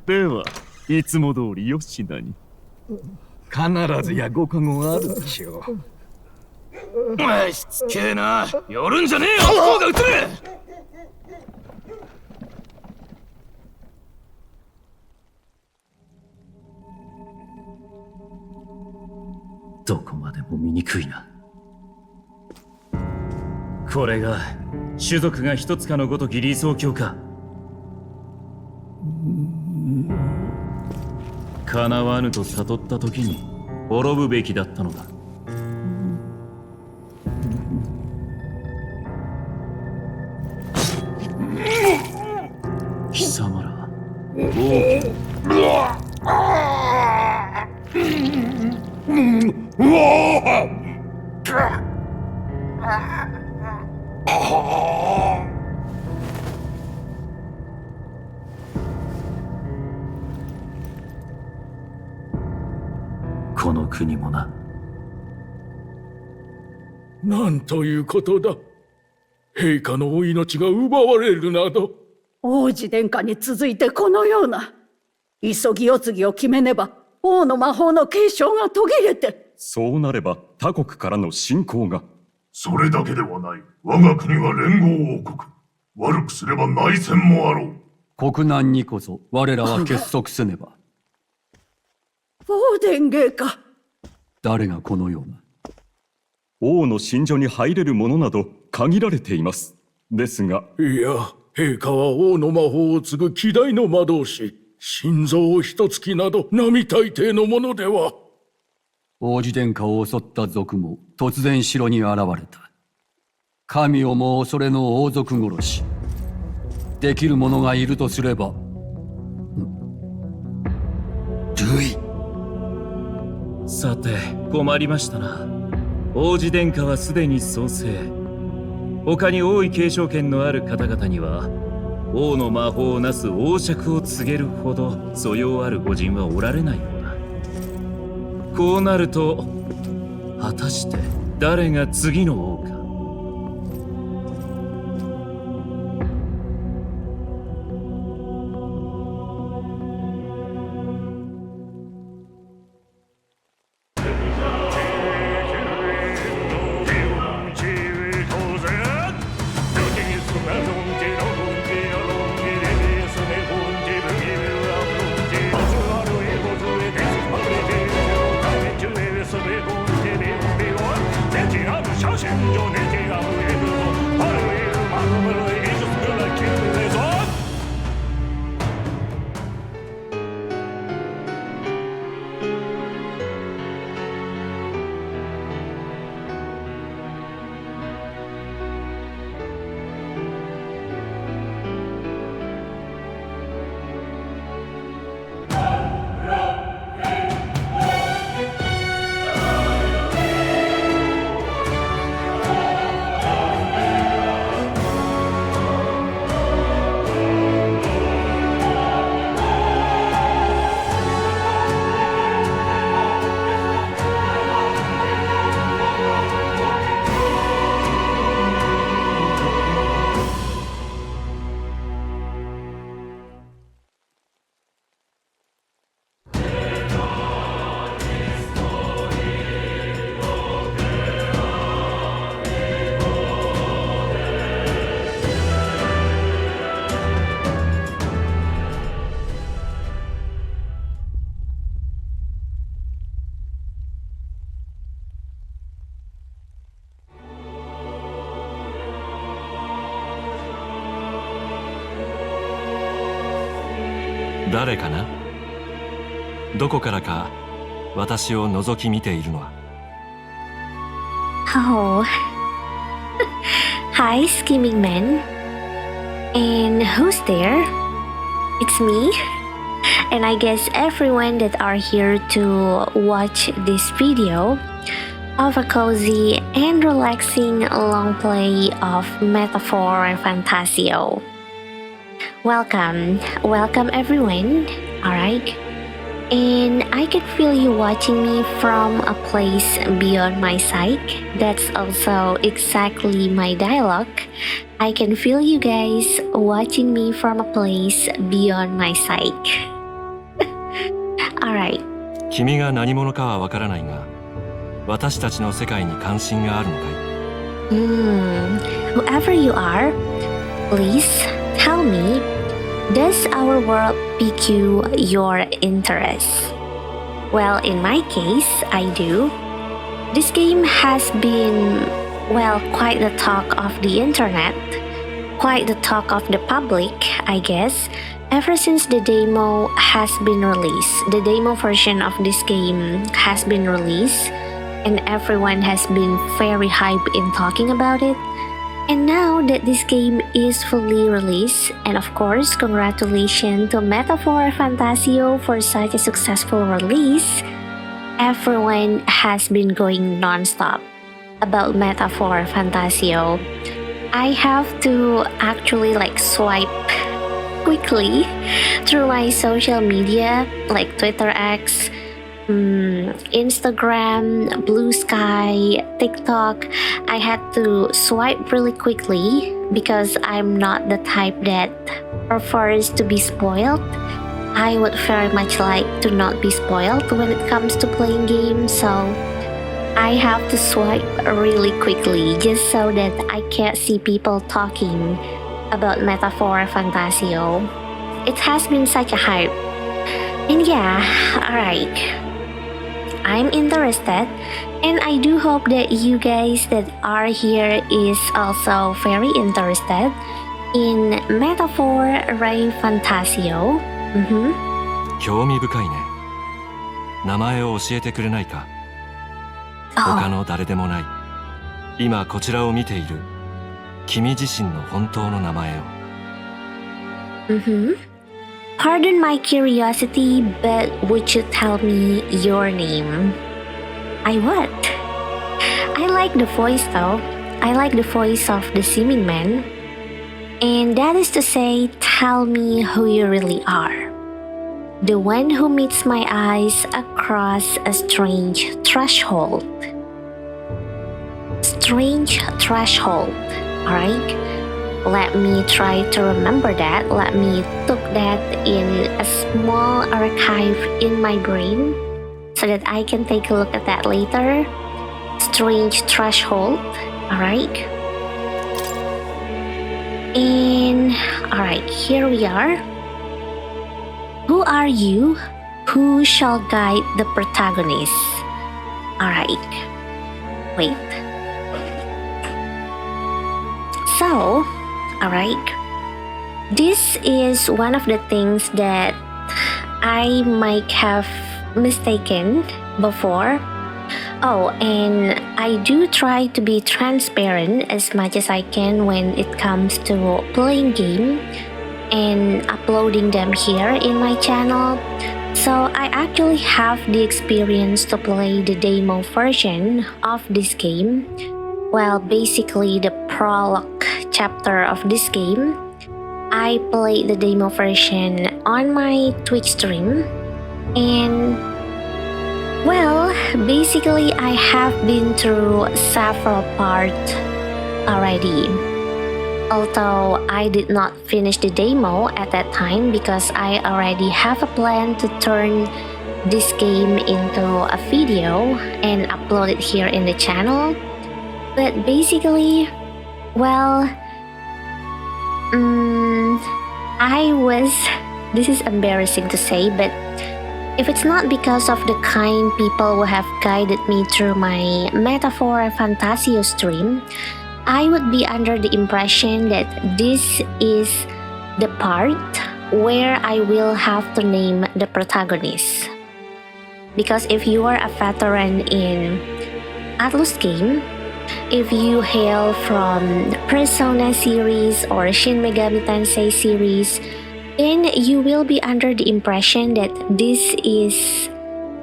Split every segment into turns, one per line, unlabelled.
ではいつも通り吉田に。
必ずやご加護があるでしょう。しつけえな。寄るんじゃねえよ。方が映れ。
どこまでも醜いな。
これが種族が一つかのごとき理想郷か。叶わぬと悟った時に滅ぶべきだったのだ。貴様ら王家
この国もな。
なんということだ。陛下のお命が奪われるなど。
王子殿下に続いてこのような。急ぎ世継ぎを決めねば王の魔法の継承が途切れて。
そうなれば他国からの侵攻が。
それだけではない。我が国は連合王国。悪くすれば内戦もあろう。
国難にこそ我らは結束せねば。
王殿陛下。
誰がこのような。
王の寝所に入れるものなど限られています。ですが。
いや、陛下は王の魔法を継ぐ希代の魔導士。心臓を一突きなど並大抵のものでは。
王子殿下を襲った賊も突然城に現れた。神をも恐れの王族殺し。できる者がいるとすれば。ルイ。
さて困りましたな。王子殿下はすでに創生。他に王位継承権のある方々には王の魔法をなす王爵を告げるほど素養ある御人はおられないようだ。こうなると果たして誰が次の王か。
誰かな？どこからか私を覗き見ているのは。
Oh, hi, scheming man. And who's there? It's me. And I guess everyone that are here to watch this video of a cozy and relaxing long play of Metaphor ReFantazio. Welcome everyone, alright? And I can feel you watching me from a place beyond my sight. That's also exactly my dialogue. I can feel you guys watching me from a place beyond my sight. Alright.
君が何者かはわからないが、私たちの世界に関心があるのかい？
Whoever you are, please tell me, does our world pique your interest? Well, in my case, I do. This game has been, well, quite the talk of the internet, quite the talk of the public, I guess, ever since the demo has been released. The demo version of this game has been released, and everyone has been very hyped in talking about it. And now that this game is fully released, and of course, congratulations to ReFantazio for such a successful release, everyone has been going non-stop about ReFantazio. I have to actually swipe quickly through my social media like Twitter X, Instagram, Blue Sky, TikTok. I had to swipe really quickly because I'm not the type that prefers to be spoiled. I would very much like to not be spoiled when it comes to playing games, so I have to swipe really quickly just so that I can't see people talking about ReFantazio. It has been such a hype. And yeah, alright. I'm interested, and I do hope that you guys that are here is also very interested in ReFantazio.
興味深いね。名前を教えてくれないか？他の誰でもない。今こちらを見ている君自身の本当の名前を。
Pardon my curiosity, but would you tell me your name? I would. I like the voice though. I like the voice of the seeming man. And that is to say, tell me who you really are. The one who meets my eyes across a strange threshold. Strange threshold, alright? Let me try to remember that. Let me tuck that in a small archive in my brain so that I can take a look at that later. Strange threshold, alright? And alright, here we are. Who are you? Who shall guide the protagonist? Alright. Wait. So, alright. This is one of the things that I might have mistaken before. Oh, and I do try to be transparent as much as I can when it comes to playing game and uploading them here in my channel. So I actually have the experience to play the demo version of this game. Well, basically the prologue chapter of this game. I played the demo version on my Twitch stream, and well, basically I have been through several parts already. Although I did not finish the demo at that time because I already have a plan to turn this game into a video and upload it here in the channel. But basically, well, this is embarrassing to say, but if it's not because of the kind people who have guided me through my ReFantazio stream, I would be under the impression that this is the part where I will have to name the protagonist. Because if you are a veteran in Atlus game, if you hail from Persona series or Shin Megami Tensei series, then you will be under the impression that this is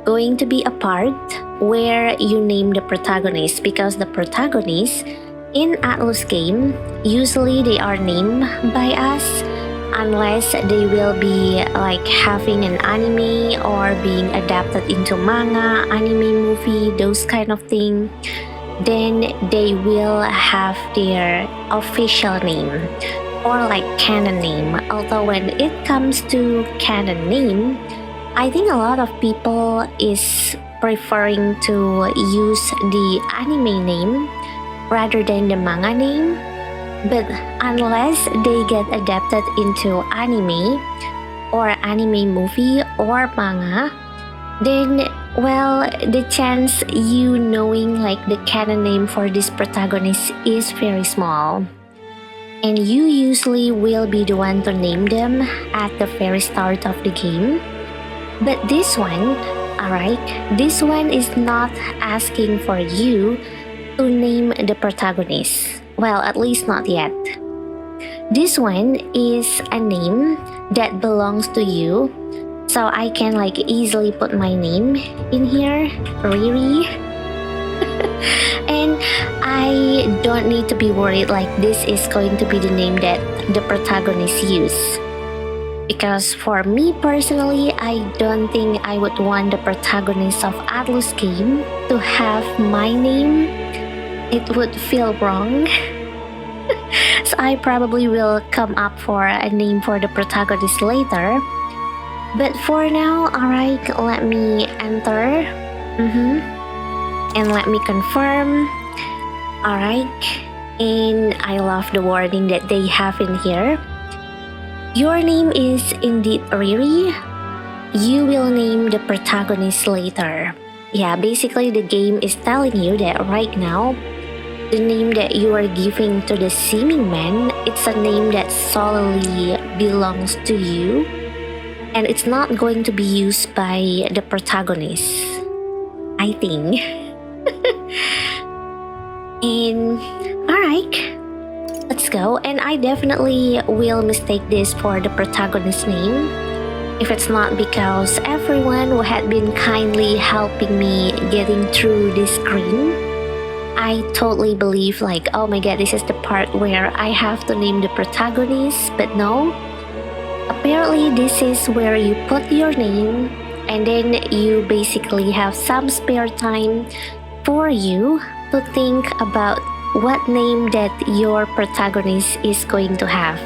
going to be a part where you name the protagonist, because the protagonist in Atlus game, usually they are named by us unless they will be like having an anime or being adapted into manga, anime movie, those kind of thing. Then they will have their official name or like canon name. Although when it comes to canon name, I think a lot of people is preferring to use the anime name rather than the manga name. But unless they get adapted into anime or anime movie or manga, then well, the chance you knowing like the canon name for this protagonist is very small. And you usually will be the one to name them at the very start of the game. But this one, alright, this one is not asking for you to name the protagonist. Well, at least not yet. This one is a name that belongs to you. So I can like easily put my name in here, Riri. And I don't need to be worried like this is going to be the name that the protagonist use. Because for me personally, I don't think I would want the protagonist of Atlus game to have my name. It would feel wrong. So I probably will come up for a name for the protagonist later. But for now, alright, let me enter. And let me confirm. Alright. And I love the wording that they have in here. Your name is indeed Riri. You will name the protagonist later. Yeah, basically the game is telling you that right now, the name that you are giving to the seeming man, it's a name that solely belongs to you. And it's not going to be used by the protagonist, I think. And alright, let's go. And I definitely will mistake this for the protagonist name. If it's not because everyone who had been kindly helping me getting through this screen, I totally believe like, oh my god, this is the part where I have to name the protagonist, but no. Apparently this is where you put your name and then you basically have some spare time for you to think about what name that your protagonist is going to have.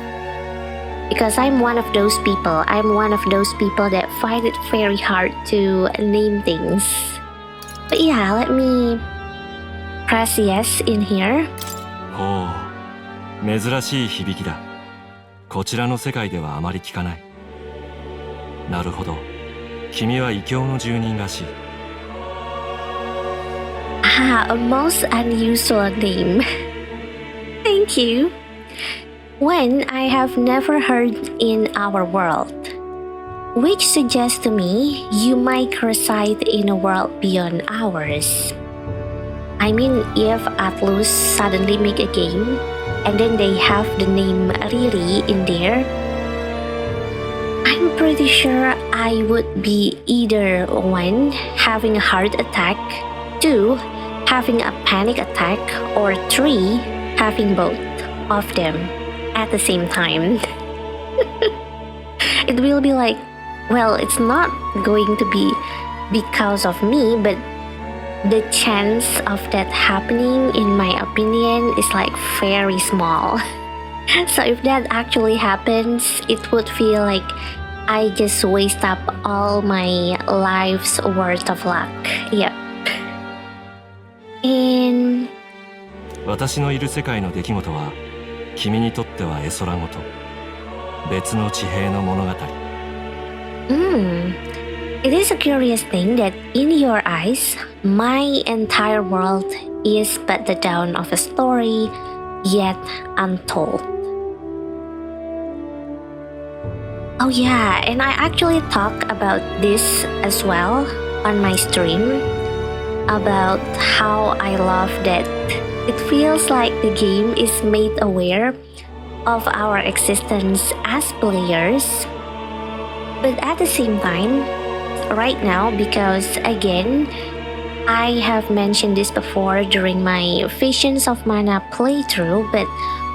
Because I'm one of those people. I'm one of those people that find it very hard to name things. But yeah, let me press yes in here.
ほう、珍しい響きだ。こちらの世界ではあまり聞かない。なるほど。君は異教の住人らしい。
Ah, a most unusual name. Thank you. One I have never heard in our world. Which suggests to me you might reside in a world beyond ours. I mean, if Atlus suddenly make a game and then they have the name Riri in there, I'm pretty sure I would be either one, having a heart attack, two, having a panic attack, or three, having both of them at the same time. It will be like, well, it's not going to be because of me, but the chance of that happening, in my opinion, is like very small. So if that actually happens, it would feel like I just waste up all my life's worth of luck. Yep. And
私のいる世界の出来事は君にとっては絵空事、別の地平の物語。
It is a curious thing that in your eyes, my entire world is but the dawn of a story yet untold. Oh yeah, and I actually talk about this as well on my stream, about how I love that it feels like the game is made aware of our existence as players. But at the same time, right now, because again, I have mentioned this before during my Visions of Mana playthrough, but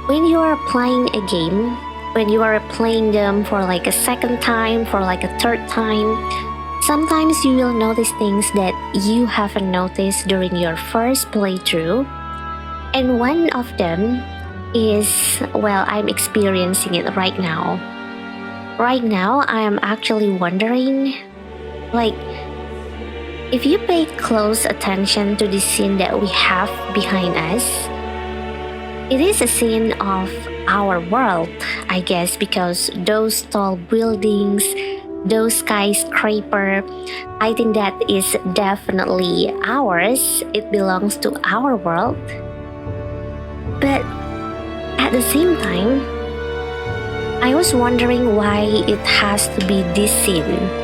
when you are playing a game, when you are playing them for like a second time, for like a third time, sometimes you will notice things that you haven't noticed during your first playthrough. And one of them is, well, I'm experiencing it right now. Right now, I am actually wondering Like, if you pay close attention to the scene that we have behind us, it is a scene of our world, I guess, because those tall buildings, those skyscraper, I think that is definitely ours. It belongs to our world. But at the same time, I was wondering why it has to be this scene.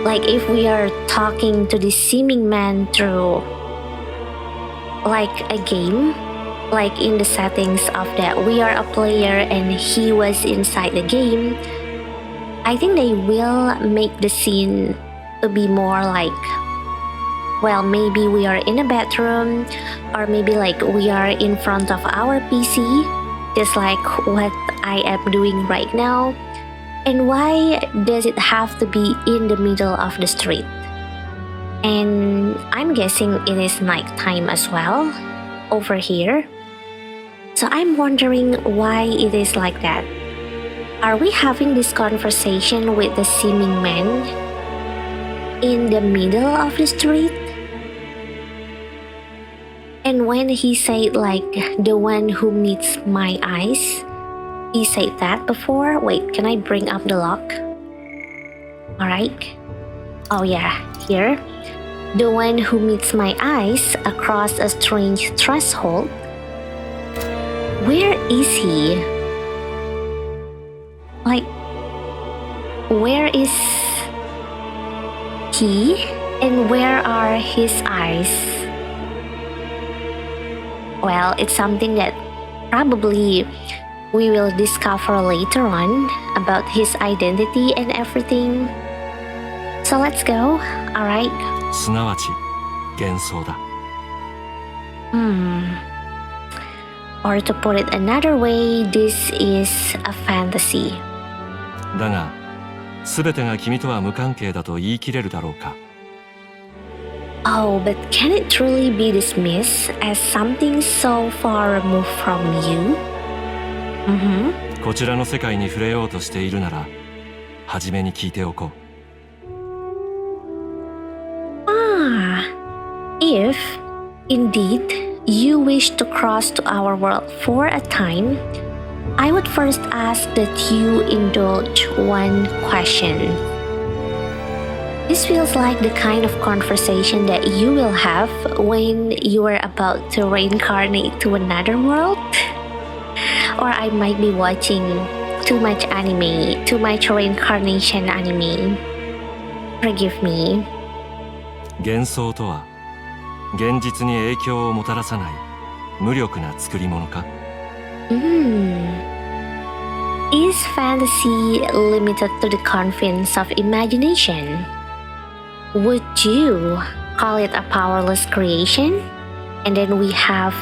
Like, if we are talking to the seeming man through like a game, like in the settings of that we are a player and he was inside the game, I think they will make the scene to be more like, well, maybe we are in a bedroom, or maybe like we are in front of our PC, just like what I am doing right now. And why does it have to be in the middle of the street? And I'm guessing it is nighttime as well over here. So I'm wondering why it is like that. Are we having this conversation with the seeming man in the middle of the street? And when he said like the one who meets my eyes, he said that before. Wait, can I bring up the lock? Alright. Oh yeah, here. The one who meets my eyes across a strange threshold. Where is he? Like, where is he? And where are his eyes? Well, it's something that probably we will discover later on about his identity and everything. So let's go, alright?
すなわち幻想だ。
Or to put it another way, this is a fantasy.
だが、すべてが君とは無関係だと言い切れるだろうか。
Oh, but can it truly be dismissed as something so far removed from you?
こちらの世界に触れようとしているなら、初めに聞いておこう。
If, indeed, you wish to cross to our world for a time, I would first ask that you indulge one question. This feels like the kind of conversation that you will have when you are about to reincarnate to another world. Or I might be watching too much anime, too much reincarnation anime. Forgive me.
幻想とは、現実に影響をもたらさない無力な作り物か。
Is fantasy limited to the confines of imagination? Would you call it a powerless creation? And then we have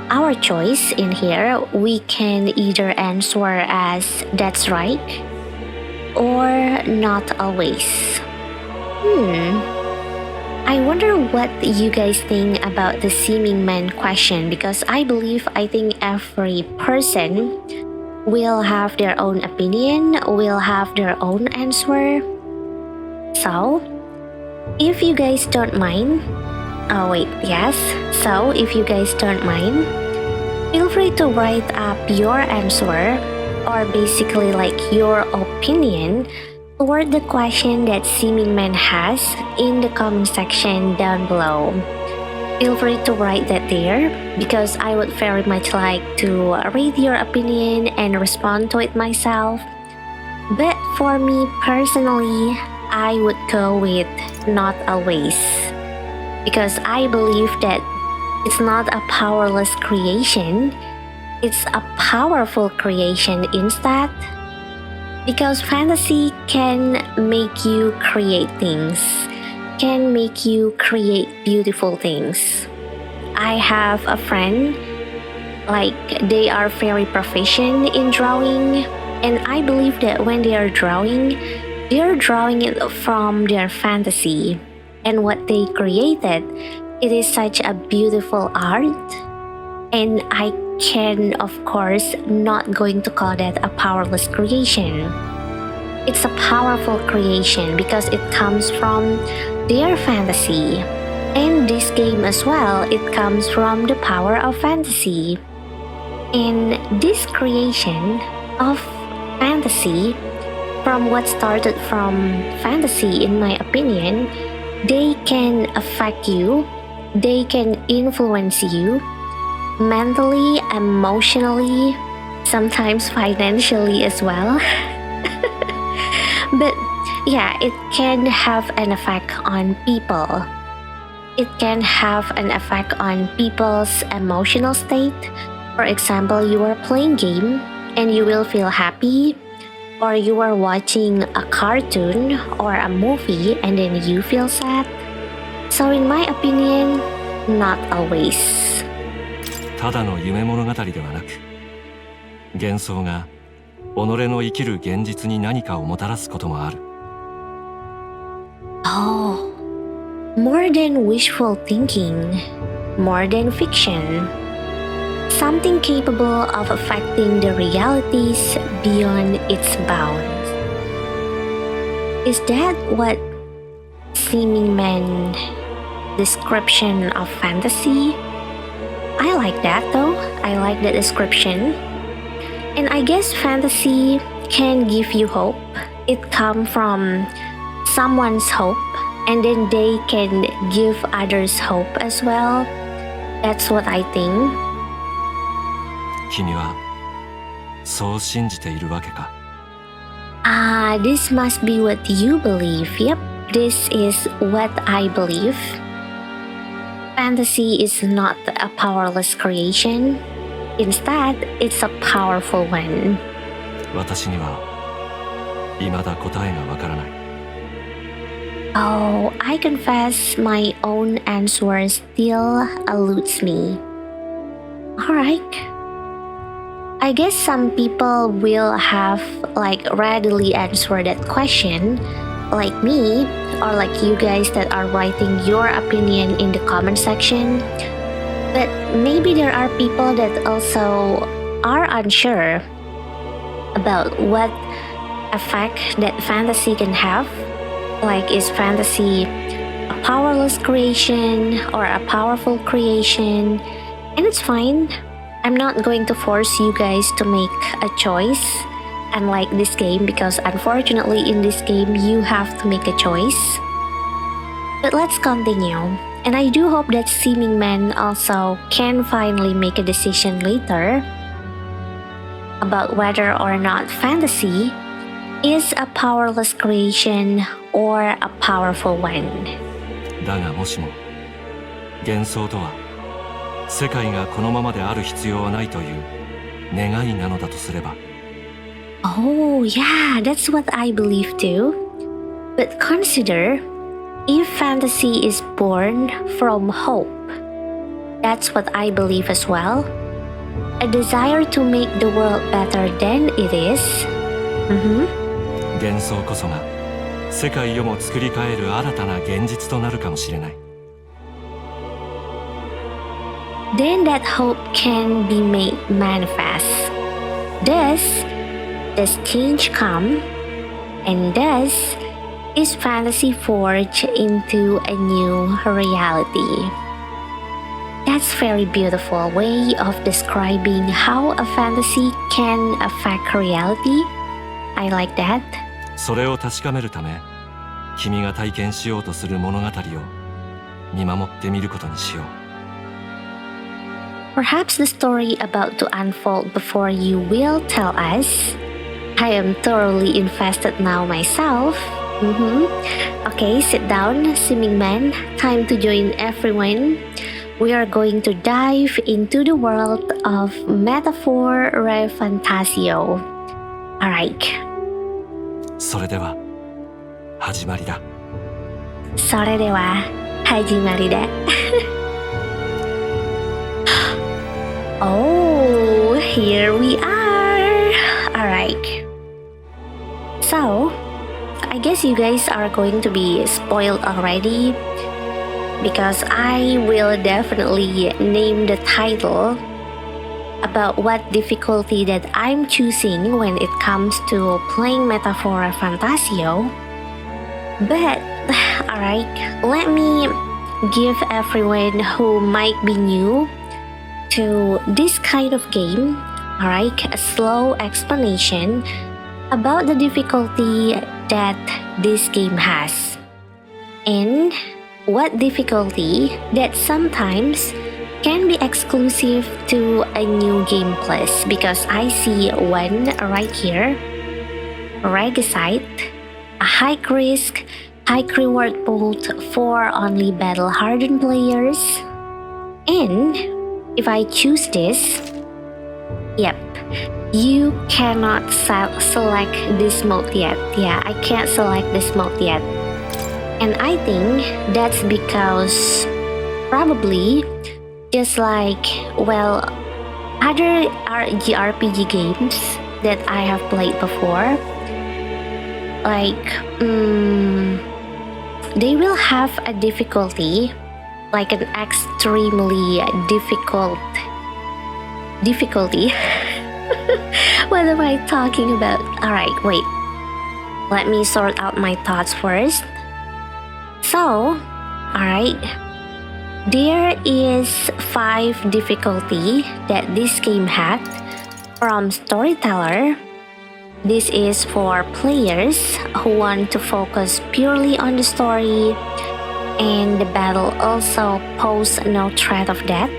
our choice in here. We can either answer as that's right or not always. I wonder what you guys think about the seeming man question, because I think every person will have their own opinion, will have their own answer. So, if you guys don't mind, if you guys don't mind, feel free to write up your answer, or basically like your opinion toward the question that Seeming Man has in the comment section down below. Feel free to write that there, because I would very much like to read your opinion and respond to it myself. But for me personally, I would go with not always, because I believe that it's not a powerless creation, it's a powerful creation instead. Because fantasy can make you create things, can make you create beautiful things. I have a friend, like they are very proficient in drawing, and I believe that when they are drawing it from their fantasy, and what they created, it is such a beautiful art, and I can of course not going to call that a powerless creation. it's a powerful creation because it comes from their fantasy. And this game as well, it comes from the power of fantasy. And this creation of fantasy, from what started from fantasy, in my opinion, they can affect you, they can influence you mentally, emotionally, sometimes financially as well. But yeah, it can have an effect on people. It can have an effect on people's emotional state. For example, you are playing game and you will feel happy, or you are watching a cartoon or a movie and then you feel sad. So in my opinion, not always.
ただの夢物語ではなく、幻想が己の生きる現実に何かをもたらすこともある。
Oh, more than wishful thinking, more than fiction. Something capable of affecting the realities beyond its bounds. Is that what Seeming Man description of fantasy? I like that though. I like that description. And I guess fantasy can give you hope. It comes from someone's hope, and then they can give others hope as well. That's what I think.
君はそう信じているわけか。
This must be what you believe. Yep, this is what I believe. Fantasy is not a powerless creation. Instead, it's a powerful one.
私には未だ答えがわからない。
Oh, I confess my own answer still eludes me. Alright. I guess some people will have readily answered that question, like me, or like you guys that are writing your opinion in the comment section. But maybe there are people that also are unsure about what effect that fantasy can have. Like, is fantasy a powerless creation or a powerful creation? And it's fine. I'm not going to force you guys to make a choice, unlike this game, because unfortunately in this game you have to make a choice. But let's continue. And I do hope that Seeming Man also can finally make a decision later about whether or not fantasy is a powerless creation or a powerful one.
だがもしも幻想とは世界がこのままである必要はないという願いなのだとすれば。
Oh yeah, that's what I believe too. But consider, if fantasy is born from hope, that's what I believe as well. A desire to make the world better than it is.
幻想こそが世界をも作り変える新たな現実となるかもしれない。
Then that hope can be made manifest. Thus, does change come? And thus, is fantasy forged into a new reality? That's very beautiful way of describing how a fantasy can affect reality. I like that.
それを確かめるため、君が体験しようとする物語を見守ってみることにしよう。
Perhaps the story about to unfold before you will tell us. I am thoroughly invested now myself. Okay, sit down, Seeming Man. Time to join everyone. We are going to dive into the world of metaphor ReFantazio. Alright.
それでは始まりだ。
それでは始まりだ。Oh, here we are. Alright. So, I guess you guys are going to be spoiled already, because I will definitely name the title about what difficulty that I'm choosing when it comes to playing Metaphor ReFantazio. But, alright, let me give everyone who might be new to this kind of game, alright, a slow explanation about the difficulty that this game has. And what difficulty that sometimes can be exclusive to a new game plus, because I see one right here, Regicide, a high risk, high reward bolt for only battle hardened players. And if I choose this, yep, you cannot select this mode yet. Yeah, I can't select this mode yet. And I think that's because probably just like, well, other JRPG games that I have played before, like, they will have a difficulty, like an extremely difficulty. What am I talking about? Alright, wait. Let me sort out my thoughts first. So, alright. There is 5 difficulty that this game had. From Storyteller, this is for players who want to focus purely on the story, and the battle also pose no threat of death.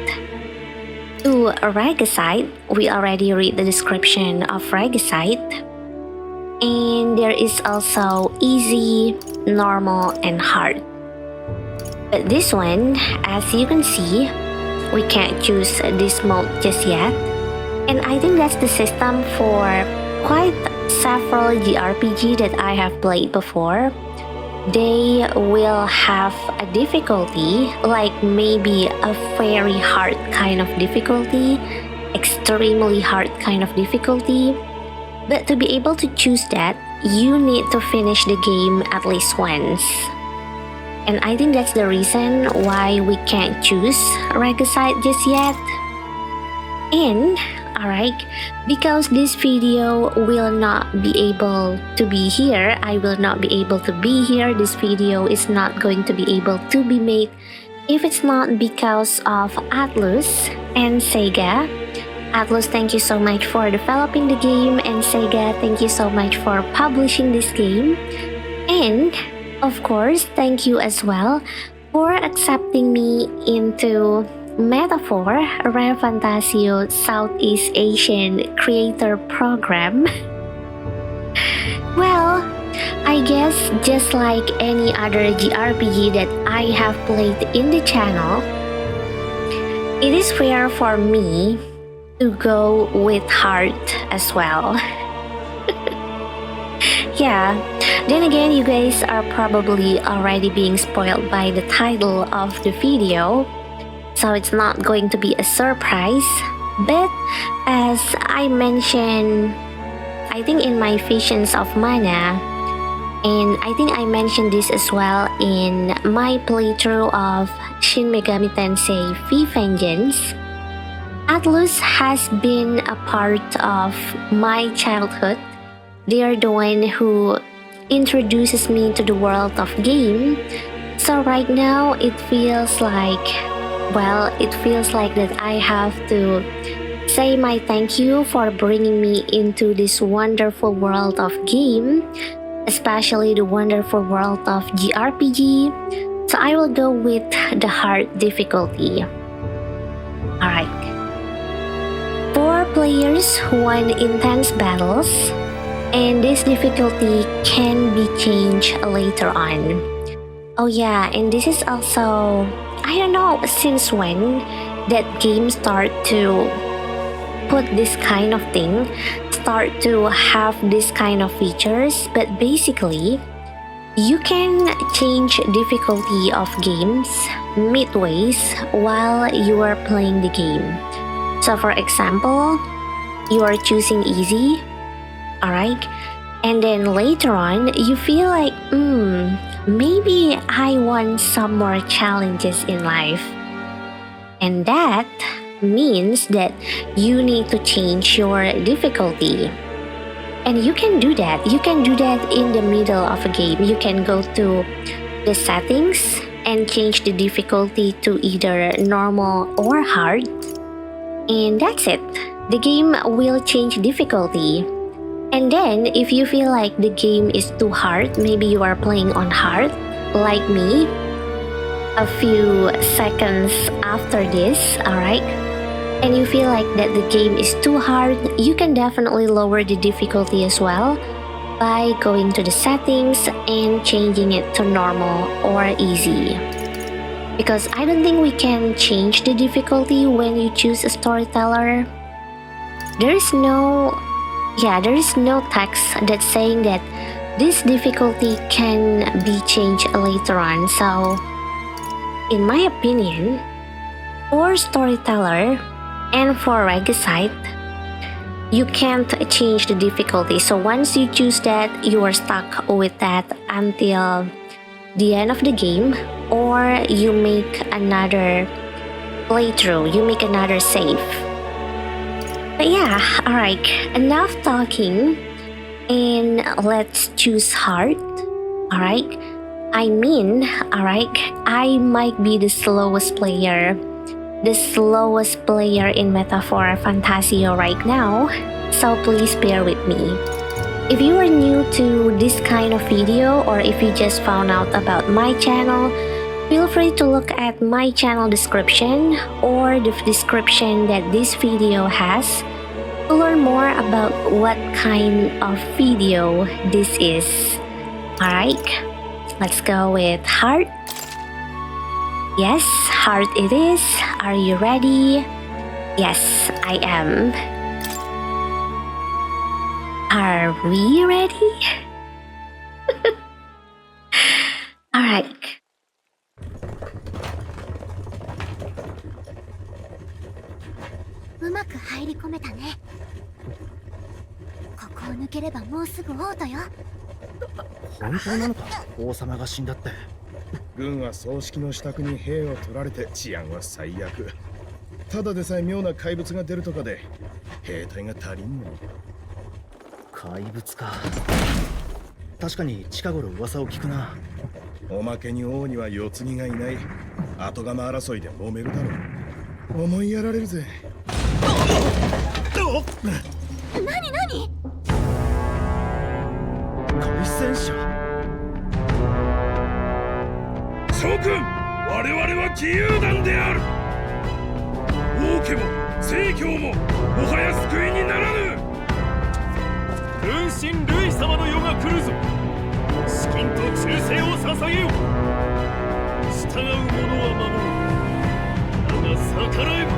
To Regicide, we already read the description of Regicide. And there is also easy, normal, and hard. But this one, as you can see, we can't choose this mode just yet. And I think that's the system for quite several JRPG that I have played before. They will have a difficulty, like maybe a very hard kind of difficulty, extremely hard kind of difficulty. But to be able to choose that, you need to finish the game at least once. And I think that's the reason why we can't choose Regicide just yet. And, alright, because this video will not be able to be here, I will not be able to be here, this video is not going to be able to be made if it's not because of Atlus and Sega. Atlus, thank you so much for developing the game, and Sega, thank you so much for publishing this game. And of course, thank you as well for accepting me into Metaphor ReFantazio Southeast Asian Creator Program. Well, I guess just like any other JRPG that I have played in the channel, it is fair for me to go with hard as well. Yeah, then again, you guys are probably already being spoiled by the title of the video, so it's not going to be a surprise. But as I mentioned, I think in my Visions of Mana, and I think I mentioned this as well in my playthrough of Shin Megami Tensei V Vengeance, Atlus has been a part of my childhood. They are the one who introduces me to the world of game. So right now it feels like, well, it feels like that I have to say my thank you for bringing me into this wonderful world of game, especially the wonderful world of JRPG. So I will go with the hard difficulty. Alright. For players who want intense battles, and this difficulty can be changed later on. Oh yeah, and this is also, I don't know since when that games start to put this kind of thing, start to have this kind of features, but basically, you can change difficulty of games midways while you are playing the game. So for example, you are choosing easy, alright, and then later on you feel like maybe I want some more challenges in life, and that means that you need to change your difficulty. And you can do that. You can do that in the middle of a game. You can go to the settings and change the difficulty to either normal or hard. And that's it. The game will change difficulty. And then if you feel like the game is too hard, maybe you are playing on hard, like me, a few seconds after this, alright? And you feel like that the game is too hard, you can definitely lower the difficulty as well by going to the settings and changing it to normal or easy. Because I don't think we can change the difficulty when you choose a storyteller. There is no text that's saying that this difficulty can be changed later on. So, in my opinion, for storyteller and for regicide, you can't change the difficulty. So once you choose that, you are stuck with that until the end of the game, or you make another playthrough, you make another save. But yeah, alright, enough talking, and let's choose hard. Alright, I might be the slowest player in Metaphor Fantasio right now, so please bear with me. If you are new to this kind of video, or if you just found out about my channel, feel free to look at my channel description or the description that this video has to learn more about what kind of video this is. Alright, let's go with heart. Yes, heart it is. Are you ready? Yes, I am. Are we ready? Alright.
うまく入り込めたね。ここを抜ければもうすぐ王都よ。
本当なのか、王様が死んだって。軍は葬式の支度に兵を取られて治安は最悪。ただでさえ妙な怪物が出るとかで兵隊が足りんの。怪物か。確かに近頃噂を聞くな。おまけに王には世継ぎがいない。後釜争いで揉めるだろう。思いやられるぜ。
何
対戦者。
諸君、我々は義勇団である。王家も正教ももはや救いにならぬ。分身ルイ様の世が来るぞ。資金と忠誠を捧げよう。従う者は守る。だが逆らえば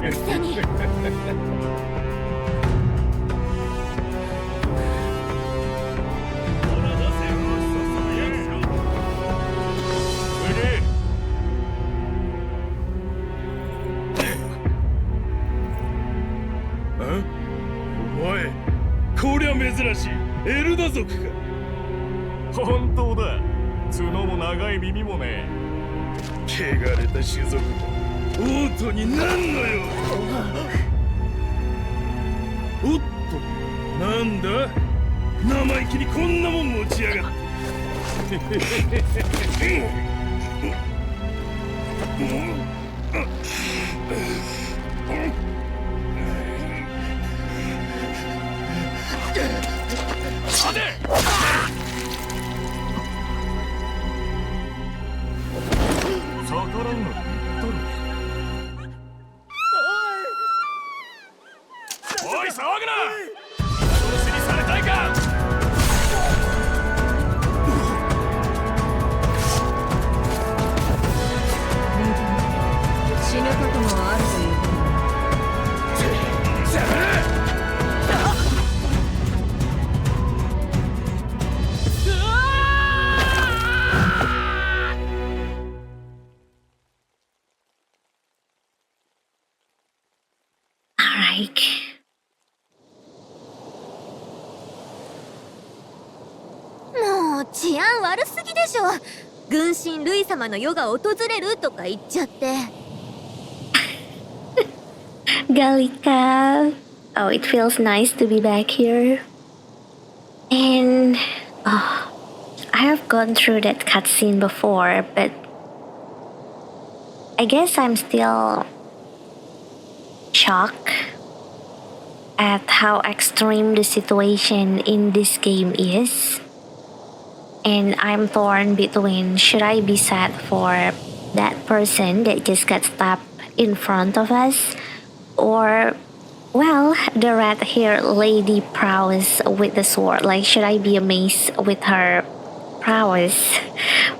くせに
お前、こりゃ珍しいエルダ族か。本当だ。角も長い耳もね。汚れた種族王都になんのよ。おっと、なんだ生意気にこんなもん持ちやがって。待て。逆らうのだろ。おい、騒ぐな。調子にされたいか。
死ぬこともあるという。
もう治安悪すぎでしょ。軍神ルイ様の世が訪れるとか言っちゃって。
Galika. Oh, it feels nice to be back here. And I have gone through that cutscene before, but I guess I'm still shocked at how extreme the situation in this game is. And I'm torn between should I be sad for that person that just got stabbed in front of us, or well, the red-haired lady prowess with the sword. Like, should I be amazed with her prowess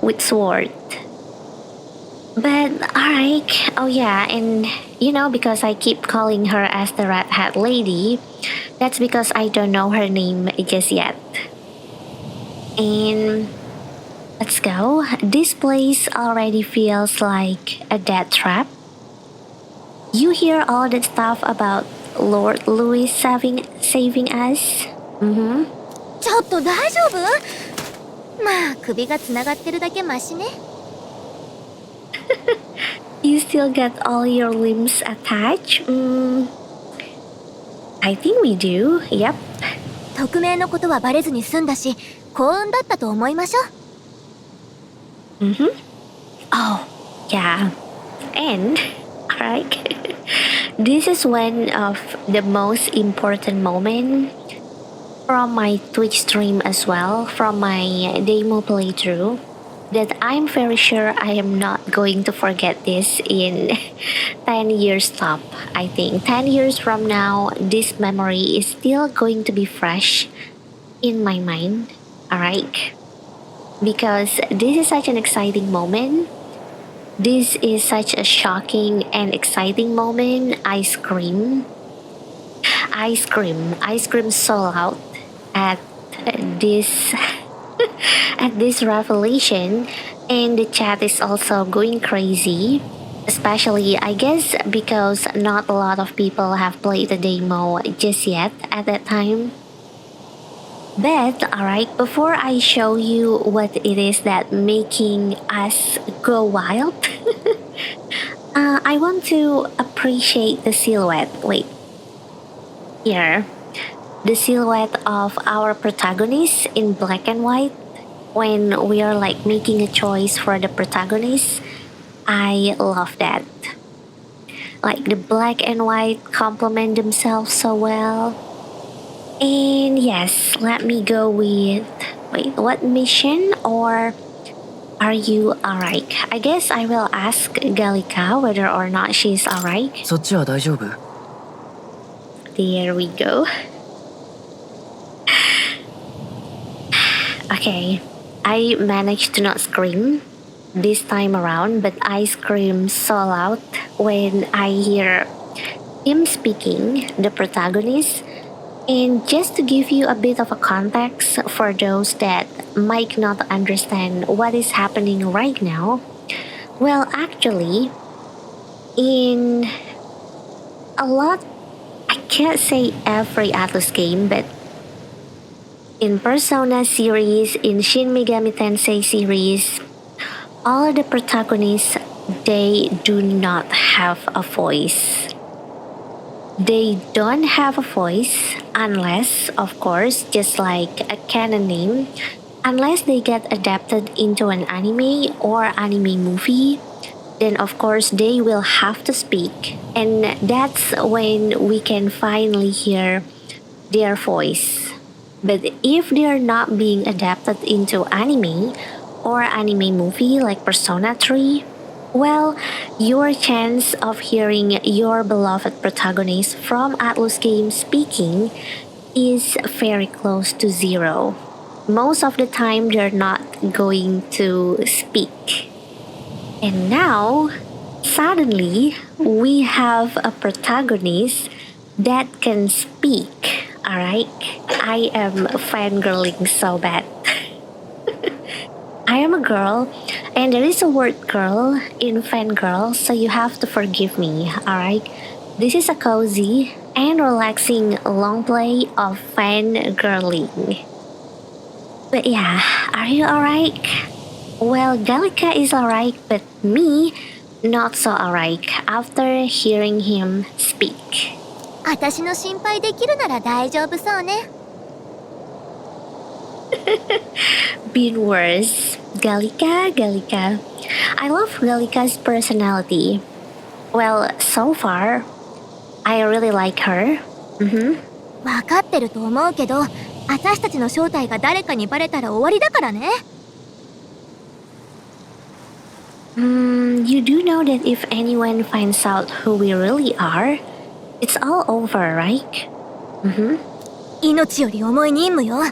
with sword? But alright, oh yeah, and you know, because I keep calling her as the red-haired lady, that's because I don't know her name just yet. And let's go. This place already feels like a death trap. You hear all that stuff about Lord Louis saving us?
ちょっと大丈夫？まあ首がつながってるだけマシね。
You still got all your limbs attached? I think we do, yep.
匿名のことはバレずに済んだし、幸運だったと思いましょう。
Oh, yeah. And, alright. This is one of the most important moments from my Twitch stream as well, from my demo playthrough, that I'm very sure I am not going to forget this in 10 years top. I think 10 years from now, this memory is still going to be fresh in my mind, alright? Because this is such an exciting moment. This is such a shocking and exciting moment. I scream so loud at this at this revelation, and the chat is also going crazy, especially I guess because not a lot of people have played the demo just yet at that time. But alright, before I show you what it is that making us go wild, I want to appreciate the silhouette. Wait, here, the silhouette of our protagonist in black and white. When we are like making a choice for the protagonist, I love that. Like the black and white complement themselves so well. And yes, let me go with, wait, what mission, or are you alright? I guess I will ask Galika whether or not she's alright.
そっちは大丈夫？
There we go. Okay, I managed to not scream this time around, but I scream so loud when I hear him speaking, the protagonist. And just to give you a bit of a context for those that might not understand what is happening right now, well, actually, in a lot, I can't say every Atlus game, but in Persona series, in Shin Megami Tensei series, all the protagonists, they do not have a voice. They don't have a voice unless, of course, just like a canon name, unless they get adapted into an anime or anime movie, then of course they will have to speak, and that's when we can finally hear their voice. But if they're not being adapted into anime or anime movie like Persona 3, well, your chance of hearing your beloved protagonist from Atlus games speaking is very close to zero. Most of the time, they're not going to speak. And now, suddenly, we have a protagonist that can speak, alright? I am fangirling so bad. I am a girl, and there is a word girl in fangirl, so you have to forgive me, alright? This is a cozy and relaxing long play of fangirling. But yeah, Are you alright? Well, Gallica is alright, but me, not so alright after hearing him speak.
私の心配できるなら大丈夫そうね。
Bit worse. Gallica. I love Gallica's personality. Well, so far, I really like her.
わかってると思うけど、私たちの正体が誰かにバレたら終わりだからね。
You do know that if anyone finds out who we really are, it's all over, right?
命より重い任務よ。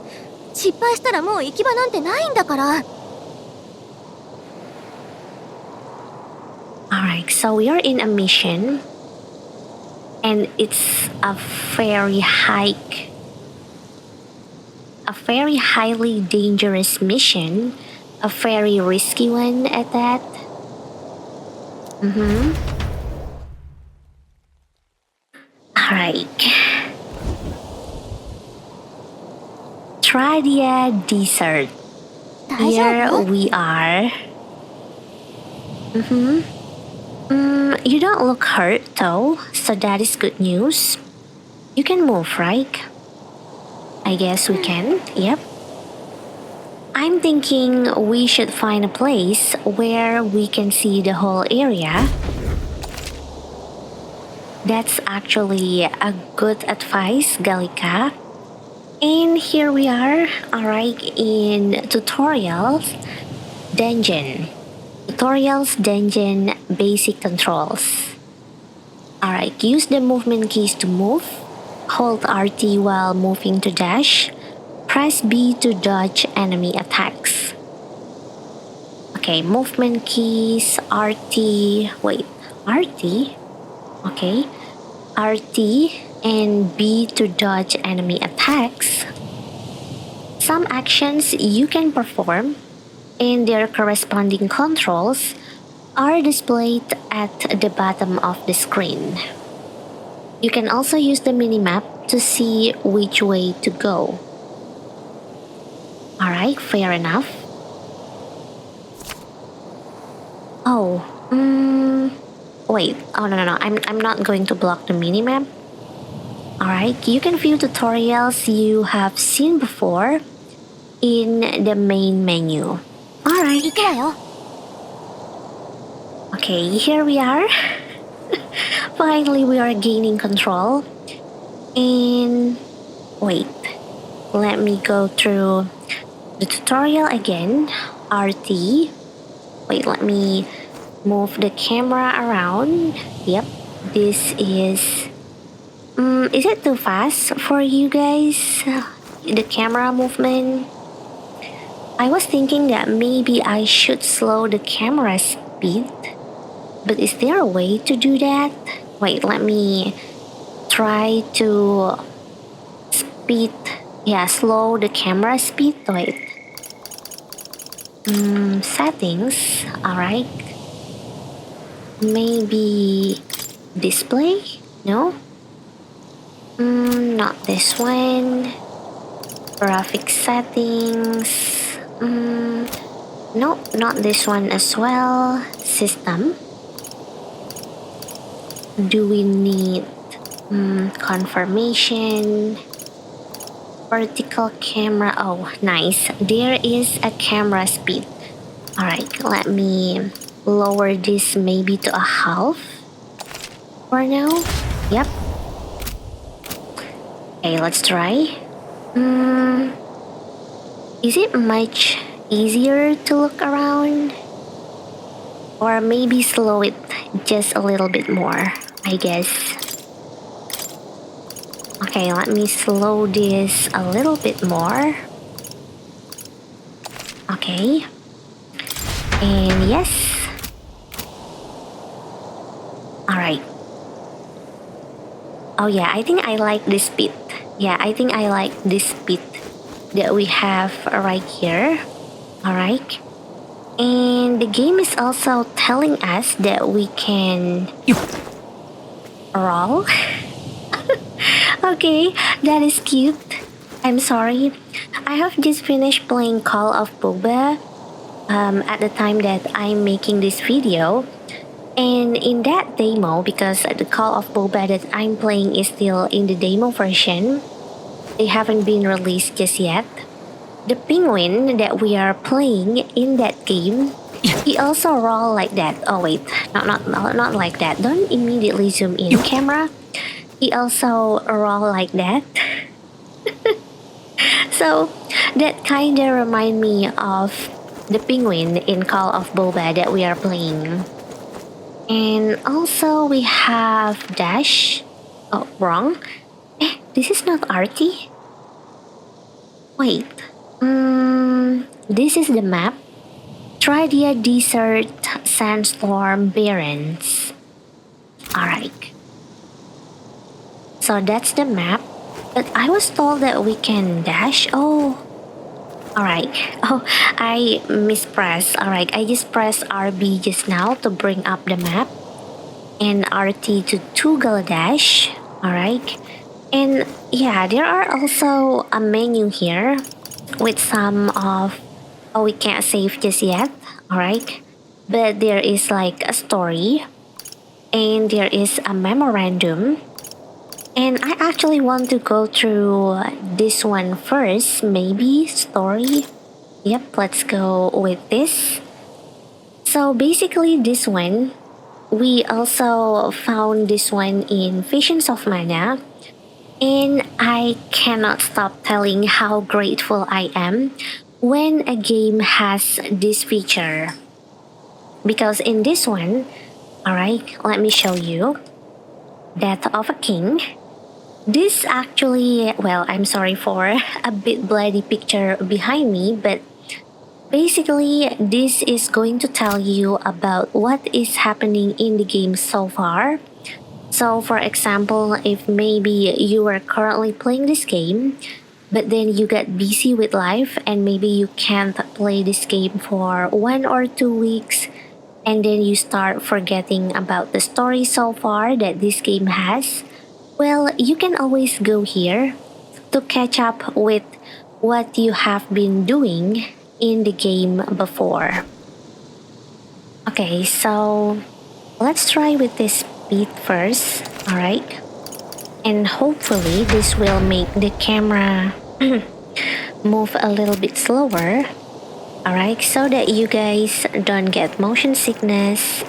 失敗したらもう行き場なんてないんだから。
Alright, so we are in a mission. And it's a very highly dangerous mission. A very risky one at that. Alright. Tradia Desert. Here we are. You don't look hurt though, so that is good news. You can move, right? I guess we can, yep. I'm thinking we should find a place where we can see the whole area. That's actually a good advice, Gallica. And here we are, alright, in Tutorials Dungeon, basic controls. Alright, use the movement keys to move. Hold RT while moving to dash. Press B to dodge enemy attacks. Okay, movement keys, RT, okay, RT and B to dodge enemy attacks. Some actions you can perform and their corresponding controls are displayed at the bottom of the screen. You can also use the minimap to see which way to go. Alright, fair enough. Wait. Oh, no. I'm not going to block the minimap. Alright, you can view tutorials you have seen before in the main menu. Alright.
行くわよ。
Okay, here we are. Finally, we are gaining control. And wait, let me go through the tutorial again. RT. Wait, let me move the camera around. Yep, this is... is it too fast for you guys? The camera movement? I was thinking that maybe I should slow the camera speed. But is there a way to do that? Wait, let me try to slow the camera speed. Wait. Settings. Alright. Maybe display? No? Not this one. Graphic settings. Nope, not this one as well. System. Do we need confirmation? Vertical camera. Oh, nice. There is a camera speed. Alright, let me lower this maybe to a half for now. Yep. Okay, let's try. Is it much easier to look around? Or maybe slow it just a little bit more, I guess. Okay, let me slow this a little bit more. Okay. And yes. Alright. Oh yeah, I think I like this speed. Yeah, I think I like this speed that we have right here. Alright. And the game is also telling us that we can roll. Okay, that is cute. I'm sorry. I have just finished playing Call of Boba at the time that I'm making this video. And in that demo, because the Call of Boba that I'm playing is still in the demo version, they haven't been released just yet. The penguin that we are playing in that game, he also roll like that. Oh wait, not like that. Don't immediately zoom in, camera. He also roll like that. So that kinda remind me of the penguin in Call of Boba that we are playing. And also we have Dash. Oh, wrong. This is not Artie. Wait. This is the map. Tridia Desert Sandstorm Barrens. Alright. So that's the map. But I was told that we can dash. Oh. Alright. Oh, I mispressed. Alright, I just pressed RB just now to bring up the map. And RT to toggle dash. Alright. And yeah, there are also a menu here with some of... Oh, we can't save just yet. Alright. But there is like a story. And there is a memorandum. And I actually want to go through this one first. Maybe story. Yep, let's go with this. So basically this one, we also found this one in Visions of Mana. And I cannot stop telling how grateful I am when a game has this feature. Because in this one, alright, let me show you. Death of a King. This actually, well, I'm sorry for a bit bloody picture behind me, but basically this is going to tell you about what is happening in the game so far. So for example, if maybe you are currently playing this game, but then you get busy with life and maybe you can't play this game for 1 or 2 weeks, and then you start forgetting about the story so far that this game has, well, you can always go here to catch up with what you have been doing in the game before. Okay, so let's try with this speed first, alright? And hopefully this will make the camera move a little bit slower, alright? So that you guys don't get motion sickness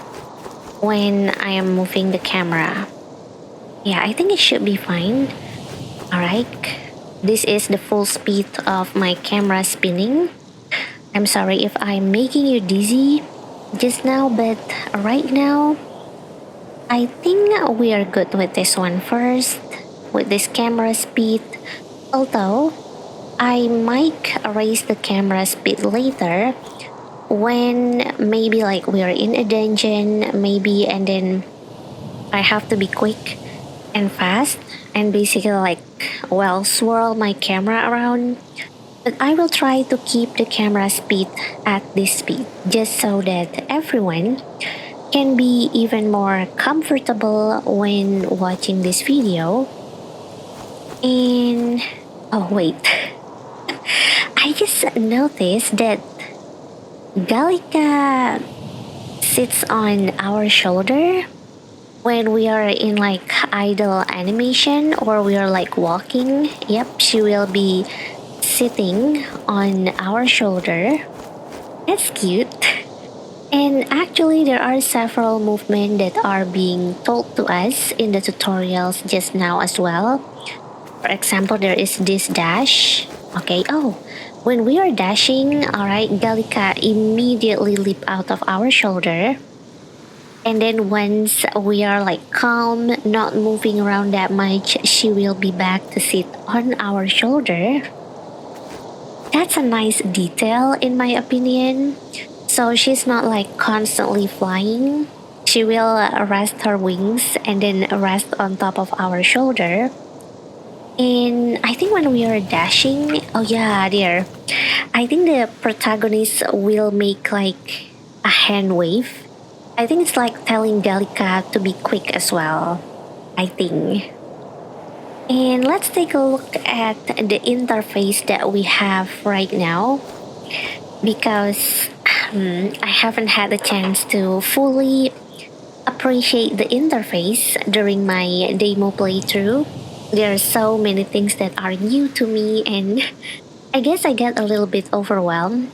when I am moving the camera. Yeah, I think it should be fine. Alright, this is the full speed of my camera spinning. I'm sorry if I'm making you dizzy just now, but right now, I think we are good with this one first, with this camera speed. Although, I might raise the camera speed later when maybe like we are in a dungeon, maybe, and then I have to be quick and fast and basically like, well, swirl my camera around. But I will try to keep the camera speed at this speed just so that everyone can be even more comfortable when watching this video. And oh wait, I just noticed that Gallica sits on our shoulder when we are in like idle animation or we are like walking. Yep, she will be sitting on our shoulder. That's cute. And actually there are several movements that are being told to us in the tutorials just now as well. For example, there is this dash. Okay, oh, when we are dashing, alright, Gallica immediately leap out of our shoulder. And then once we are like calm, not moving around that much, she will be back to sit on our shoulder. That's a nice detail in my opinion. So she's not like constantly flying. She will rest her wings and then rest on top of our shoulder. And I think when we are dashing, oh yeah, there. I think the protagonist will make like a hand wave. I think it's like telling Gallica to be quick as well. I think. And let's take a look at the interface that we have right now, because I haven't had a chance to fully appreciate the interface during my demo playthrough. There are so many things that are new to me, and I guess I get a little bit overwhelmed.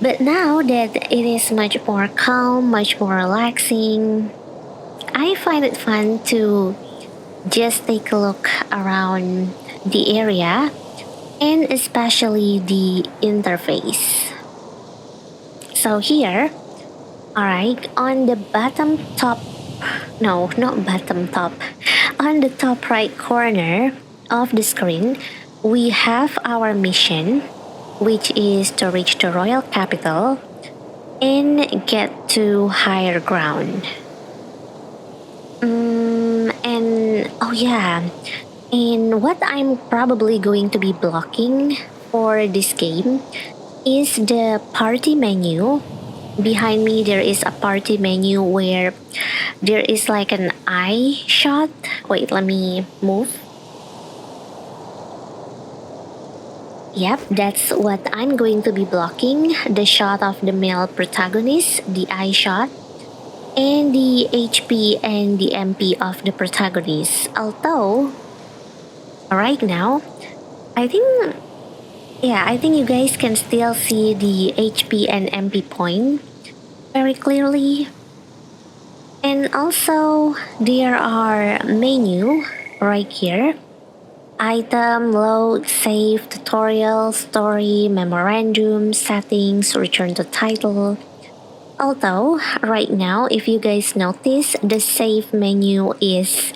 But now that it is much more calm, much more relaxing, I find it fun to just take a look around the area and especially the interface. So here, alright, on the bottom top, no, not bottom top, on the top right corner of the screen, we have our mission, which is to reach the royal capital and get to higher ground. And oh yeah, and what I'm probably going to be blocking for this game is the party menu. Behind me there is a party menu where there is like an eye shot. Wait, let me move. Yep, that's what I'm going to be blocking. The shot of the male protagonist, the eye shot, and the HP and the MP of the protagonist. Although, right now, I think you guys can still see the HP and MP point very clearly. And also, there are menu right here. Item, load, save, tutorial, story, memorandum, settings, return to title. Although, right now, if you guys notice, the save menu is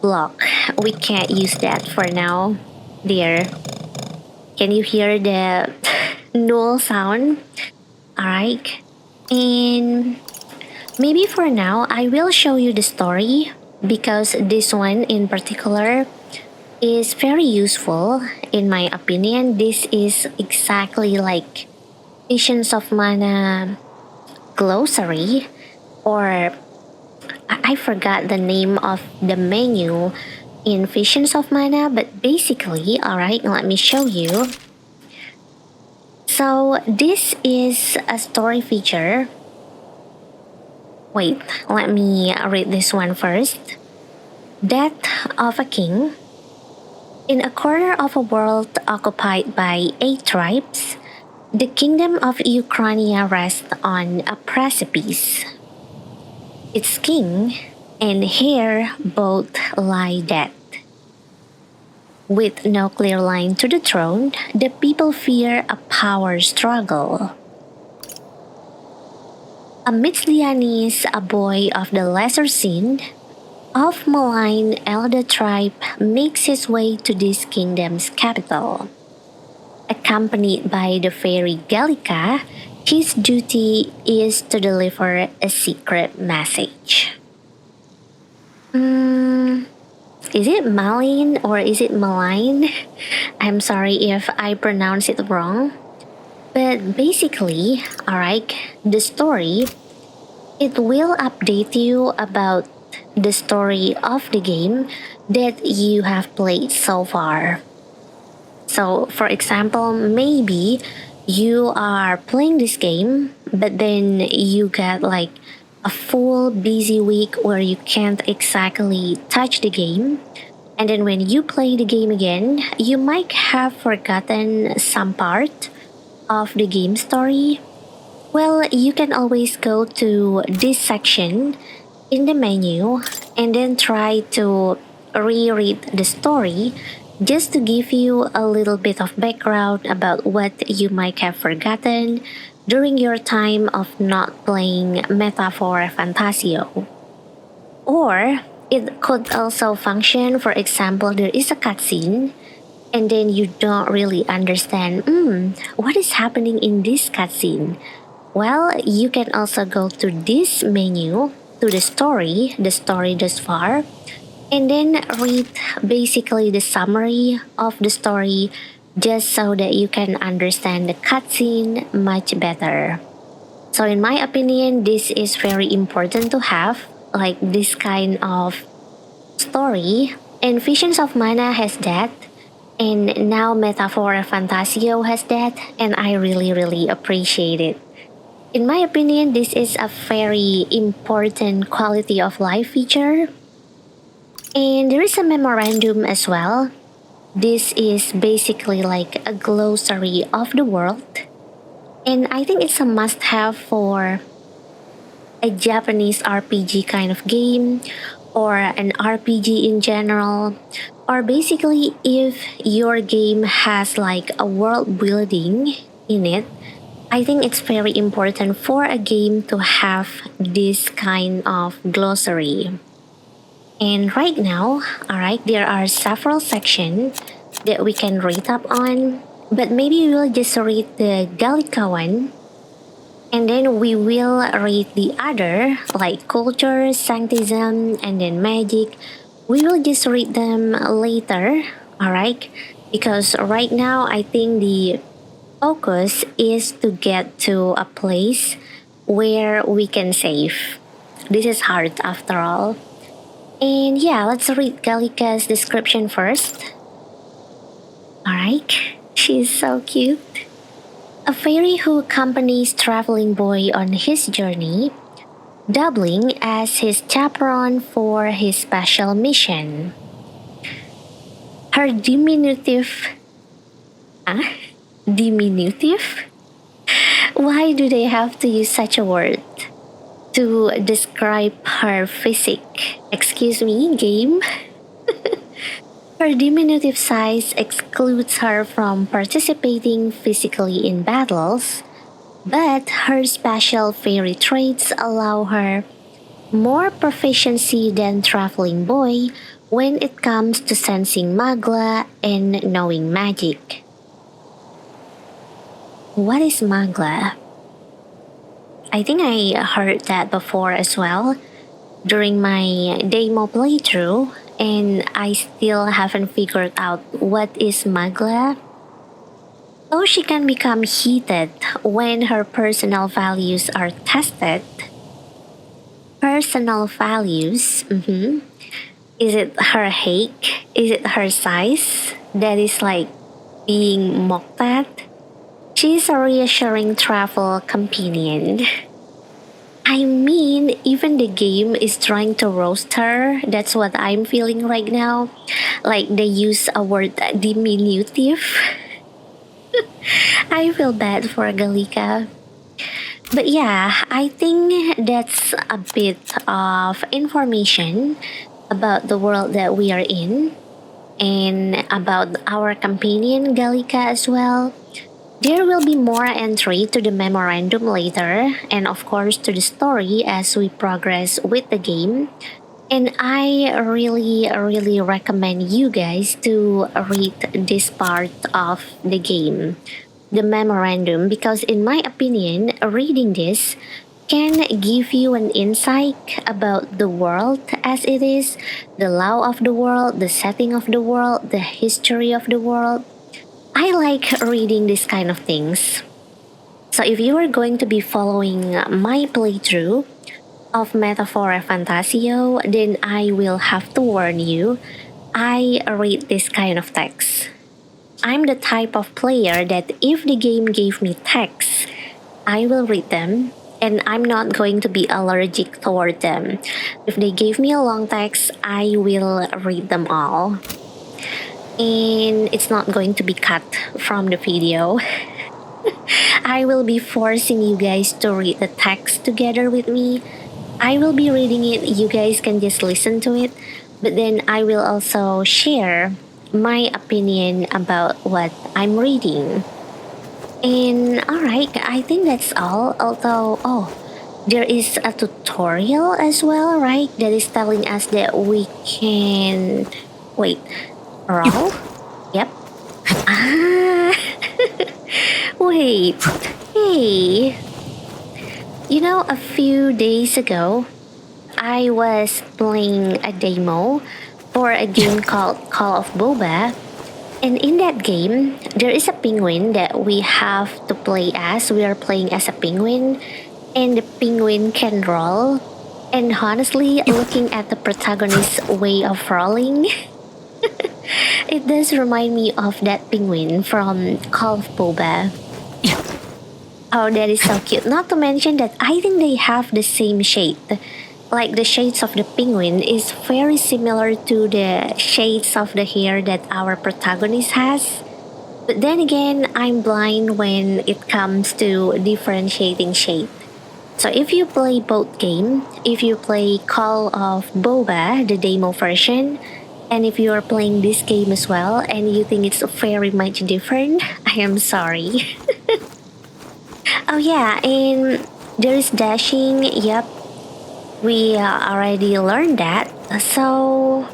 blocked. We can't use that for now. There. Can you hear the null sound? Alright. And maybe for now, I will show you the story, because this one in particular is very useful in my opinion. This is exactly like Visions of Mana glossary, or I forgot the name of the menu in Visions of Mana, but basically, alright, let me show you. So this is a story feature. Wait, let me read this one first. Death of a King. In a corner of a world occupied by 8 tribes, the kingdom of Ukraine rests on a precipice. Its king and heir both lie dead. With no clear line to the throne, the people fear a power struggle. Amidst the unease, a boy of the lesser sin, of malign elder tribe, makes his way to this kingdom's capital. Accompanied by the fairy Gallica, his duty is to deliver a secret message. Is it malign or is it malign? I'm sorry if I pronounce it wrong. But basically, alright, the story, it will update you about the story of the game that you have played so far. So, for example, maybe you are playing this game, but then you got like a full busy week where you can't exactly touch the game. And then when you play the game again, you might have forgotten some part of the game story. Well, you can always go to this section in the menu and then try to reread the story, just to give you a little bit of background about what you might have forgotten during your time of not playing Metaphor ReFantazio. Or it could also function, for example, there is a cutscene and then you don't really understand, what is happening in this cutscene? Well, you can also go to this menu, to the story thus far, and then read basically the summary of the story, just so that you can understand the cutscene much better. So in my opinion, this is very important to have, like this kind of story, And Visions of Mana has that, and now Metaphor Fantasio has that, and I really appreciate it. In my opinion, this is a very important quality of life feature. And there is a memorandum as well. This is basically like a glossary of the world, and I think it's a must-have for a Japanese RPG kind of game, or an RPG in general, or basically if your game has like a world building in it. I think it's very important for a game to have this kind of glossary. And right now, alright, there are several sections that we can read up on, but maybe we'll just read the Gallica one, and then we will read the other, like culture, sanctism, and then magic. We will just read them later, alright? Because right now, I think the focus is to get to a place where we can save. This is hard after all. And yeah, let's read Gallica's description first. Alright, she's so cute. A fairy who accompanies traveling boy on his journey, doubling as his chaperone for his special mission. Her diminutive... Diminutive? Why do they have to use such a word to describe her physique? Excuse me, game? Her diminutive size excludes her from participating physically in battles, but her special fairy traits allow her more proficiency than Traveling Boy when it comes to sensing magla and knowing magic. What is magla? I think I heard that before as well during my demo playthrough, and I still haven't figured out what is magla. Though she can become heated when her personal values are tested. Personal values? Is it her height? Is it her size that is like being mocked at? She's a reassuring travel companion. I mean, even the game is trying to roast her. That's what I'm feeling right now. Like they use a word diminutive. I feel bad for Gallica. But yeah, I think that's a bit of information about the world that we are in, and about our companion Gallica as well. There will be more entry to the memorandum later, and of course to the story as we progress with the game. And I really recommend you guys to read this part of the game, the memorandum, because in my opinion, reading this can give you an insight about the world as it is, the law of the world, the setting of the world, the history of the world. I like reading these kind of things. So if you are going to be following my playthrough of Metaphor Fantasio, then I will have to warn you, I read this kind of text. I'm the type of player that if the game gave me text, I will read them, and I'm not going to be allergic toward them. If they gave me a long text, I will read them all. And it's not going to be cut from the video. I will be forcing you guys to read the text together with me. I will be reading it, you guys can just listen to it, but then I will also share my opinion about what I'm reading. And alright, I think that's all. Although, there is a tutorial as well, right? That is telling us that we can... Wait, roll? Yep. Wait, hey. You know, a few days ago, I was playing a demo for a game called Call of Boba. And in that game, there is a penguin that we have to play as. We are playing as a penguin, and the penguin can roll. And honestly, looking at the protagonist's way of rolling, It does remind me of that penguin from Call of Boba. Oh, that is so cute. Not to mention that I think they have the same shade. Like the shades of the penguin is very similar to the shades of the hair that our protagonist has. But then again, I'm blind when it comes to differentiating shade. So if you play both game, if you play Call of Boba, the demo version, and if you are playing this game as well and you think it's very much different, I am sorry. Oh yeah, and there is dashing, yep. We already learned that. So,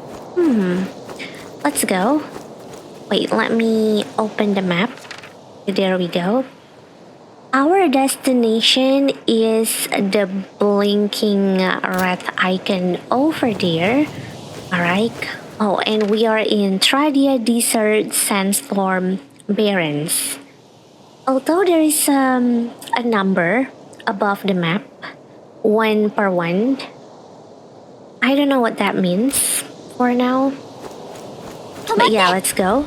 let's go. Wait, let me open the map. There we go. Our destination is the blinking red icon over there. Alright. Oh, and we are in Tradia Desert Sandstorm Barrens. Although there is a number above the map, 1 per 1, I don't know what that means for now. But yeah, let's go.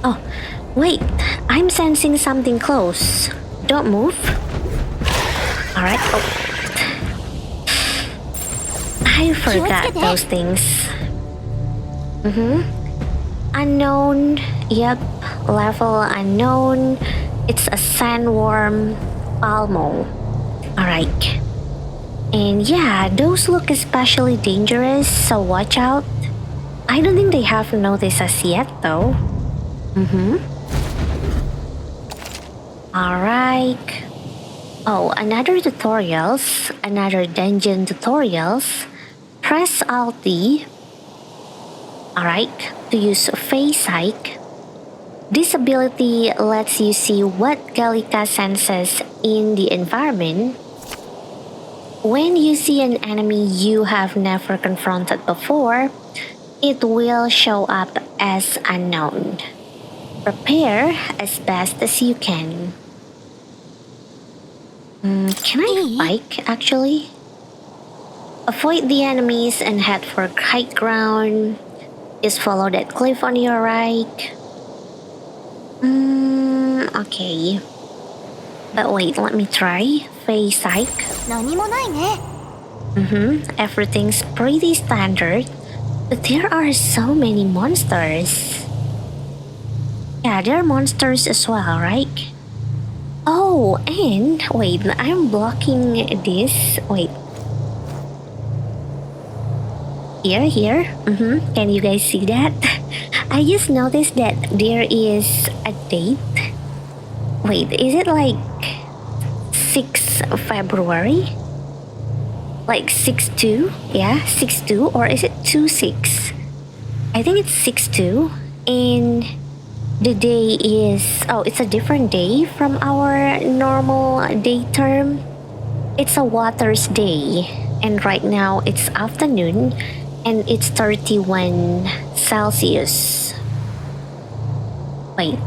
Oh, wait, I'm sensing something close. Don't move. Alright, oh. I forgot those things. Unknown, yep, level unknown. It's a sandworm palmo. Alright. And yeah, those look especially dangerous, so watch out. I don't think they have noticed us yet though. Alright. Oh, another tutorials, another dungeon tutorials. Press Alt D. Alright, to use face hike. This ability lets you see what Gallica senses in the environment. When you see an enemy you have never confronted before, it will show up as unknown. Prepare as best as you can. Can I bike actually? Avoid the enemies and head for high ground. Just follow that cliff on your right. Okay. But wait, let me try. Face hike. Everything's pretty standard. But there are so many monsters. Yeah, there are monsters as well, right? Oh, and wait, I'm blocking this. Wait. Here. Can you guys see that? I just noticed that there is a date. Wait, is it like 6 February? Like 6/2? Yeah, 6/2, or is it 2/6? I think it's 6/2, and the day is, oh, it's a different day from our normal day term. It's a Waters Day, and right now it's afternoon, and it's 31 Celsius. Wait.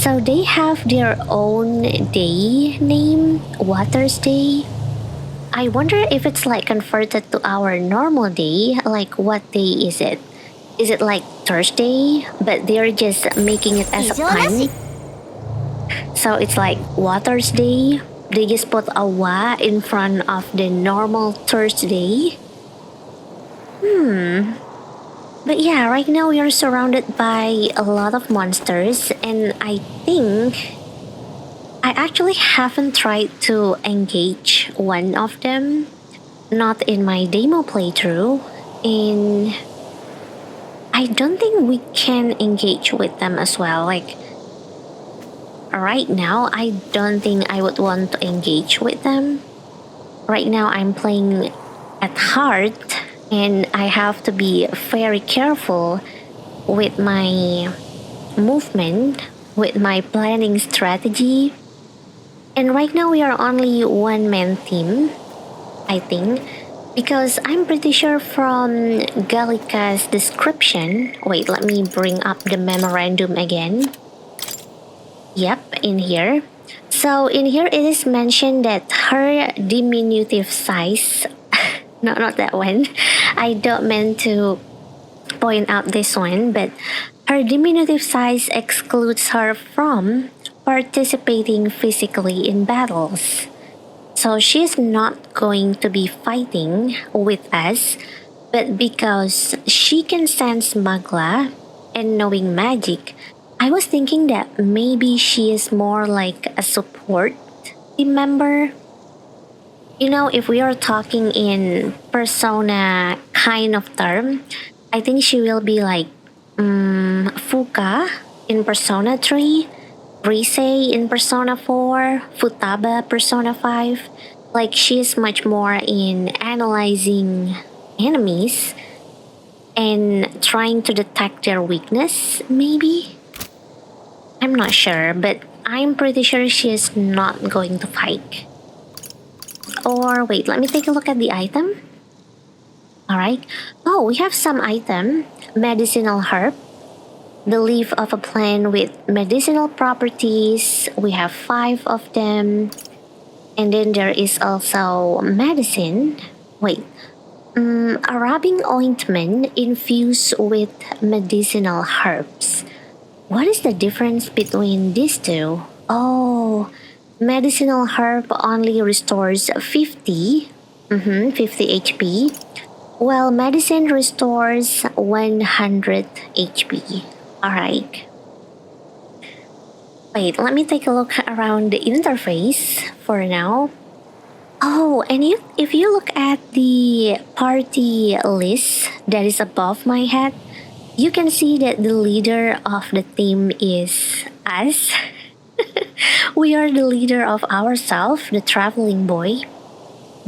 So they have their own day name, Waters Day. I wonder if it's like converted to our normal day, like what day is it? Is it like Thursday, but they're just making it as a pun? So it's like Waters Day. They just put a wa in front of the normal Thursday. But yeah, right now we are surrounded by a lot of monsters, and I think I actually haven't tried to engage one of them. Not in my demo playthrough, and I don't think we can engage with them as well. Like, right now, I don't think I would want to engage with them. Right now, I'm playing at hard, and I have to be very careful with my movement, with my planning strategy. And right now, we are only one-man team, I think. Because I'm pretty sure from Gallica's description... Wait, let me bring up the memorandum again. Yep, in here. So in here it is mentioned that her diminutive size... no, not that one. I don't mean to point out this one, but her diminutive size excludes her from participating physically in battles. So she's not going to be fighting with us, but because she can sense magla and knowing magic, I was thinking that maybe she is more like a support team member. You know, if we are talking in persona kind of term, I think she will be like Fuka in Persona 3, Rise in Persona 4, Futaba Persona 5. Like she's much more in analyzing enemies and trying to detect their weakness, maybe? I'm not sure, but I'm pretty sure she is not going to fight. Or wait, let me take a look at the item. Alright. Oh, we have some item. Medicinal herb. The leaf of a plant with medicinal properties. We have 5 of them. And then there is also medicine. Wait. A rubbing ointment infused with medicinal herbs. What is the difference between these two? Oh, medicinal herb only restores 50 HP, while medicine restores 100 HP. Alright. Wait, let me take a look around the interface for now. Oh, and if you look at the party list that is above my head, you can see that the leader of the team is us. We are the leader of ourselves, the traveling boy.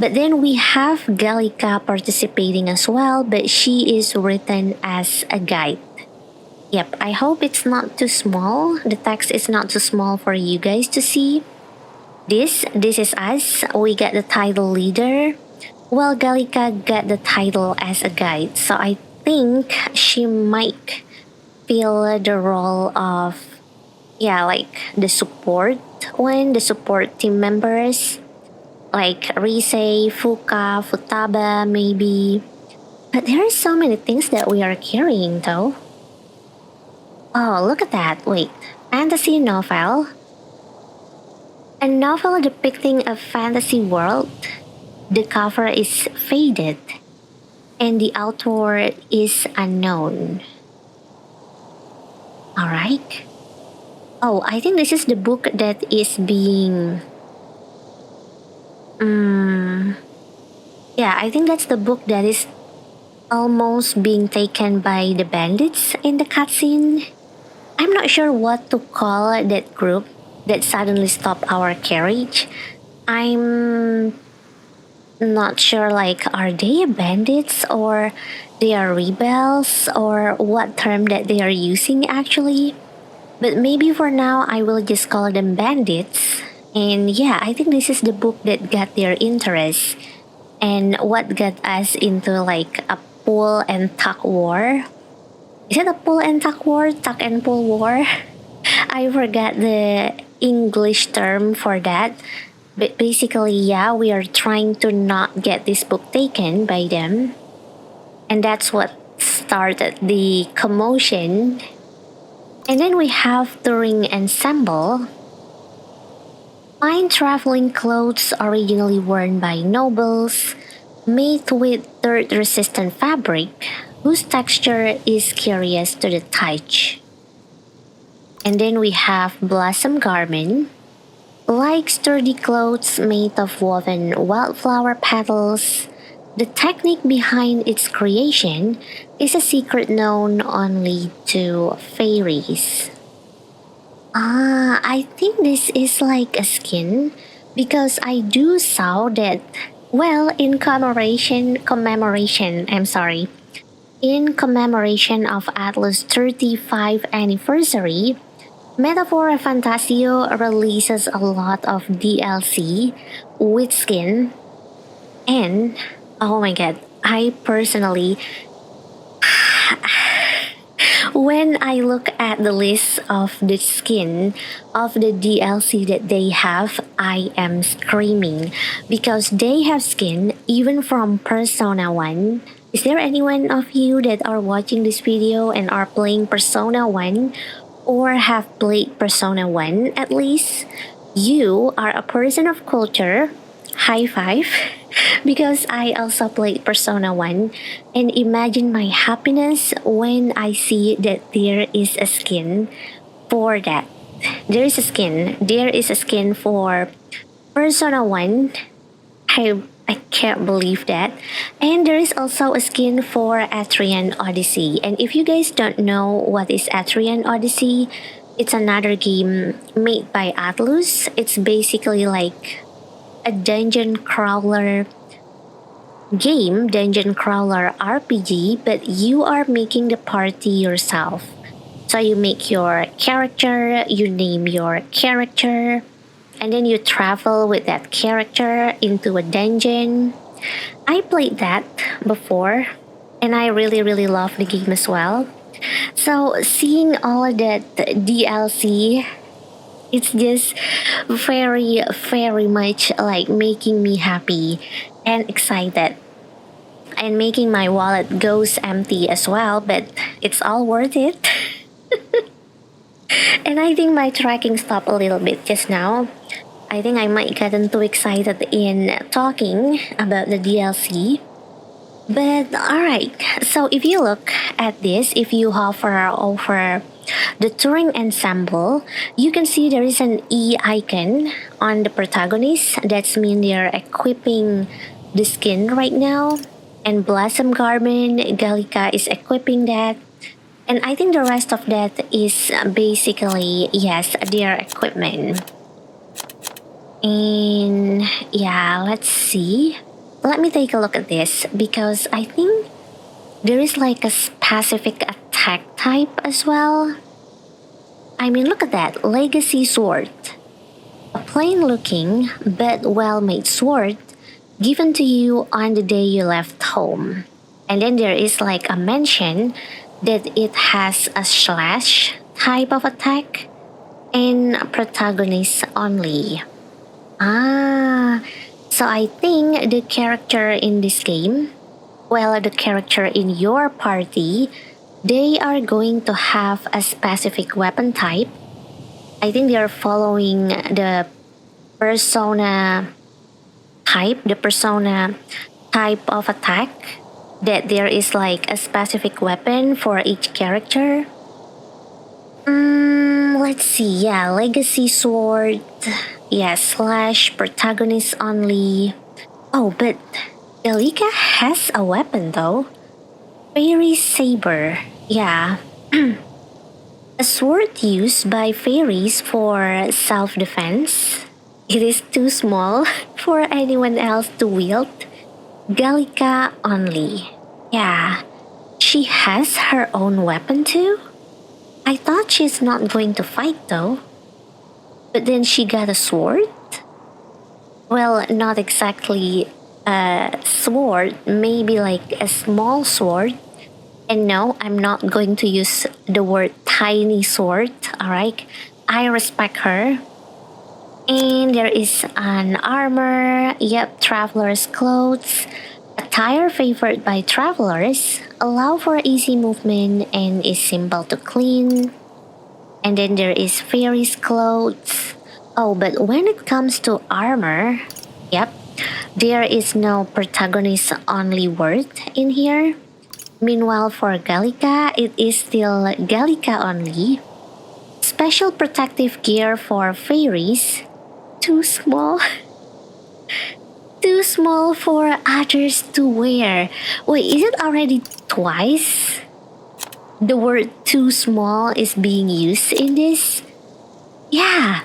But then we have Gallica participating as well, but she is written as a guide. Yep, I hope it's not too small. The text is not too small for you guys to see. This is us. We get the title leader, while Gallica got the title as a guide. So I think she might fill the role of, like the support one, the support team members, like Rise, Fuka, Futaba, maybe. But there are so many things that we are carrying though. Oh, look at that. Wait, fantasy novel. A novel depicting a fantasy world. The cover is faded, and the author is unknown. Alright. Oh, I think this is the book that is being... Yeah, I think that's the book that is almost being taken by the bandits in the cutscene. I'm not sure what to call that group that suddenly stopped our carriage. I'm not sure, like, are they bandits or they are rebels or what term that they are using actually. But maybe for now I will just call them bandits. And yeah, I think this is the book that got their interest and what got us into like a pull and tuck war. Is it a pull and tuck war? Tuck and pull war? I forgot the English term for that. But basically, yeah, we are trying to not get this book taken by them. And that's what started the commotion. And then we have touring ensemble. Fine traveling clothes originally worn by nobles, made with dirt-resistant fabric, whose texture is curious to the touch. And then we have blossom garment, like sturdy clothes made of woven wildflower petals. The technique behind its creation is a secret known only to fairies. I think this is like a skin, because I do saw that, well, in commemoration of Atlas' 35th anniversary, Metaphor ReFantazio releases a lot of DLC with skin, and oh my god, I personally, when I look at the list of the skin of the DLC that they have, I am screaming because they have skin even from Persona 1, Is there anyone of you that are watching this video and are playing Persona 1 or have played Persona 1 at least? You are a person of culture. High five. Because I also played Persona 1 and imagine my happiness when I see that there is a skin for that. There is a skin for Persona 1. I can't believe that. And there is also a skin for Atrian Odyssey. And if you guys don't know what is Atrian Odyssey, it's another game made by Atlus. It's basically like a dungeon crawler RPG, but you are making the party yourself. So you make your character, you name your character, and then you travel with that character into a dungeon. I played that before, and I really love the game as well. So seeing all of that DLC, it's just very much like making me happy and excited, and making my wallet goes empty as well, but it's all worth it. And I think my tracking stopped a little bit just now. I think I might gotten too excited in talking about the DLC. But alright, so if you look at this, if you hover over the touring ensemble, you can see there is an E icon on the protagonist. That's mean they're equipping the skin right now. And Blossom Garment, Gallica is equipping that. And I think the rest of that is basically, yes, their equipment. And yeah, let's see. Let me take a look at this because I think there is like a specific attack type as well. I mean, look at that, Legacy Sword. A plain looking but well-made sword given to you on the day you left home. And then there is like a mention that it has a slash type of attack and protagonist only. So I think the character in this game, well, the character in your party, they are going to have a specific weapon type. I think they are following the persona type of attack, that there is like a specific weapon for each character. Let's see, yeah, Legacy Sword, yeah, slash, protagonist only. Oh, but Gallica has a weapon though. Fairy Saber, yeah. A sword used by fairies for self-defense. It is too small for anyone else to wield. Gallica only. Yeah, she has her own weapon too? I thought she's not going to fight though. But then she got a sword? Well, not exactly a sword, maybe like a small sword. And no, I'm not going to use the word tiny sword, alright? I respect her. And there is an armor, yep, traveler's clothes, attire favored by travelers, allow for easy movement and is simple to clean. And then there is fairy's clothes. Oh, but when it comes to armor, yep, there is no protagonist only word in here. Meanwhile, for Gallica, it is still Gallica only. Special protective gear for fairies. Too small. Too small for others to wear. Wait, is it already twice? The word too small is being used in this? Yeah.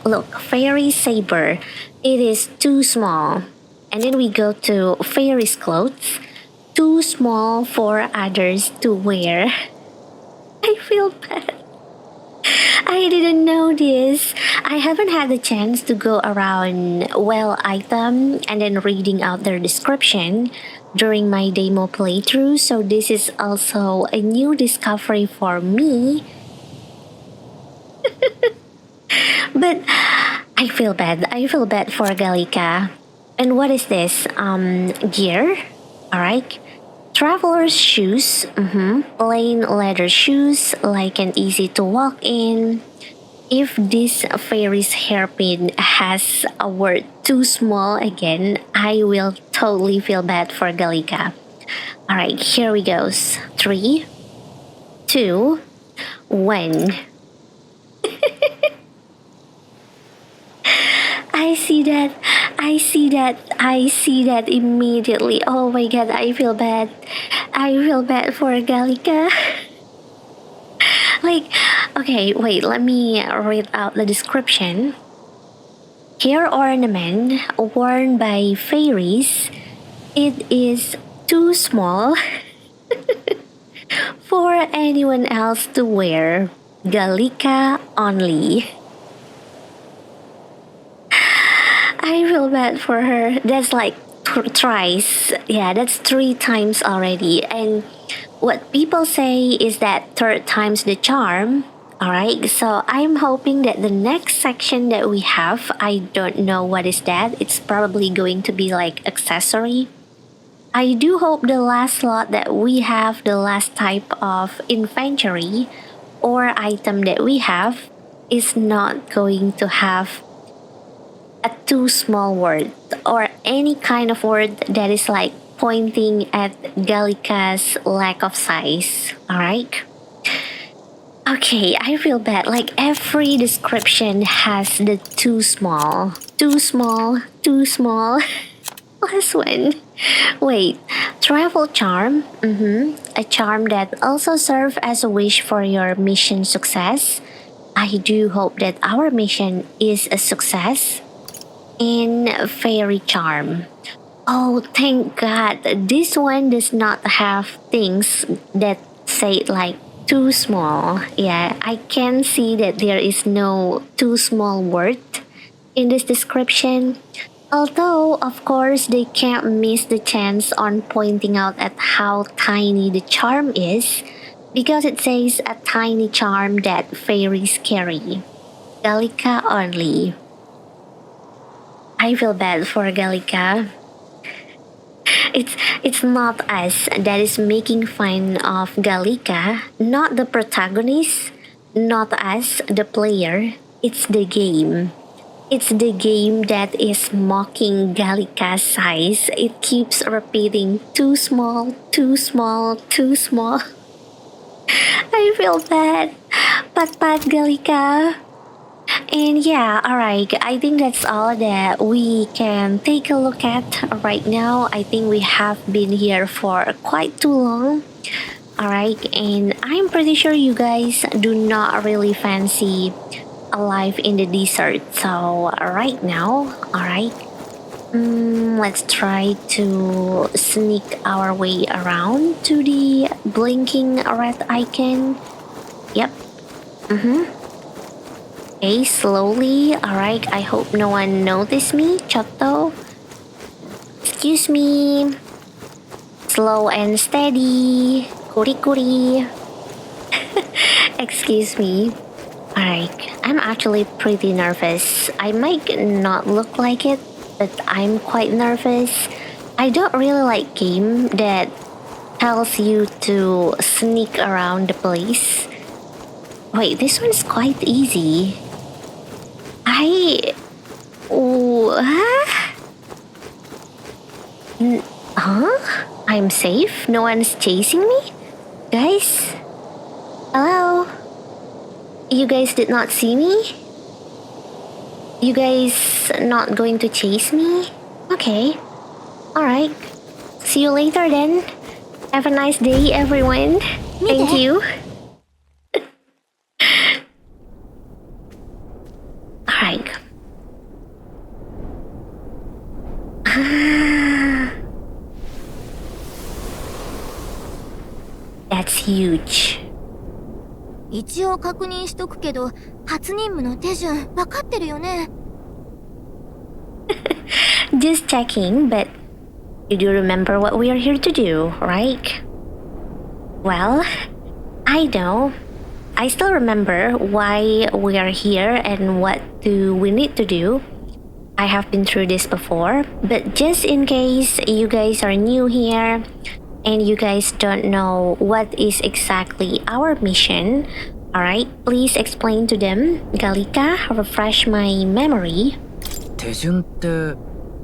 Look, Fairy Saber. It is too small. And then we go to Fairy's clothes. Too small for others to wear. I feel bad. I didn't know this. I haven't had the chance to go around item and then reading out their description during my demo playthrough, so this is also a new discovery for me. But I feel bad. I feel bad for Gallica. And what is this? Gear? Alright. Traveler's shoes, plain leather shoes, like and easy to walk in. If this fairy's hairpin has a word too small again, I will totally feel bad for Galika. Alright, here we go. 3, 2, 1. I see that immediately. Oh my god, I feel bad. I feel bad for Galika. Like, okay, wait, let me read out the description. Hair ornament worn by fairies. It is too small for anyone else to wear. Galika only. I feel bad for her. That's like thrice. Yeah, that's 3 times already. And what people say is that 3rd time's the charm. Alright, so I'm hoping that the next section that we have, I don't know what is that. It's probably going to be like accessory. I do hope the last slot that we have, the last type of inventory or item that we have, is not going to have a too small word or any kind of word that is like pointing at Galika's lack of size. Alright? Okay, I feel bad. Like every description has the too small. Last one. Wait, travel charm. A charm that also serves as a wish for your mission success. I do hope that our mission is a success. And fairy charm. Oh, thank God. This one does not have things that say like too small. Yeah, I can see that there is no too small word in this description. Although, of course, they can't miss the chance on pointing out at how tiny the charm is, because it says a tiny charm that fairies carry. Galika only. I feel bad for Galika. It's not us that is making fun of Galika, not the protagonist, not us, the player. It's the game. It's the game that is mocking Galika's size. It keeps repeating, too small, too small, too small. I feel bad. Pat Galika. And yeah, alright, I think that's all that we can take a look at right now. I think we have been here for quite too long. Alright, and I'm pretty sure you guys do not really fancy a life in the desert. So right now, alright, let's try to sneak our way around to the blinking red icon. Yep. Okay, slowly. Alright, I hope no one noticed me. Chotto. Excuse me. Slow and steady. Kuri. Excuse me. Alright, I'm actually pretty nervous. I might not look like it, but I'm quite nervous. I don't really like game that tells you to sneak around the place. Wait, this one's quite easy. I'm safe? No one's chasing me? Guys? Hello? You guys did not see me? You guys not going to chase me? Okay. Alright. See you later then. Have a nice day, everyone. Thank you. Alright. That's huge.
一応確認しとくけど、初任務の手順分かってるよね?
Just checking, but you do remember what we are here to do, right? Well, I know. I still remember why we are here and what do we need to do. I have been through this before, but just in case you guys are new here, and you guys don't know what is exactly our mission, alright, please explain to them. Galika, refresh my memory.
手順って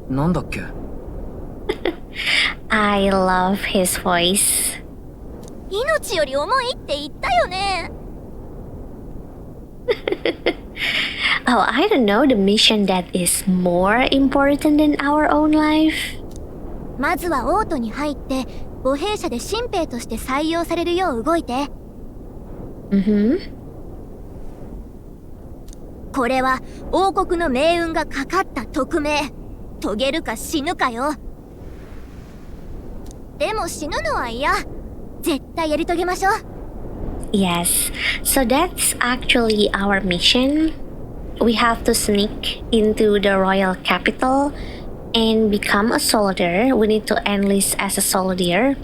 なんだっけ？
I love his voice.
命より重いって言ったよね。
Oh, I don't know the mission that is more important than our own life.
まずはオートに入って護兵者で新兵として採用されるよう動いて。これは王国の命運がかかった特命。遂げるか死ぬかよ。でも死ぬのは嫌。絶対やり遂げましょう。
Yes, so that's actually our mission. We have to sneak into the royal capital and become a soldier. We need to enlist as a soldier,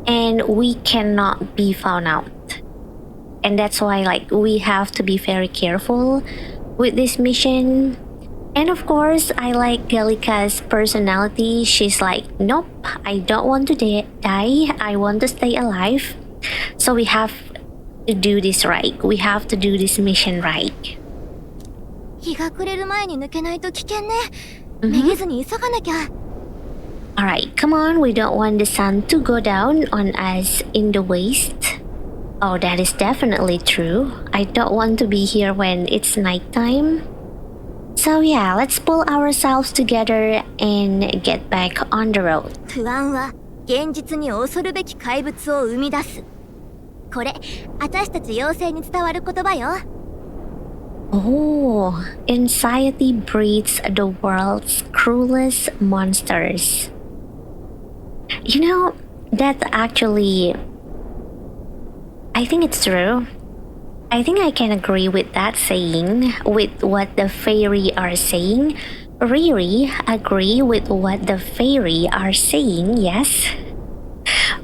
and we cannot be found out. And that's why, like, we have to be very careful with this mission. And of course, I like Galika's personality. She's like, nope, I don't want to die. I want to stay alive. So we have to do this right. We have to do this mission right.
日が暮れる前に抜けないと危険ね。めげずに急がなきゃ。
Alright, come on, we don't want the sun to go down on us in the waste. Oh, that is definitely true. I don't want to be here when it's nighttime. So yeah, let's pull ourselves together and get back on the road.
不安は現実に恐るべき怪物を生み出す。これ、私たち妖精に伝わる言葉よ。
Oh, anxiety breeds the world's cruelest monsters. You know, that actually, I think it's true. I think I can agree with that saying, with what the fairy are saying. Really agree with what the fairy are saying, yes.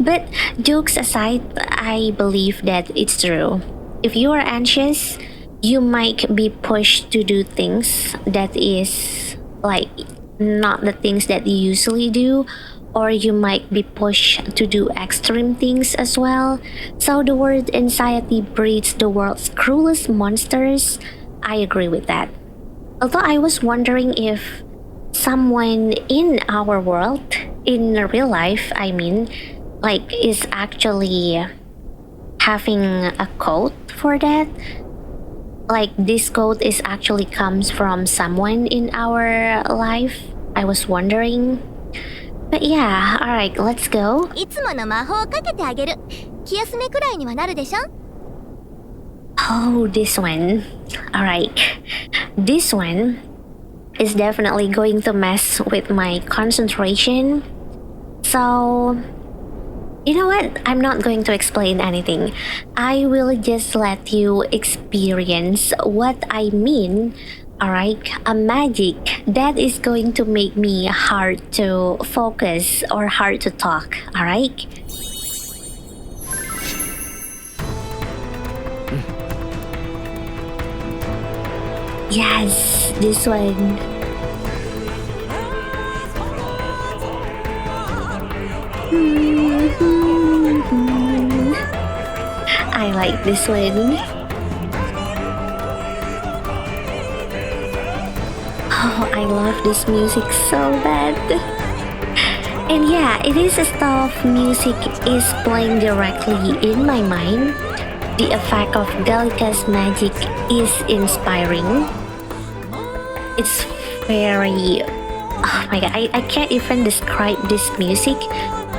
But jokes aside, I believe that it's true. If you are anxious, you might be pushed to do things that is like not the things that you usually do, or you might be pushed to do extreme things as well. So the word anxiety breeds the world's cruelest monsters. I agree with that. Although I was wondering if someone in our world, in real life, I mean, like, is actually having a code for that. Like, this code is actually comes from someone in our life. I was wondering. But yeah, alright, let's go.
いつもの魔法をかけてあげる。気休めくらいにはなるでしょ。
Oh, this one. Alright. This one is definitely going to mess with my concentration. So, you know what? I'm not going to explain anything. I will just let you experience what I mean. Alright, a magic that is going to make me hard to focus or hard to talk. Alright? Yes, this one. I like this one. Oh, I love this music so bad. And yeah, it is a stuff music is playing directly in my mind. The effect of Galika's magic is inspiring. It's very... Oh my god, I can't even describe this music.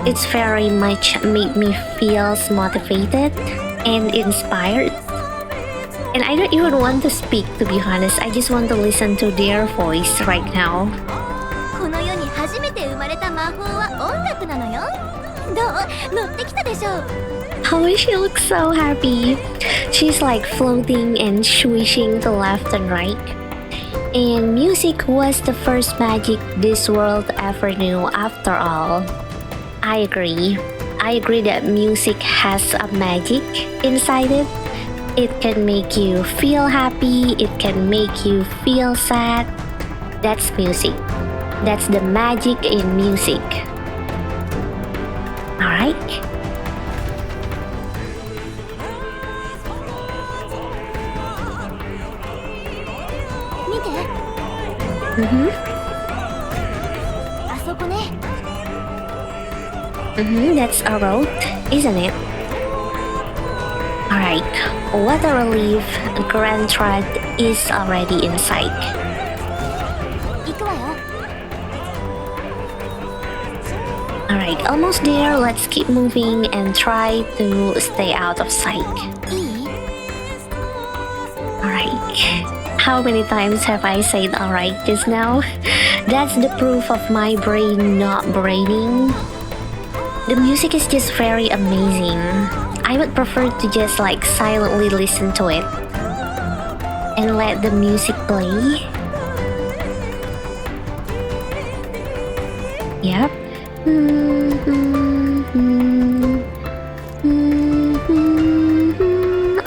It's very much made me feel motivated and inspired. And I don't even want to speak, to be honest. I just want to listen to their voice right now.
この世に初めて生まれた魔法は音楽なのよ。どう？乗ってきたでしょう。
Oh, she looks so happy. She's like floating and swishing to left and right. And music was the first magic this world ever knew after all. I agree. I agree that music has a magic inside it. It can make you feel happy, it can make you feel sad. That's music. That's the magic in music. Alright. Alright. That's a road, isn't it? Alright, what a relief, Grand Thread is already in sight. Alright, almost there, let's keep moving and try to stay out of sight. Alright, how many times have I said alright just now? That's the proof of my brain not braining. The music is just very amazing. I would prefer to just like silently listen to it and let the music play. Yep.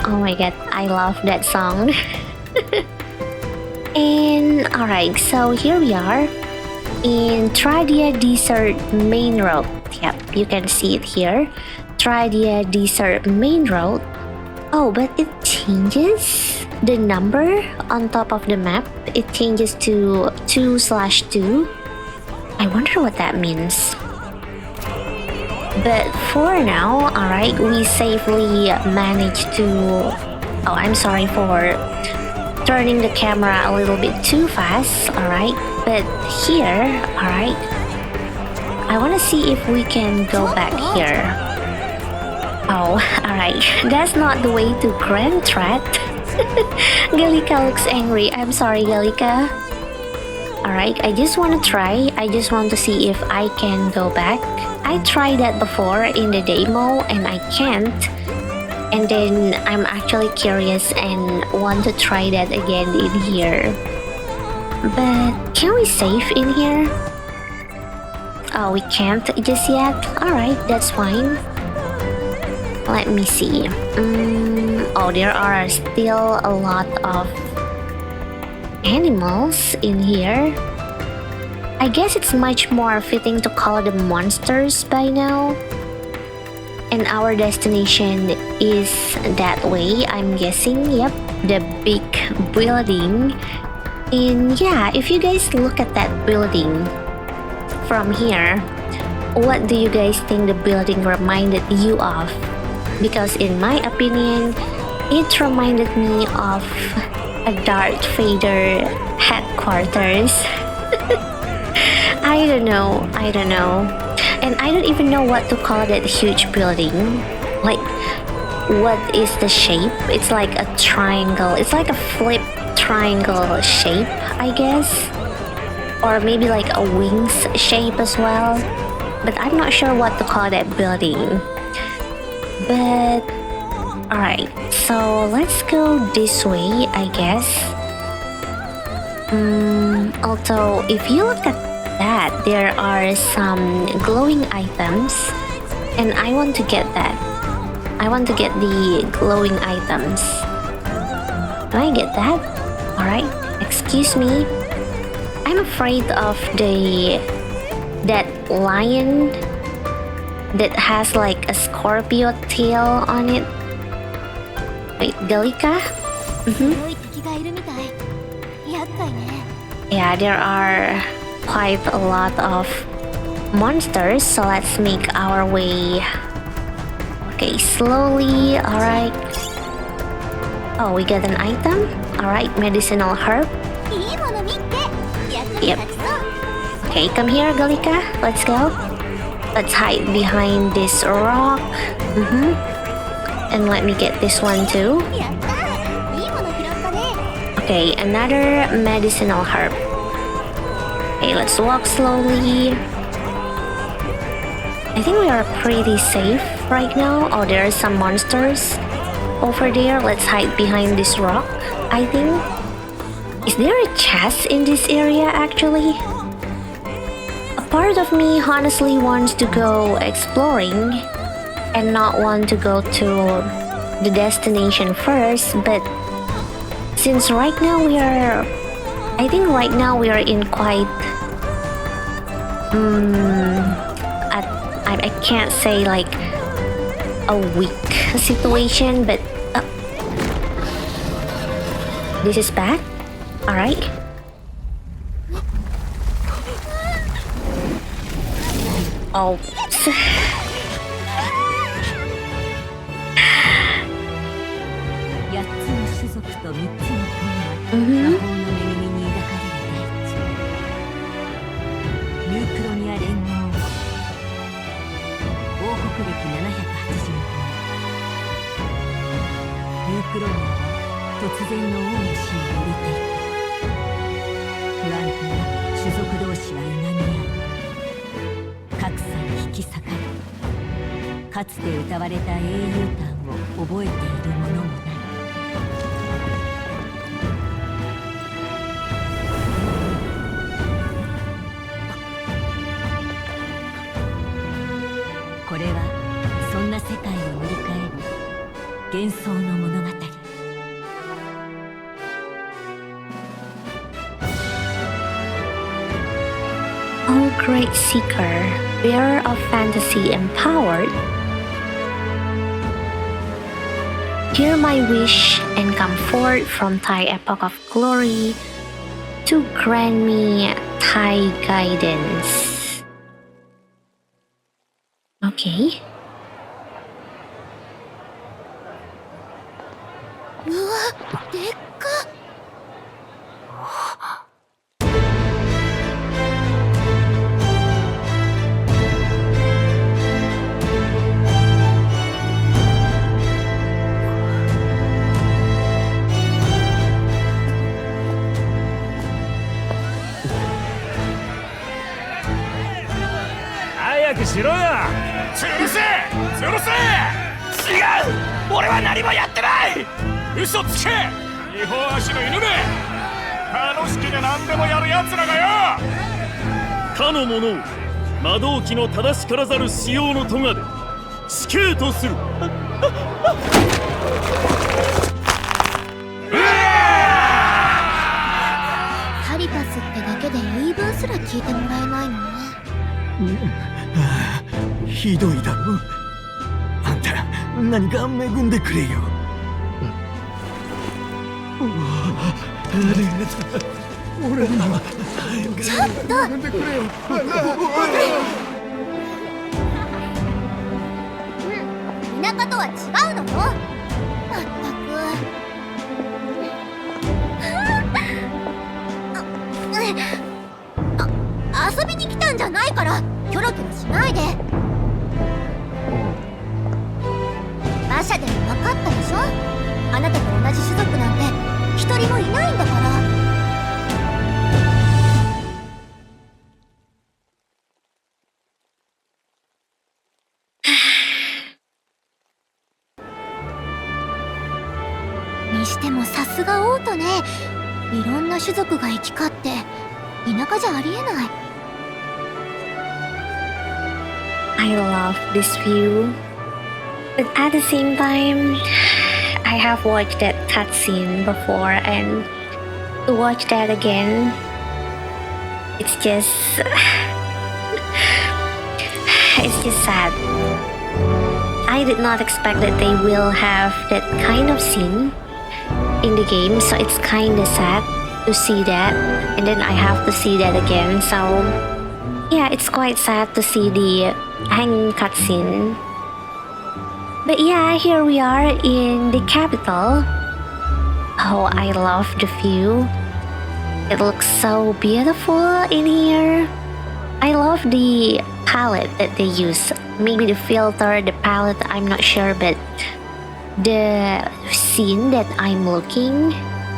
Oh my god, I love that song. And alright, so here we are in Tradia Desert Main Road. Yep, you can see it here. Tradia Desert Main Road. Oh, but it changes the number on top of the map. It changes to 2/2. I wonder what that means. But for now, alright, we safely managed to... Oh, I'm sorry for turning the camera a little bit too fast, alright? But here, alright, I want to see if we can go back here. Oh, alright, that's not the way to Grand Thread. Galika looks angry. I'm sorry, Galika. Alright, I just want to try. I just want to see if I can go back. I tried that before in the demo and I can't. And then I'm actually curious and want to try that again in here. But can we save in here? Oh, we can't just yet? Alright, that's fine. Let me see. Oh, there are still a lot of animals in here. I guess it's much more fitting to call them monsters by now. And our destination is that way, I'm guessing. Yep, the big building. And yeah, if you guys look at that building from here, what do you guys think the building reminded you of? Because in my opinion, it reminded me of a Darth Vader headquarters. I don't know. And I don't even know what to call that huge building. Like, what is the shape? It's like a triangle. It's like a flip triangle shape, I guess. Or maybe like a wings shape as well. But I'm not sure what to call that building. But alright, so let's go this way, I guess. Although if you look at that, there are some glowing items and I want to get that. I want to get the glowing items. Can I get that? Alright, excuse me. I'm afraid of that lion that has like a Scorpio tail on it. Wait, Galika? Yeah, there are quite a lot of monsters, so let's make our way. Okay, slowly, alright. Oh, we got an item? Alright, medicinal herb. Yep. Okay, come here, Galika. Let's go. Let's hide behind this rock. And let me get this one too. Okay, another medicinal herb. Okay, let's walk slowly. I think we are pretty safe right now. Oh, there are some monsters over there. Let's hide behind this rock, I think. Is there a chest in this area actually? A part of me honestly wants to go exploring and not want to go to the destination first, but since right now we are... I think right now we are in quite... I can't say like a weak situation, but this is bad. All right. Oh.
8つの種族と3つの国は魔法の恵みに抱かれる大地。ニュークロニア連合王国歴780年。ニュークロニアは突然の王の死に降りていく。不安定な種族同士はいがみ合う。格差に引き裂かれ、かつて歌われた英雄譚を覚えている者もない。これはそんな世界を塗り替える幻想の物語。
Oh, great seeker, bearer of fantasy empowered, hear my wish and come forth from thy epoch of glory to grant me thy guidance. Okay.
うわ、でっか。
早くしろよ。
うるせえうるせえ。違う、俺は何もやってない。嘘つけ、二本足の犬め。楽しきで何でもやるやつらがよ。
かの者を魔導機の正しからざる使用の咎で死刑とする。
カリパスってだけで言い分すら聞いてもらえないのね。
ひどいだろ。あんた何か恵んでくれよ。俺の
ちょっと
恵んでくれよ。
田舎とは違うのよ。まったく遊びに来たんじゃないからキョロキョロしないで。馬車でも分かったでしょ。あなたと同じ種族なんて一人もいないんだから。にしてもさすが王都ね。いろんな種族が行き交って田舎じゃありえない。
I love this view, but at the same time, I have watched that cutscene before, and to watch that again, it's just sad. I did not expect that they will have that kind of scene in the game, so it's kind of sad to see that, and then I have to see that again. So yeah, it's quite sad to see the hanging cutscene. But yeah, here we are in the capital. Oh, I love the view. It looks so beautiful in here. I love the palette that they use. Maybe the filter, the palette, I'm not sure, but the scene that I'm looking,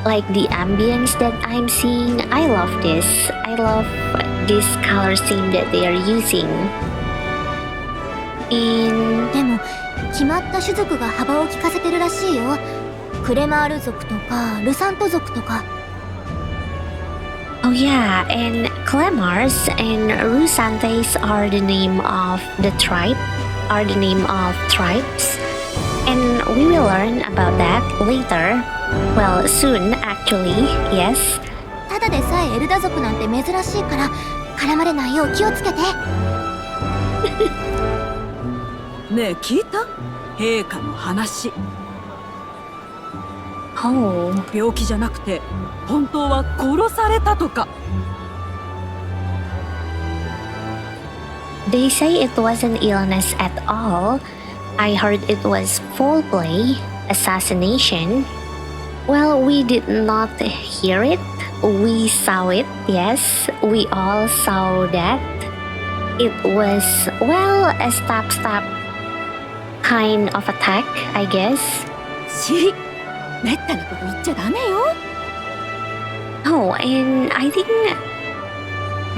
like the ambience that I'm seeing, I love this. I love this color scheme that they are using. And
でも決まった種族が幅を利かせてるらしいよ。クレマール族とかルサント族とか。
oh yeah, and Clemars and Rusantes are the name of the tribe, are the name of tribes, and we will learn about that later. Well, soon actually, yes.
ただでさえエルダ族なんて珍しいから絡まれないよう気をつけて。
ねえ聞いた？陛下の話。
Oh,
病気じゃなくて本当は殺されたとか。
they say it wasn't illness at all. I heard it was foul play, assassination. Well, we did not hear it. We saw it, yes. We all saw that. It was, well, a stab kind of attack, I guess.
シリ、めったなこと言っちゃダメよ。
Oh, and I think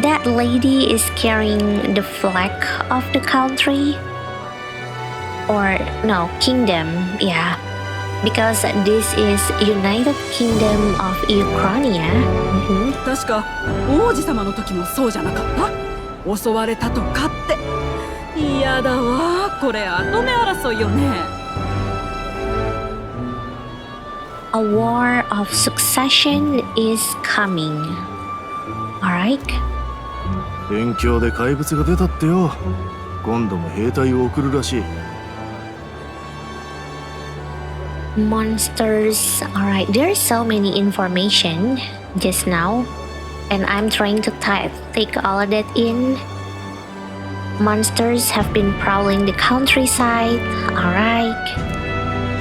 that lady is carrying the flag of the country. Or, no, kingdom, yeah. Because this is United Kingdom of Ukraine.
確か王子様の時もそうじゃなかった？襲われたとかって。嫌だわ、これ跡目争いよね。
A war of succession is coming. Alright?
辺境で怪物が出たってよ。今度も兵隊を送るらしい。
Monsters. Alright, there's so many information just now. And I'm trying to take all of that in. Monsters have been prowling the countryside. Alright.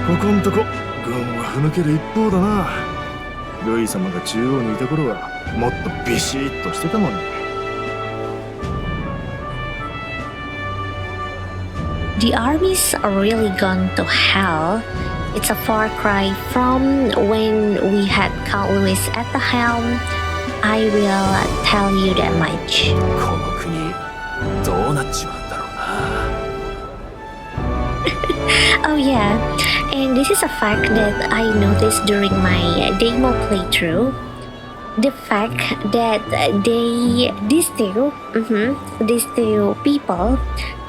ここんとこ軍はふぬける一方だな。ルイ様が中央にいた頃はもっとビシッとしてたもんね。
The army's really gone to hell. It's a far cry from when we had Count Louis at the helm. I will tell you that much.
この国どうなっちまうんだろうな。
Oh yeah, and this is a fact that I noticed during my demo playthrough. The fact that these two people,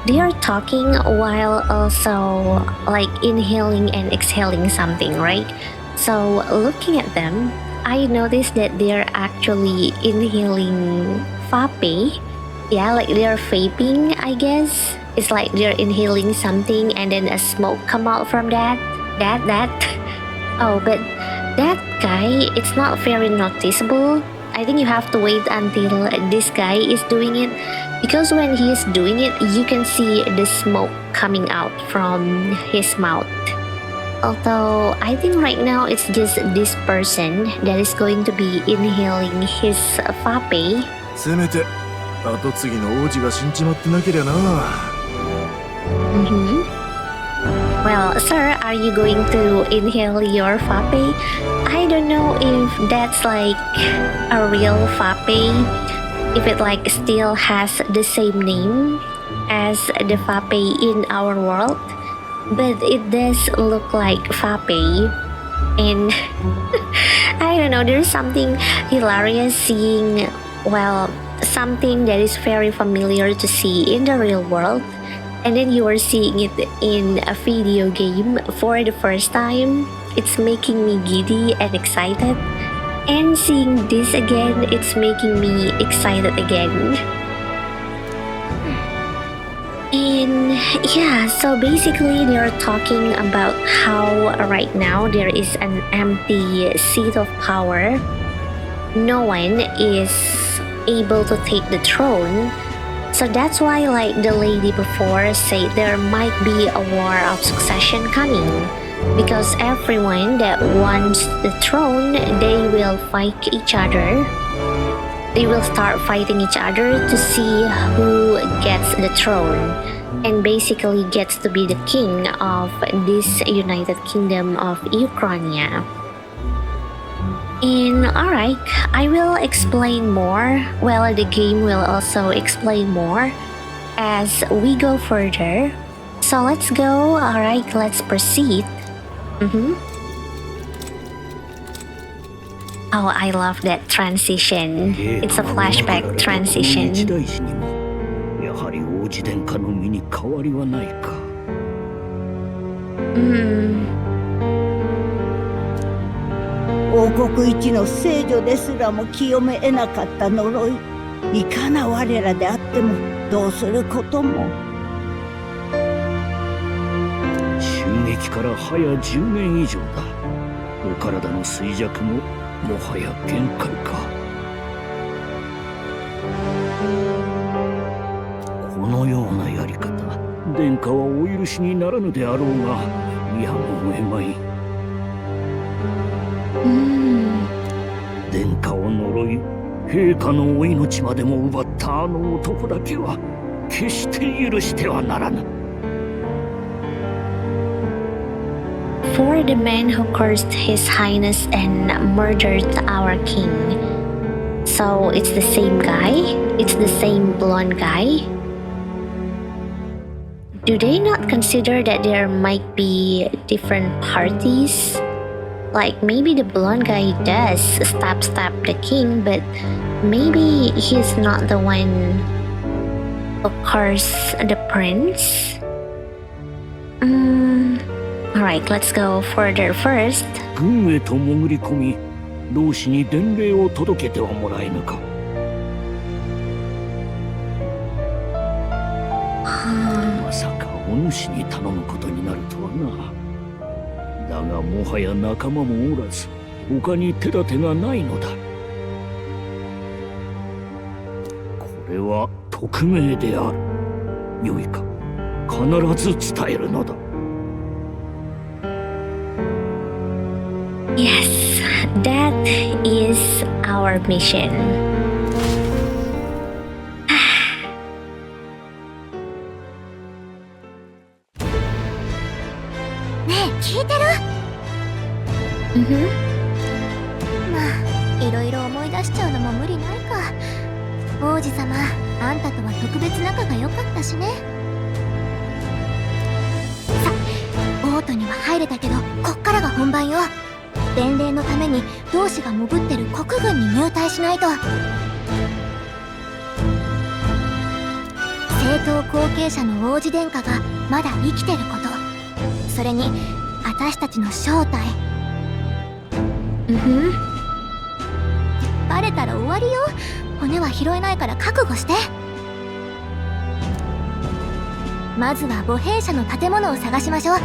they are talking while also like inhaling and exhaling something, right? So looking at them, I noticed that they're actually inhaling vape. Yeah, like they're vaping, I guess. It's like they're inhaling something and then a smoke come out from that. Oh, but that guy, it's not very noticeable. I think you have to wait until this guy is doing it, because when he is doing it, you can see the smoke coming out from his mouth. Although I think right now it's just this person that is going to be inhaling his vape.
せめて後継ぎの王子が死んじまってなけりゃな。
Well, sir, are you going to inhale your vape? I don't know if that's like a real vape, if it like still has the same name as the vape in our world, but it does look like vape. And I don't know, there's something hilarious seeing, well, something that is very familiar to see in the real world, and then you are seeing it in a video game for the first time. It's making me giddy and excited, and seeing this again, it's making me excited again. And yeah, so basically they're talking about how right now there is an empty seat of power. No one is able to take the throne. So that's why, like the lady before said, there might be a war of succession coming, because everyone that wants the throne, they will fight each other. They will start fighting each other to see who gets the throne and basically gets to be the king of this United Kingdom of Ukraine. And alright, I will explain more. Well, the game will also explain more as we go further. So let's go. Alright, let's proceed. Oh, I love that transition. It's a flashback transition.
やはり王子殿下の身に変わりはないか。
王国一の聖女ですらも清め得なかった呪い。いかな我らであってもどうすることも。
襲撃から早10年以上だ。お体の衰弱ももはや限界か。このようなやり方、殿下はお許しにならぬであろうが、やむを得まい。殿下を呪い、陛下のお命までも奪ったあの男だけは決して許してはならぬ。
For the man who cursed His Highness and murdered our king. So it's the same guy? It's the same blonde guy? Do they not consider that there might be different parties? Like maybe the blonde guy does stab the king, but maybe he's not the one who cursed the prince? Alright, let's go further first.
軍へと潜り込み、同志に伝令を届けてはもらえぬか。まさかお主に頼むことになるとはな。だがもはや仲間もおらず、他に手立てがないのだ。これは匿名である。よいか、必ず伝えるのだ。
Yes, that is our mission.
ねえ、聞いてる？まあ、いろいろ思い出しちゃうのも無理ないか。王子様、あんたとは特別仲が良かったしね。さ、ボートには入れたけど、こっからが本番よ。伝令のために同志が潜ってる国軍に入隊しないと。正統後継者の王子殿下がまだ生きてること、それに私たちの正体。バレたら終わりよ。骨は拾えないから覚悟して。まずは母兵舎の建物を探しましょう。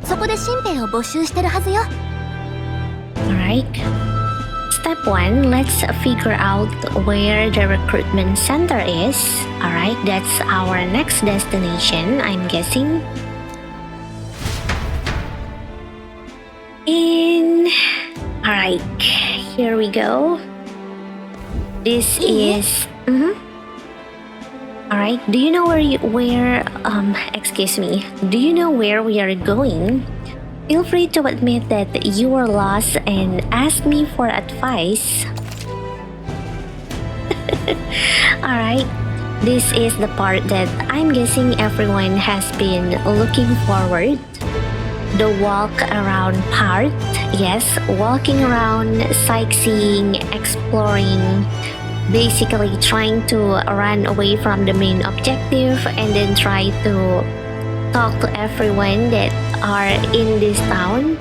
そこで新兵を募集してるはずよ。
Alright. Step 1, let's figure out where the recruitment center is. Alright, that's our next destination, I'm guessing. And alright, here we go. This is Alright, do you know excuse me, do you know where we are going? Feel free to admit that you were lost and ask me for advice. Alright, this is the part that I'm guessing everyone has been looking forward. The walk around part. Yes, walking around, sightseeing, exploring, basically trying to run away from the main objective and then try to talk to everyone that are in this town.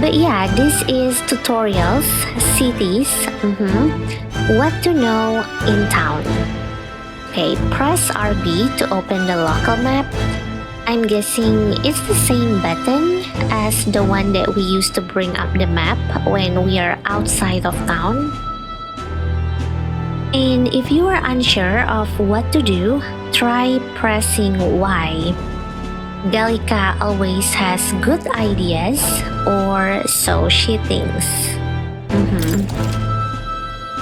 But yeah, this is tutorials, cities, what to know in town. Okay, press RB to open the local map. I'm guessing it's the same button as the one that we use to bring up the map when we are outside of town. And if you are unsure of what to do, try pressing Y. Gallica always has good ideas, or so she thinks.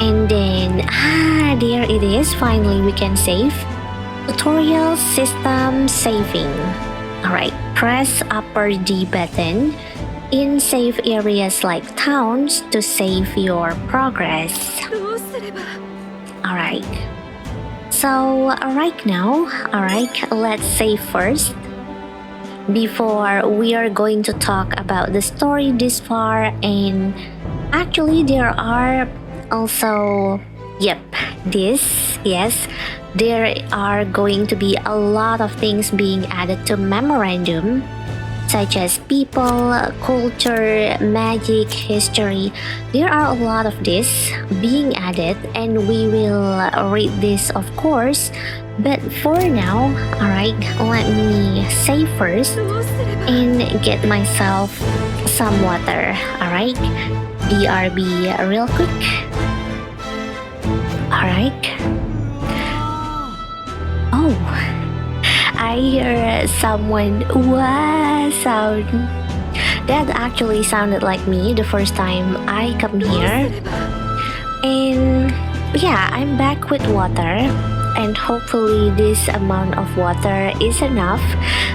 And then, there it is, finally we can save. Tutorial system saving. Alright, press upper D button in safe areas like towns to save your progress. Alright. So, right now, let's save first. Before we are going to talk about the story this far, and actually there are also, there are going to be a lot of things being added to memorandum. such as people, culture, magic, history. There are a lot of this being added, and we will read this, of course. But for now, alright, let me save first and get myself some water, alright? BRB real quick. Alright. Oh, I hear someone wah sound. That actually sounded like me the first time I come here. And yeah, I'm back with water. And hopefully this amount of water is enough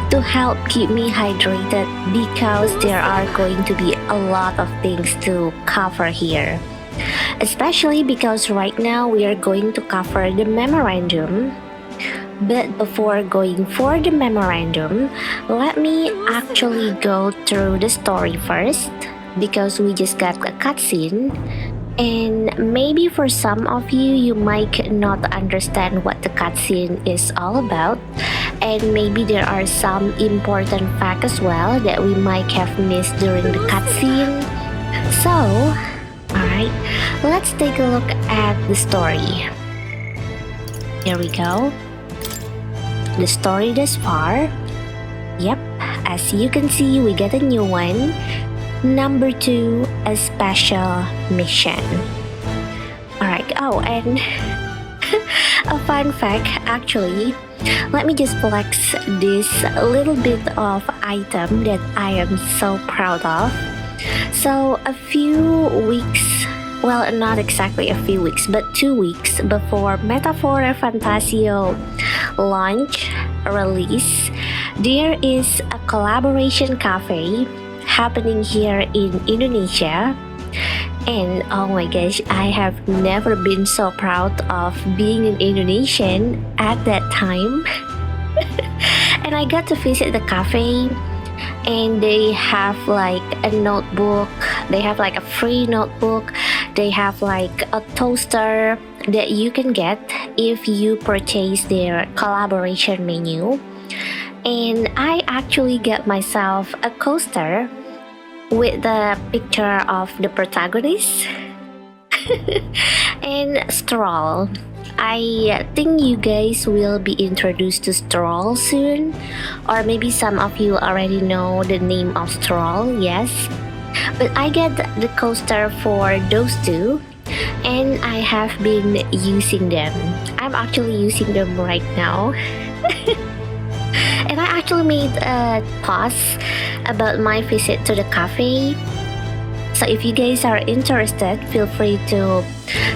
to help keep me hydrated, because there are going to be a lot of things to cover here. Especially because right now we are going to cover the memorandum. But before going for the memorandum, let me actually go through the story first, because we just got a cutscene. And maybe for some of you, you might not understand what the cutscene is all about, and maybe there are some important facts as well that we might have missed during the cutscene. So, alright, let's take a look at the story. Here we go. The story thus far. Yep, as you can see, we get a new one. Number 2, a special mission. Alright, oh, and a fun fact, actually, let me just flex this little bit of item that I am so proud of. So, a few weeks, well, not exactly a few weeks, but 2 weeks before Metaphor ReFantazio launch release, there is a collaboration cafe happening here in Indonesia. And oh my gosh, I have never been so proud of being an Indonesian at that time. And I got to visit the cafe, and they have like a notebook, they have like a free notebook, they have like a toaster that you can get if you purchase their collaboration menu. And I actually got myself a coaster with the picture of the protagonist and Stroll. I think you guys will be introduced to Stroll soon, or maybe some of you already know the name of Stroll, yes. But I get the coaster for those two, and I have been using them. I'm actually using them right now. And I actually made a post about my visit to the cafe. So if you guys are interested, feel free to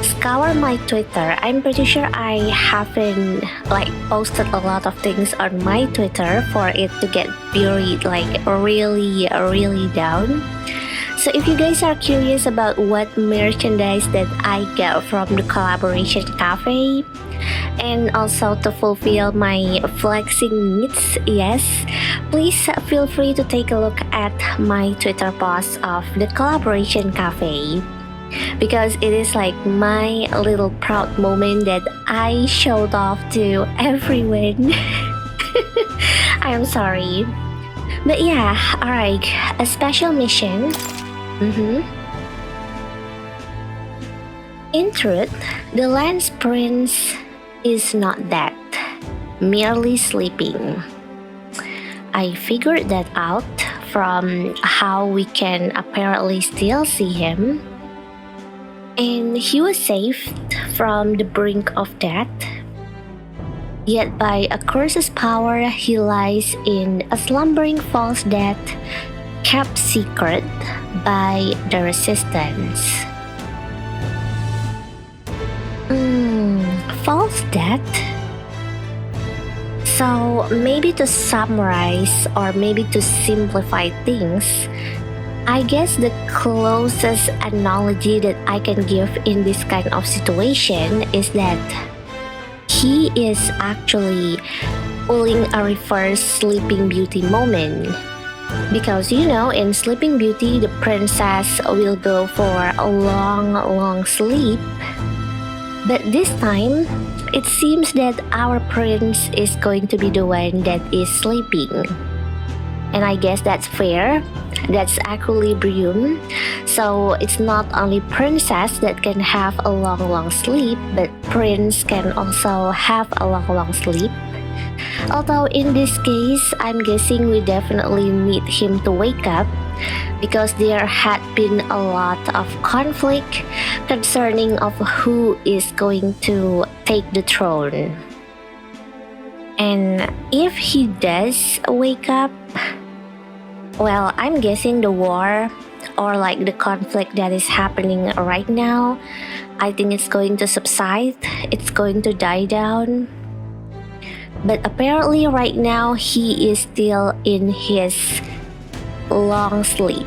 scour my Twitter. I'm pretty sure I haven't like posted a lot of things on my Twitter for it to get buried like really down. So if you guys are curious about what merchandise that I get from the collaboration cafe, and also to fulfill my flexing needs, yes, please feel free to take a look at my Twitter post of the collaboration cafe, because it is like my little proud moment that I showed off to everyone. I am sorry, but yeah, alright, a special mission. In truth, the Lance Prince is not that, merely sleeping. I figured that out from how we can apparently still see him. And he was saved from the brink of death. Yet by a curse's power, he lies in a slumbering false death, kept secret by the resistance. False death? So maybe to summarize, or maybe to simplify things, I guess the closest analogy that I can give in this kind of situation is that he is actually pulling a reverse Sleeping Beauty moment. Because you know, in Sleeping Beauty, the princess will go for a long sleep. But this time, it seems that our prince is going to be the one that is sleeping. And I guess that's fair. That's equilibrium. So it's not only princess that can have a long sleep, but prince can also have a long sleep. Although in this case, I'm guessing we definitely need him to wake up because there had been a lot of conflict concerning of who is going to take the throne. And if he does wake up, well, I'm guessing the war or like the conflict that is happening right now, I think it's going to subside, it's going to die down. But apparently right now he is still in his long sleep.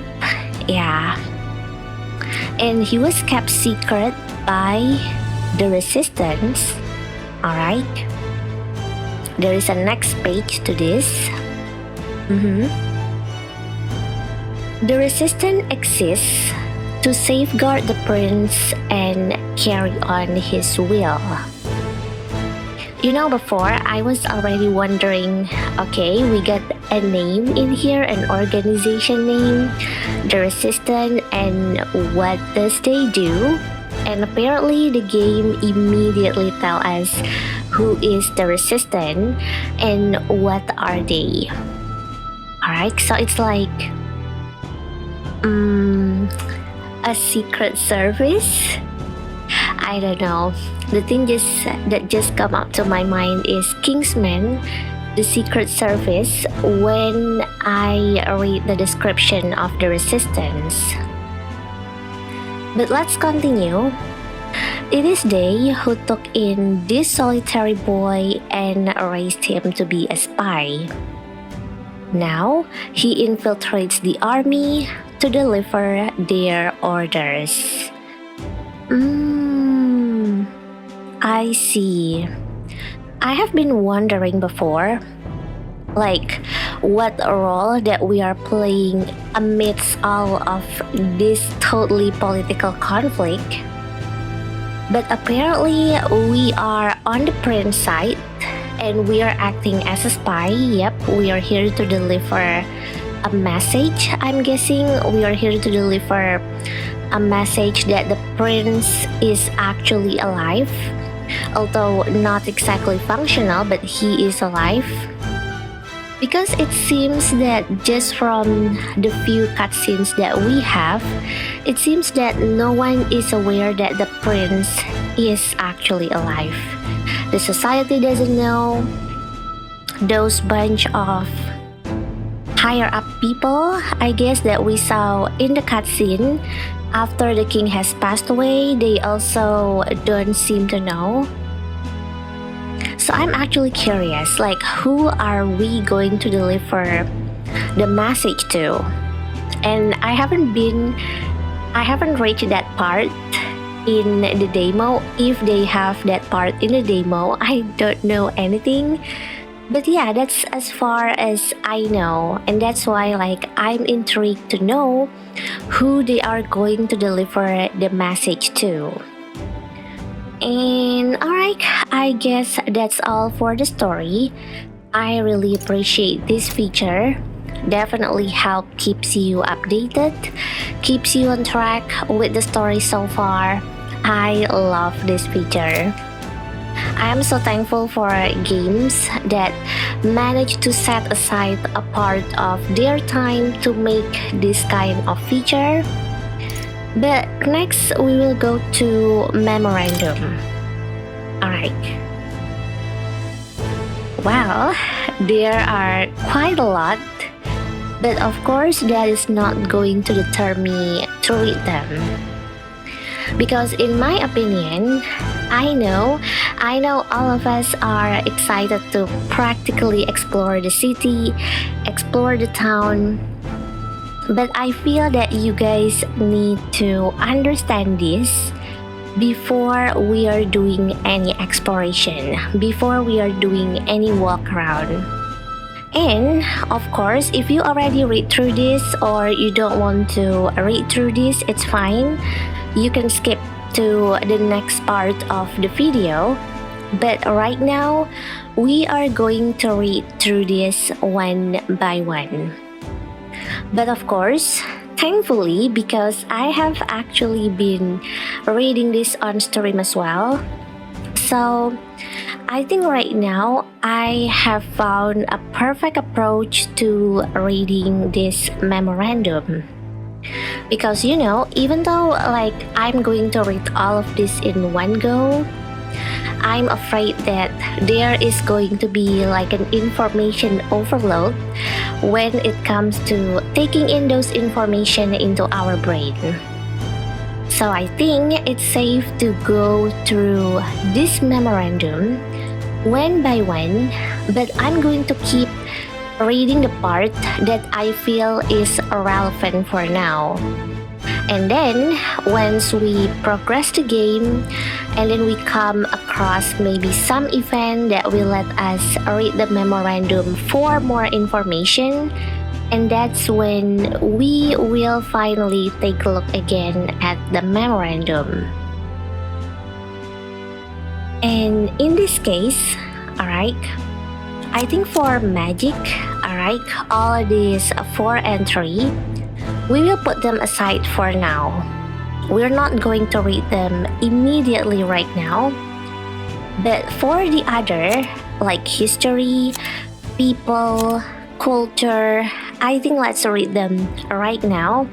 Yeah. And he was kept secret by the resistance. Alright. There is a next page to this. The resistance exists to safeguard the prince and carry on his will. You know, before I was already wondering, okay, we got a name in here, an organization name, the Resistance, and what does they do? And apparently the game immediately tell us who is the Resistance and what are they. Alright, so it's like a secret service? I don't know. The thing that just come up to my mind is Kingsman, the Secret Service, when I read the description of the Resistance. But let's continue. It is they who took in this solitary boy and raised him to be a spy. Now, he infiltrates the army to deliver their orders. I see. I have been wondering before, like, what role that we are playing amidst all of this totally political conflict. But apparently, we are on the prince side, and we are acting as a spy. Yep, we are here to deliver a message. I'm guessing we are here to deliver a message that the prince is actually alive. Although not exactly functional, but he is alive. Because it seems that just from the few cutscenes that we have, it seems that no one is aware that the prince is actually alive. The society doesn't know. Those bunch of higher up people, I guess, that we saw in the cutscene, after the king has passed away, they also don't seem to know. So I'm actually curious, like, who are we going to deliver the message to? And I haven't reached that part in the demo. If they have that part in the demo, I don't know anything. But yeah, that's as far as I know, and that's why, like, I'm intrigued to know who they are going to deliver the message to. And alright, I guess that's all for the story. I really appreciate this feature. Definitely help keeps you updated, keeps you on track with the story so far. I love this feature. I am so thankful for games that manage to set aside a part of their time to make this kind of feature. But next we will go to memorandum. Alright. Well, there are quite a lot, but of course that is not going to deter me to read them. Because in my opinion, I know all of us are excited to practically explore the city, explore the town. But I feel that you guys need to understand this before we are doing any exploration, before we are doing any walk around. And of course, if you already read through this or you don't want to read through this, it's fine. You can skip to the next part of the video. But right now, we are going to read through this one by one. But of course, thankfully, because I have actually been reading this on stream as well, so I think right now I have found a perfect approach to reading this memorandum. Because even though like I'm going to read all of this in one go, I'm afraid that there is going to be like an information overload when it comes to taking in those information into our brain. So I think it's safe to go through this memorandum one by one, but I'm going to keep reading the part that I feel is relevant for now. And then once we progress the game and then we come across maybe some event that will let us read the memorandum for more information, and that's when we will finally take a look again at the memorandum. And in this case, alright, I think for magic, alright, all these 4 entry, we will put them aside for now. We're not going to read them immediately right now. But for the other, like history, people, culture, I think let's read them right now.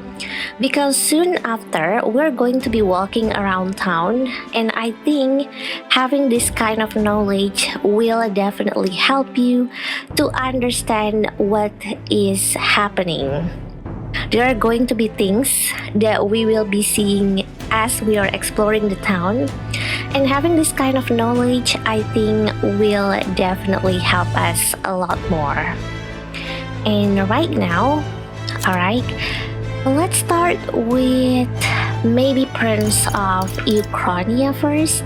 Because soon after, we're going to be walking around town, and I think having this kind of knowledge will definitely help you to understand what is happening. There are going to be things that we will be seeing as we are exploring the town, and having this kind of knowledge, I think, will definitely help us a lot more. And right now, alright, let's start with maybe Prince of Ukrania first.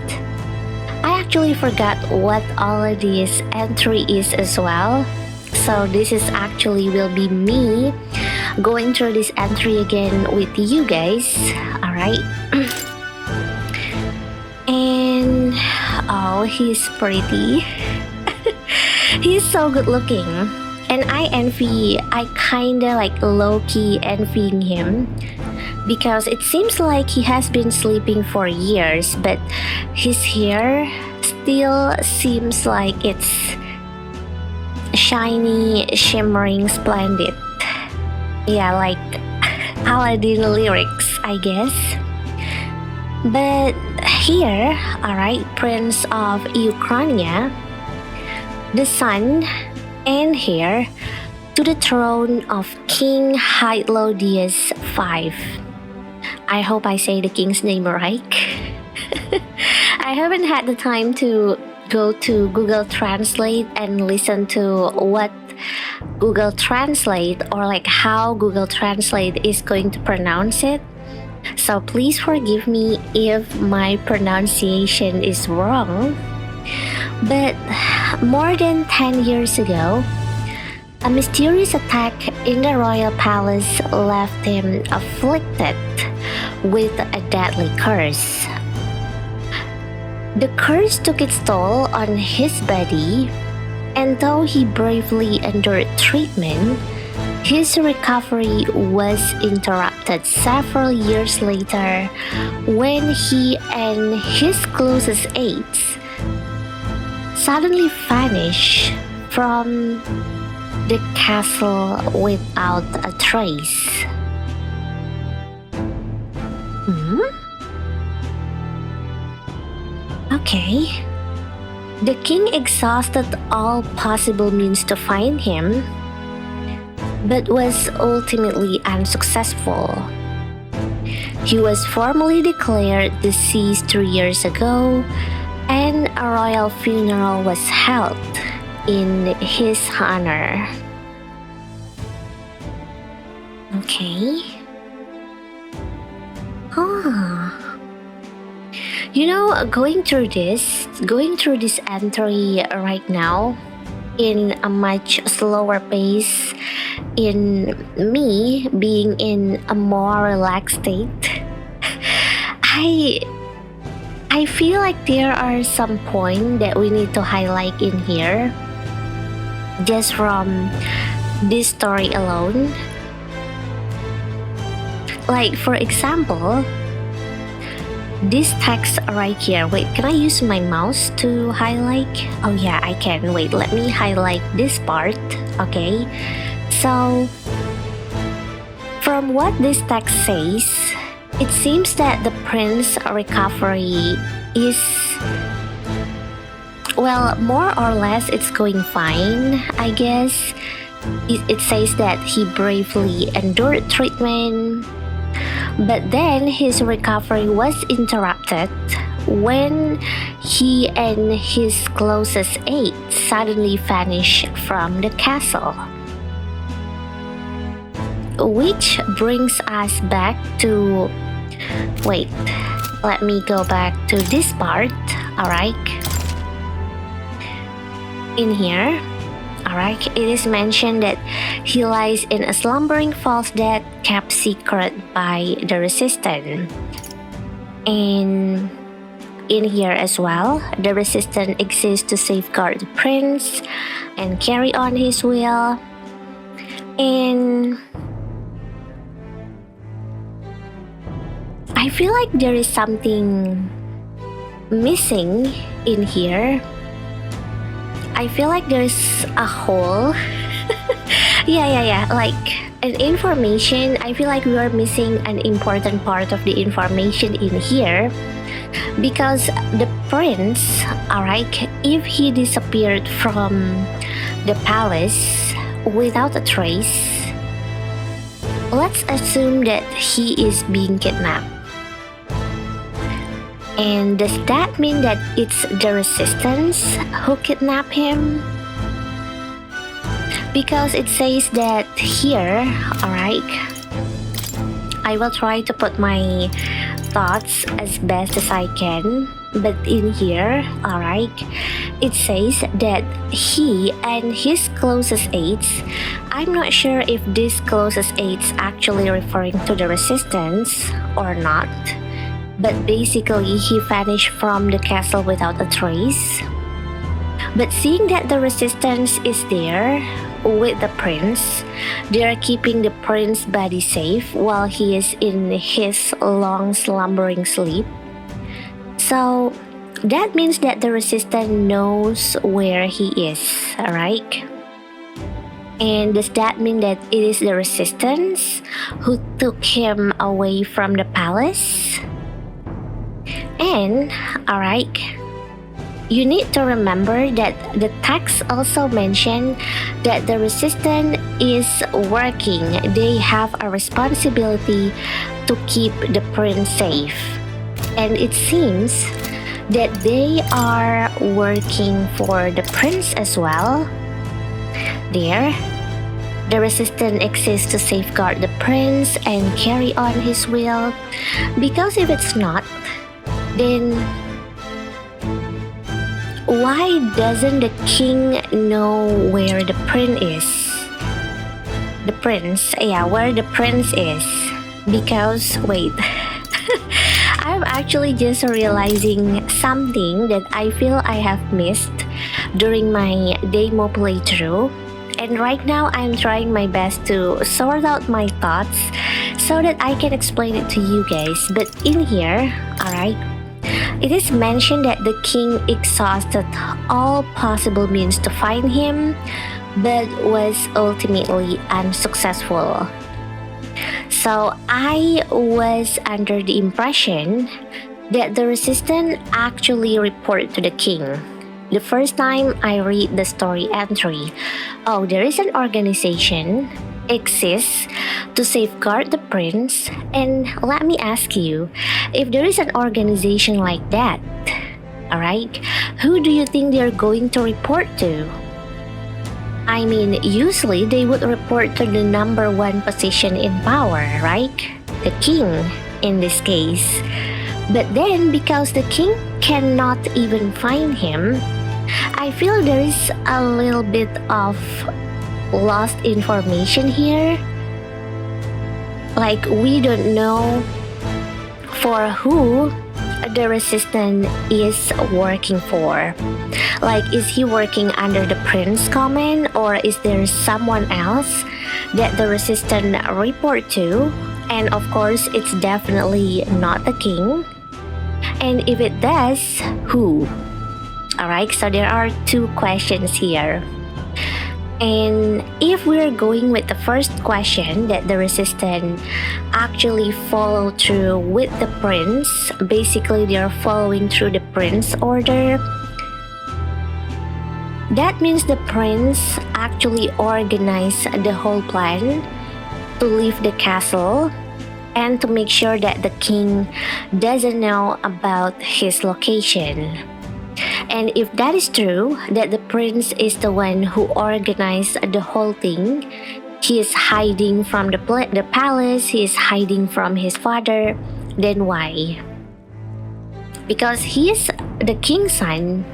I actually forgot what all of this entry is as well. So this is actually will be me going through this entry again with you guys. Alright. And oh, he's pretty. He's so good looking. And I kinda like low-key envying him, because it seems like he has been sleeping for years, but his hair still seems like it's shiny, shimmering, splendid. Yeah, like Aladdin lyrics, I guess. But here, alright, Prince of Ukrania, the son and heir to the throne of King Hytlodius V. I hope I say the king's name right. I haven't had the time to go to Google Translate and listen to what Google Translate, or like how Google Translate is going to pronounce it. So please forgive me if my pronunciation is wrong. But more than 10 years ago, a mysterious attack in the royal palace left him afflicted with a deadly curse. The curse took its toll on his body, and though he bravely endured treatment, his recovery was interrupted several years later when he and his closest aides suddenly vanished from the castle without a trace. Okay. The king exhausted all possible means to find him, but was ultimately unsuccessful. He was formally declared deceased 3 years ago, and a royal funeral was held in his honor. Okay. Going through this entry right now in a much slower pace, in me being in a more relaxed state, I feel like there are some points that we need to highlight in here just from this story alone. Like, for example, this text right here. Wait, can I use my mouse to highlight? Oh yeah, I can. Wait, let me highlight this part. Okay, so from what this text says, it seems that the prince's recovery is, well, more or less it's going fine, I guess. It says that he bravely endured treatment, but then his recovery was interrupted when he and his closest aides suddenly vanished from the castle. Which brings us back to... Wait, let me go back to this part, alright? In here, alright, it is mentioned that he lies in a slumbering false death kept secret by the Resistance. And in here as well, the Resistance exists to safeguard the prince and carry on his will. And I feel like there is something missing in here. I feel like there's a hole. yeah, like an information. I feel like we are missing an important part of the information in here, because the prince, alright, if he disappeared from the palace without a trace, let's assume that he is being kidnapped. And does that mean that it's the Resistance who kidnapped him? Because it says that here, alright, I will try to put my thoughts as best as I can, but in here, alright, it says that he and his closest aides, I'm not sure if this closest aides actually referring to the Resistance or not, but basically he vanished from the castle without a trace. But seeing that the Resistance is there with the prince, they are keeping the prince's body safe while he is in his long slumbering sleep. So that means that the Resistance knows where he is, alright? And does that mean that it is the Resistance who took him away from the palace? And, alright, you need to remember that the text also mentioned that the Resistance is working. They have a responsibility to keep the prince safe. And it seems that they are working for the prince as well. There, the Resistance exists to safeguard the prince and carry on his will. Because if it's not, then why doesn't the king know where the prince is? Where the prince is. Because, wait, I'm actually just realizing something that I feel I have missed during my demo playthrough. And right now I'm trying my best to sort out my thoughts so that I can explain it to you guys. But in here, alright, it is mentioned that the king exhausted all possible means to find him, but was ultimately unsuccessful. So I was under the impression that the Resistance actually reported to the king. The first time I read the story entry, oh, there is an organization exists to safeguard the prince. And let me ask you, if there is an organization like that, alright, who do you think they're going to report to? I mean, usually they would report to the number one position in power, right? The king, in this case. But then, because the king cannot even find him, I feel there is a little bit of lost information here. Like, we don't know for who the Resistance is working for. Like, is he working under the prince command, or is there someone else that the Resistance report to And of course, it's definitely not the king. And if it does, who? Alright, so there are two questions here. And if we're going with the first question, that the resistance actually follow through with the prince, basically they're following through the prince order, that means the prince actually organized the whole plan to leave the castle and to make sure that the king doesn't know about his location. And if that is true, that the prince is the one who organized the whole thing, he is hiding from the palace, he is hiding from his father, then why? Because he is the king's son,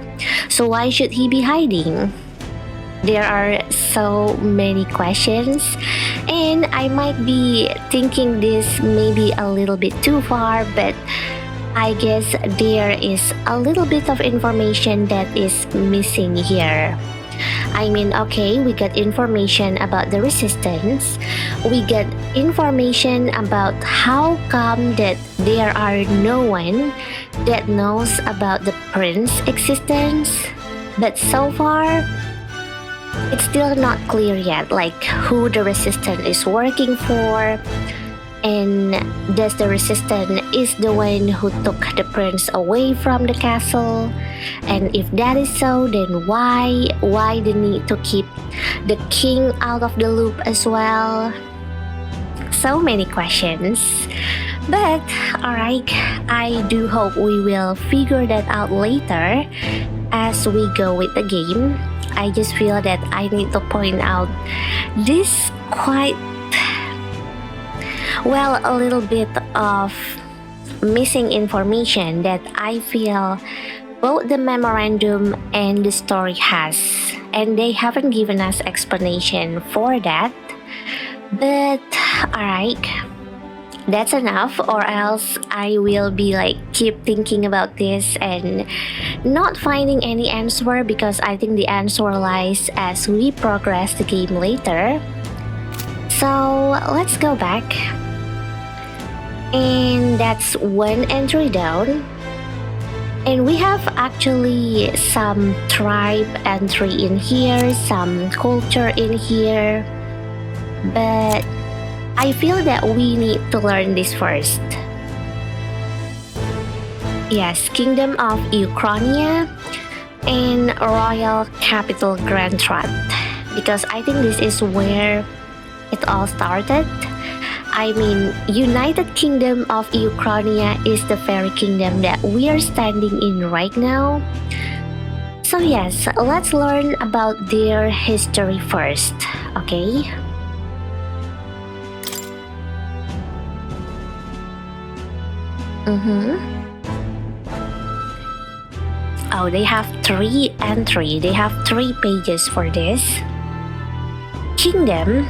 so why should he be hiding? There are so many questions, and I might be thinking this maybe a little bit too far, but I guess there is a little bit of information that is missing here. I mean, okay, we got information about the resistance, we get information about how come that there are no one that knows about the prince's existence, but so far, it's still not clear yet, like who the resistance is working for, and does the resistance is the one who took the prince away from the castle, and if that is so, then why the need to keep the king out of the loop as well? So many questions, but alright, I do hope we will figure that out later as we go with the game. I just feel that I need to point out this quite, well, a little bit of missing information that I feel both the memorandum and the story has, and they haven't given us explanation for that. But alright, that's enough, or else I will be like keep thinking about this and not finding any answer, because I think the answer lies as we progress the game later. So let's go back, and that's one entry down, and we have actually some tribe entry in here, some culture in here, but I feel that we need to learn this first. Yes, Kingdom of Ukrainia and Royal Capital Grand Trot, because I think this is where it all started. I mean, United Kingdom of Ukrainia is the very kingdom that we are standing in right now. So yes, let's learn about their history first, okay? Oh, they have three entry. They have 3 pages for this. Kingdom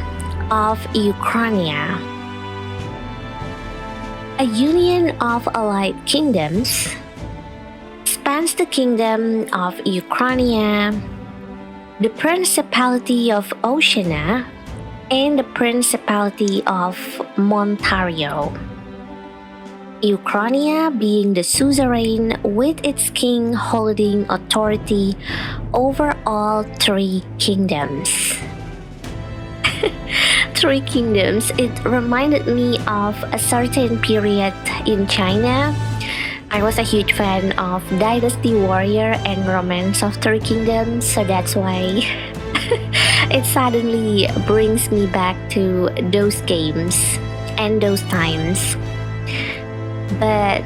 of Ukrainia. A union of allied kingdoms spans the Kingdom of Ukrainia, the Principality of Oceania, and the Principality of Montario. Ukrainia being the suzerain with its king holding authority over all 3 kingdoms. 3 kingdoms, it reminded me of a certain period in China. I was a huge fan of Dynasty Warrior and Romance of 3 Kingdoms, so that's why it suddenly brings me back to those games and those times. But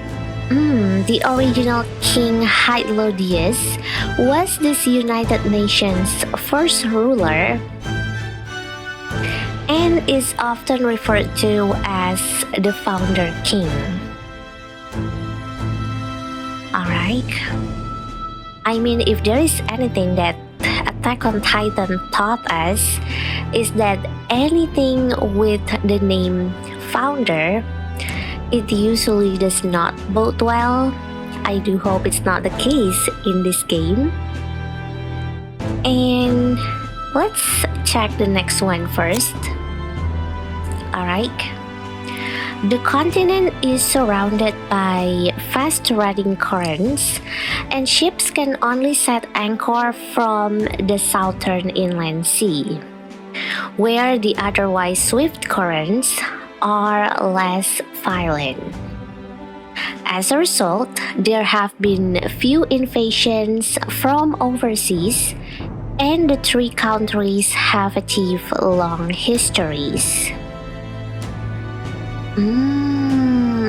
the original King Hytlodius was this United Nations' first ruler and is often referred to as the founder king. Alright. I mean, if there is anything that Attack on Titan taught us, is that anything with the name founder, it usually does not bode well. I do hope it's not the case in this game. And let's check the next one first. Alright. The continent is surrounded by fast-running currents, and ships can only set anchor from the southern inland sea, where the otherwise swift currents are less violent. As a result, there have been few invasions from overseas, and the three countries have achieved long histories.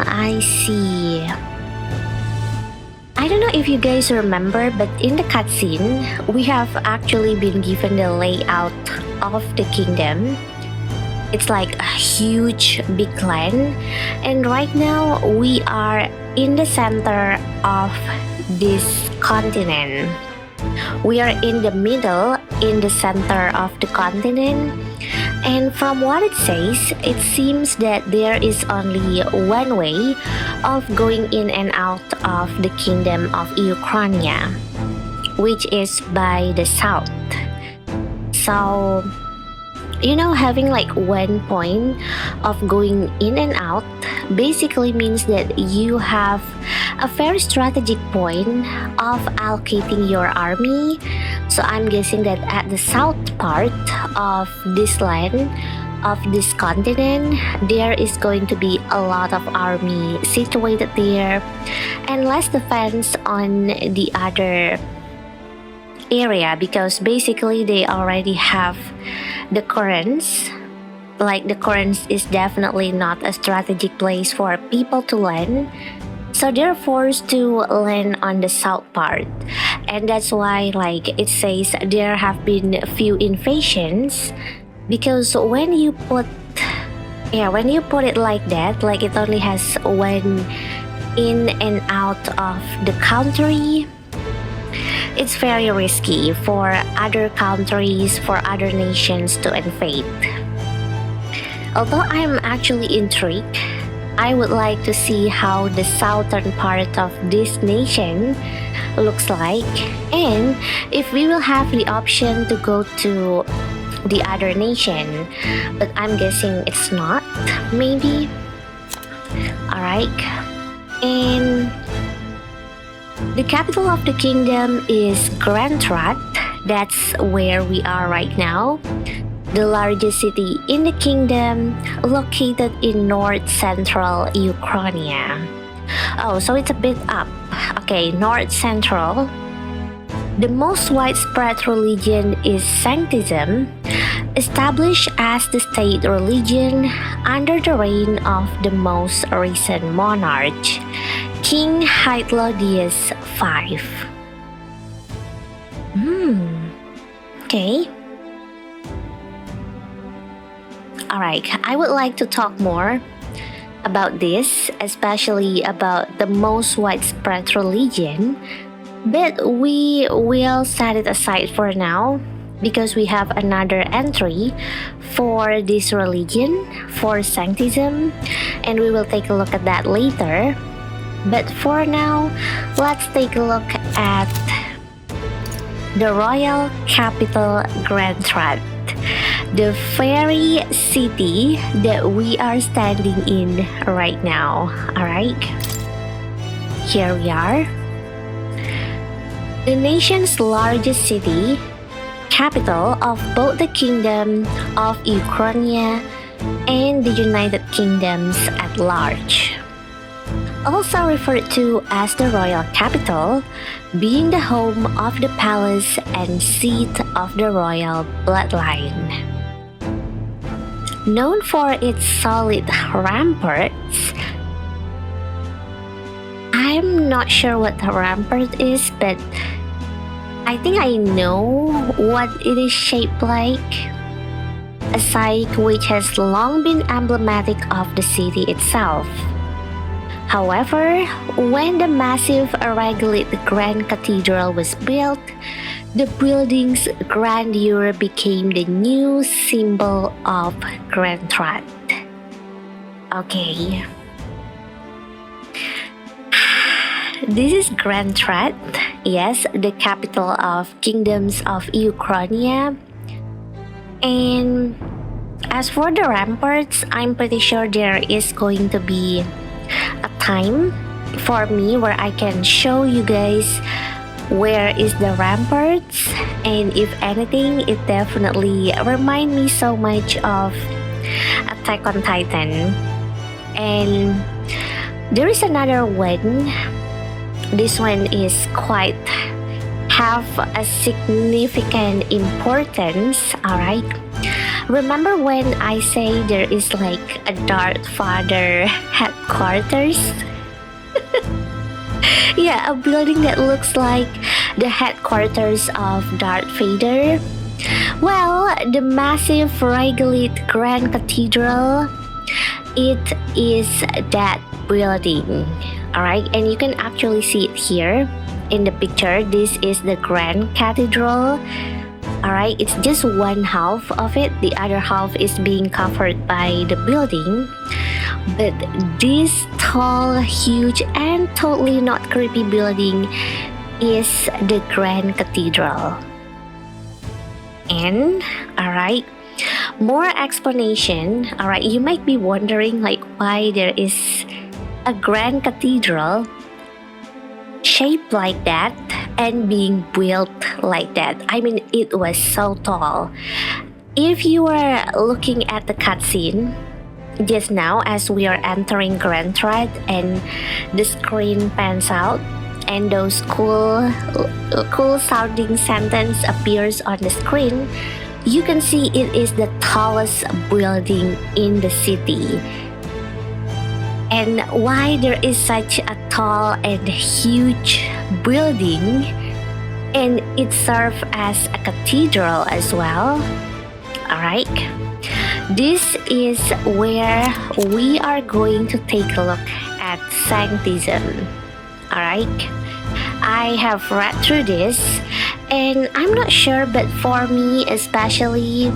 I see. I don't know if you guys remember, but in the cutscene, we have actually been given the layout of the kingdom. It's like a huge big land, and right now we are in the center of this continent. We are in the middle, in the center of the continent, and from what it says, it seems that there is only one way of going in and out of the kingdom of Ukraine, which is by the south. So, having like one point of going in and out basically means that you have a very strategic point of allocating your army. So I'm guessing that at the south part of this land, of this continent, there is going to be a lot of army situated there, and less defense on the other area, because basically they already have the currents. Like, the currents is definitely not a strategic place for people to land, so they're forced to land on the south part. And that's why, like, it says there have been few invasions, because when you put it like that, like it only has one in and out of the country, it's very risky for other countries, for other nations to invade. Although I'm actually intrigued, I would like to see how the southern part of this nation looks like, and if we will have the option to go to the other nation, but I'm guessing it's not, maybe. Alright, and the capital of the kingdom is Grand Rat. That's where we are right now. The largest city in the kingdom, located in north-central Ukraine. Oh, so it's a bit up. Okay, north-central. The most widespread religion is Sanctism, established as the state religion under the reign of the most recent monarch, King Hytlodius V. Okay. Alright, I would like to talk more about this, especially about the most widespread religion, but we will set it aside for now because we have another entry for this religion, for Sanctism, and we will take a look at that later. But for now, let's take a look at the royal capital, Grand Rat, the very city that we are standing in right now. Alright, here we are. The nation's largest city, capital of both the Kingdom of Ukraine and the United Kingdoms at large. Also referred to as the royal capital, being the home of the palace and seat of the royal bloodline. Known for its solid ramparts. I'm not sure what a rampart is, but I think I know what it is shaped like. A site which has long been emblematic of the city itself. However, when the massive regolith Grand Cathedral was built, the building's grandeur became the new symbol of Grand Rat. Okay. This is Grand Rat, yes, the capital of Kingdoms of Ukraine. And As for the ramparts, I'm pretty sure there is going to be a time for me where I can show you guys where is the ramparts, and if anything, it definitely remind me so much of Attack on Titan. And there is another one. This one is quite have a significant importance, alright? Remember when I say there is like a Darth Vader headquarters? Yeah, a building that looks like the headquarters of Darth Vader. Well, the massive regolith Grand Cathedral, it is that building, alright? And you can actually see it here in the picture. This is the Grand Cathedral. Alright, it's just one half of it. The other half is being covered by the building. But this tall, huge, and totally not creepy building is the Grand Cathedral. And, alright, more explanation. Alright, you might be wondering like why there is a Grand Cathedral shaped like that and being built like that. I mean, it was so tall. If you were looking at the cutscene just now as we are entering Grand Thread and the screen pans out and those cool sounding sentence appears on the screen, you can see it is the tallest building in the city. And why there is such a tall and huge building, and it serves as a cathedral as well. Alright, this is where we are going to take a look at Sanctism. Alright, I have read through this and I'm not sure, but for me especially,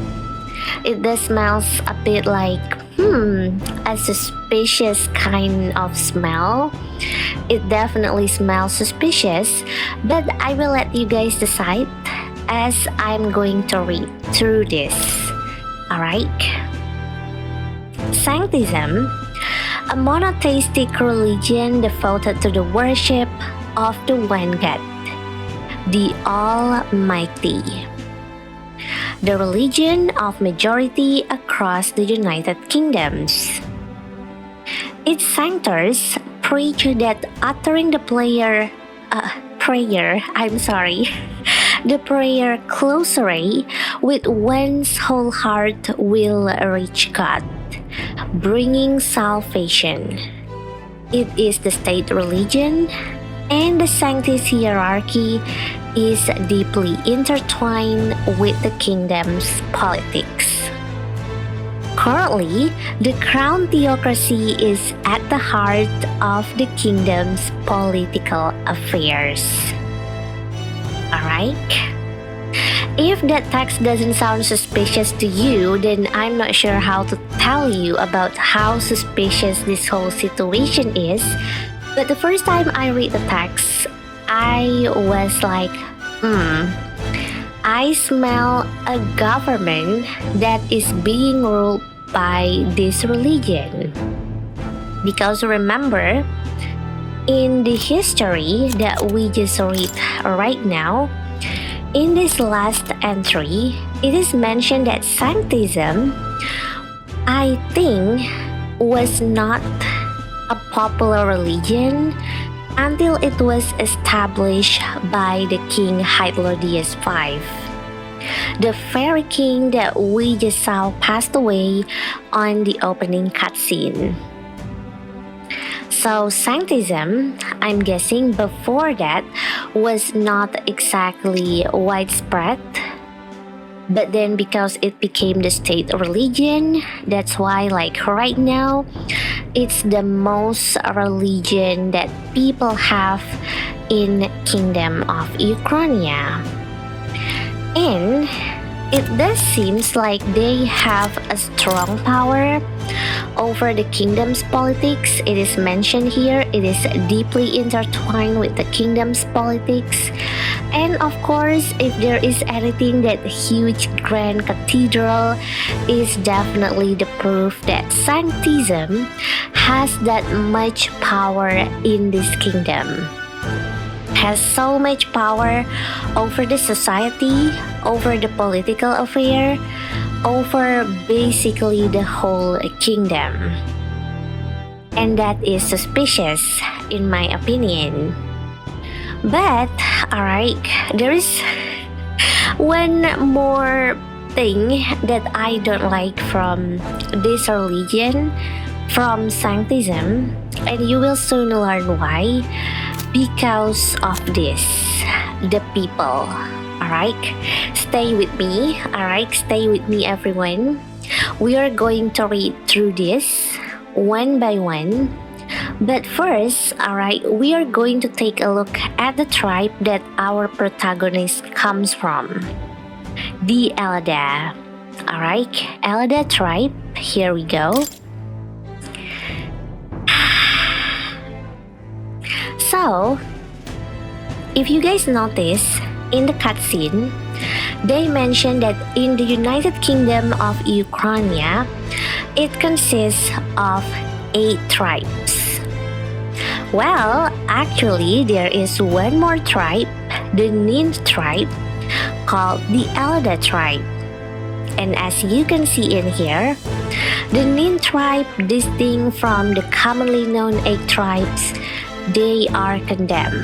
it does smells a bit like a suspicious kind of smell. It definitely smells suspicious, but I will let you guys decide as I'm going to read through this. Alright? Sanctism, a monotheistic religion devoted to the worship of the one God, the Almighty. The religion of majority across the United Kingdoms. Its sanctors preach that uttering the prayer closer with one's whole heart will reach God, bringing salvation. It is the state religion, and the Sanctis hierarchy is deeply intertwined with the kingdom's politics. Currently, the crown theocracy is at the heart of the kingdom's political affairs. Alright? If that text doesn't sound suspicious to you, then I'm not sure how to tell you about how suspicious this whole situation is. But the first time I read the text, I was like, I smell a government that is being ruled by this religion. Because remember, in the history that we just read right now, in this last entry, it is mentioned that Sanctism, I think, was not a popular religion until it was established by the King Hytlodius V, the fairy king that we just saw passed away on the opening cutscene. So Sanctism, I'm guessing before that, was not exactly widespread. But then because it became the state religion, that's why like right now, it's the most religion that people have in Kingdom of Ukraine. And it does seems like they have a strong power over the kingdom's politics. It is mentioned here, it is deeply intertwined with the kingdom's politics. And of course, if there is anything, that huge grand cathedral is definitely the proof that sanctism has that much power in this kingdom. Has so much power over the society, over the political affair, over basically the whole kingdom. And that is suspicious in my opinion. But alright, there is one more thing that I don't like from this religion, from sanctism, and you will soon learn why. Because of this, the people. Alright, stay with me. Alright, stay with me, everyone. We are going to read through this one by one. But first, alright, we are going to take a look at the tribe that our protagonist comes from. The Elda. Alright, Elda tribe. Here we go. So, if you guys notice, in the cutscene, they mention that in the United Kingdom of Ukraine, it consists of 8 tribes. Well, actually, there is one more tribe, the Ninth tribe, called the Elda tribe. And as you can see in here, the Ninth tribe, distinct from the commonly known 8 tribes, they are condemned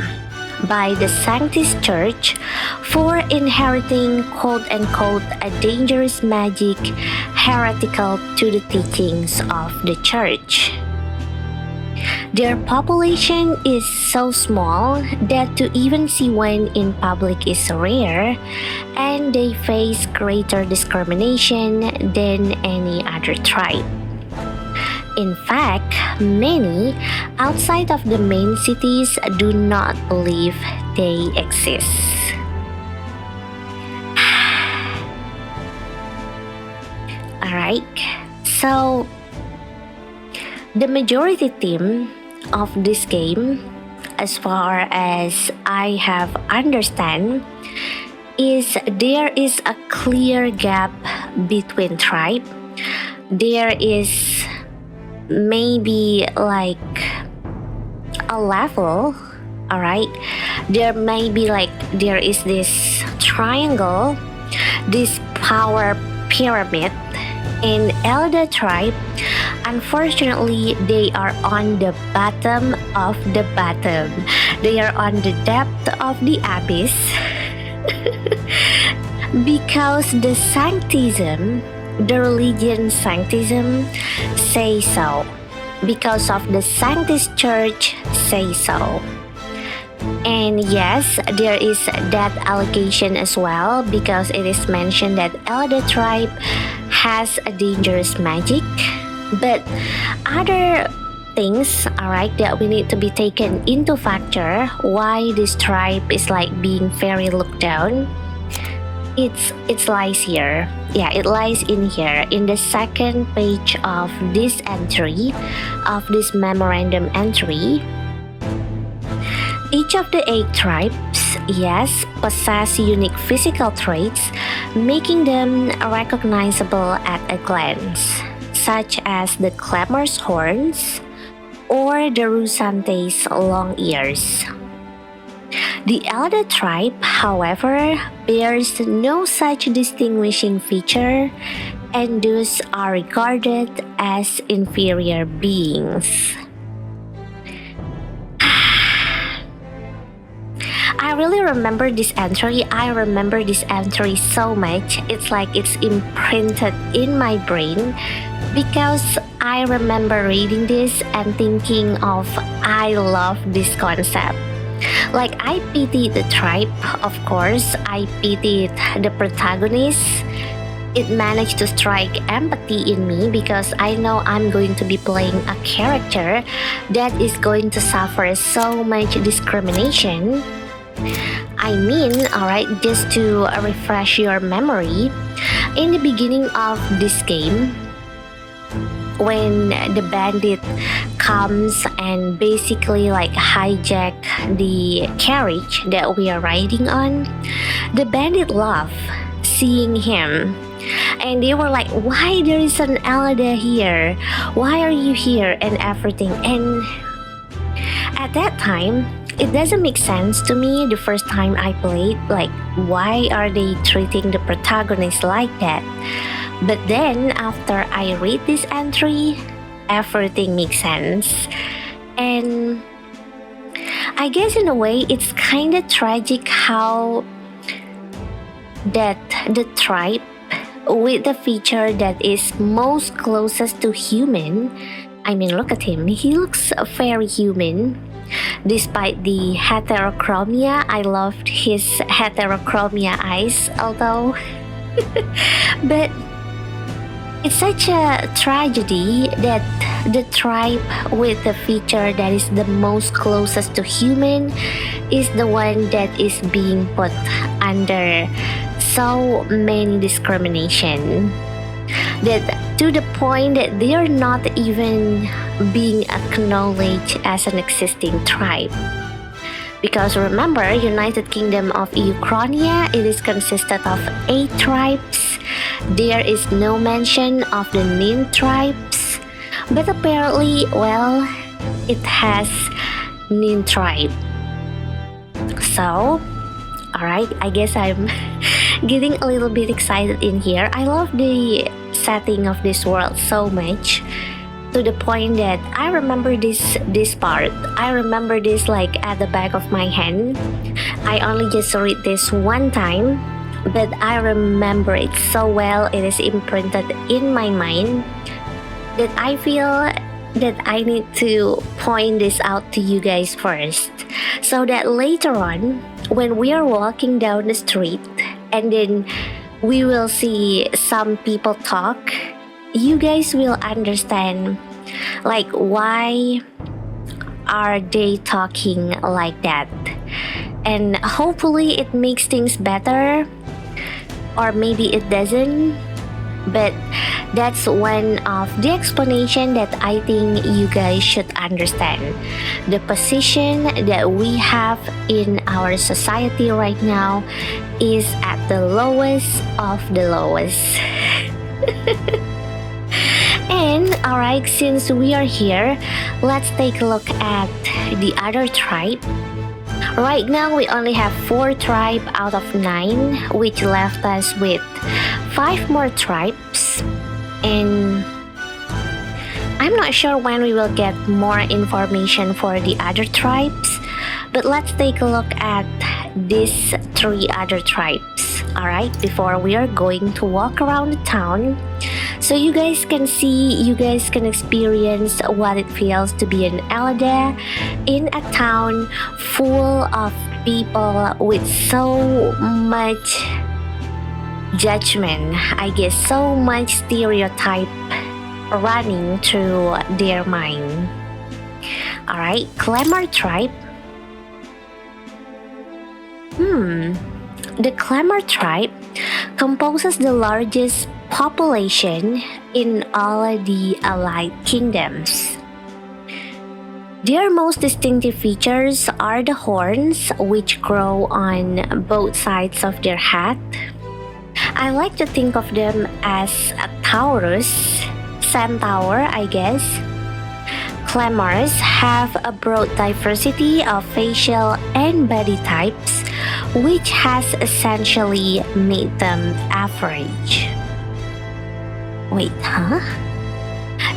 by the Sanctist Church for inheriting quote-unquote a dangerous magic heretical to the teachings of the church. Their population is so small that to even see one in public is rare, and they face greater discrimination than any other tribe. In fact, many outside of the main cities do not believe they exist. Alright, so the majority theme of this game, as far as I have understand, is there is a clear gap between tribe. There is maybe like a level, alright? There may be like, there is this triangle, this power pyramid. In Elder tribe, unfortunately, they are on the bottom of the bottom. They are on the depth of the abyss. Because the sanctism, the religion sanctism, say so. Because of the Sanctist Church say so. And yes, there is that allegation as well, because it is mentioned that Elder tribe has a dangerous magic. But other things, alright, that we need to be taken into factor why this tribe is like being very looked down. It lies here. Yeah, it lies in here in the second page of this entry, of this memorandum entry. Each of the 8 tribes, yes, possess unique physical traits, making them recognizable at a glance, such as the clamor's horns or the Rusante's long ears. The Elder tribe, however, bears no such distinguishing feature, and thus are regarded as inferior beings. I really remember this entry. I remember this entry so much. It's like it's imprinted in my brain, because I remember reading this and thinking of, I love this concept. Like, I pitied the tribe, of course. I pitied the protagonist. It managed to strike empathy in me, because I know I'm going to be playing a character that is going to suffer so much discrimination. I mean, alright, just to refresh your memory, in the beginning of this game, when the bandit comes and basically like hijack the carriage that we are riding on, the bandit loved seeing him. And they were like, why there is an Elder here? Why are you here? And everything. And at that time, it doesn't make sense to me the first time I played. Like, why are they treating the protagonist like that? But then, after I read this entry, everything makes sense. And I guess in a way, it's kind of tragic how that the tribe with the feature that is most closest to human, I mean, look at him, he looks very human. Despite the heterochromia, I loved his heterochromia eyes, although but it's such a tragedy that the tribe with the feature that is the most closest to human is the one that is being put under so many discrimination, that to the point that they are not even being acknowledged as an existing tribe. Because remember, United Kingdom of Ukraine, it is consisted of 8 tribes. There is no mention of the Nin tribes, but apparently, well, it has Nin tribe. So, alright, I guess I'm getting a little bit excited in here. I love the setting of this world so much, to the point that I remember this part. I remember this like at the back of my hand. I only just read this one time, but I remember it so well. It is imprinted in my mind that I feel that I need to point this out to you guys first, so that later on, when we are walking down the street and then we will see some people talk, you guys will understand like why are they talking like that. And hopefully it makes things better, or maybe it doesn't, but that's one of the explanation that I think you guys should understand. The position that we have in our society right now is at the lowest of the lowest. And alright, since we are here, let's take a look at the other tribe. Right now, we only have 4 tribes out of 9, which left us with 5 more tribes. And I'm not sure when we will get more information for the other tribes, but let's take a look at these 3 other tribes, alright, before we are going to walk around the town, so you guys can see, you guys can experience what it feels to be an elder in a town full of people with so much judgment, I guess, so much stereotype running through their mind. Alright, Clamor tribe. The Clamor tribe composes the largest population in all the allied kingdoms. Their most distinctive features are the horns, which grow on both sides of their head. I like to think of them as a Taurus, centaur, I guess. Clamors have a broad diversity of facial and body types, which has essentially made them average. Wait, huh?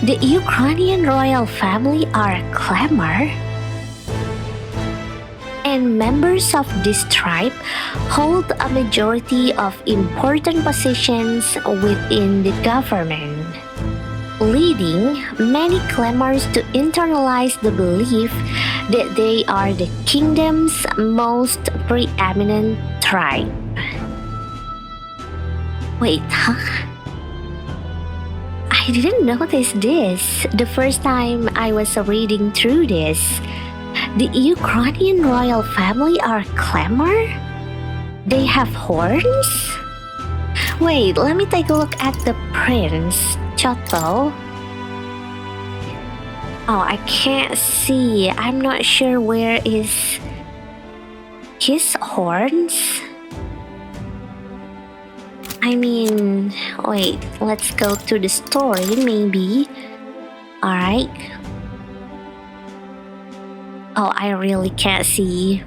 The Ukrainian royal family are a Clamor? And members of this tribe hold a majority of important positions within the government, leading many Clamors to internalize the belief that they are the kingdom's most preeminent tribe. Wait, huh? I didn't notice this the first time I was reading through this. The Ukrainian royal family are Clamor? They have horns? Wait, let me take a look at the prince, Choto. Oh, I can't see. I'm not sure where is his horns. I mean, wait, let's go to the story maybe. Alright. Oh, I really can't see.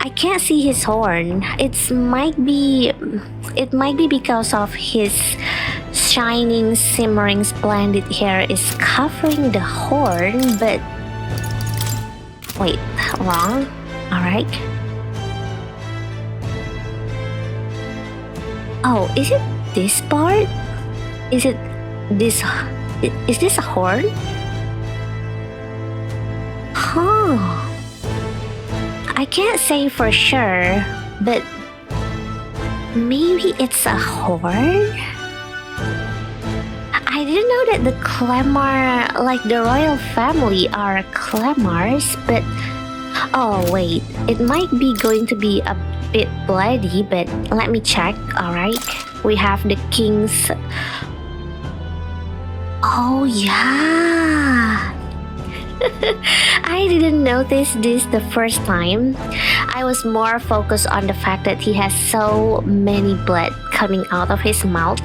I can't see his horn. It might be because of his shining, simmering, splendid hair is covering the horn, but wait, wrong. Alright. Oh, is it this part? Is it this? Is this a horn? Huh. I can't say for sure, but maybe it's a horn? I didn't know that the Clamor, like the royal family, are Clamors, but oh wait, it might be going to be a bit bloody, but let me check. Alright, we have the king's. Oh yeah. I didn't notice this the first time. I was more focused on the fact that he has so many blood coming out of his mouth.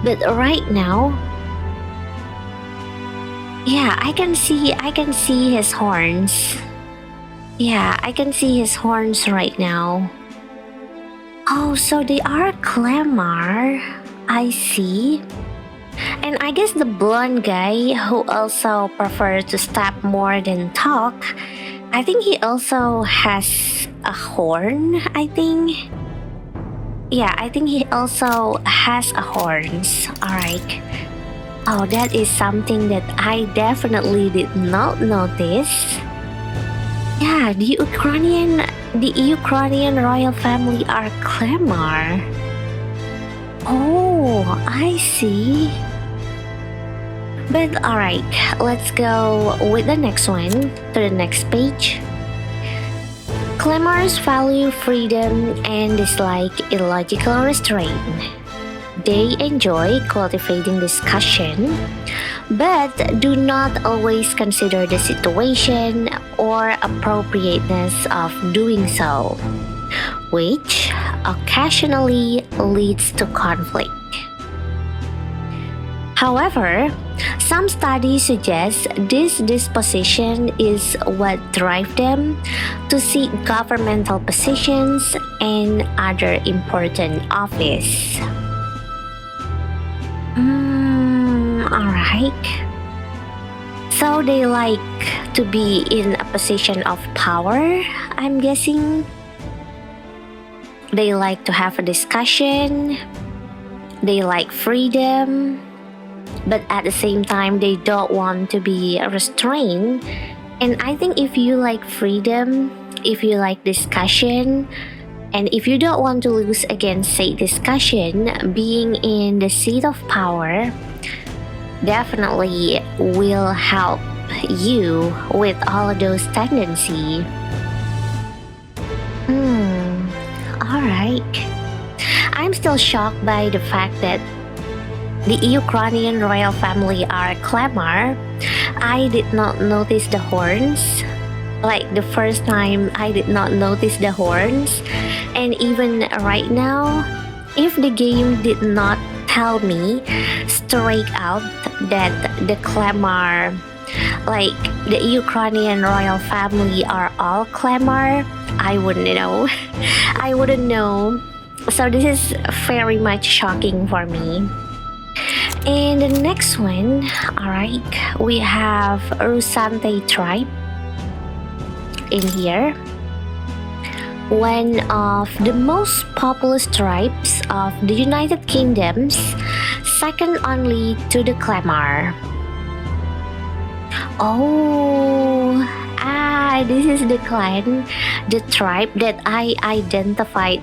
But right now, yeah, I can see his horns. Yeah, I can see his horns right now. Oh, so they are Clamor. I see. And I guess the blonde guy who also prefers to stab more than talk, I think he also has a horn, I think. Yeah, I think he also has a horns. Alright. Oh, that is something that I definitely did not notice. Yeah, the Ukrainian royal family are Clamor. Oh, I see. But alright, let's go with the next one, to the next page. Clamors value freedom and dislike illogical restraint. They enjoy cultivating discussion, but do not always consider the situation or appropriateness of doing so, which occasionally leads to conflict. However, some studies suggest this disposition is what drives them to seek governmental positions and other important office. Alright. So they like to be in a position of power, I'm guessing. They like to have a discussion. They like freedom. But at the same time, they don't want to be restrained. And I think if you like freedom, if you like discussion, and if you don't want to lose against, say, discussion, being in the seat of power definitely will help you with all of those tendencies. Alright. I'm still shocked by the fact that the Ukrainian royal family are Clamor. I did not notice the horns. Like the first time, I did not notice the horns. And even right now, if the game did not tell me straight out that the Clamor, like the Ukrainian royal family are all Clamor, I wouldn't know. I wouldn't know. So this is very much shocking for me. And the next one, alright, we have Rusante tribe in here. One of the most populous tribes of the United Kingdoms, second only to the Clamor. Oh, this is the clan, the tribe that I identified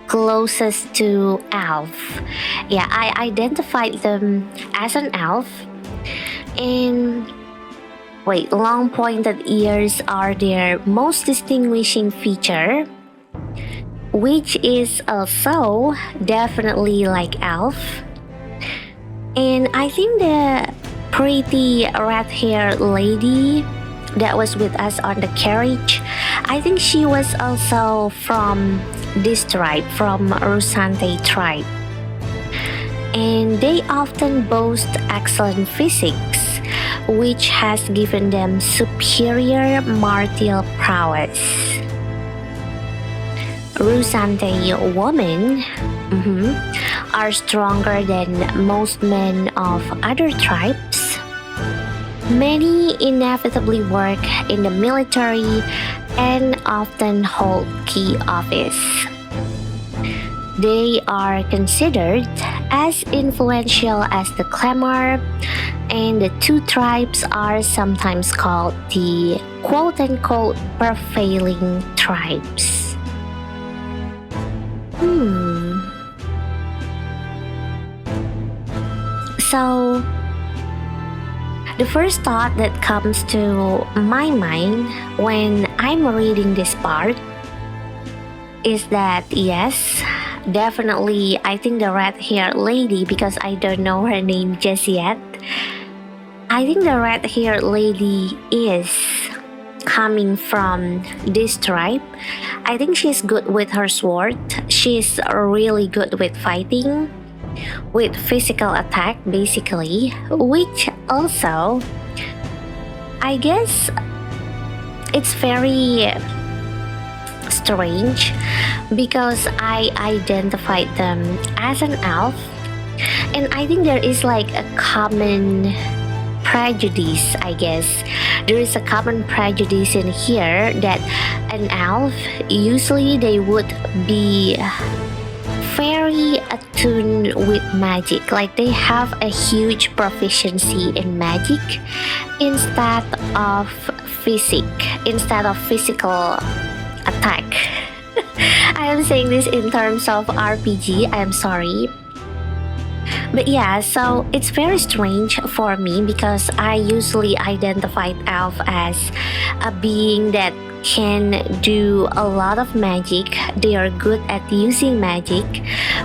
closest to elf. Yeah, I identified them as an elf. And wait, long pointed ears are their most distinguishing feature, which is also definitely like elf. And I think pretty red-haired lady that was with us on the carriage. I think she was also from this tribe, from Rusante tribe. And they often boast excellent physics, which has given them superior martial prowess. Rusante women are stronger than most men of other tribes. Many inevitably work in the military and often hold key office. They are considered as influential as the Clamor, and the two tribes are sometimes called the quote-unquote prevailing tribes. So, the first thought that comes to my mind when I'm reading this part is that yes, definitely I think the red-haired lady, because I don't know her name just yet, I think the red-haired lady is coming from this tribe. I think she's good with her sword. She's really good with fighting, with physical attack basically, which also I guess it's very strange because I identified them as an elf, and I think there is like a common prejudice. I guess there is a common prejudice in here that an elf, usually they would be very attuned with magic, like they have a huge proficiency in magic instead of physical attack. I am saying this in terms of RPG, I am sorry. But yeah, so it's very strange for me because I usually identified elf as a being that can do a lot of magic. They are good at using magic.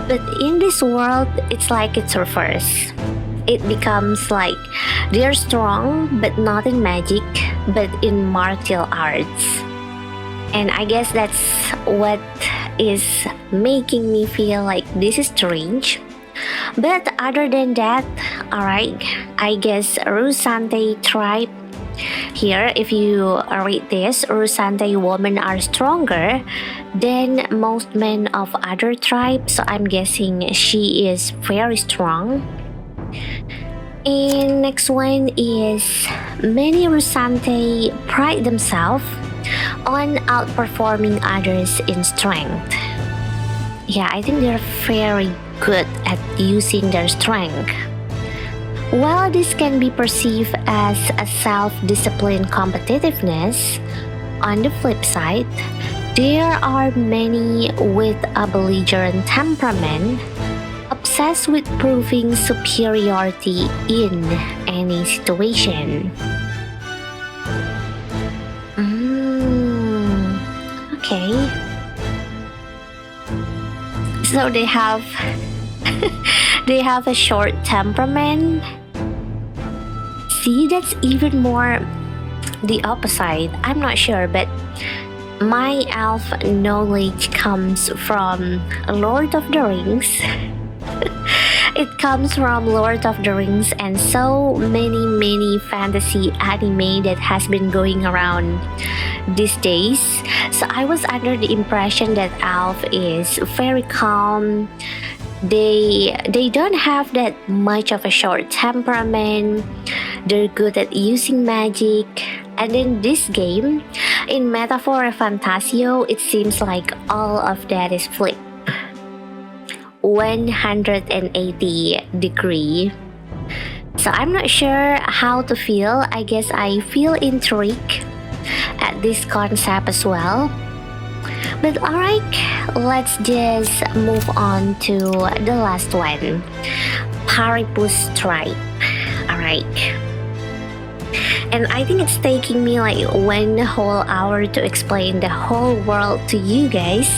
But in this world, it's like it's reverse. It becomes like they're strong, but not in magic, but in martial arts. And I guess that's what is making me feel like this is strange. But other than that, alright, I guess Rusante tribe here, if you read this, Rusante women are stronger than most men of other tribes, so I'm guessing she is very strong. And next one is many Rusante pride themselves on outperforming others in strength. Yeah, I think they're very good at using their strength. While this can be perceived as a self-discipline competitiveness, on the flip side, there are many with a belligerent temperament, obsessed with proving superiority in any situation. Okay. So they have a short temperament. See, that's even more the opposite. I'm not sure, but my elf knowledge comes from Lord of the Rings. It comes from Lord of the Rings and so many fantasy anime that has been going around these days. So I was under the impression that elf is very calm. They don't have that much of a short temperament. They're good at using magic. And in this game, in Metaphor ReFantazio, it seems like all of that is flipped 180 degree. So I'm not sure how to feel. I guess I feel intrigued at this concept as well. But alright, let's just move on to the last one. Paripus tribe. Alright. And I think it's taking me like 1 whole hour to explain the whole world to you guys.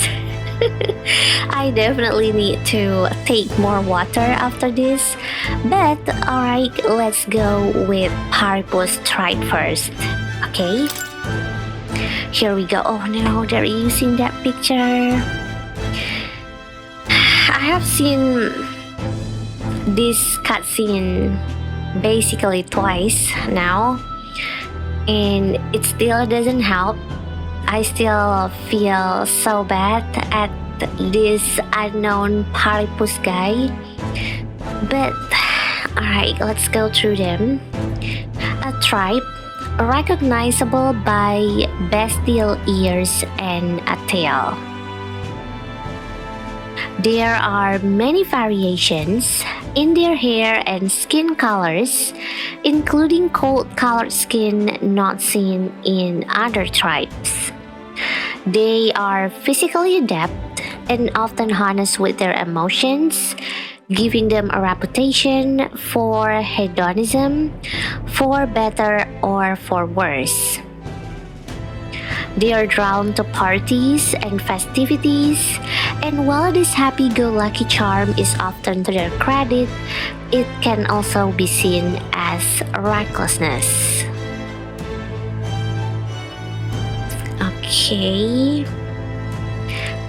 I definitely need to take more water after this. But alright, let's go with Paripus tribe first. Okay? Here we go. Oh no, they're using that picture. I have seen this cutscene basically twice now, and it still doesn't help. I still feel so bad at this unknown Paripus guy. But alright, let's go through them. A tribe recognizable by bestial ears and a tail. There are many variations in their hair and skin colors, including cold-colored skin not seen in other tribes. They are physically adept and often honest with their emotions, giving them a reputation for hedonism, for better or for worse. They are drawn to parties and festivities, and while this happy-go-lucky charm is often to their credit, it can also be seen as recklessness. Okay.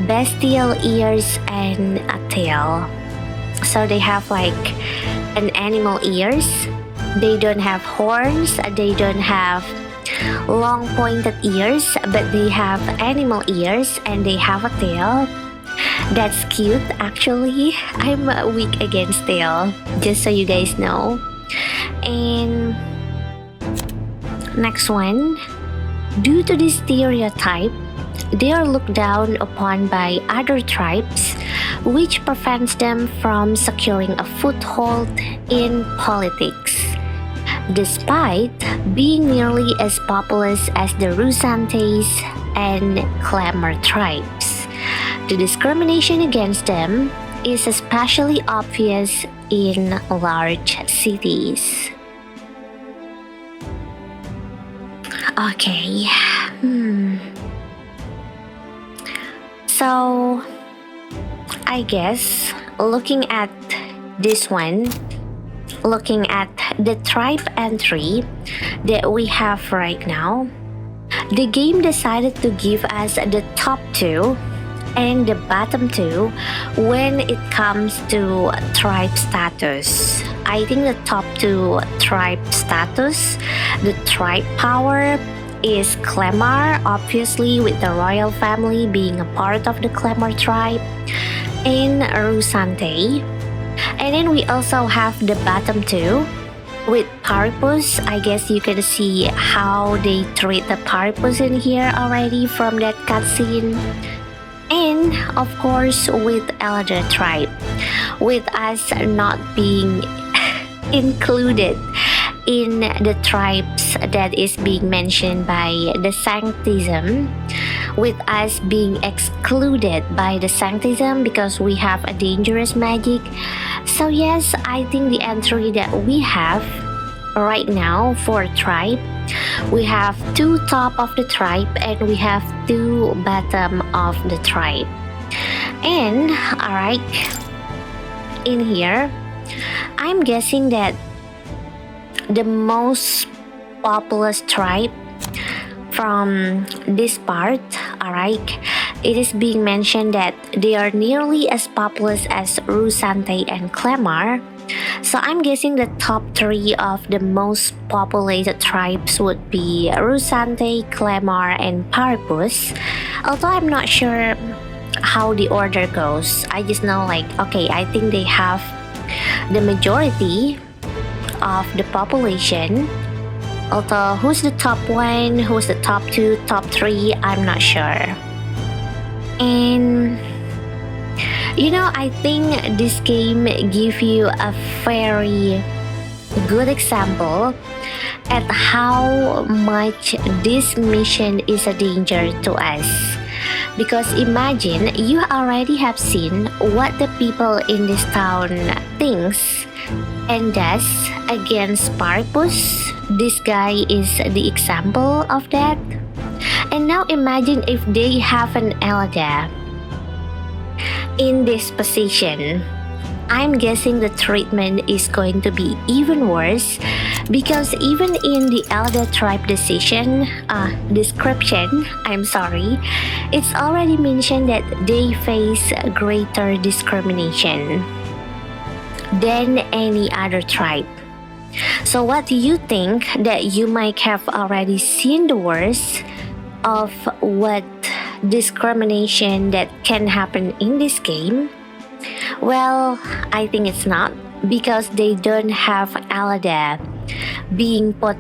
Bestial ears and a tail. So they have like an animal ears. They don't have horns. They don't have long pointed ears, but they have animal ears and they have a tail. That's cute actually. I'm weak against tail, just so you guys know. And next one. Due to this stereotype, they are looked down upon by other tribes, which prevents them from securing a foothold in politics. Despite being nearly as populous as the Rusantes and Clamor tribes, the discrimination against them is especially obvious in large cities. Okay. So, I guess looking at this one, looking at the tribe entry that we have right now, the game decided to give us the top two and the bottom two when it comes to tribe status. I think the top two tribe status, the tribe power, is Clamor, obviously with the royal family being a part of the Clamor tribe, and Rusante. And then we also have the bottom two with Paripus. I guess you can see how they treat the Paripus in here already from that cutscene. And of course with Elder tribe, with us not being included in the tribes that is being mentioned by the Sanctism, with us being excluded by the Sanctism because we have a dangerous magic. So yes, I think the entry that we have right now for tribe, we have two top of the tribe and we have two bottom of the tribe. And alright, in here, I'm guessing that the most populous tribe from this part, alright, it is being mentioned that they are nearly as populous as Rusante and Clamor. So I'm guessing the top three of the most populated tribes would be Rusante, Clamor, and Paripus. Although I'm not sure how the order goes. I just know like, okay, I think they have the majority of the population. Although who's the top one, who's the top two, top three, I'm not sure. And you know, I think this game gives you a very good example at how much this mission is a danger to us. Because imagine you already have seen what the people in this town thinks and does against Paripus. This guy is the example of that. And now imagine if they have an Elder. in this position, I'm guessing the treatment is going to be even worse because even in the elder tribe description, it's already mentioned that they face greater discrimination than any other tribe. So what do you think that you might have already seen the worst of what discrimination that can happen in this game? Well, I think it's not, because they don't have Alada being put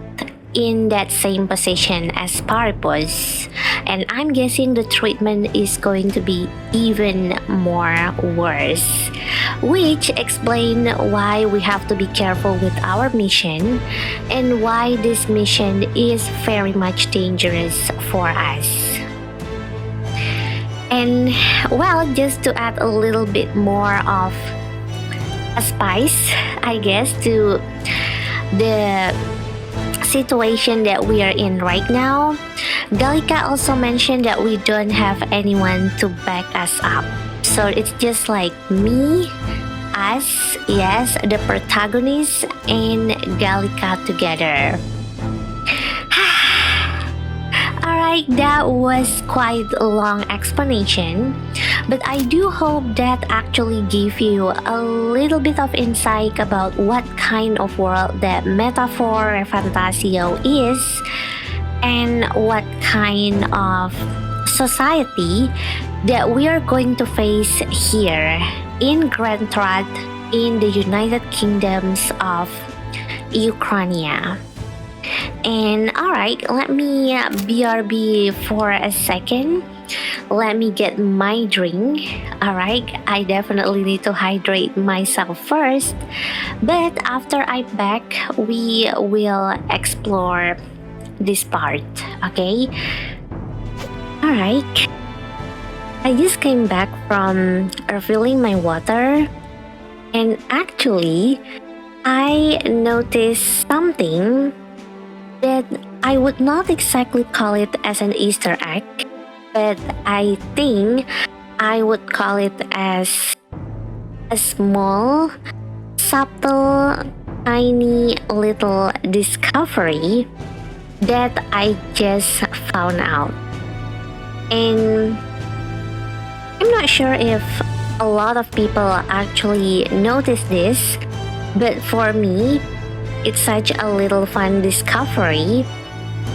in that same position as Paripus, and I'm guessing the treatment is going to be even more worse, which explain why we have to be careful with our mission and why this mission is very much dangerous for us. And well, just to add a little bit more of a spice, I guess, to the situation that we are in right now, Gallica also mentioned that we don't have anyone to back us up. So it's just like me, us, yes, the protagonist, and Gallica together. Alright, that was quite a long explanation, but I do hope that actually gave you a little bit of insight about what kind of world that metaphor ReFantazio is and what kind of society that we are going to face here in Grand Trad in the United Kingdoms of Ukraine. And alright, let me BRB for a second. Let me get my drink. Alright, I definitely need to hydrate myself first. But after I'm back, we will explore this part, okay? Alright. I just came back from refilling my water. And actually, I noticed something that I would not exactly call it as an Easter egg, but I think I would call it as a small, subtle, tiny little discovery that I just found out. And I'm not sure if a lot of people actually notice this, but for me, it's such a little fun discovery,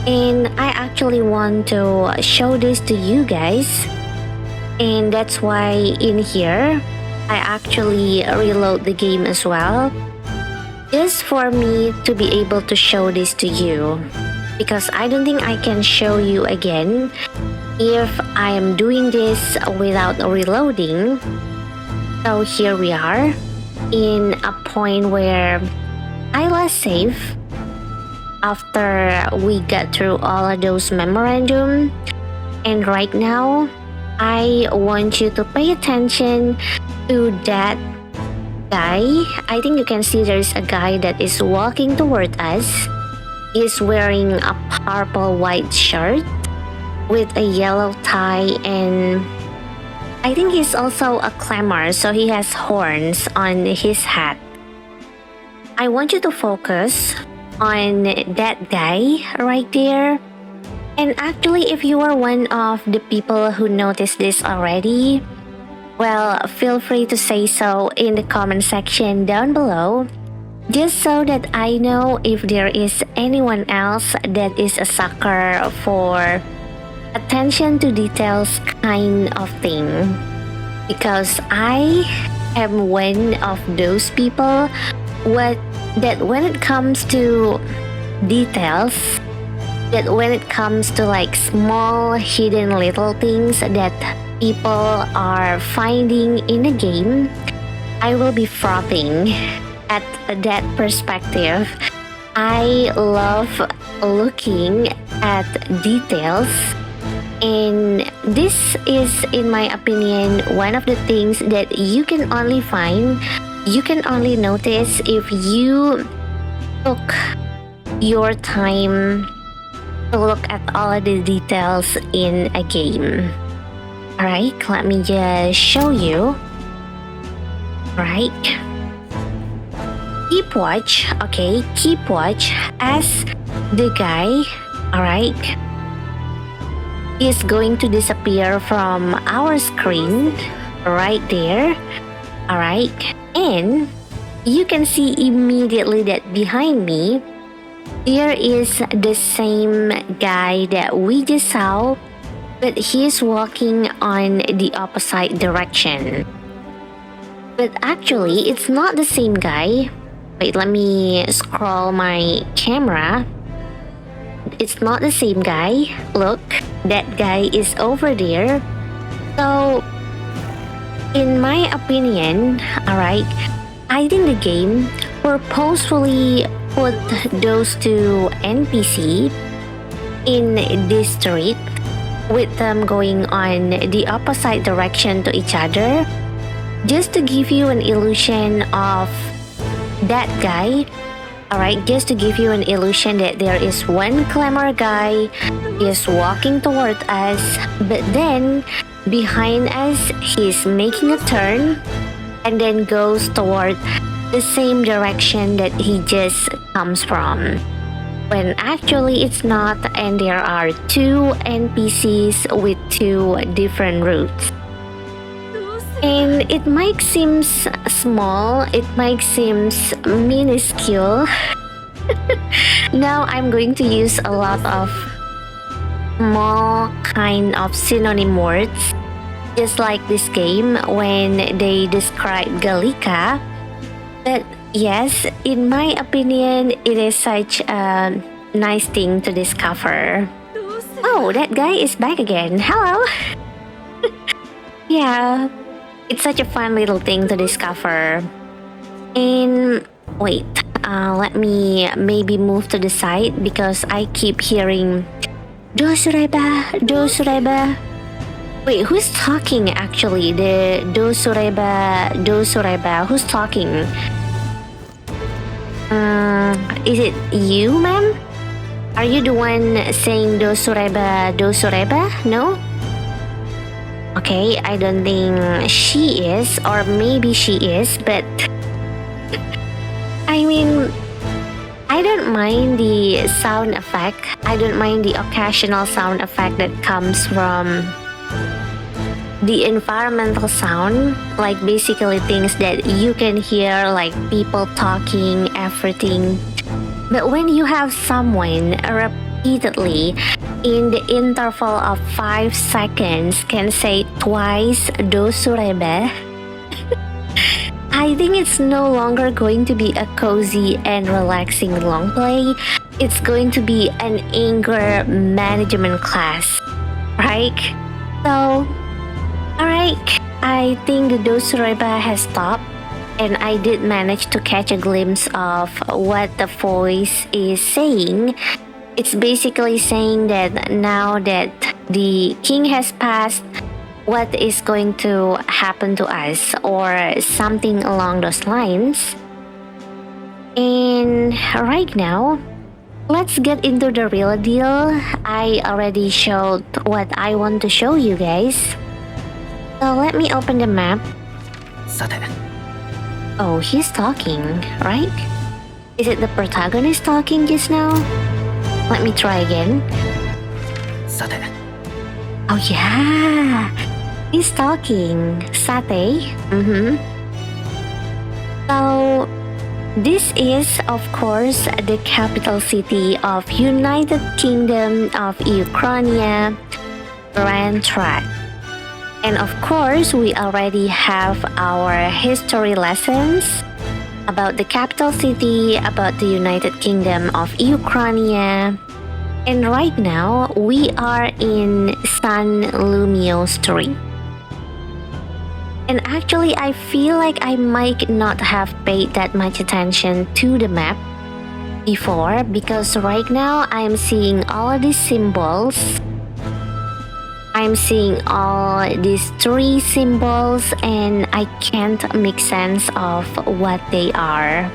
and I actually want to show this to you guys, and that's why in here I actually reload the game as well, just for me to be able to show this to you, because I don't think I can show you again if I am doing this without reloading. So here we are in a point where I last save after we got through all of those memorandum, and right now I want you to pay attention to that guy. I think you can see there's a guy that is walking toward us. He's wearing a purple white shirt with a yellow tie, and I think he's also a clamor, so he has horns on his hat. I want you to focus on that guy right there. And actually, if you are one of the people who noticed this already, well, feel free to say so in the comment section down below, just so that I know if there is anyone else that is a sucker for attention to details kind of thing. Because I am one of those people that when it comes to details, that when it comes to like small hidden little things that people are finding in the game, I will be frothing at that perspective. I love looking at details, and this is, in my opinion, one of the things that you can only find, you can only notice if you took your time to look at all of the details in a game. Alright, let me just show you. Right? Keep watch, okay? Keep watch as the guy, alright, is going to disappear from our screen right there, alright? And you can see immediately that behind me, there is the same guy that we just saw, but he's walking on the opposite direction. But actually, it's not the same guy. Wait, let me scroll my camera. It's not the same guy. Look, that guy is over there. So, in my opinion, alright, I think the game purposefully put those two NPC in this street with them going on the opposite direction to each other, just to give you an illusion of that guy, alright, just to give you an illusion that there is one clamor guy is walking toward us, but then behind us he's making a turn and then goes toward the same direction that he just comes from, when actually it's not, and there are two NPCs with two different routes. And it might seem small, it might seem minuscule. Now I'm going to use a lot of small kind of synonym words, just like this game when they describe Gallica. But yes, in my opinion, it is such a nice thing to discover. Oh, that guy is back again. Hello! Yeah. It's such a fun little thing to discover. And wait, let me maybe move to the side because I keep hearing Dosureba, Dosureba. Wait, who's talking actually? The Dosureba, Dosureba. Who's talking? Is it you, ma'am? Are you the one saying Dosureba, Dosureba? No? Okay, I don't think she is, or maybe she is, but I mean, I don't mind the sound effect. I don't mind the occasional sound effect that comes from the environmental sound, like basically things that you can hear, like people talking, everything. But when you have someone repeatedly in the interval of 5 seconds can say twice Dosurebe, I think it's no longer going to be a cozy and relaxing long play. It's going to be an anger management class, right? So, alright, I think the Dosureba has stopped, and I did manage to catch a glimpse of what the voice is saying. It's basically saying that now that the king has passed, what is going to happen to us, or something along those lines. And right now, let's get into the real deal. I already showed what I want to show you guys. So let me open the map. Oh, he's talking, right? Is it the protagonist talking just now? Let me try again. Oh yeah, he's talking. Sate. So this is, of course, the capital city of United Kingdom of Ukraine, Rantrat. And of course, we already have our history lessons about the capital city, about the United Kingdom of Ukraine. And right now, we are in San Lumio Street. And actually, I feel like I might not have paid that much attention to the map before, because right now I'm seeing all of these symbols. I'm seeing all these 3 symbols and I can't make sense of what they are.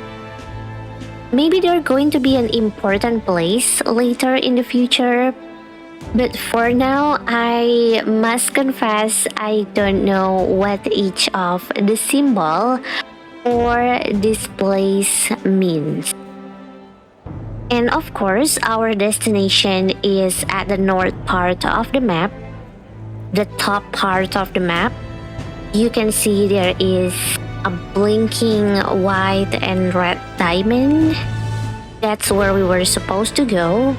Maybe they're going to be an important place later in the future, but for now, I must confess I don't know what each of the symbol or this place means. And of course, our destination is at the north part of the map, the top part of the map. You can see there is a blinking white and red diamond. That's where we were supposed to go.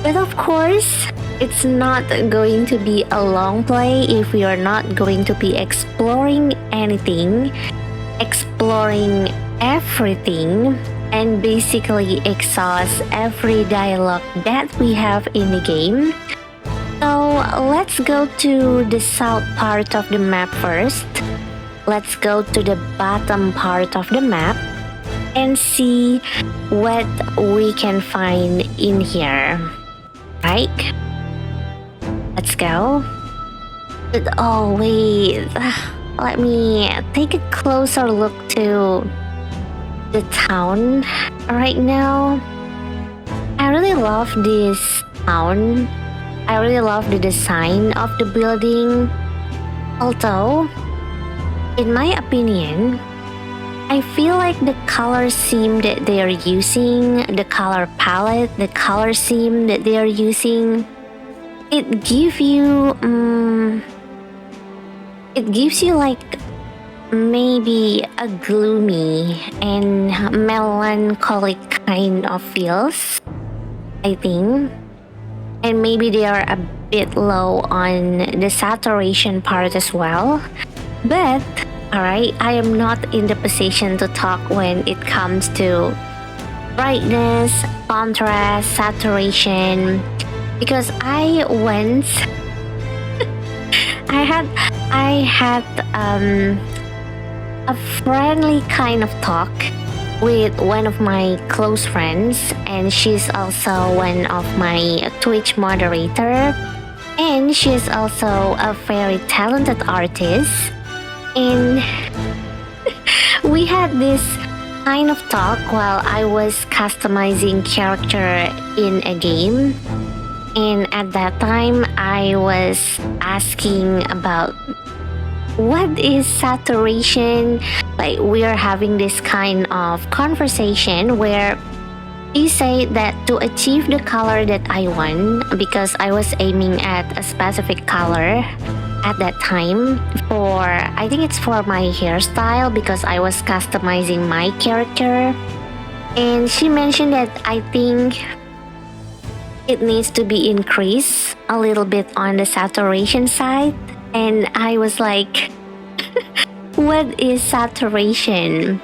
But of course, it's not going to be a long play if we are not going to be exploring anything, exploring everything, and basically exhaust every dialogue that we have in the game. So let's go to the south part of the map first. Let's go to the bottom part of the map and see what we can find in here. Right? Let's go. But oh wait, let me take a closer look to the town right now. I really love this town. I really love the design of the building. Although, in my opinion, I feel like the color scheme that they are using, the color palette, the color scheme that they are using, it gives you like maybe a gloomy and melancholic kind of feels, I think. And maybe they are a bit low on the saturation part as well. But, alright, I am not in the position to talk when it comes to brightness, contrast, saturation, because I once I had a friendly kind of talk with one of my close friends, and she's also one of my Twitch moderator, and she's also a very talented artist. And we had this kind of talk while I was customizing character in a game. And at that time, I was asking about what is saturation. Like, we are having this kind of conversation where you say that to achieve the color that I want, because I was aiming at a specific color at that time for, I think it's for my hairstyle, because I was customizing my character. And she mentioned that I think it needs to be increased a little bit on the saturation side. And I was like, what is saturation?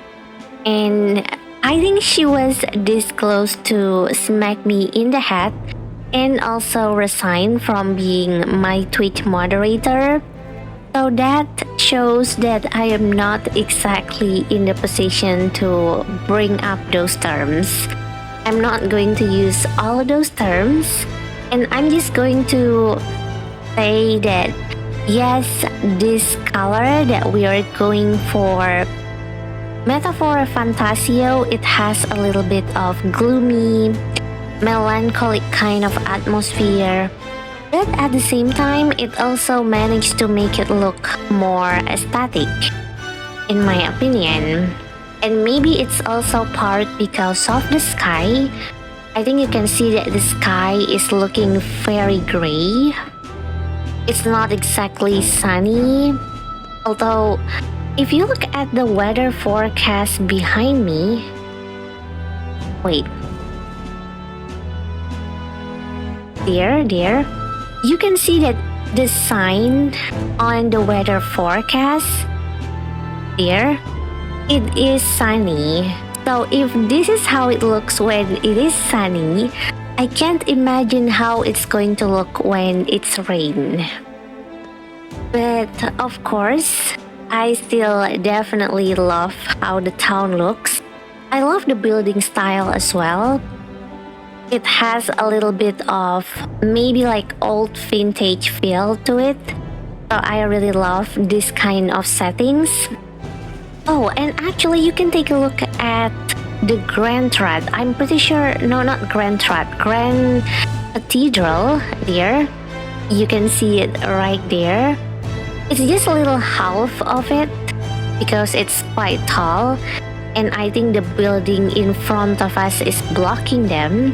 And I think she was this close to smack me in the head and also resign from being my Twitch moderator. So that shows that I am not exactly in the position to bring up those terms. I'm not going to use all of those terms, and I'm just going to say that yes, this color that we are going for Metaphor Fantasio, it has a little bit of gloomy, melancholic kind of atmosphere, but at the same time, it also managed to make it look more aesthetic, in my opinion. And maybe it's also part because of the sky. I think you can see that the sky is looking very gray. It's not exactly sunny. Although, if you look at the weather forecast behind me... Wait. There, you can see that the sign on the weather forecast, there, it is sunny. So if this is how it looks when it is sunny, I can't imagine how it's going to look when it's rain. But of course, I still definitely love how the town looks. I love the building style as well. It has a little bit of maybe like old vintage feel to it. So I really love this kind of settings. Oh, and actually you can take a look at the Grand Trad. I'm pretty sure, no, not Grand Trad, Grand Cathedral there. You can see it right there. It's just a little half of it. because it's quite tall, and I think the building in front of us is blocking them.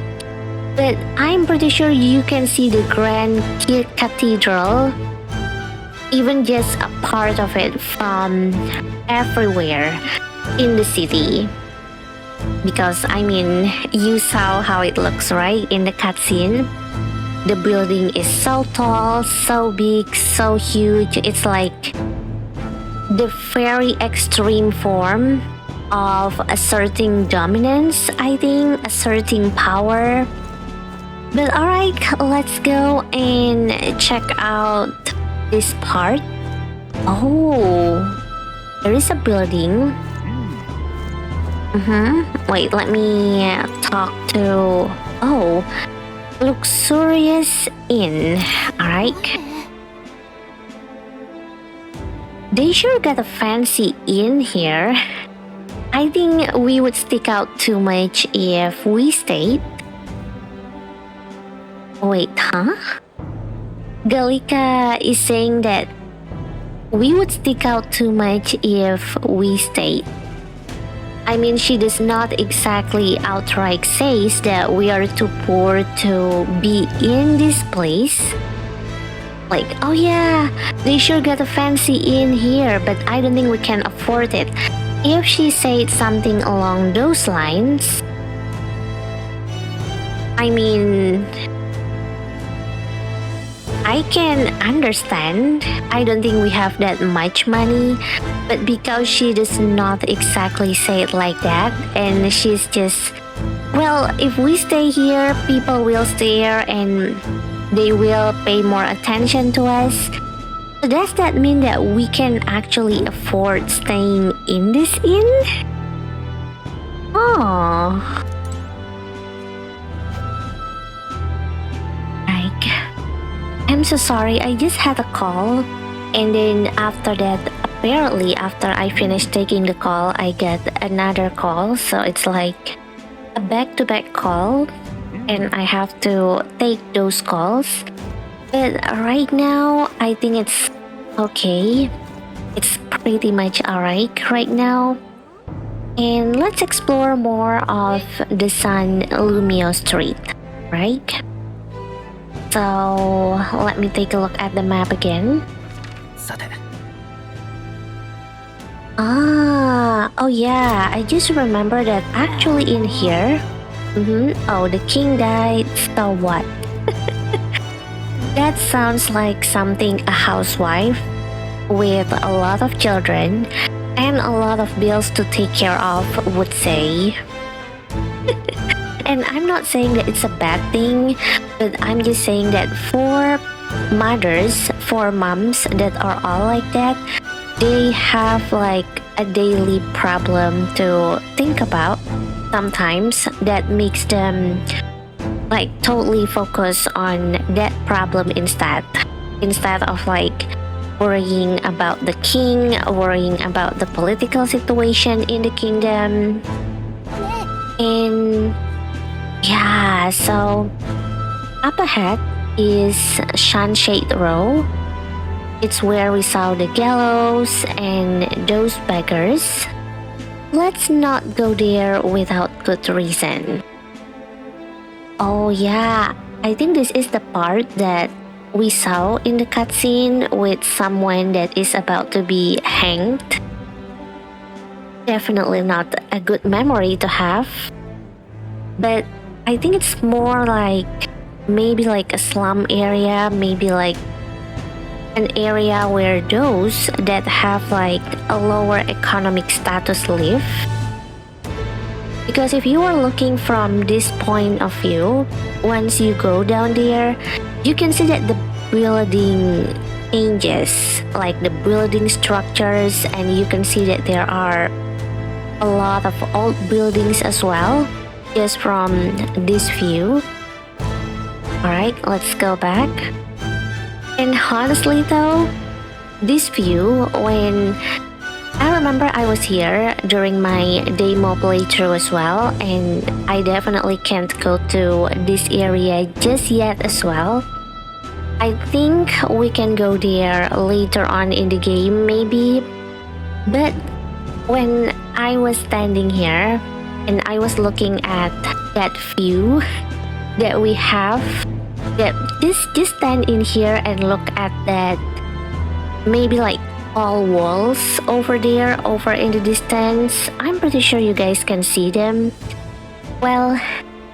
But I'm pretty sure you can see the Grand Cathedral, even just a part of it from everywhere in the city. Because I mean, you saw how it looks, right, in the cutscene? The building is so tall, so big, so huge. It's like the very extreme form of asserting dominance, I think, asserting power. But alright, let's go and check out this part. Oh, there is a building. Wait, let me talk to... Oh, luxurious inn. Alright. They sure got a fancy inn here. I think we would stick out too much if we stayed. Wait, huh? Galika is saying that we would stick out too much if we stayed. I mean, she does not exactly outright say that we are too poor to be in this place. Like, oh yeah, they sure got a fancy inn here, but I don't think we can afford it. If she said something along those lines, I mean, I can understand. I don't think we have that much money, but because she does not exactly say it like that, and she's just, well, if we stay here, people will stay here and they will pay more attention to us. So does that mean that we can actually afford staying in this inn? Oh. I'm so sorry, I just had a call, and then after that, apparently after I finished taking the call, I get another call, so it's like a back-to-back call, and I have to take those calls. But right now, I think it's okay. It's pretty much alright right now. And let's explore more of the San Lumio Street, right? So let me take a look at the map again. Oh yeah, I just remember that actually in here. Oh, the king died, so what? That sounds like something a housewife with a lot of children and a lot of bills to take care of would say. And I'm not saying that it's a bad thing, but I'm just saying that for mothers, for moms that are all like that, they have like a daily problem to think about sometimes that makes them like totally focus on that problem instead of like worrying about the king, worrying about the political situation in the kingdom. And yeah, so up ahead is Sunshade Row. It's where we saw the gallows and those beggars. Let's not go there without good reason. Oh yeah, I think this is the part that we saw in the cutscene with someone that is about to be hanged. Definitely not a good memory to have. But I think it's more like maybe like a slum area, maybe like an area where those that have like a lower economic status live. Because if you are looking from this point of view, once you go down there, you can see that the building changes, like the building structures, and you can see that there are a lot of old buildings as well, just from this view. Alright, let's go back. And honestly though, this view, when I remember I was here during my demo playthrough as well, and I definitely can't go to this area just yet as well. I think we can go there later on in the game maybe, but when I was standing here and I was looking at that view that we have, that just stand in here and look at that maybe like all walls over there, over in the distance. I'm pretty sure you guys can see them. Well,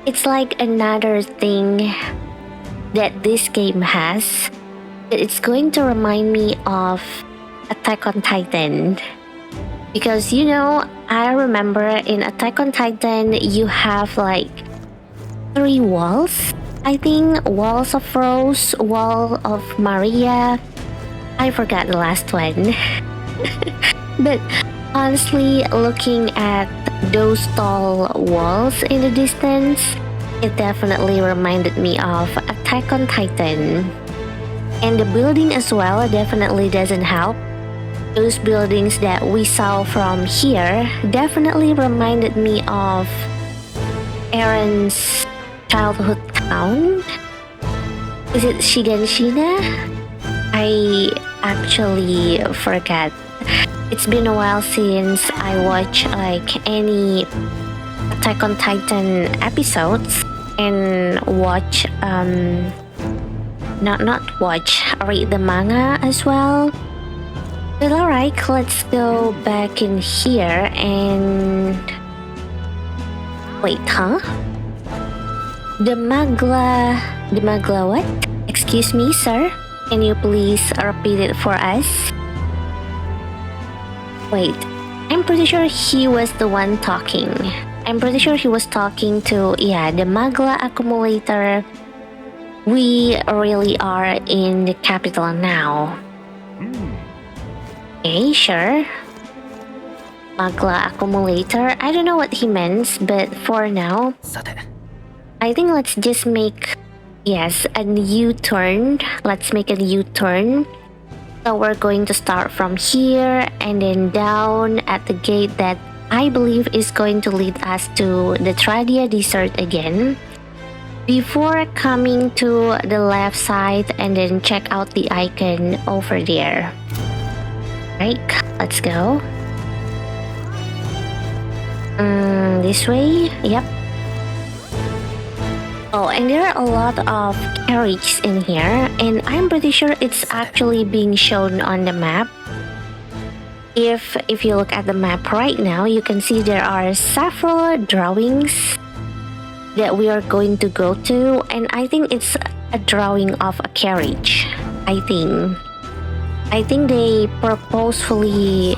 it's like another thing that this game has, that it's going to remind me of Attack on Titan. Because you know, I remember in Attack on Titan you have like 3 walls. I think Walls of Rose, Wall of Maria. I forgot the last one. But honestly, looking at those tall walls in the distance, it definitely reminded me of Attack on Titan. And the building as well definitely doesn't help. Those buildings that we saw from here definitely reminded me of Aaron's childhood town. Is it Shiganshina? I actually forgot. It's been a while since I watched like any Attack on Titan episodes and read the manga as well. But alright, let's go back in here and wait, huh? The Magla what? Excuse me, sir? Can you please repeat it for us? Wait, I'm pretty sure he was the one talking. I'm pretty sure he was talking to, yeah, the Magla accumulator. We really are in the capital now. Okay, sure. Magla accumulator. I don't know what he means, but for now, I think let's just make, yes, a U-turn. Let's make a U-turn. So we're going to start from here and then down at the gate that I believe is going to lead us to the Tradia Desert again, before coming to the left side and then check out the icon over there. Right, let's go. This way, yep. Oh, and there are a lot of carriages in here, and I'm pretty sure it's actually being shown on the map. If you look at the map right now, you can see there are several drawings that we are going to go to, and I think it's a drawing of a carriage. I think they purposefully...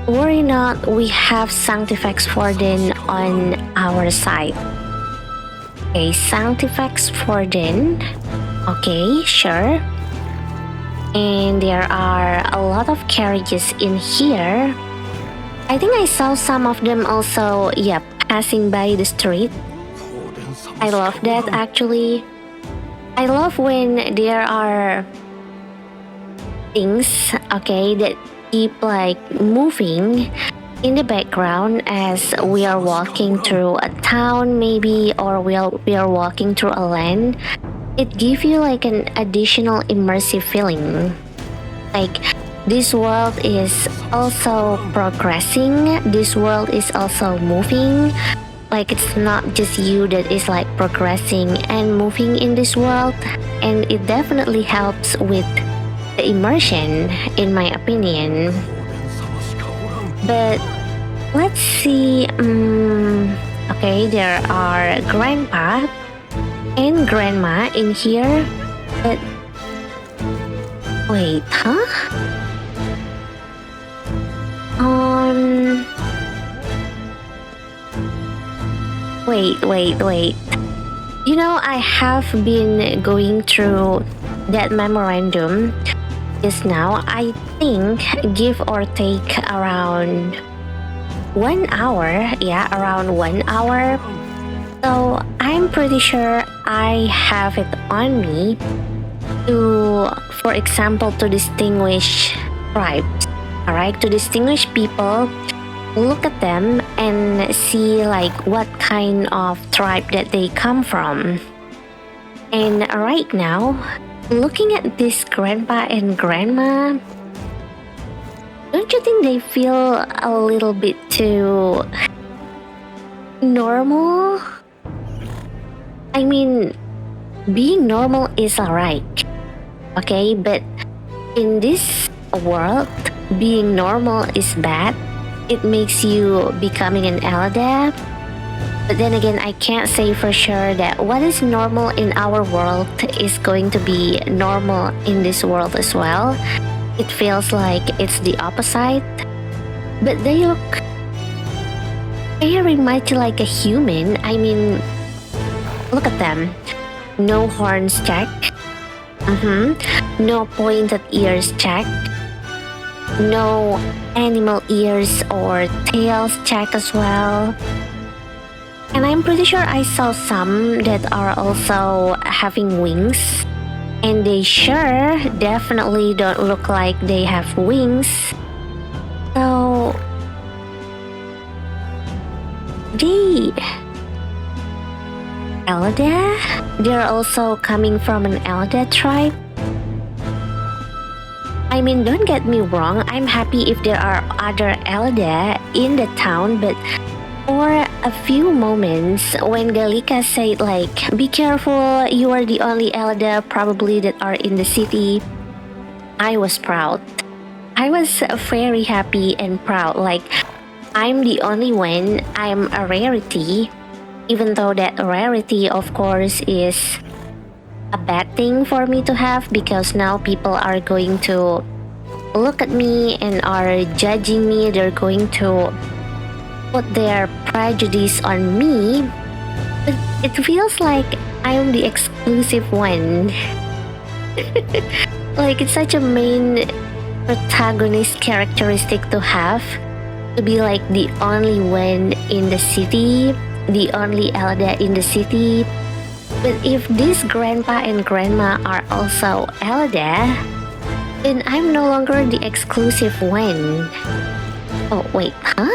Worry not, we have Sanctifex Forden on our side. Okay, Sanctifex Forden. Okay, sure. And there are a lot of carriages in here. I think I saw some of them also, yep, passing by the street. I love that actually. I love when there are things, okay, that keep like moving in the background as we are walking through a town maybe, or we are walking through a land. It gives you like an additional immersive feeling. Like this world is also progressing, this world is also moving. Like it's not just you that is like progressing and moving in this world, and it definitely helps with the immersion, in my opinion. But let's see. Okay, there are grandpa and grandma in here. But wait, huh? Wait. You know, I have been going through that memorandum just now. I think give or take around 1 hour. Yeah, around 1 hour. So I'm pretty sure I have it on me to, for example, to distinguish tribes. Alright, to distinguish people, look at them and see like what kind of tribe that they come from. And right now, looking at this grandpa and grandma, don't you think they feel a little bit too normal? I mean, being normal is alright, okay? But in this world, being normal is bad. It makes you becoming an elder. But then again, I can't say for sure that what is normal in our world is going to be normal in this world as well. It feels like it's the opposite. But they look very much like a human. I mean, look at them. No horns check. No pointed ears check. No animal ears or tails check as well. And I'm pretty sure I saw some that are also having wings. And they sure definitely don't look like they have wings. So... Elder? They're also coming from an Elder tribe? I mean, don't get me wrong, I'm happy if there are other Elder in the town, but for a few moments when Galika said like, be careful, you are the only Elder probably that are in the city, I was proud. I was very happy and proud, like, I'm the only one, I'm a rarity, even though that rarity of course is a bad thing for me to have because now people are going to look at me and are judging me, they're going to put their prejudice on me, but it feels like I'm the exclusive one. Like, it's such a main protagonist characteristic to have, to be like the only one in the city, the only elder in the city. But if this grandpa and grandma are also elder, then I'm no longer the exclusive one. Oh wait, huh?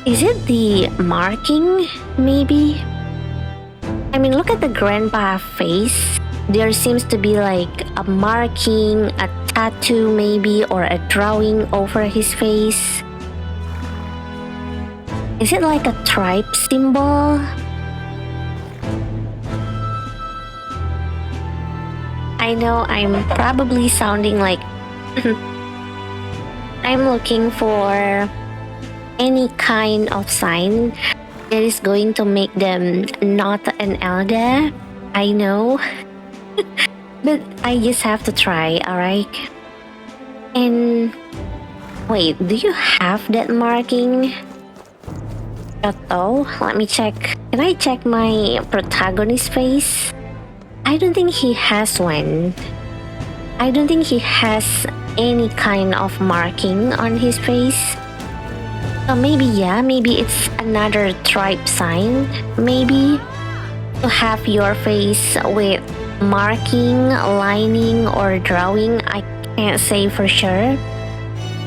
Is it the marking, maybe? I mean, look at the grandpa face. There seems to be like a marking, a tattoo maybe, or a drawing over his face. Is it like a tribe symbol? I know I'm probably sounding like I'm looking for any kind of sign that is going to make them not an elder. I know. But I just have to try, alright? And wait, do you have that marking? Otto, let me check. Can I check my protagonist face? I don't think he has one. I don't think he has any kind of marking on his face. So maybe, yeah, maybe it's another tribe sign. Maybe to have your face with marking, lining, or drawing. I can't say for sure.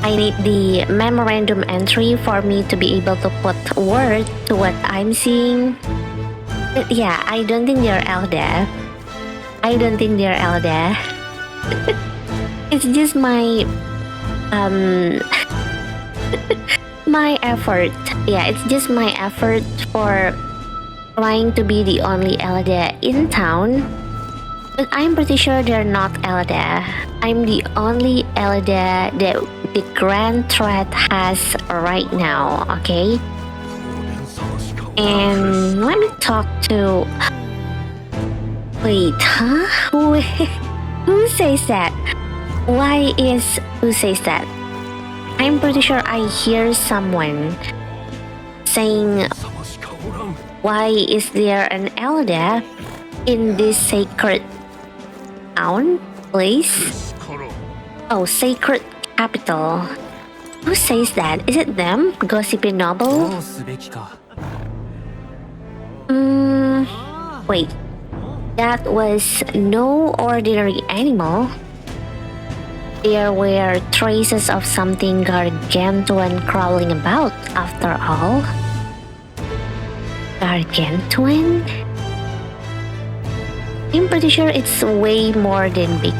I need the memorandum entry for me to be able to put word to what I'm seeing. But yeah, I don't think they're elder. I don't think they're elder. It's just my my effort. Yeah, it's just my effort for trying to be the only elder in town. But I'm pretty sure they're not elder. I'm the only elder that the Grand Threat has right now, okay? And let me talk to... Wait, huh? Who says that? Why is... Who says that? I'm pretty sure I hear someone saying, why is there an elder in this sacred town, place? Oh, sacred capital. Who says that? Is it them? Gossipy Noble? Wait. That was no ordinary animal. There were traces of something gargantuan crawling about, after all. Gargantuan? I'm pretty sure it's way more than big.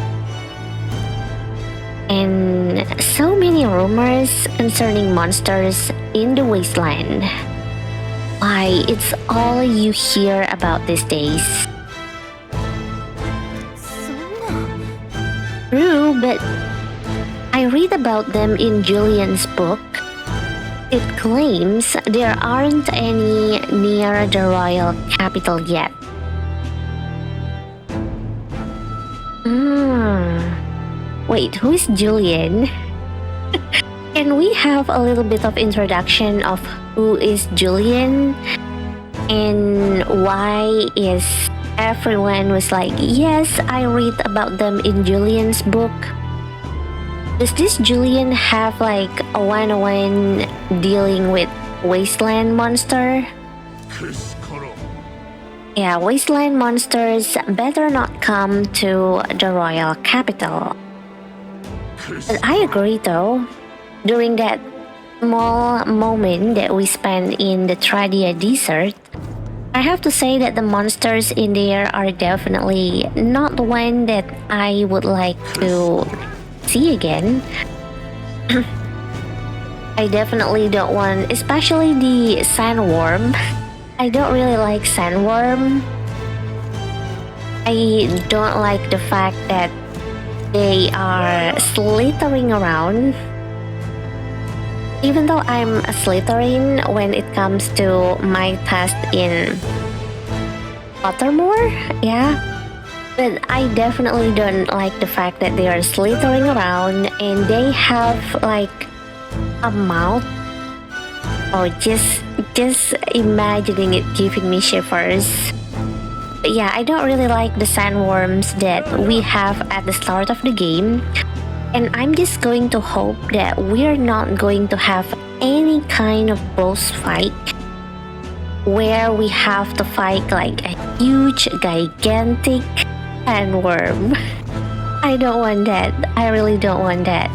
And so many rumors concerning monsters in the wasteland. Why, it's all you hear about these days. True, but I read about them in Julian's book. It claims there aren't any near the royal capital yet. Wait, who is Julian? Can we have a little bit of introduction of who is Julian? And why is everyone was like, yes, I read about them in Julian's book? Does this Julian have like a one-on-one dealing with wasteland monster? Yeah, wasteland monsters better not come to the royal capital. But I agree though. During that small moment that we spent in the Tradia desert, I have to say that the monsters in there are definitely not the one that I would like to see again. I definitely don't want, especially the sandworm. I don't really like sandworm. I don't like the fact that they are slithering around. Even though I'm a Slytherin when it comes to my test in Pottermore, yeah. But I definitely don't like the fact that they are slithering around and they have like a mouth. Oh, just imagining it giving me shivers. But yeah, I don't really like the sandworms that we have at the start of the game. And I'm just going to hope that we're not going to have any kind of boss fight where we have to fight like a huge, gigantic sandworm. I don't want that. I really don't want that.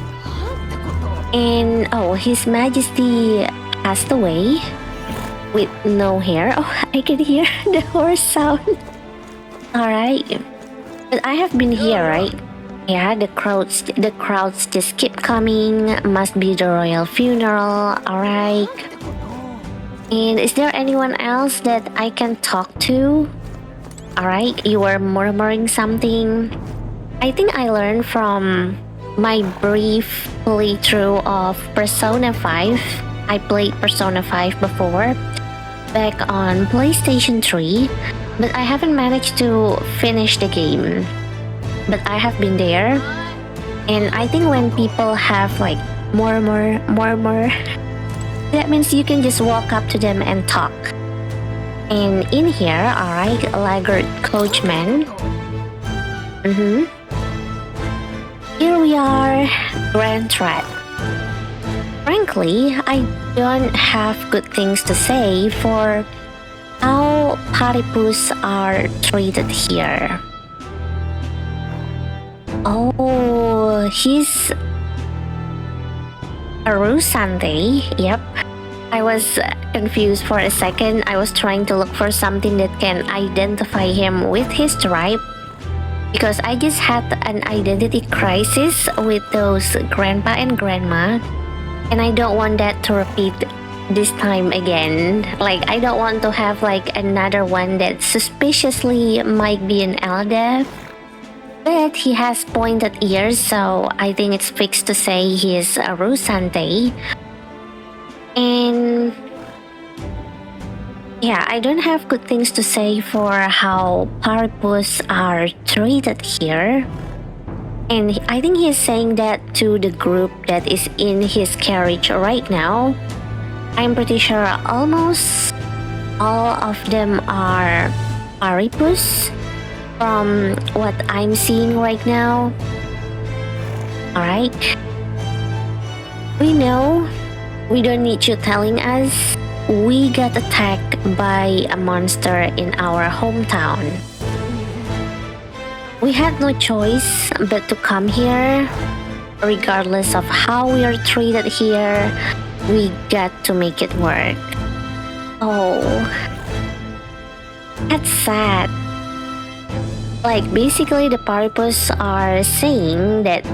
And oh, His Majesty passed away with no hair. Oh, I can hear the horse sound. Alright. But I have been here, right? Yeah, the crowds just keep coming. Must be the royal funeral. Alright. And is there anyone else that I can talk to? Alright, you were murmuring something. I think I learned from my brief playthrough of Persona 5. I played Persona 5 before, back on PlayStation 3, but I haven't managed to finish the game. But I have been there, and I think when people have like murmur, that means you can just walk up to them and talk. And in here, alright, Laggard Coachman. Here we are, Grand Threat. Frankly, I don't have good things to say for how platypus are treated here. Oh, he's Arusante. Yep. I was confused for a second. I was trying to look for something that can identify him with his tribe, because I just had an identity crisis with those grandpa and grandma, and I don't want that to repeat this time again. Like, I don't want to have like another one that suspiciously might be an Eldev. But he has pointed ears, so I think it's fixed to say he's a Rusante. And yeah, I don't have good things to say for how platypus are treated here. And I think he is saying that to the group that is in his carriage right now. I'm pretty sure almost all of them are platypus from what I'm seeing right now. Alright. We know, we don't need you telling us, we got attacked by a monster in our hometown. We had no choice but to come here. Regardless of how we are treated here, we got to make it work. Oh, that's sad. Like, basically, the Paripus are saying that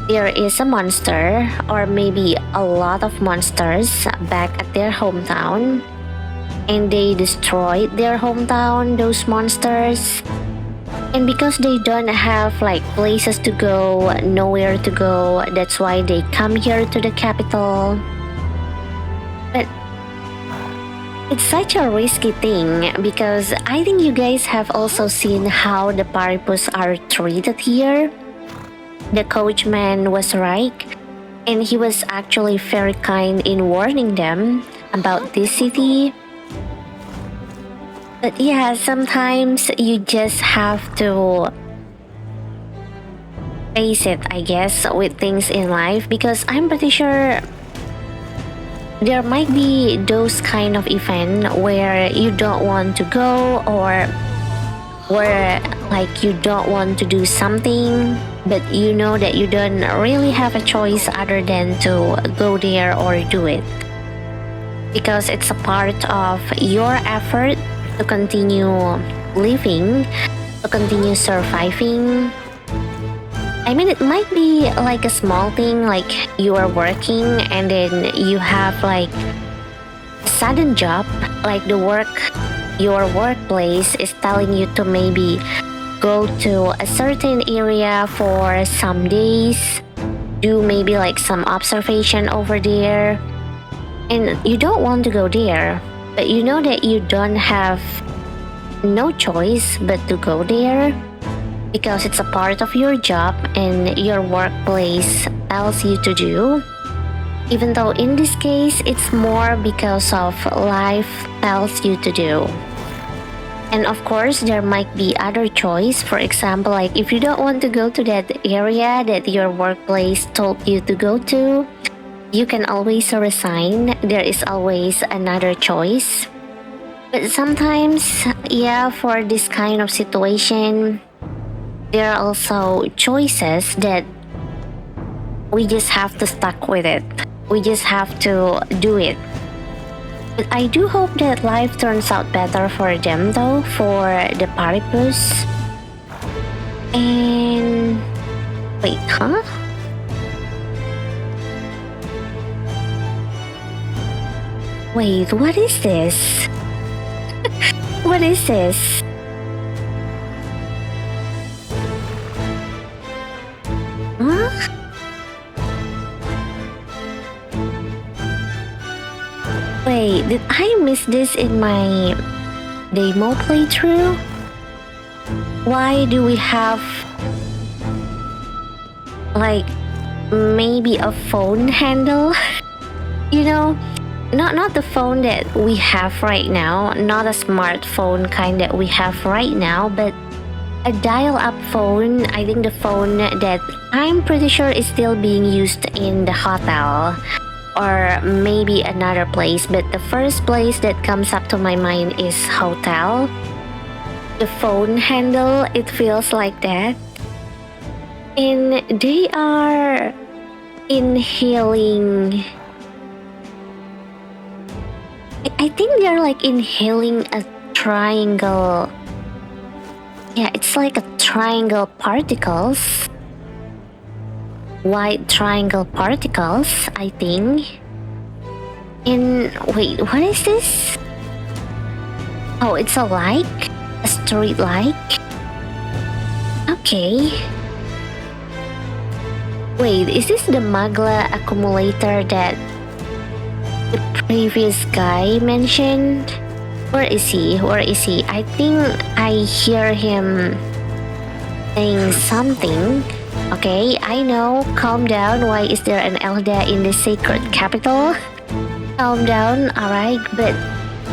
there is a monster, or maybe a lot of monsters, back at their hometown, and they destroyed their hometown, those monsters. And because they don't have like places to go, nowhere to go, that's why they come here to the capital. But it's such a risky thing, because I think you guys have also seen how the Paripus are treated here. The coachman was right, and he was actually very kind in warning them about this city. But yeah, sometimes you just have to face it, I guess, with things in life, because I'm pretty sure there might be those kind of event where you don't want to go, or where like you don't want to do something, but you know that you don't really have a choice other than to go there or do it, because it's a part of your effort to continue living, to continue surviving. I mean, it might be like a small thing, like you are working and then you have like a sudden job, like your workplace is telling you to maybe go to a certain area for some days, do maybe like some observation over there, and you don't want to go there, but you know that you don't have no choice but to go there, because it's a part of your job and your workplace tells you to do. Even though in this case, it's more because of life tells you to do. And of course, there might be other choice. For example, like if you don't want to go to that area that your workplace told you to go to, you can always resign. There is always another choice. But sometimes, yeah, for this kind of situation, there are also choices that we just have to stuck with it. We just have to do it. But I do hope that life turns out better for them though, for the Paripus. And... wait, huh? Wait, what is this? What is this? Huh? Wait, did I miss this in my demo playthrough? Why do we have like maybe a phone handle? You know, not the phone that we have right now, not a smartphone kind that we have right now, but a dial-up phone. I think the phone that I'm pretty sure is still being used in the hotel, or maybe another place, but the first place that comes up to my mind is hotel. The phone handle, it feels like that. And they are inhaling. I think they're like inhaling a triangle. Yeah, it's like a triangle particles. White triangle particles, I think. And wait, what is this? Oh, it's a light? A street light? Okay. Wait, is this the Magla accumulator that the previous guy mentioned? Where is he? Where is he? I think I hear him saying something. Okay, I know. Calm down. Why is there an Elda in the sacred capital? Calm down, alright. But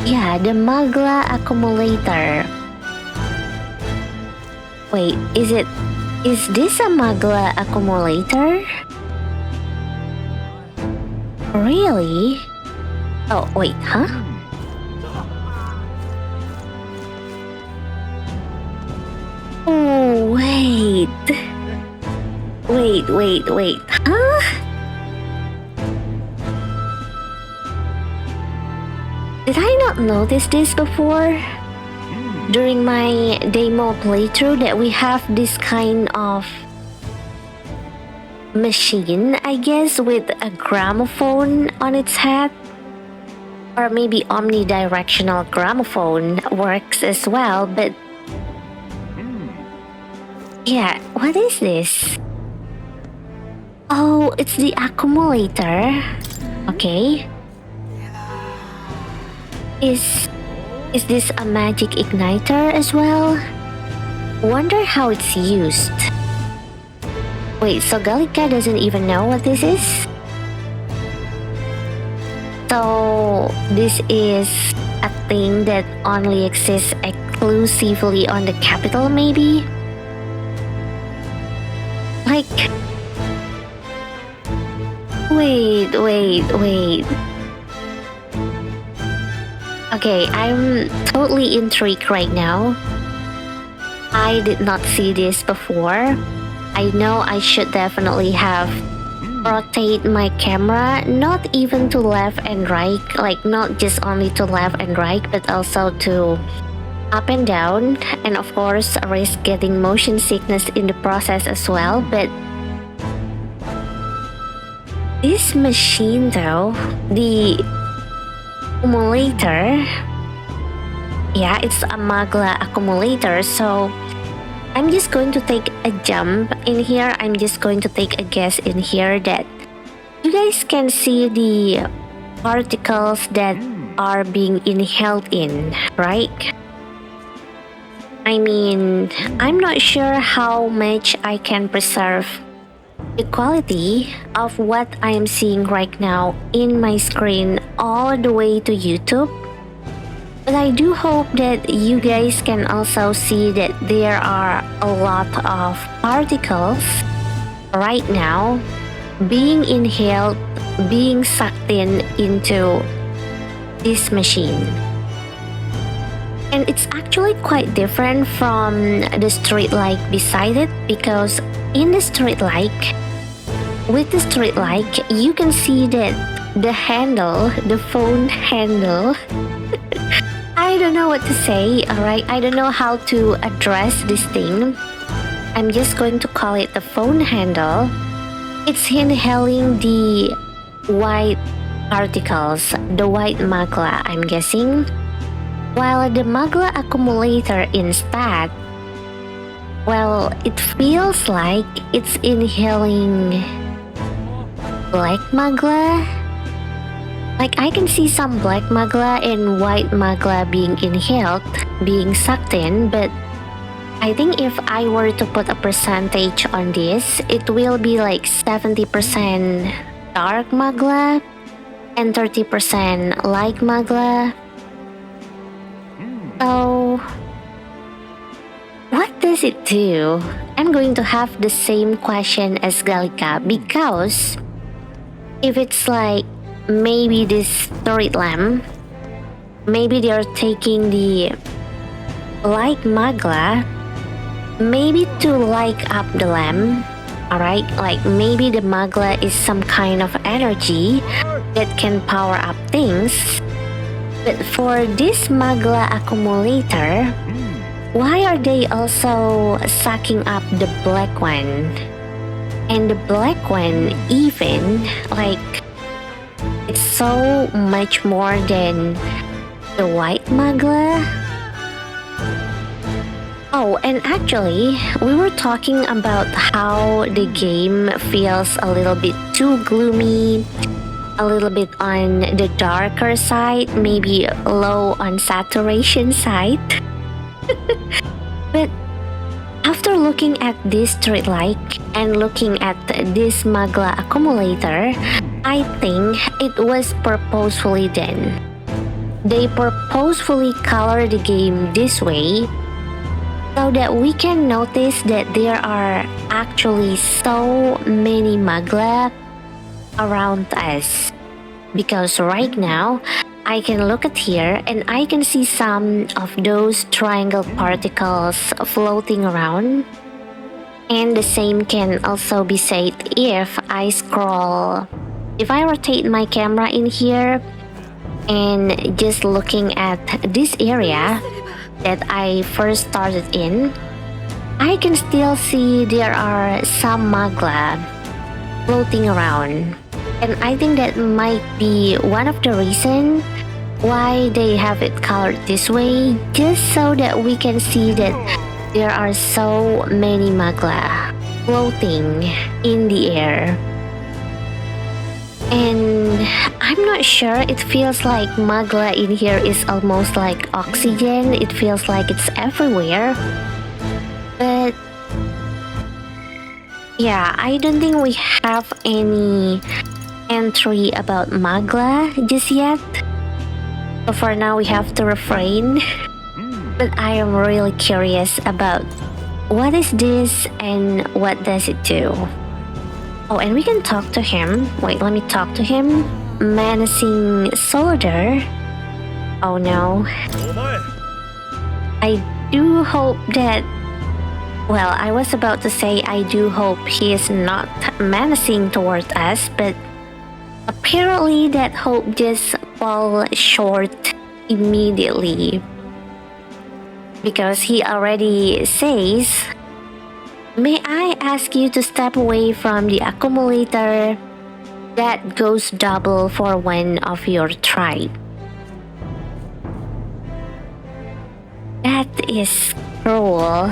yeah, the Magla accumulator. Wait, is this a Magla accumulator? Really? Oh, wait, huh? Oh, wait. Wait, huh? Did I not notice this before? during my demo playthrough that we have this kind of machine, I guess, with a gramophone on its head. Or maybe omnidirectional gramophone works as well, but yeah, what is this? Oh, it's the accumulator. Okay. Is this a magic igniter as well? Wonder how it's used. Wait, so Gallica doesn't even know what this is? So this is a thing that only exists exclusively on the capital, maybe? Like... Wait. Okay, I'm totally intrigued right now. I did not see this before. I know I should definitely have rotate my camera, not even to left and right, like not just only to left and right, but also to up and down, and of course risk getting motion sickness in the process as well. But this machine though, the accumulator, yeah, it's a Magla accumulator, so I'm just going to take a jump in here. I'm just going to take a guess in here that you guys can see the particles that are being inhaled in, right? I mean, I'm not sure how much I can preserve the quality of what I am seeing right now in my screen all the way to YouTube. But I do hope that you guys can also see that there are a lot of particles right now being inhaled, being sucked into this machine. And it's actually quite different from the street light beside it, because in the street light, with the street light, you can see that the handle, the phone handle, I don't know what to say, alright? I don't know how to address this thing. I'm just going to call it the phone handle. It's inhaling the white particles, the white magla, I'm guessing. While the magla accumulator instead, well, it feels like it's inhaling black magla. Like I can see some black magla and white magla being inhaled, being sucked in, but I think if I were to put a percentage on this, it will be like 70% dark magla and 30% light magla. So, what does it do? I'm going to have the same question as Gallica, because if it's like maybe this street lamp, maybe they're taking the light magla, maybe to light up the lamp, alright? Like maybe the magla is some kind of energy that can power up things. But for this magla accumulator, why are they also sucking up the black one? And the black one even, like, it's so much more than the white magla. Oh, and actually, we were talking about how the game feels a little bit too gloomy, a little bit on the darker side, maybe low on saturation side. But after looking at this street light and looking at this magla accumulator, I think it was purposefully done. They purposefully color the game this way so that we can notice that there are actually so many magla around us. Because right now, I can look at here and I can see some of those triangle particles floating around. And the same can also be said if I scroll. If I rotate my camera in here and just looking at this area, that I first started in, I can still see there are some magla floating around. And I think that might be one of the reasons why they have it colored this way, just so that we can see that there are so many magla floating in the air. And I'm not sure, it feels like magla in here is almost like oxygen. It feels like it's everywhere. But yeah, I don't think we have any entry about magla just yet. So for now we have to refrain. But I am really curious about what is this and what does it do. Oh, and we can talk to him. Wait, let me talk to him. Menacing soldier. Oh no. I do hope that... Well, I was about to say I do hope he is not menacing toward us, but apparently that hope just falls short immediately. Because he already says, "May I ask you to step away from the accumulator that goes double for one of your tribe?" That is cruel.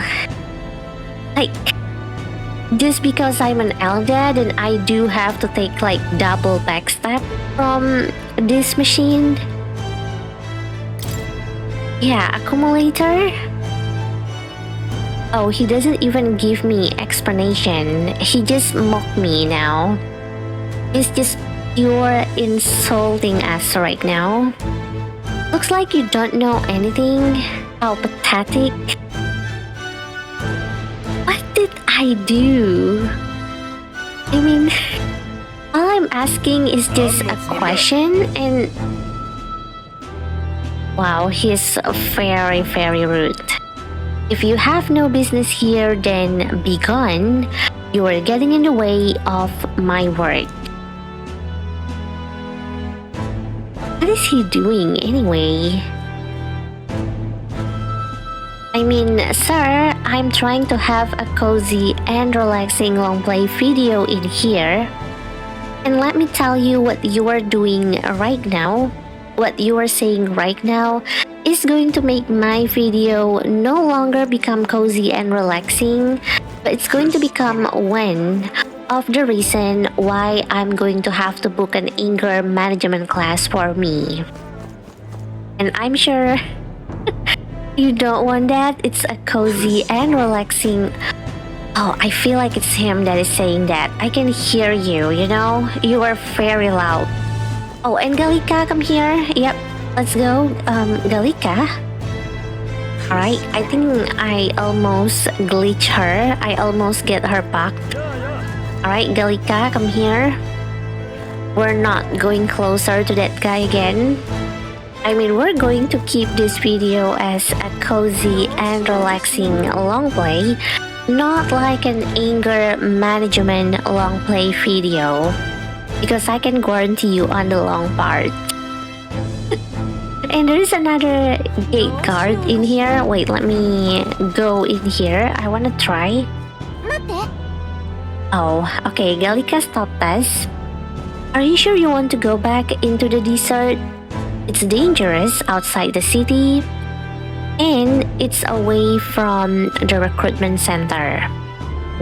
Like, just because I'm an elder, then I do have to take like double backstep from this machine. Yeah, accumulator. Oh, he doesn't even give me explanation. He just mocked me now. He's just pure insulting us right now. Looks like you don't know anything. How pathetic. What did I do? I mean, all I'm asking is just a question and... Wow, he's very, very rude. If you have no business here, then be gone. You are getting in the way of my work. What is he doing anyway? I mean, sir, I'm trying to have a cozy and relaxing long play video in here. And let me tell you what you are doing right now. What you are saying right now is going to make my video no longer become cozy and relaxing, but it's going to become one of the reason why I'm going to have to book an anger management class for me. And I'm sure you don't want that. It's a cozy and relaxing... Oh, I feel like it's him that is saying that. I can hear you, you know? You are very loud. Oh, and Galika, come here. Yep, let's go. Galika. Alright, I think I almost glitch her. I almost get her back. Alright, Galika, come here. We're not going closer to that guy again. I mean, we're going to keep this video as a cozy and relaxing long play, not like an anger management long play video. Because I can guarantee you on the long part. And there is another gate guard in here. Wait, let me go in here. I want to try. Oh, okay. Galika stopped us. Are you sure you want to go back into the desert? It's dangerous outside the city. And it's away from the recruitment center,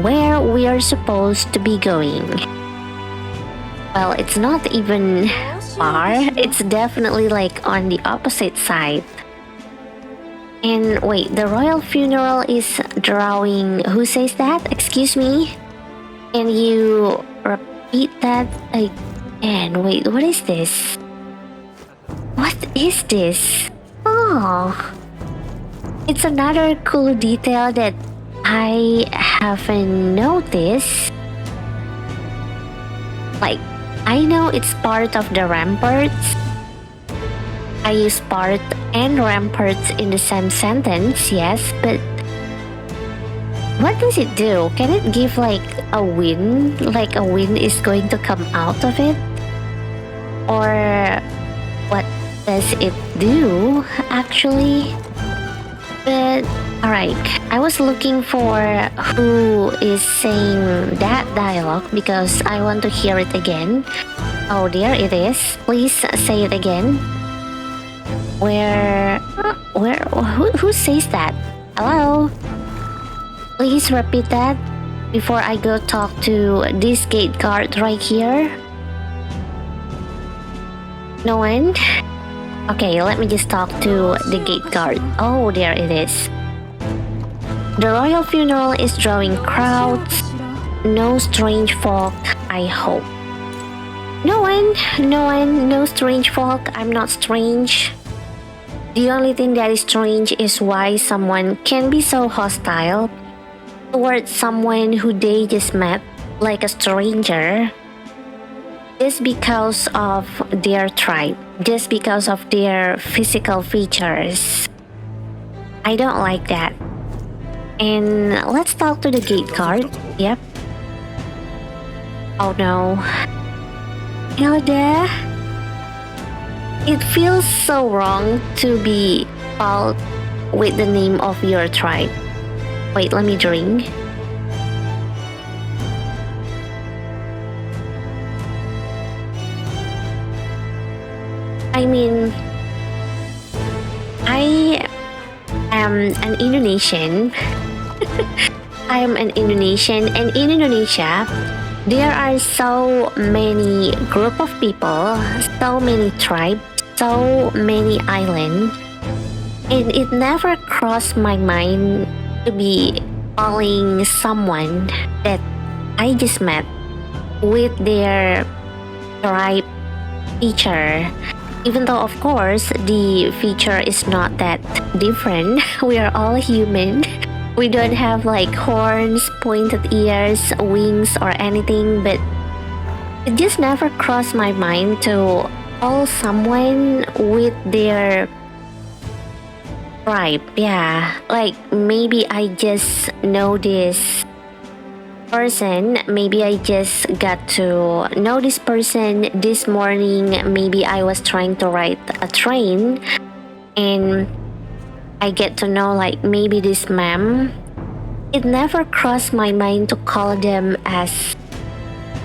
where we are supposed to be going. Well, it's not even far. It's definitely like on the opposite side. And wait, the royal funeral is drawing... Who says that? Excuse me? Can you repeat that again? Wait, what is this? What is this? Oh, it's another cool detail that I haven't noticed. Like, I know it's part of the ramparts. I use part and ramparts in the same sentence, yes, but what does it do? Can it give like a wind? Like a wind is going to come out of it? Or what does it do actually? But alright, I was looking for who is saying that dialogue because I want to hear it again. Oh, there it is. Please say it again. Who says that? Hello? Please repeat that before I go talk to this gate guard right here. No one? Okay, let me just talk to the gate guard. Oh, there it is. The royal funeral is drawing crowds. No strange folk, I hope. No one, no strange folk. I'm not strange. The only thing that is strange is why someone can be so hostile towards someone who they just met, like a stranger, just because of their tribe, just because of their physical features. I don't like that. And let's talk to the gate guard. Yep. Oh no. Hilda? It feels so wrong to be called with the name of your tribe. Wait, let me drink. I mean, I am an Indonesian. I am an Indonesian, and in Indonesia, there are so many group of people, so many tribes, so many islands, and it never crossed my mind to be calling someone that I just met with their tribe feature. Even though, of course, the feature is not that different. We are all human. We don't have like horns, pointed ears, wings, or anything, but it just never crossed my mind to call someone with their tribe. Yeah, like maybe I just know this person, maybe I just got to know this person this morning. Maybe I was trying to ride a train and I get to know like maybe this ma'am. It never crossed my mind to call them as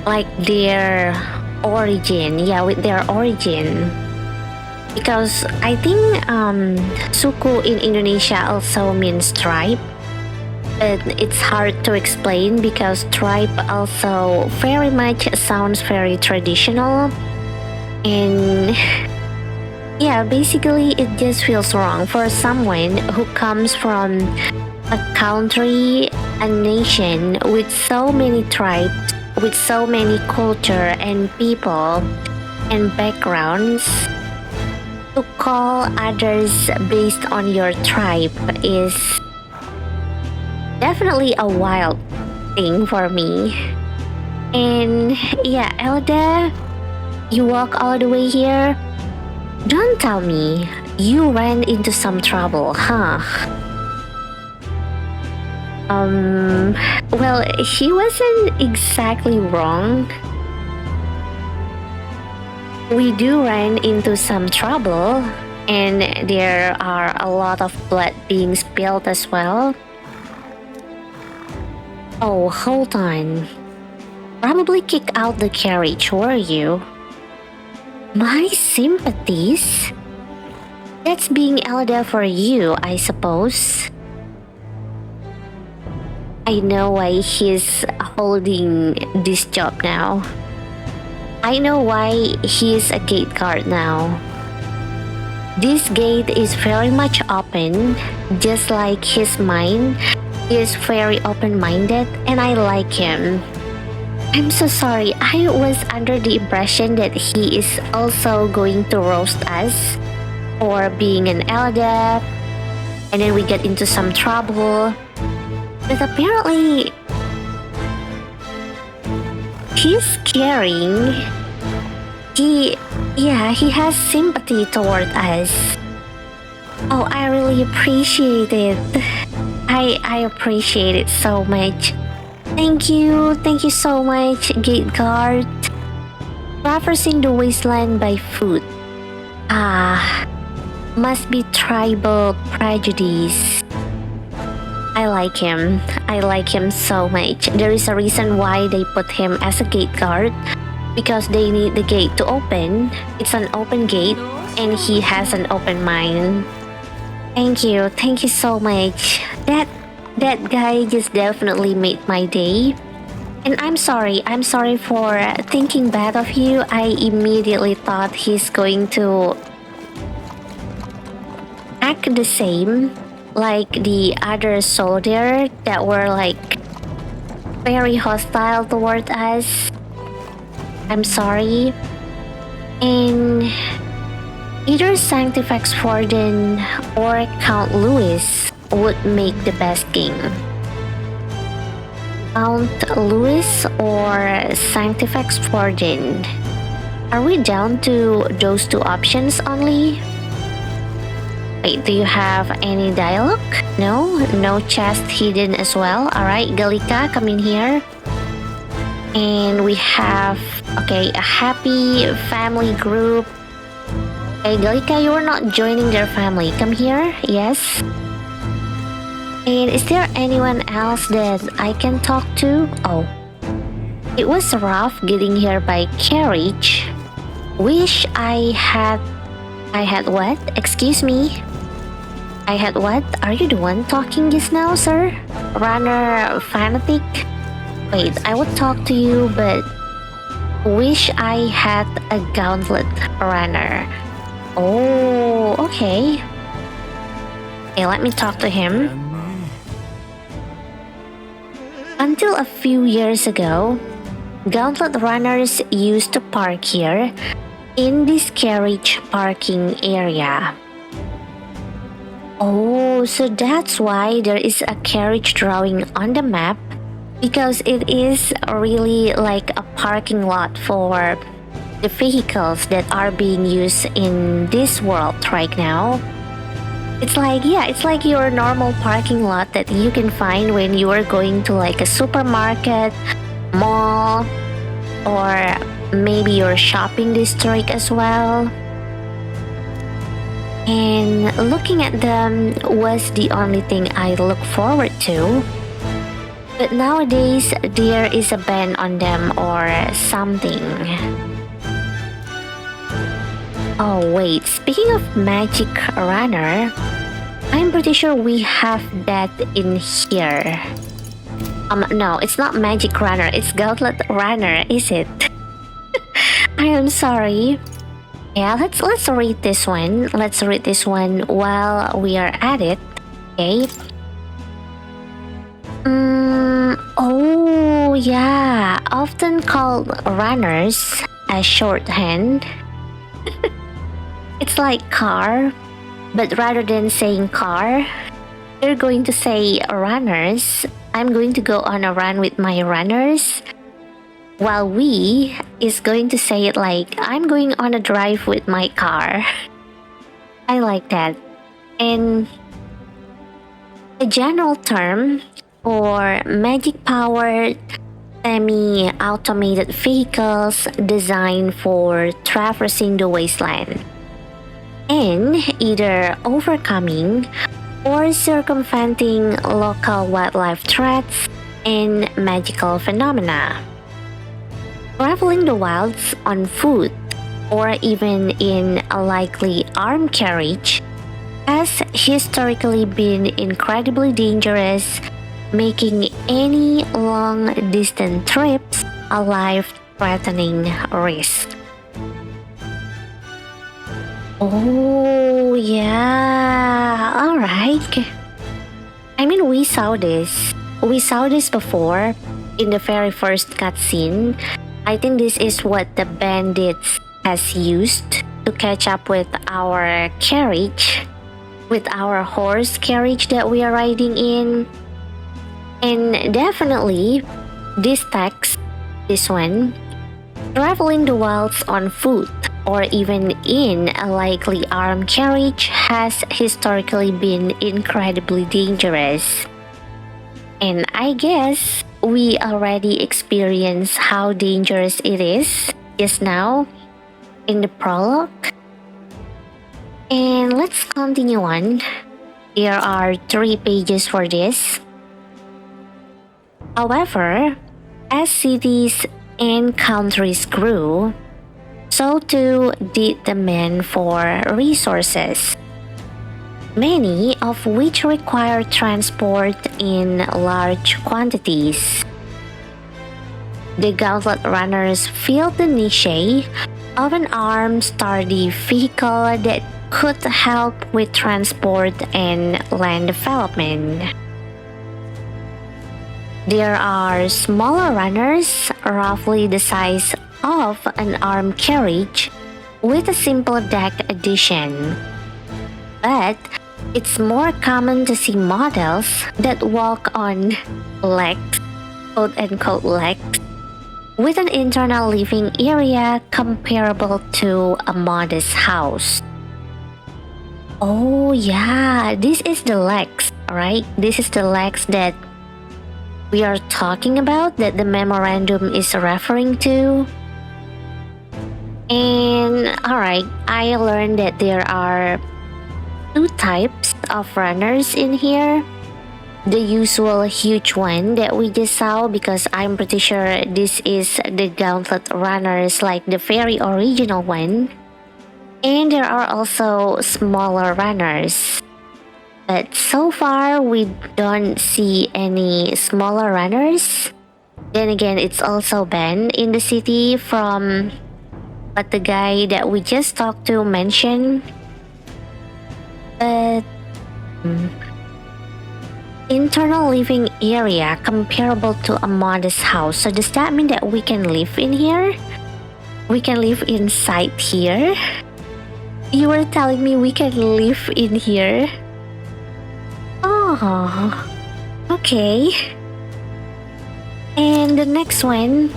like their origin, yeah, with their origin, because I think suku in Indonesia also means tribe. But it's hard to explain because tribe also very much sounds very traditional, and yeah, basically it just feels wrong for someone who comes from a country, a nation with so many tribes, with so many culture and people and backgrounds. To call others based on your tribe is definitely a wild thing for me. And yeah, Elda, you walk all the way here? Don't tell me you ran into some trouble, huh? Well, he wasn't exactly wrong. We do run into some trouble, and there are a lot of blood being spilled as well. Oh, hold on. Probably kick out the carriage, were you? My sympathies? That's being Elda for you, I suppose. I know why he's holding this job now. I know why he's a gate guard now. This gate is very much open, just like his mind. He is very open-minded, and I like him. I'm so sorry, I was under the impression that he is also going to roast us for being an elder, and then we get into some trouble. But apparently, he's caring. He has sympathy toward us. Oh, I really appreciate it. I appreciate it so much. Thank you so much, gate guard. Traversing the wasteland by foot. Must be tribal prejudice. I like him. I like him so much. There is a reason why they put him as a gate guard. Because they need the gate to open. It's an open gate and he has an open mind. Thank you so much. That guy just definitely made my day. And I'm sorry for thinking bad of you. I immediately thought he's going to act the same like the other soldier that were like very hostile toward us. I'm sorry. And either Sanctifex Warden or Count Louis would make the best king. Count Louis or Sanctifex Warden? Are we down to those two options only? Wait, do you have any dialogue? No chest hidden as well. Alright, Galika, come in here. And we have, a happy family group. Hey, Galika, you are not joining their family. Come here, yes. And is there anyone else that I can talk to? Oh, it was rough getting here by carriage. Wish I had what? Excuse me? I had what? Are you the one talking just now, sir? Runner fanatic? Wait, I would talk to you, but wish I had a gauntlet runner. Oh, okay. Okay, let me talk to him. Until a few years ago, gauntlet runners used to park here in this carriage parking area. Oh, so that's why there is a carriage drawing on the map, because it is really like a parking lot for the vehicles that are being used in this world right now. It's like your normal parking lot that you can find when you are going to like a supermarket, mall, or maybe your shopping district as well. And looking at them was the only thing I look forward to. But nowadays, there is a ban on them or something. Oh wait, speaking of magic runner, I'm pretty sure we have that in here. No, it's not magic runner, it's gauntlet runner, is it? I am sorry. Yeah, let's read this one. Let's read this one while we are at it. Okay. Oh yeah, often called runners as shorthand. It's like car, but rather than saying car, you're going to say runners. I'm going to go on a run with my runners. While we is going to say it like I'm going on a drive with my car. I like that. And a general term for magic-powered, semi-automated vehicles designed for traversing the wasteland and either overcoming or circumventing local wildlife threats and magical phenomena. Traveling the wilds on foot or even in a likely armed carriage has historically been incredibly dangerous, making any long-distance trips a life-threatening risk. Oh, yeah, alright. I mean, we saw this. We saw this before in the very first cutscene. I think this is what the bandits has used to catch up with our carriage, with our horse carriage that we are riding in. And definitely, this text, this one, traveling the wilds on foot or even in a likely armed carriage has historically been incredibly dangerous. And I guess we already experienced how dangerous it is just now in the prologue. And let's continue on. There are 3 pages for this. However, as cities and countries grew, so too did the demand for resources, many of which require transport in large quantities. The gauntlet runners filled the niche of an armed, sturdy vehicle that could help with transport and land development. There are smaller runners, roughly the size of an armed carriage, with a simple deck addition. But it's more common to see models that walk on legs, quote-unquote legs, with an internal living area comparable to a modest house. Oh yeah, this is the legs, right? This is the legs that we are talking about, that the memorandum is referring to. And alright, I learned that there are 2 types of runners in here. The usual huge one that we just saw, because I'm pretty sure this is the gauntlet runners like the very original one. And there are also smaller runners. But so far we don't see any smaller runners. Then again, it's also banned in the city from what the guy that we just talked to mentioned. But internal living area comparable to a modest house. So does that mean that we can live in here? We can live inside here? You were telling me we can live in here? Oh, okay. And the next one.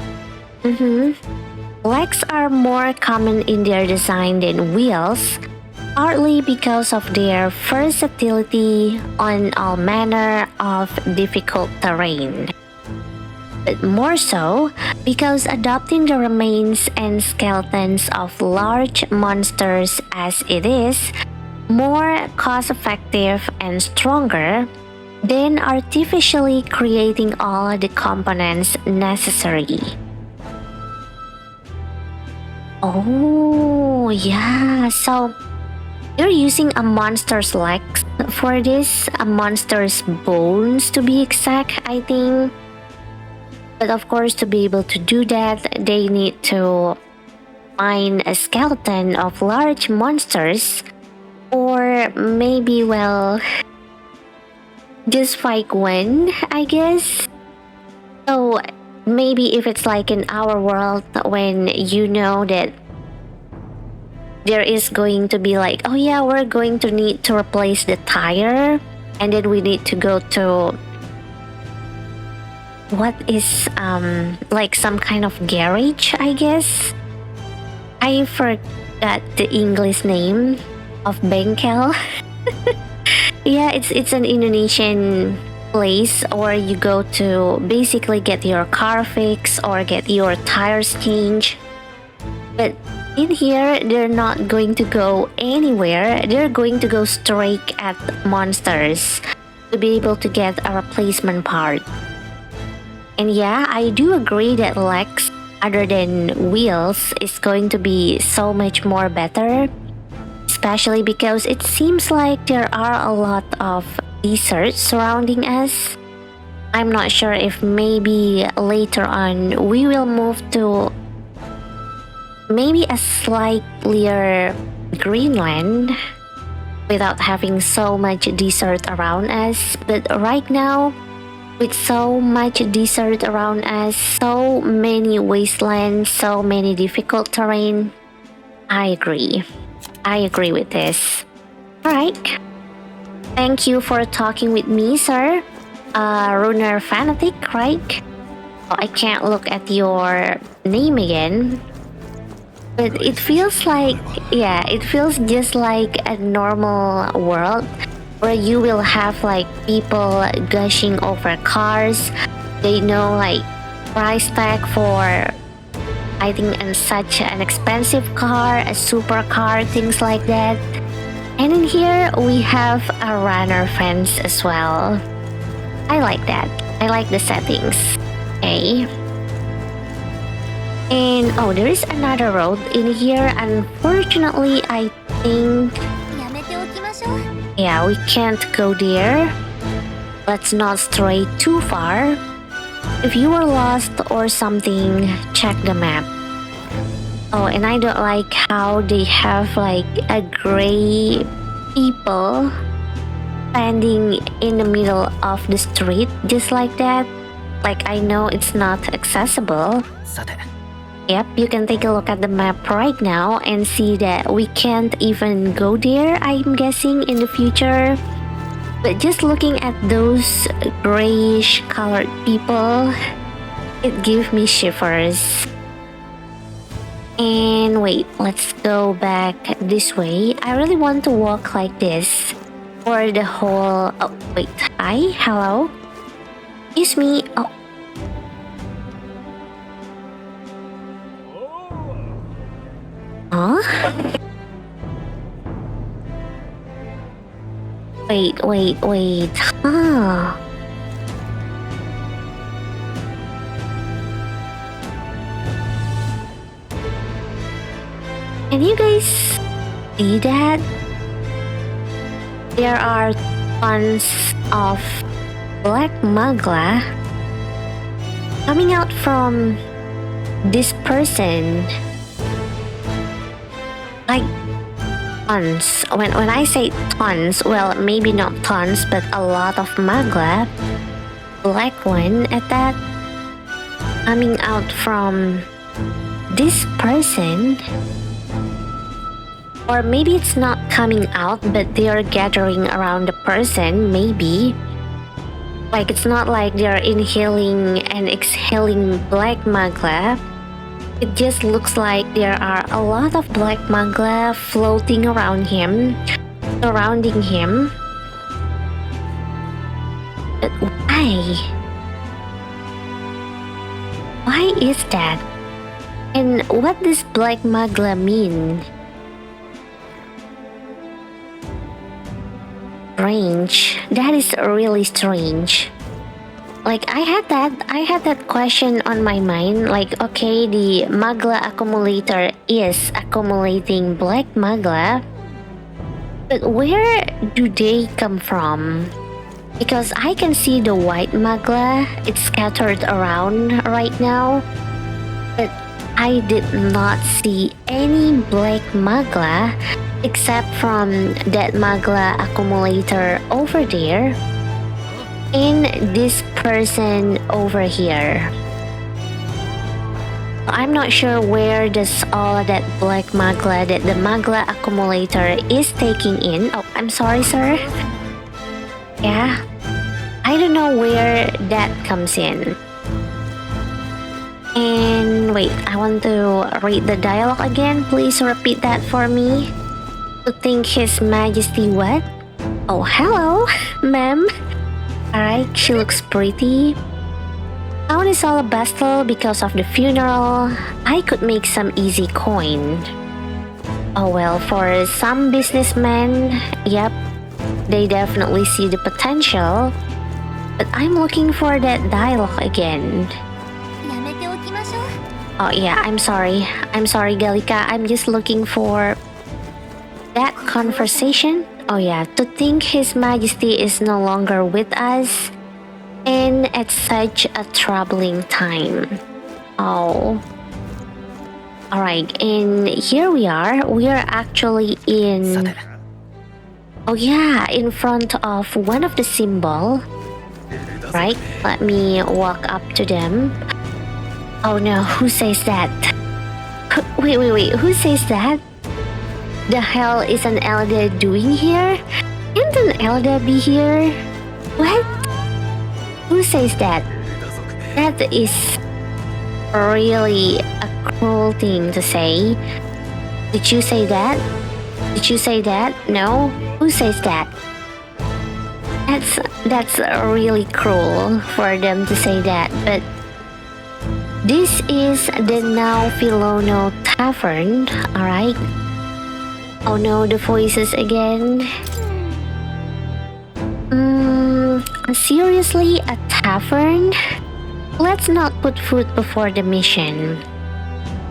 Legs are more common in their design than wheels, partly because of their versatility on all manner of difficult terrain, but more so because adopting the remains and skeletons of large monsters as it is more cost-effective and stronger than artificially creating all the components necessary. Oh yeah, so you're using a monster's legs for this, a monster's bones to be exact, I think. But of course, to be able to do that, they need to find a skeleton of large monsters, or maybe, well, just fight one, I guess. So maybe if it's like in our world, when you know that there is going to be like, oh yeah, we're going to need to replace the tire, and then we need to go to what is like some kind of garage, I guess. I forgot the English name of bengkel. Yeah, it's an Indonesian place where you go to basically get your car fixed or get your tires changed. But in here, they're not going to go anywhere. They're going to go straight at monsters to be able to get a replacement part. And yeah, I do agree that legs other than wheels is going to be so much more better, especially because it seems like there are a lot of deserts surrounding us. I'm not sure if maybe later on we will move to maybe a slightly Greenland without having so much desert around us. But right now, with so much desert around us, so many wastelands, so many difficult terrain, I agree. I agree with this. Alright. Thank you for talking with me, sir. Runner Fanatic, right? Oh, I can't look at your name again. But it feels like, yeah, it feels just like a normal world where you will have like people gushing over cars. They know like price tag for, I think, and such an expensive car, a supercar, things like that. And in here we have a runner fence as well. I like that. I like the settings. Okay. And oh, there is another road in here. Unfortunately, I think... yeah, we can't go there. Let's not stray too far. If you were lost or something, check the map. Oh, and I don't like how they have like a gray people standing in the middle of the street just like that. Like, I know it's not accessible. Yep, you can take a look at the map right now and see that we can't even go there, I'm guessing, in the future. But just looking at those grayish colored people, it gives me shivers. And wait, let's go back this way. I really want to walk like this for the whole... oh, wait, hi, hello? Excuse me, oh. Huh? Wait. Huh. Can you guys see that? There are tons of black magla coming out from this person. Like tons. When I say tons, well, maybe not tons, but a lot of magla, black one at that, coming out from this person. Or maybe it's not coming out, but they are gathering around the person, maybe. Like, it's not like they're inhaling and exhaling black magla. It just looks like there are a lot of black magla floating around him, surrounding him. But why? Why is that? And what does black magla mean? Strange. That is really strange. Like, I had that question on my mind. Like, okay, the magla accumulator is accumulating black magla, but where do they come from? Because I can see the white magla, it's scattered around right now, but I did not see any black magla except from that magla accumulator over there and this person over here. I'm not sure where does all that black magla that the magla accumulator is taking in. Oh, I'm sorry, sir. Yeah, I don't know where that comes in. And wait, I want to read the dialogue again. Please repeat that for me. To think His Majesty what? Oh, hello, ma'am. Alright, she looks pretty. Town is all a bustle because of the funeral. I could make some easy coin. Oh well, for some businessmen, yep, they definitely see the potential. But I'm looking for that dialogue again. Oh yeah, I'm sorry, Gallica. I'm just looking for that conversation. Oh yeah, to think His Majesty is no longer with us, and at such a troubling time. Oh. Alright, and here we are. We are actually in... oh yeah, in front of one of the symbol. Right, let me walk up to them. Oh no, who says that? Wait, who says that? The hell is an elder doing here? Can't an elder be here? What? Who says that? That is really a cruel thing to say. Did you say that? Did you say that? No? Who says that? That's really cruel for them to say that, but this is the Now Filono Tavern, alright? Oh no, the voices again. Seriously, a tavern? Let's not put food before the mission.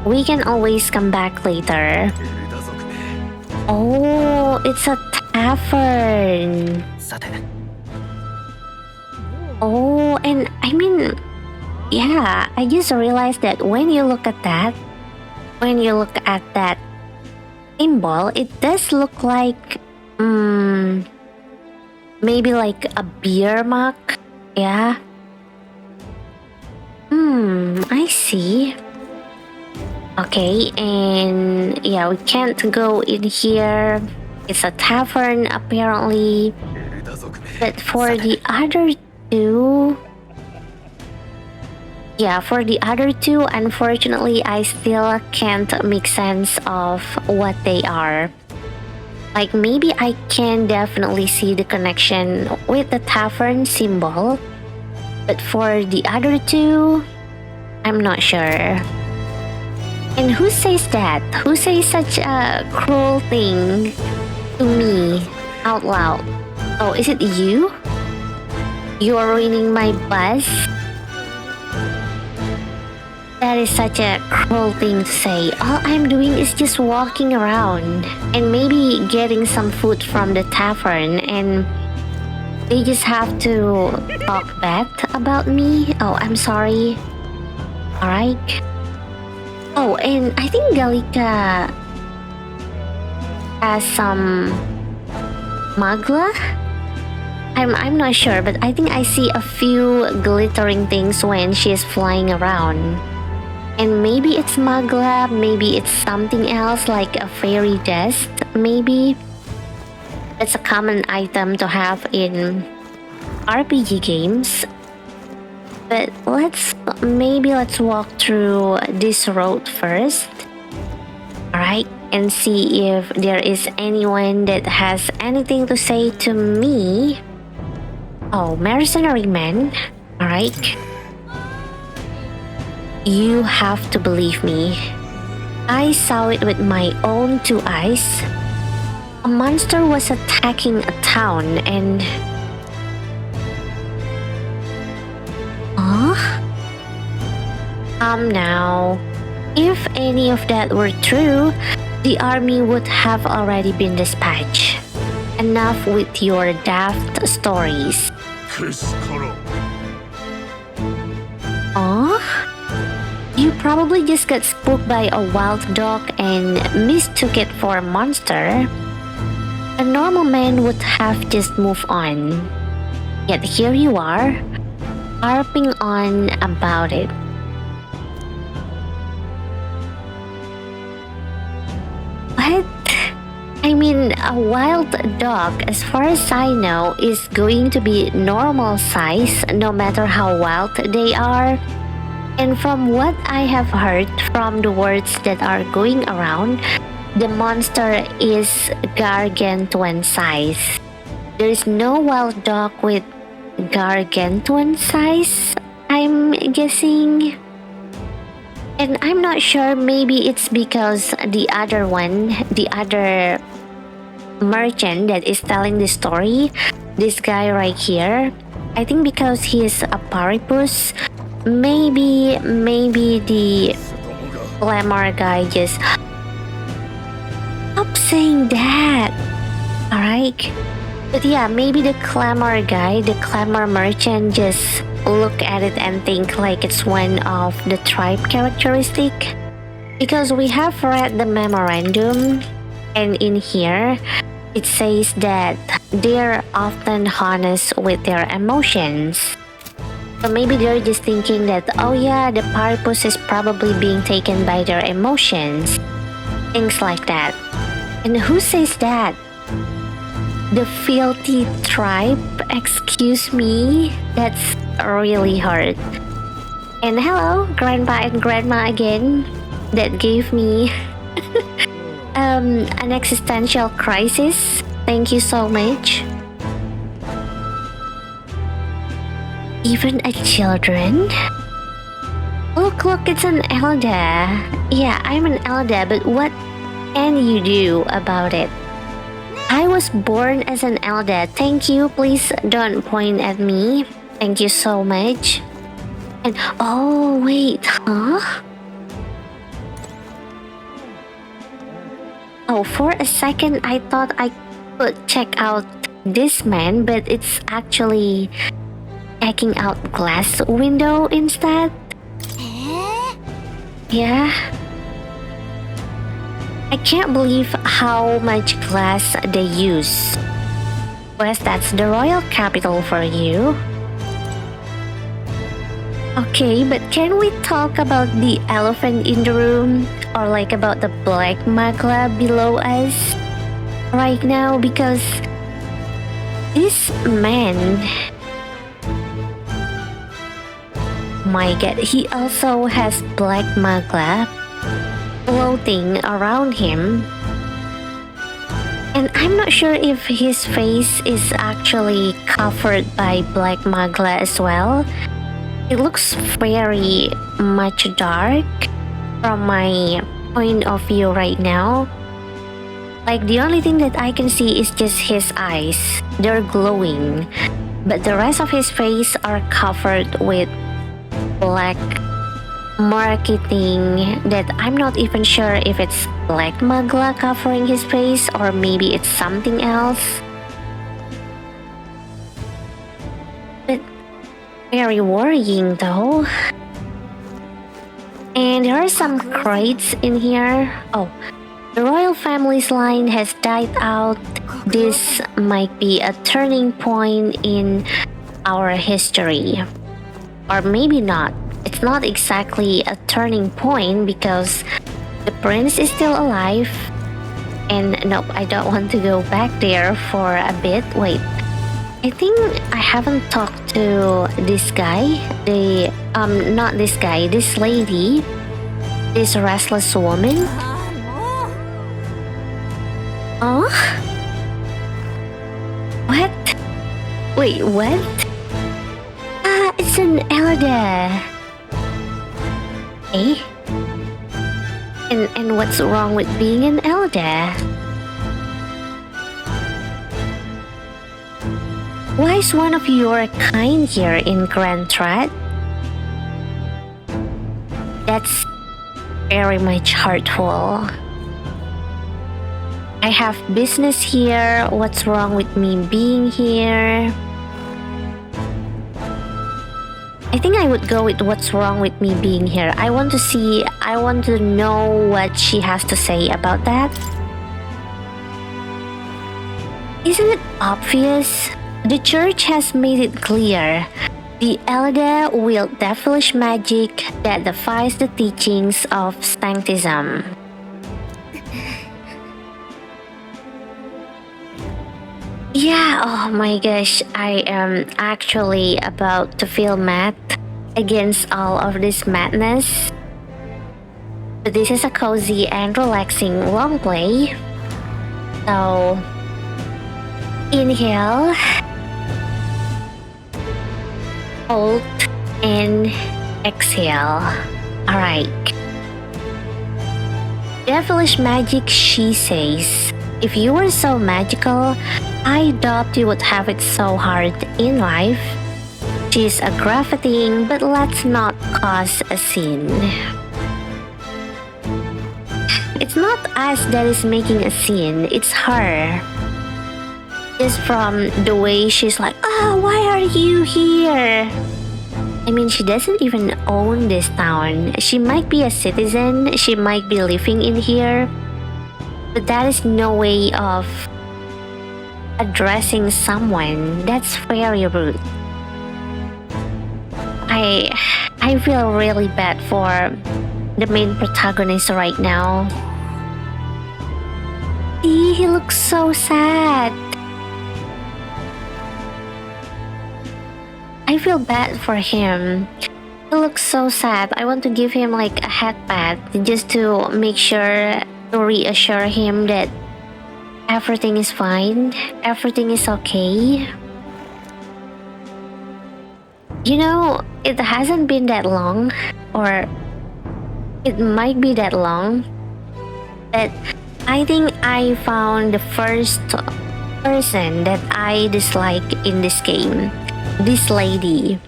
We can always come back later. Oh, it's a tavern. Oh, and I mean, yeah, I just realized that when you look at that symbol, it does look like, maybe like a beer mug, yeah. I see. Okay, and yeah, we can't go in here. It's a tavern apparently. But for the other two, unfortunately, I still can't make sense of what they are. Like, maybe I can definitely see the connection with the tavern symbol, but for the other two, I'm not sure. And who says that? Who says such a cruel thing to me out loud? Oh, is it you? You are ruining my bus? That is such a cruel thing to say. All I'm doing is just walking around and maybe getting some food from the tavern, and they just have to talk bad about me? Oh, I'm sorry. Alright. Oh, and I think Galika has some magla? I'm not sure, but I think I see a few glittering things when she's flying around. And maybe it's magla, maybe it's something else like a fairy dust, maybe. It's a common item to have in RPG games. But let's walk through this road first. Alright, and see if there is anyone that has anything to say to me. Oh, mercenary man. Alright. You have to believe me. I saw it with my own two eyes. A monster was attacking a town and... Huh? Now, if any of that were true, the army would have already been dispatched. Enough with your daft stories. Huh? You probably just got spooked by a wild dog and mistook it for a monster. A normal man would have just moved on. Yet here you are, harping on about it. What? I mean, a wild dog, as far as I know, is going to be normal size no matter how wild they are. And from what I have heard from the words that are going around, the monster is gargantuan size. There is no wild dog with gargantuan size, I'm guessing. And I'm not sure, maybe it's because the other merchant that is telling the story, this guy right here, I think because he is a paripus, maybe the glamour guy just... Stop saying that! Alright? But yeah, maybe the glamour guy, the glamour merchant just look at it and think like it's one of the tribe characteristic. Because we have read the memorandum, and in here, it says that they're often honest with their emotions. So maybe they're just thinking that, oh yeah, the paripus is probably being taken by their emotions. Things like that. And who says that? The filthy tribe? Excuse me? That's really hurt. And hello, Grandpa and Grandma again. That gave me an existential crisis. Thank you so much. Even a children? Look, it's an elder. Yeah, I'm an elder, but what can you do about it? I was born as an elder. Thank you. Please don't point at me. Thank you so much. And oh wait, huh? Oh, for a second I thought I could check out this man, but it's actually checking out glass window instead. Yeah. I can't believe how much glass they use. Well, that's the royal capital for you. Okay, but can we talk about the elephant in the room? Or like about the black magla below us right now? Because this man, my god, he also has black magla floating around him. And I'm not sure if his face is actually covered by black magla as well. It looks very much dark from my point of view right now. Like the only thing that I can see is just his eyes. They're glowing. But the rest of his face are covered with black marketing that I'm not even sure if it's black magla covering his face or maybe it's something else. But very worrying though. And there are some crates in here. Oh, the royal family's line has died out. This might be a turning point in our history. Or maybe not. It's not exactly a turning point because the prince is still alive. And nope, I don't want to go back there for a bit. Wait, I think I haven't talked to this guy. Not this guy, this lady. This restless woman. Oh? What? Wait, what? It's an elder. Eh? And what's wrong with being an elder? Why is one of your kind here in Grand Threat? That's very much hurtful. I have business here. What's wrong with me being here? I think I would go with what's wrong with me being here. I want to know what she has to say about that. Isn't it obvious? The church has made it clear. The elder wield devilish magic that defies the teachings of sanctism. Yeah, oh my gosh, I am actually about to feel mad against all of this madness. But this is a cozy and relaxing long play. So, inhale, hold, and exhale. Alright. Devilish magic, she says. If you were so magical, I doubt you would have it so hard in life. She's aggravating, but let's not cause a scene. It's not us that is making a scene, it's her. Just from the way she's like, oh, why are you here? I mean, she doesn't even own this town. She might be a citizen, she might be living in here, but that is no way of addressing someone. That's very rude. I feel really bad for the main protagonist right now. He looks so sad. I feel bad for him. He looks so sad. I want to give him like a head pat just to make sure, to reassure him that everything is fine, everything is okay. You know, it hasn't been that long, or it might be that long, but I think I found the first person that I dislike in this game. This lady.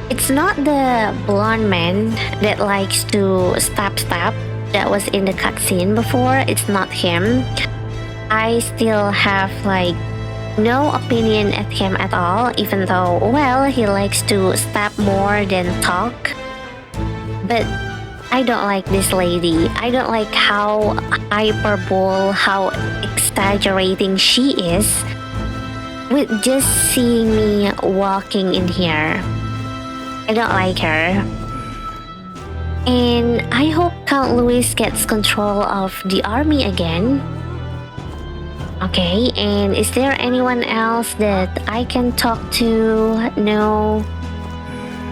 It's not the blonde man that likes to stab that was in the cutscene before. It's not him. I still have like no opinion at him at all, even though, well, he likes to stab more than talk. But I don't like this lady. I don't like how hyperbole, how exaggerating she is with just seeing me walking in here. I don't like her. And I hope Count Louis gets control of the army again. Okay, and is there anyone else that I can talk to? No.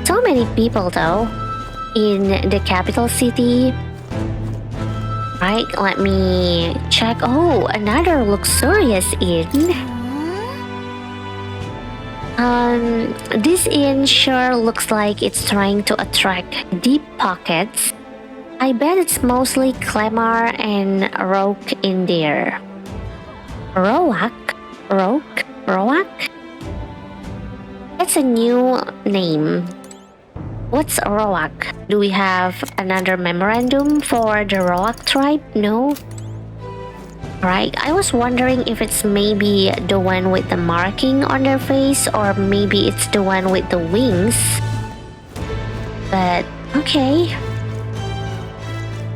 So many people though in the capital city. Right, let me check. Oh, another luxurious inn. This inn sure looks like it's trying to attract deep pockets. I bet it's mostly Clemar and Roke in there. Roak? That's a new name. What's Roak? Do we have another memorandum for the Roak tribe? No? Right, I was wondering if it's maybe the one with the marking on their face, or maybe it's the one with the wings. But, okay.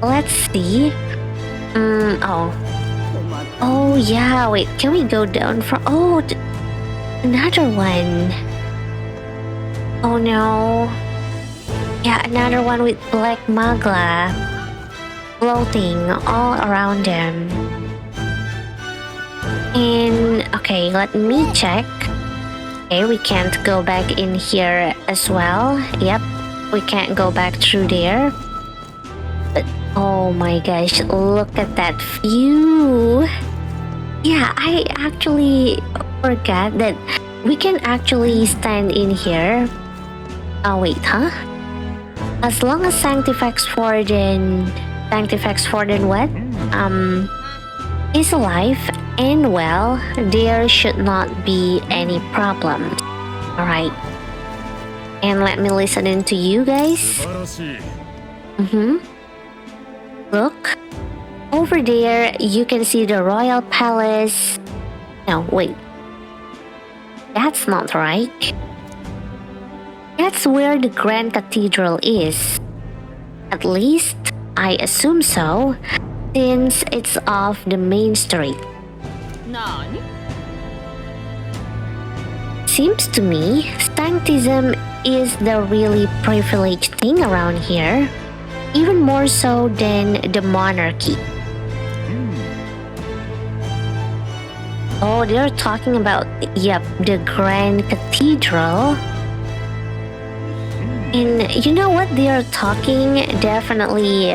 Let's see. Oh yeah, wait, can we go down from... Oh, another one. Oh no. Yeah, another one with black magla floating all around them. And okay, let me check. Okay, we can't go back in here as well. Yep, we can't go back through there. But oh my gosh, look at that view. Yeah, I actually forgot that we can actually stand in here. Oh wait, huh? As long as Sanctifex Warden what? Is alive and well, there should not be any problem. Alright. And let me listen in to you guys. Look. Over there, you can see the royal palace. No, wait. That's not right. That's where the Grand Cathedral is. At least, I assume so, since it's off the main street.
Nani?
Seems to me, sanctism is the really privileged thing around here, even more so than the monarchy. Oh, they're talking about, yep, the Grand Cathedral. And you know what they're talking definitely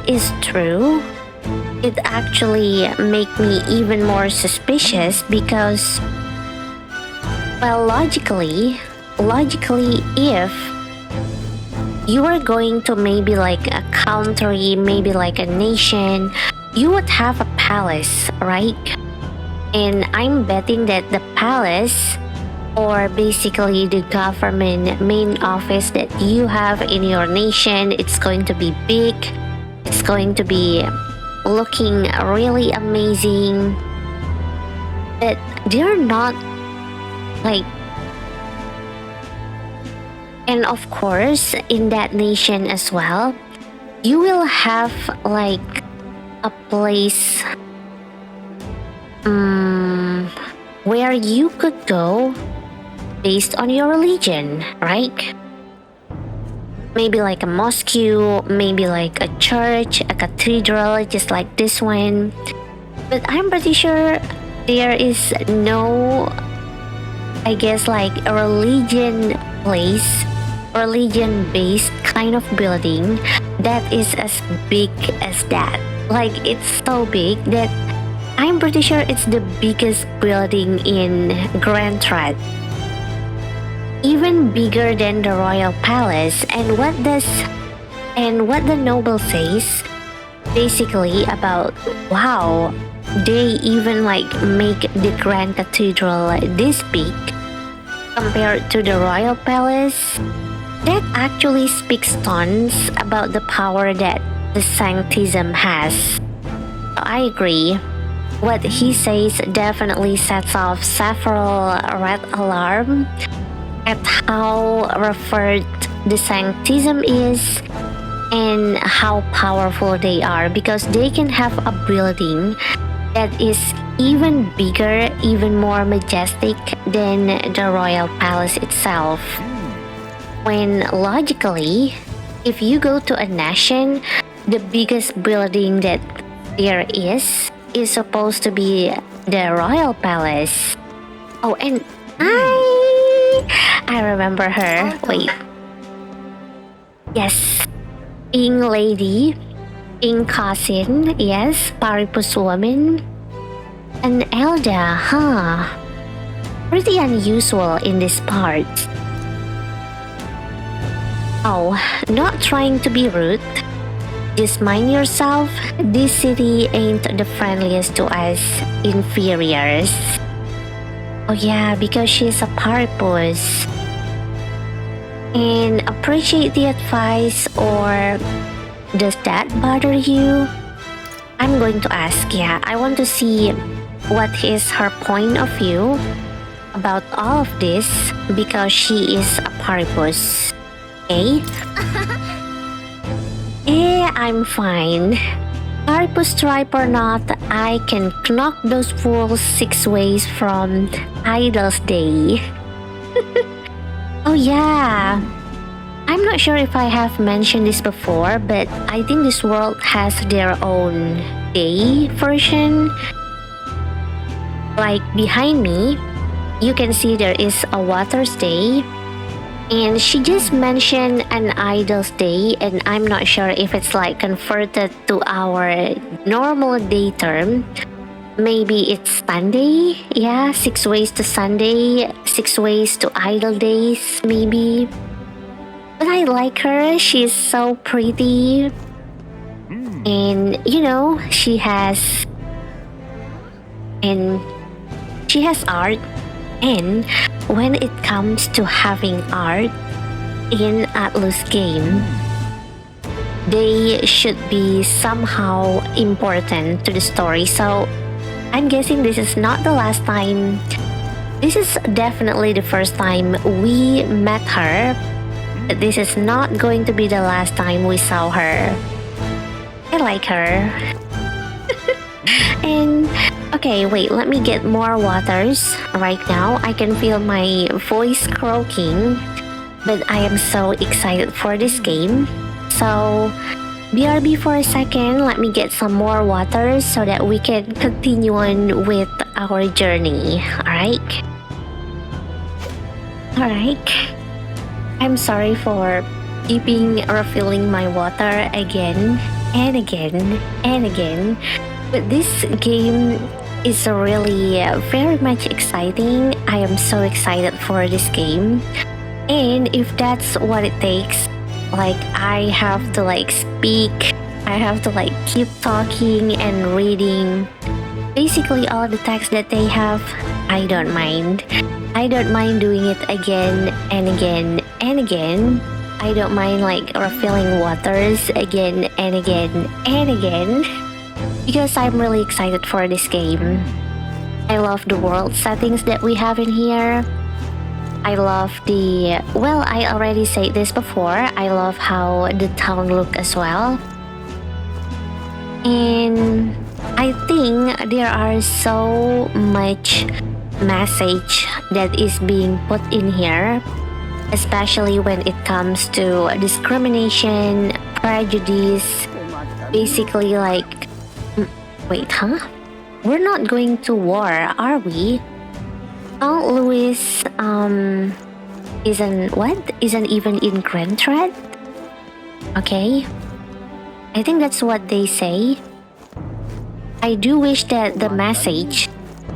is true. It actually make me even more suspicious because, well, logically, if you were going to maybe like a country, maybe like a nation, you would have a palace, right? And I'm betting that the palace, or basically the government main office that you have in your nation, it's going to be big, it's going to be looking really amazing, but they're not like... And of course, in that nation as well, you will have like a place where you could go based on your religion, right? Maybe like a mosque, maybe like a church, a cathedral, just like this one. But I'm pretty sure there is no, I guess, like a religion-based kind of building that is as big as that. Like, it's so big that I'm pretty sure it's the biggest building in Grand Threat. Even bigger than the royal palace. And what the noble says, basically about, wow, they even like make the Grand Cathedral this big compared to the Royal Palace. That actually speaks tons about the power that the Sanctism has. I agree. What he says definitely sets off several red alarm at how referred the Sanctism is and how powerful they are, because they can have a building that is even bigger, even more majestic than the Royal Palace itself. When logically, if you go to a nation, the biggest building that there is supposed to be the Royal Palace. Oh, and I remember her. Wait. Yes. King Lady, King Cousin, yes, Paripus Woman, and Elda, huh? Pretty unusual in this part. Oh, not trying to be rude. Just mind yourself, this city ain't the friendliest to us inferiors. Oh yeah, because she's a Paripus. And appreciate the advice, or does that bother you? I'm going to ask, yeah. I want to see what is her point of view about all of this, because she is a Paripus. Okay? I'm fine. Paripus tribe or not, I can knock those fools 6 ways from Idol's Day. Oh yeah. I'm not sure if I have mentioned this before, but I think this world has their own day version. Like behind me, you can see there is a Water's Day. And she just mentioned an Idol's Day, and I'm not sure if it's like converted to our normal day term. Maybe it's Sunday? Yeah, 6 ways to Sunday, 6 ways to Idol Days, maybe. But I like her, she's so pretty. And you know, she has art. And when it comes to having art in Atlus game, they should be somehow important to the story. So I'm guessing this is not the last time. This is definitely the first time we met her. This is not going to be the last time we saw her. I like her. And okay, wait, let me get more waters. Right now, I can feel my voice croaking, but I am so excited for this game. So, BRB for a second, let me get some more waters so that we can continue on with our journey, alright? Alright. I'm sorry for keeping refilling my water again and again and again. But this game is really very much exciting. I am so excited for this game. And if that's what it takes, like I have to like speak, I have to like keep talking and reading basically all the text that they have, I don't mind. I don't mind doing it again and again and again. I don't mind like refilling waters again and again and again. Because I'm really excited for this game. I love the world settings that we have in here. I love the... Well, I already said this before. I love how the town look as well. And I think there are so much message that is being put in here. Especially when it comes to discrimination, prejudice. Basically like... Wait, huh? We're not going to war, are we? St. Louis, isn't even in Grand Threat? Okay. I think that's what they say. I do wish that the message,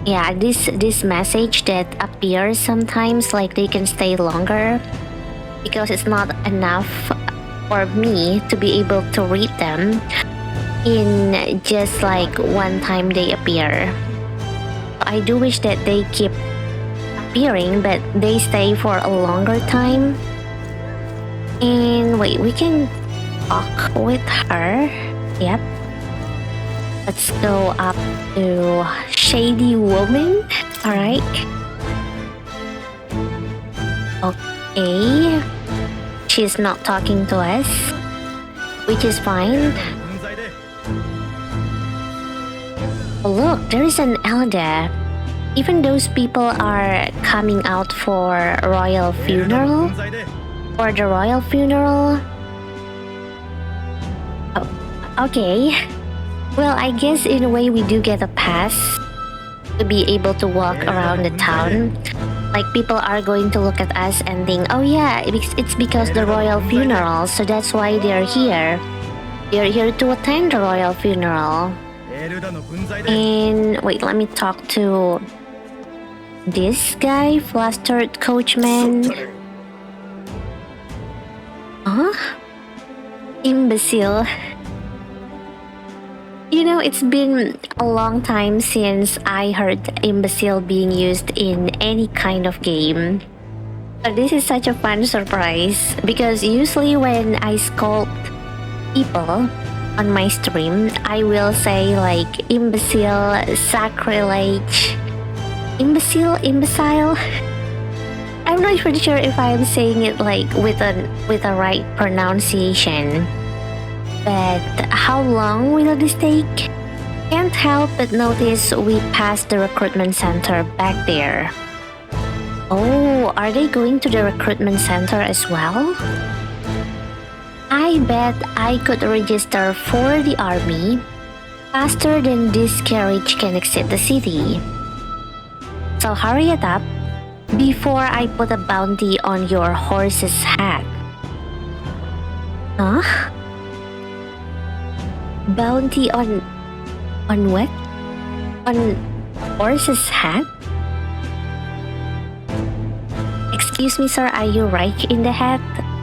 yeah, this message that appears sometimes, like they can stay longer, because it's not enough for me to be able to read them. in just like one time they appear. I do wish that they keep appearing, but they stay for a longer time. And wait, we can talk with her. Yep. Let's go up to Shady Woman. Alright. Okay. She's not talking to us, which is fine. Oh, look, there is an elder. Even those people are coming out for royal funeral. For the royal funeral. Oh, okay. Well, I guess in a way we do get a pass to be able to walk around the town. Like, people are going to look at us and think, oh yeah, it's because the royal funeral, so that's why they're here. They're here to attend the royal funeral. And wait, let me talk to this guy, flustered coachman. Huh? Imbecile. You know, it's been a long time since I heard imbecile being used in any kind of game. But this is such a fun surprise because usually when I scold people on my stream, I will say like imbecile, sacrilege, imbecile. I'm not pretty sure if I'm saying it like with a right pronunciation. But how long will this take? Can't help but notice we passed the recruitment center back there. Oh, are they going to the recruitment center as well? I bet I could register for the army faster than this carriage can exit the city. So hurry it up before I put a bounty on your horse's head. Huh? Bounty on what? On horse's head? Excuse me, sir, are you right in the head?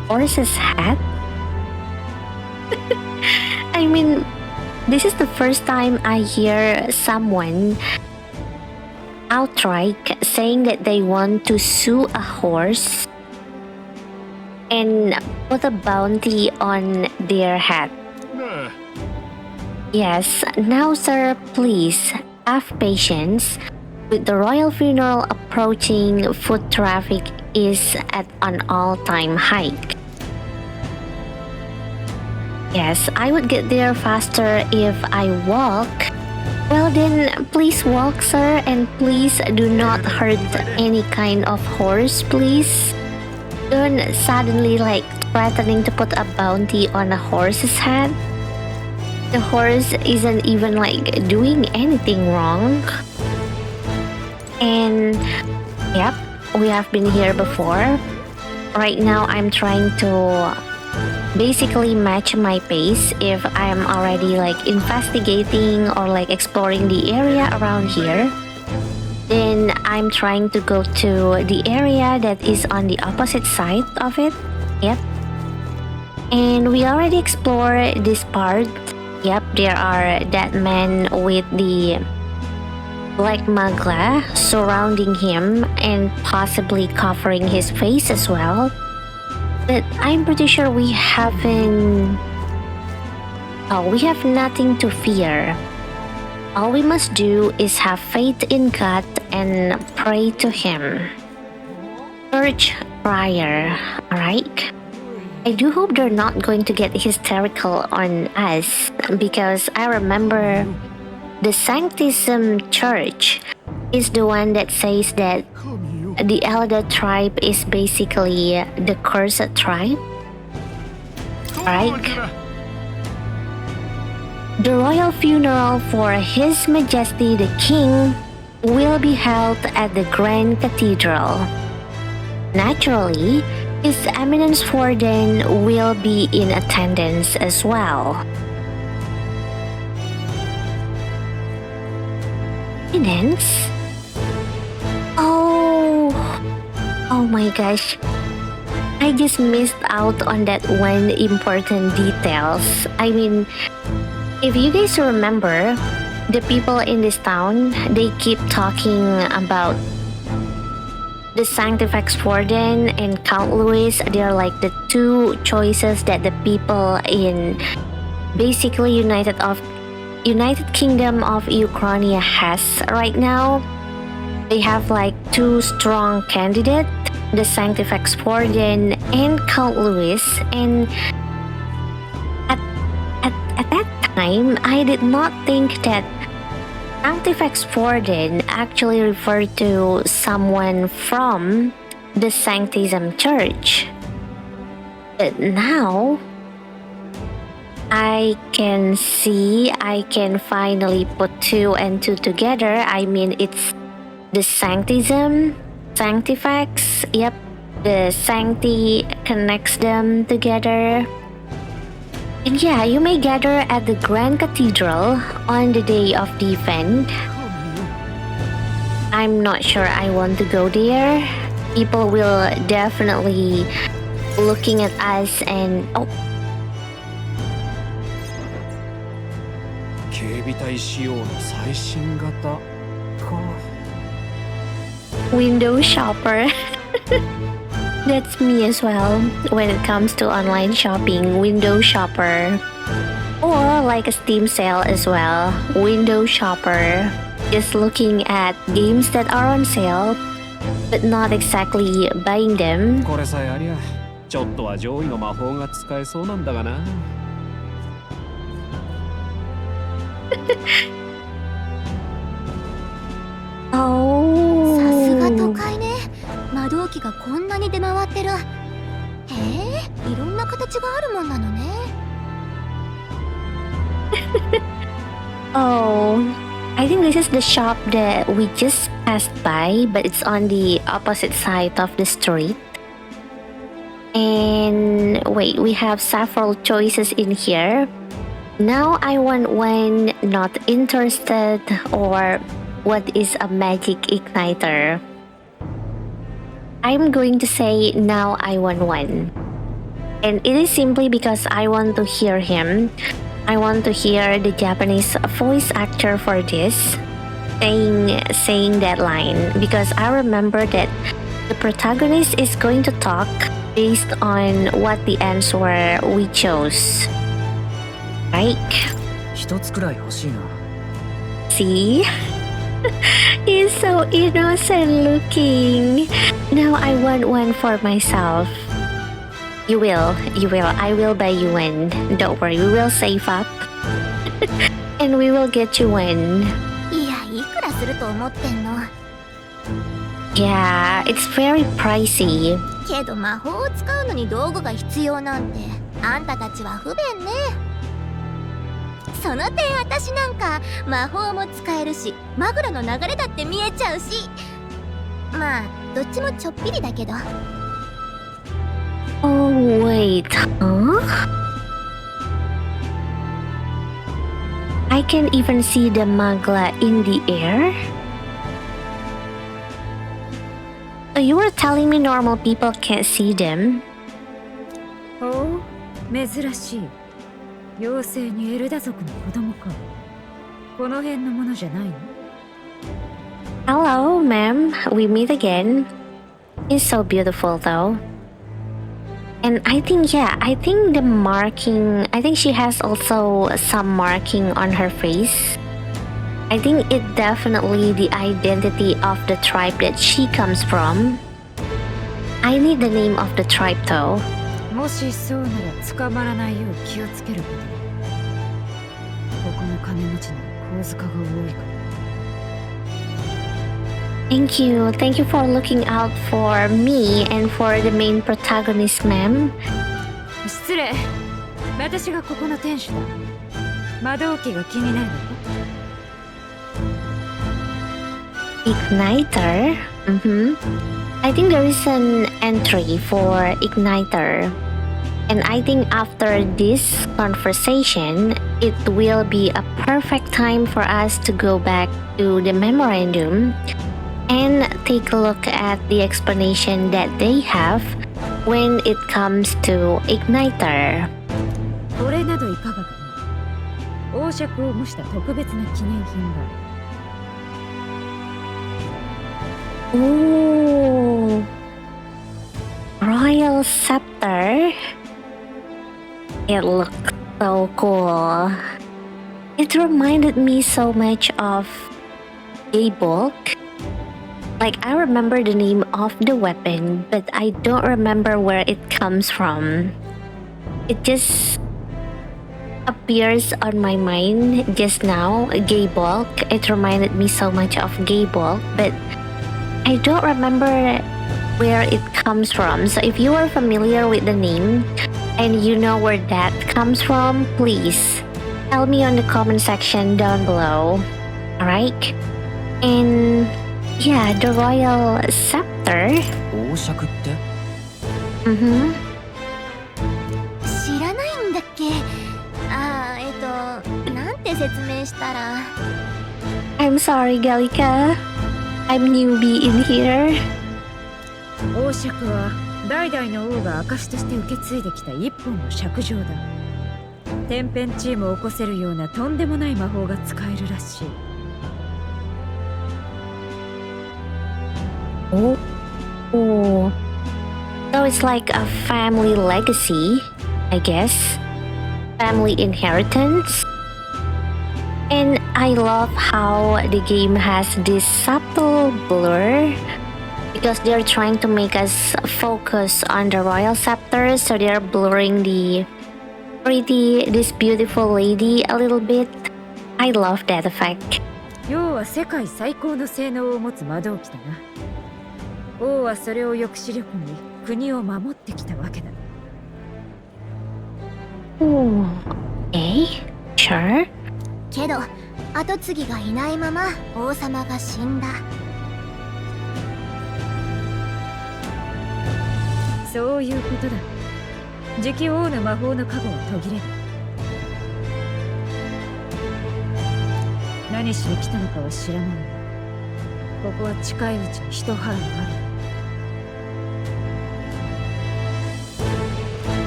Horse's head? I mean, this is the first time I hear someone outright saying that they want to sue a horse and put a bounty on their head. Yes, now sir, please have patience. With the royal funeral approaching, foot traffic is at an all-time high. Yes, I would get there faster if I walk. Well then, please walk, sir, and please do not hurt any kind of horse, please. Don't suddenly like threatening to put a bounty on a horse's head. The horse isn't even like doing anything wrong. And yep, we have been here before. Right now I'm trying to basically match my pace if I'm already like investigating or like exploring the area around here. Then I'm trying to go to the area that is on the opposite side of it. Yep. And we already explored this part. Yep, there are that man with the black magla surrounding him and possibly covering his face as well. But I'm pretty sure we haven't... Oh, we have nothing to fear. All we must do is have faith in God and pray to Him. Church prayer, alright? I do hope they're not going to get hysterical on us because I remember the Sanctism Church is the one that says that the Elder tribe is basically the cursed tribe. Right? The royal funeral for His Majesty the King will be held at the Grand Cathedral. Naturally, His Eminence Forden will be in attendance as well. Eminence? Oh my gosh. I just missed out on that one important details. I mean, If you guys remember, the people in this town, they keep talking about the Sanctifex Warden and Count Louis. They're like the two choices that the people in basically United Kingdom of Ukraine has right now. They have like two strong candidates, the Sanctifex Warden and Count Louis, and at that time, I did not think that Sanctifex Warden actually referred to someone from the Sanctism Church. But now, I can finally put two and two together. I mean, it's the Sanctism, Sanctifex, yep, the Sancti connects them together. And yeah, you may gather at the Grand Cathedral on the day of the event. I'm not sure I want to go there. People will definitely looking at us and oh.
警備隊仕様の最新型か。
Window shopper. That's me as well when it comes to online shopping, window shopper. Or like a Steam sale as well, window shopper. Just looking at games that are on sale, but not exactly buying them.
これさえありゃ、ちょっとは上位の魔法が使えそうなんだがな。
Oh.
さすが都会ね。魔導機がこんなに出回ってる。へえ、いろんな形があるもんなのね。
Oh, I think this is the shop that we just passed by, but it's on the opposite side of the street. And wait, we have several choices in here. Now I want one, not interested, or what is a magic igniter? I'm going to say now I want one. And it is simply because I want to hear him. I want to hear the Japanese voice actor for this saying that line, because I remember that the protagonist is going to talk based on what the answer we chose. Right?
一つくらい欲しいな。
See? He's so innocent looking. Now I want one for myself. You will. I will buy you one. Don't worry, we will save up. And we will get you one.
いや、いくらすると思ってんの。
Yeah, it's very pricey.
けど魔法を使うのに道具が必要なんて、あんたたちは不便ね。その点私なんか魔法も使えるし、マグロの流れだって見えちゃうし。まあ、どっちもちょっぴりだけど。
Oh, wait, huh? I can even see the magla in the air? So you were telling me normal people can't see them?
おう、珍しい。妖精にエルダ族の子供か。この辺のものじゃないの？
Hello, ma'am. We meet again. He's so beautiful, though. And I think the marking, I think she has also some marking on her face. I think it definitely the identity of the tribe that she comes from. I need the name of the tribe though.
もしそうなら捕まらないよう気をつけることだ。ここの金持ちの小塚が多いから。
Thank you for looking out for me and for the main protagonist, ma'am.
失礼。私がここの店主だ。魔導機が気になるのか？
Igniter? I think there is an entry for Igniter. And I think after this conversation, it will be a perfect time for us to go back to the memorandum and take a look at the explanation that they have when it comes to Igniter.
これなどいかがかな？王爵を模した特別な記念品だ。
Ooh, Royal Scepter. It looked so cool. It reminded me so much of Gabok. Like, I remember the name of the weapon, but I don't remember where it comes from. It just appears on my mind just now. Gabok. It reminded me so much of Gabok, but I don't remember where it comes from. So if you are familiar with the name and you know where that comes from, please tell me on the comment section down below. Alright? And yeah, the Royal Scepter.
王爵って
Mm-hmm.
知らないんだっけ？なんて説明したら。
I'm sorry, Gallica. I'm newbie in here.
王爵は代々の王が証として受け継いできた一本の尺状だ。天変地異も起こせるようなとんでもない魔法が使えるらしい。
Oh. So it's like a family legacy, I guess. Family inheritance. And I love how the game has this subtle blur because they're trying to make us focus on the royal scepter, so they're blurring this beautiful lady a little bit. I love that effect.
要は世界最高の性能を持つ魔導機だな。王はそれを抑止力に国を守ってきたわけだ。
Ooh, okay, sure.
けど跡継ぎがいないまま王様が死んだ。
そういうことだ。次期王の魔法の加護は途切れる。何しに来たのかは知らない。ここは近いうちに一払いある。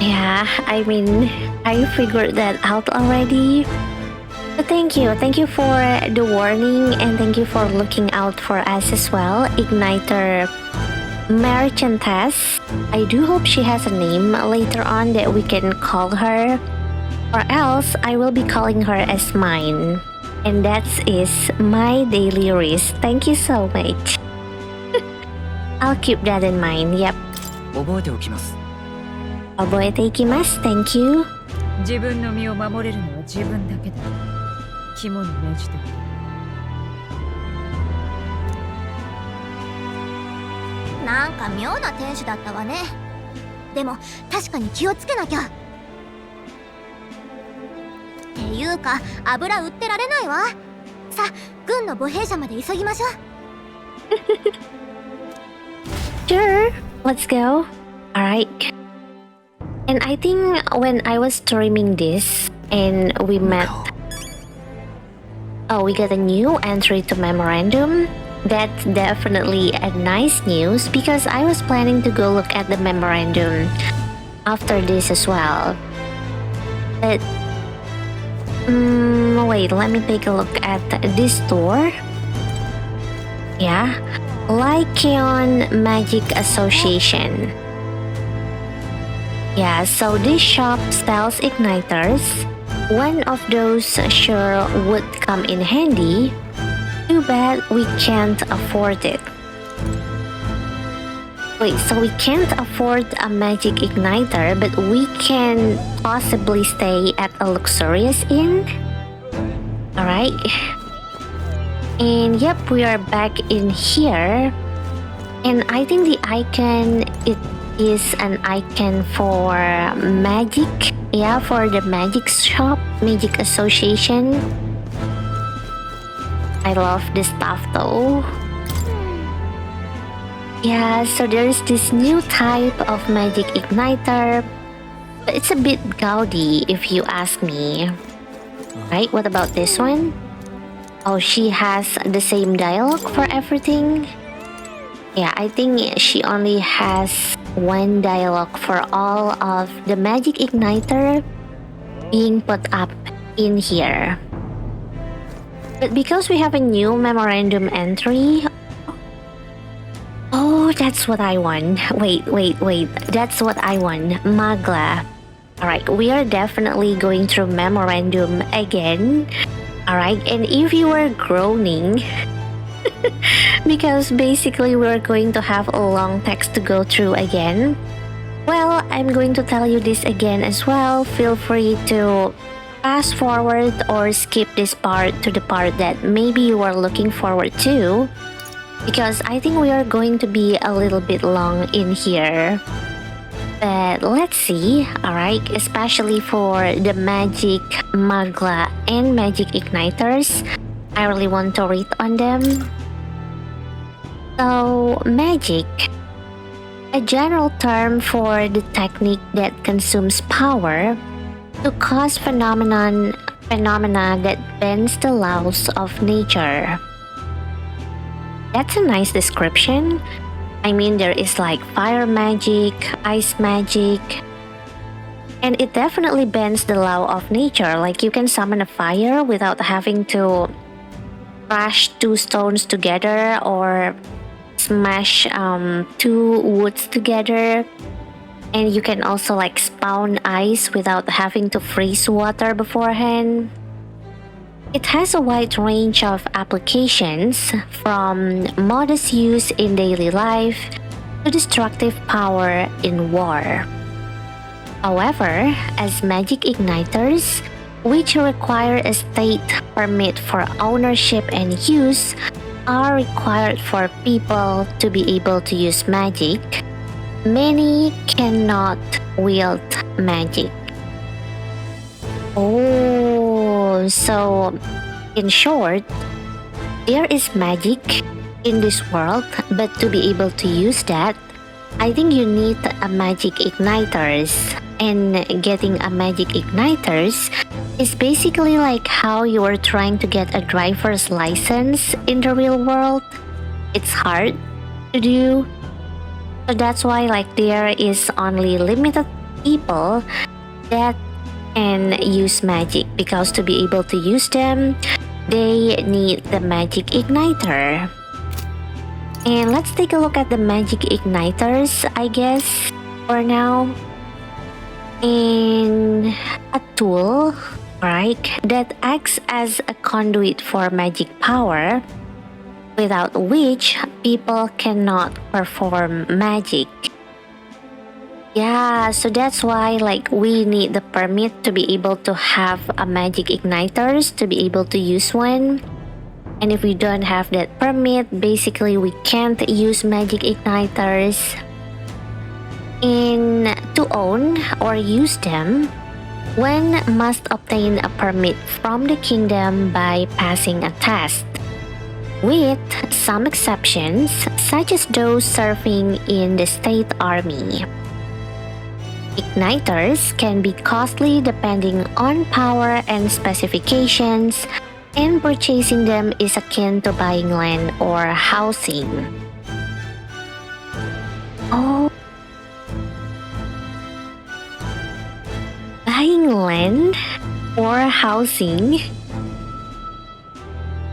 Yeah, I mean, I figured that out already. But thank you for the warning and thank you for looking out for us as well, Igniter Merchantess. I do hope she has a name later on that we can call her, or else I will be calling her as mine. And that is my daily risk. Thank you so much. I'll keep that in mind, yep.
覚えておきます。
覚えていきます。Thank you.
自分の身を守れるのは自分だけだ。肝に銘じておく。
なんか妙な天使だったわね。でも確かに気をつけなきゃ。っていうか油売ってられないわ。さあ軍の母兵者まで急ぎましょう。
Sure, let's go. Alright. And I think when I was streaming this and we met... Oh, we got a new entry to Memorandum. That's definitely a nice news because I was planning to go look at the Memorandum after this as well. But... wait, let me take a look at this store. Yeah. Lycaon Magic Association. Yeah, so this shop sells igniters. One of those sure would come in handy. Too bad we can't afford it. Wait, so we can't afford a magic igniter, but we can possibly stay at a luxurious inn? Alright. And yep, we are back in here. And I think the icon, it is an icon for magic. Yeah, for the magic shop, magic association. I love this stuff though. Yeah, so there's this new type of magic igniter. But it's a bit gaudy if you ask me. Right, what about this one? Oh, she has the same dialogue for everything. Yeah, I think she only has one dialogue for all of the magic igniter being put up in here. But because we have a new memorandum entry... Oh, that's what I want. Wait. That's what I want. Magla. Alright, we are definitely going through memorandum again. Alright, and if you were groaning... because basically we're going to have a long text to go through again. Well, I'm going to tell you this again as well. Feel free to fast forward or skip this part to the part that maybe you are looking forward to, because I think we are going to be a little bit long in here. But let's see, alright, especially for the magic magla and magic igniters, I really want to read on them. So, magic, a general term for the technique that consumes power to cause phenomena that bends the laws of nature. That's a nice description. I mean, there is like fire magic, ice magic, and it definitely bends the law of nature. Like you can summon a fire without having to crash two stones together or smash two woods together. And you can also like spawn ice without having to freeze water beforehand. It has a wide range of applications, from modest use in daily life to destructive power in war. However, as magic igniters, which require a state permit for ownership and use, are required for people to be able to use magic, many cannot wield magic. Oh, so in short, there is magic in this world, but to be able to use that, I think you need a magic igniters. And getting a magic igniters is basically like how you are trying to get a driver's license in the real world. It's hard to do. So that's why like there is only limited people that can use magic, because to be able to use them, they need the magic igniter. And let's take a look at the magic igniters, I guess, for now. And a tool, right, that acts as a conduit for magic power, without which people cannot perform magic. Yeah, so that's why like we need the permit to be able to have a magic igniters, to be able to use one. And if we don't have that permit, basically we can't use magic igniters. And to own or use them, one must obtain a permit from the kingdom by passing a test, with some exceptions, such as those serving in the state army. Igniters can be costly depending on power and specifications, and purchasing them is akin to buying land or housing. Oh, buying land or housing?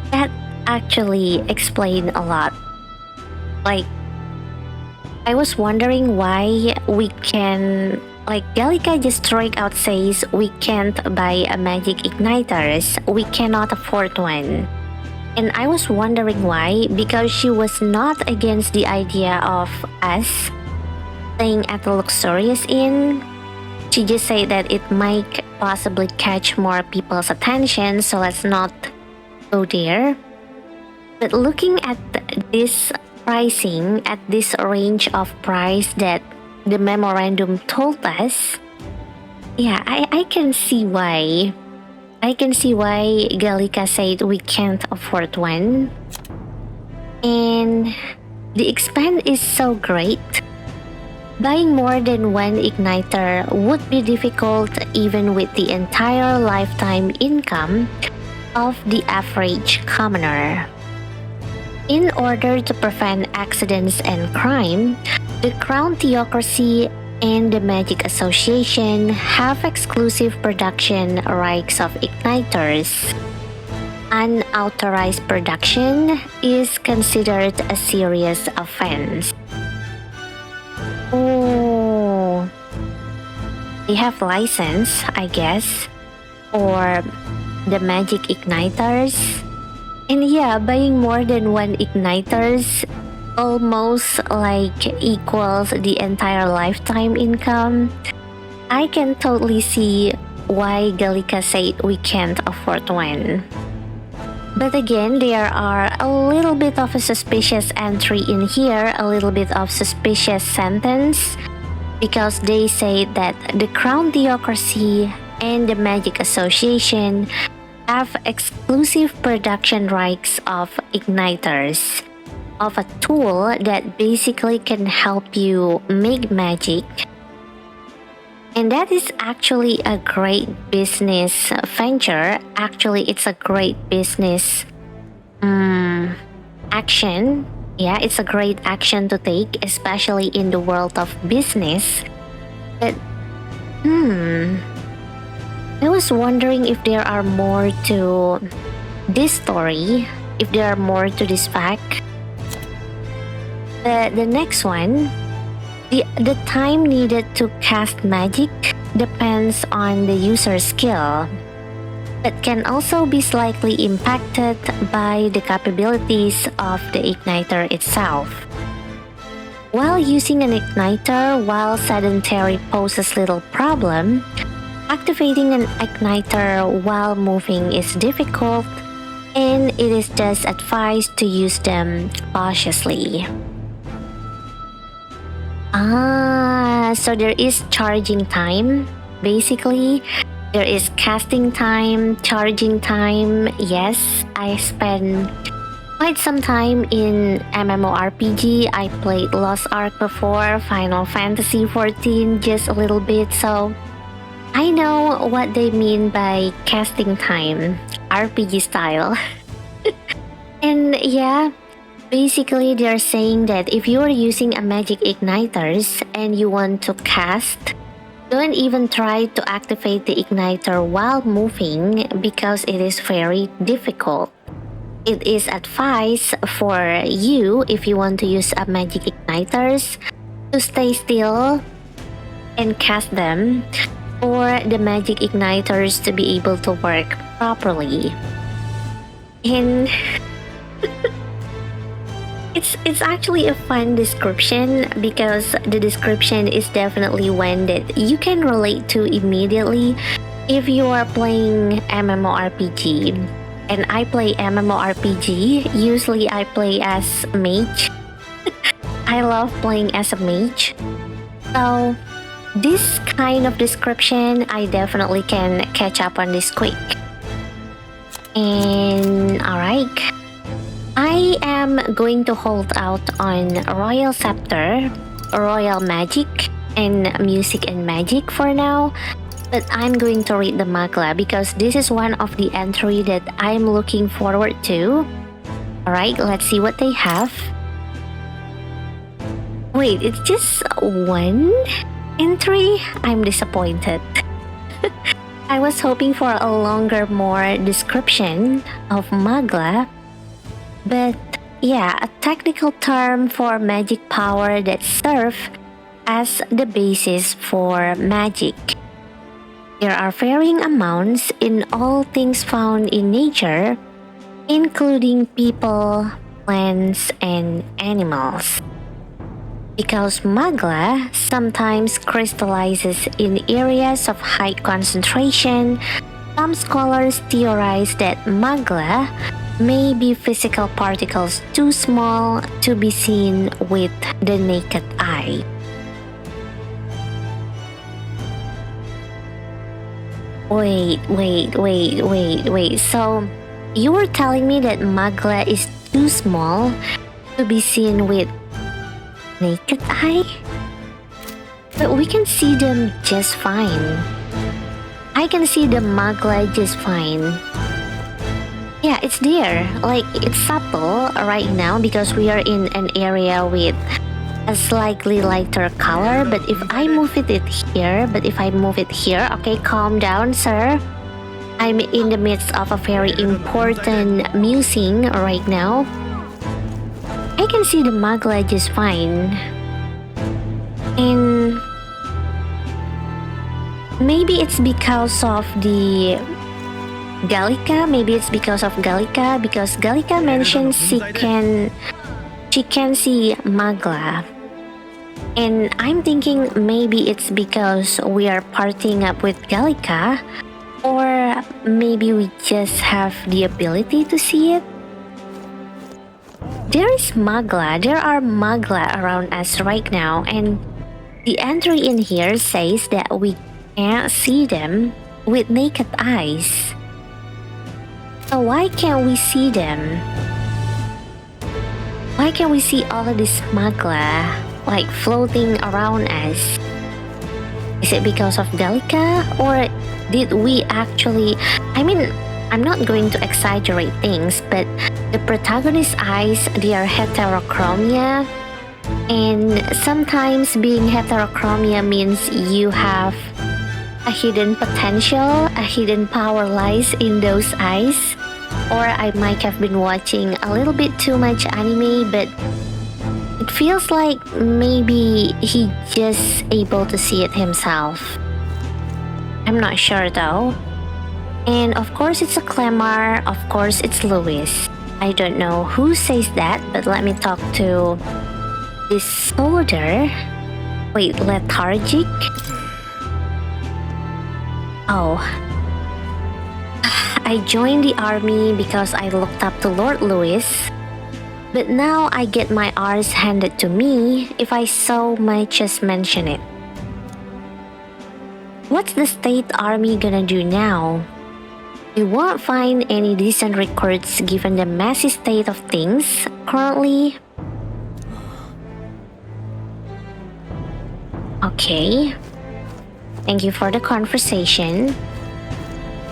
That actually explained a lot. Like, I was wondering why we can... Like, Gallica just straight out says we can't buy a magic igniters, we cannot afford one. And I was wondering why, because she was not against the idea of us staying at a luxurious inn. She just said that it might possibly catch more people's attention, so let's not go there. But looking at this pricing, at this range of price that the memorandum told us, yeah, I can see why. I can see why Gallica said we can't afford one. And the expense is so great. Buying more than one igniter would be difficult even with the entire lifetime income of the average commoner. In order to prevent accidents and crime, the crown theocracy and the Magic Association have exclusive production rights of igniters. Unauthorized production is considered a serious offense. Oh, they have license, I guess, or the magic igniters. And yeah, buying more than one igniters almost like equals the entire lifetime income. I can totally see why Gallica said we can't afford one. But again, there are a little bit of a suspicious entry in here, a little bit of suspicious sentence, because they say that the Crown Theocracy and the Magic Association have exclusive production rights of igniters, of a tool that basically can help you make magic. And that is actually a great business venture. Actually, it's a great business action. Yeah, it's a great action to take, especially in the world of business. But, I was wondering if there are more to this story, if there are more to this fact. The next one, the time needed to cast magic depends on the user's skill, but can also be slightly impacted by the capabilities of the igniter itself. While using an igniter while sedentary poses little problem, activating an igniter while moving is difficult, and it is thus advised to use them cautiously. So there is charging time. Basically, there is casting time, charging time. Yes, I spent quite some time in MMORPG. I played Lost Ark before, Final Fantasy XIV just a little bit, so I know what they mean by casting time, RPG style. And yeah, basically they're saying that if you are using a magic igniters and you want to cast, don't even try to activate the igniter while moving because it is very difficult. It is advised for you, if you want to use a magic igniters, to stay still and cast them, for the magic igniters to be able to work properly. And it's actually a fun description, because the description is definitely one that you can relate to immediately if you are playing MMORPG. And I play MMORPG. Usually I play as mage. I love playing as a mage. So this kind of description, I definitely can catch up on this quick. And alright, I am going to hold out on Royal Scepter, Royal Magic, and Music and Magic for now. But I'm going to read the Magla because this is one of the entry that I'm looking forward to. Alright, let's see what they have. Wait, it's just one entry? I'm disappointed. I was hoping for a longer, more description of Magla. But yeah, a technical term for magic power that serve as the basis for magic. There are varying amounts in all things found in nature, including people, plants, and animals. Because Magla sometimes crystallizes in areas of high concentration, some scholars theorize that Magla may be physical particles too small to be seen with the naked eye. Wait. So, you were telling me that Magla is too small to be seen with naked eye? But we can see them just fine. I can see the Magla just fine. Yeah, it's there. Like, it's subtle right now because we are in an area with a slightly lighter color, but if I move it here, okay, calm down, sir. I'm in the midst of a very important musing right now. I can see the magla just fine. And maybe it's because of the Gallica. Because Gallica mentions she can see magla. And I'm thinking maybe it's because we are partying up with Gallica, or maybe we just have the ability to see it. There are magla around us right now, and the entry in here says that we can't see them with naked eyes. So why can't we see them? Why can't we see all of this magla like floating around us? Is it because of Gallica, or did we actually... I mean, I'm not going to exaggerate things, but the protagonist's eyes, they are heterochromia, and sometimes being heterochromia means you have a hidden potential, a hidden power lies in those eyes. Or I might have been watching a little bit too much anime, but it feels like maybe he just able to see it himself. I'm not sure though. And of course it's a Clemar, of course it's Lewis. I don't know who says that, but let me talk to this soldier. Wait, lethargic? Oh. I joined the army because I looked up to Lord Lewis, but now I get my R's handed to me if I so much as mention it. What's the state army gonna do now? You won't find any decent recruits given the messy state of things currently. Okay. Thank you for the conversation.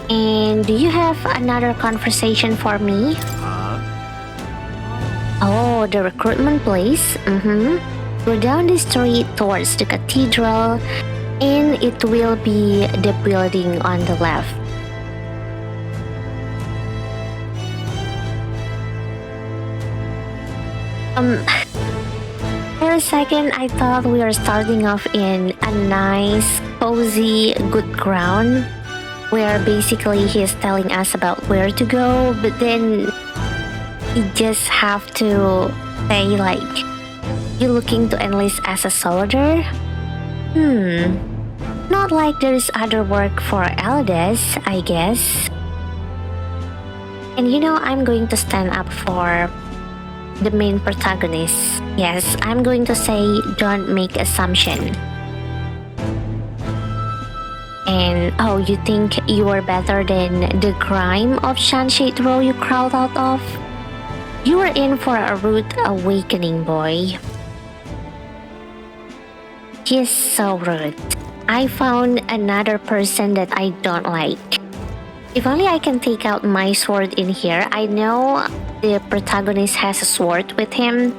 And do you have another conversation for me? Oh, the recruitment place? Go down the street towards the cathedral, and it will be the building on the left. For a second, I thought we were starting off in a nice, cozy, good ground, where basically he is telling us about where to go, but then he just have to say like, you looking to enlist as a soldier? Not like there's other work for elders, I guess. And you know, I'm going to stand up for the main protagonist. Yes, I'm going to say don't make assumption. And oh, you think you are better than the grime of Sunshade Row you crawled out of? You are in for a rude awakening, boy. He is so rude. I found another person that I don't like. If only I can take out my sword in here. I know the protagonist has a sword with him.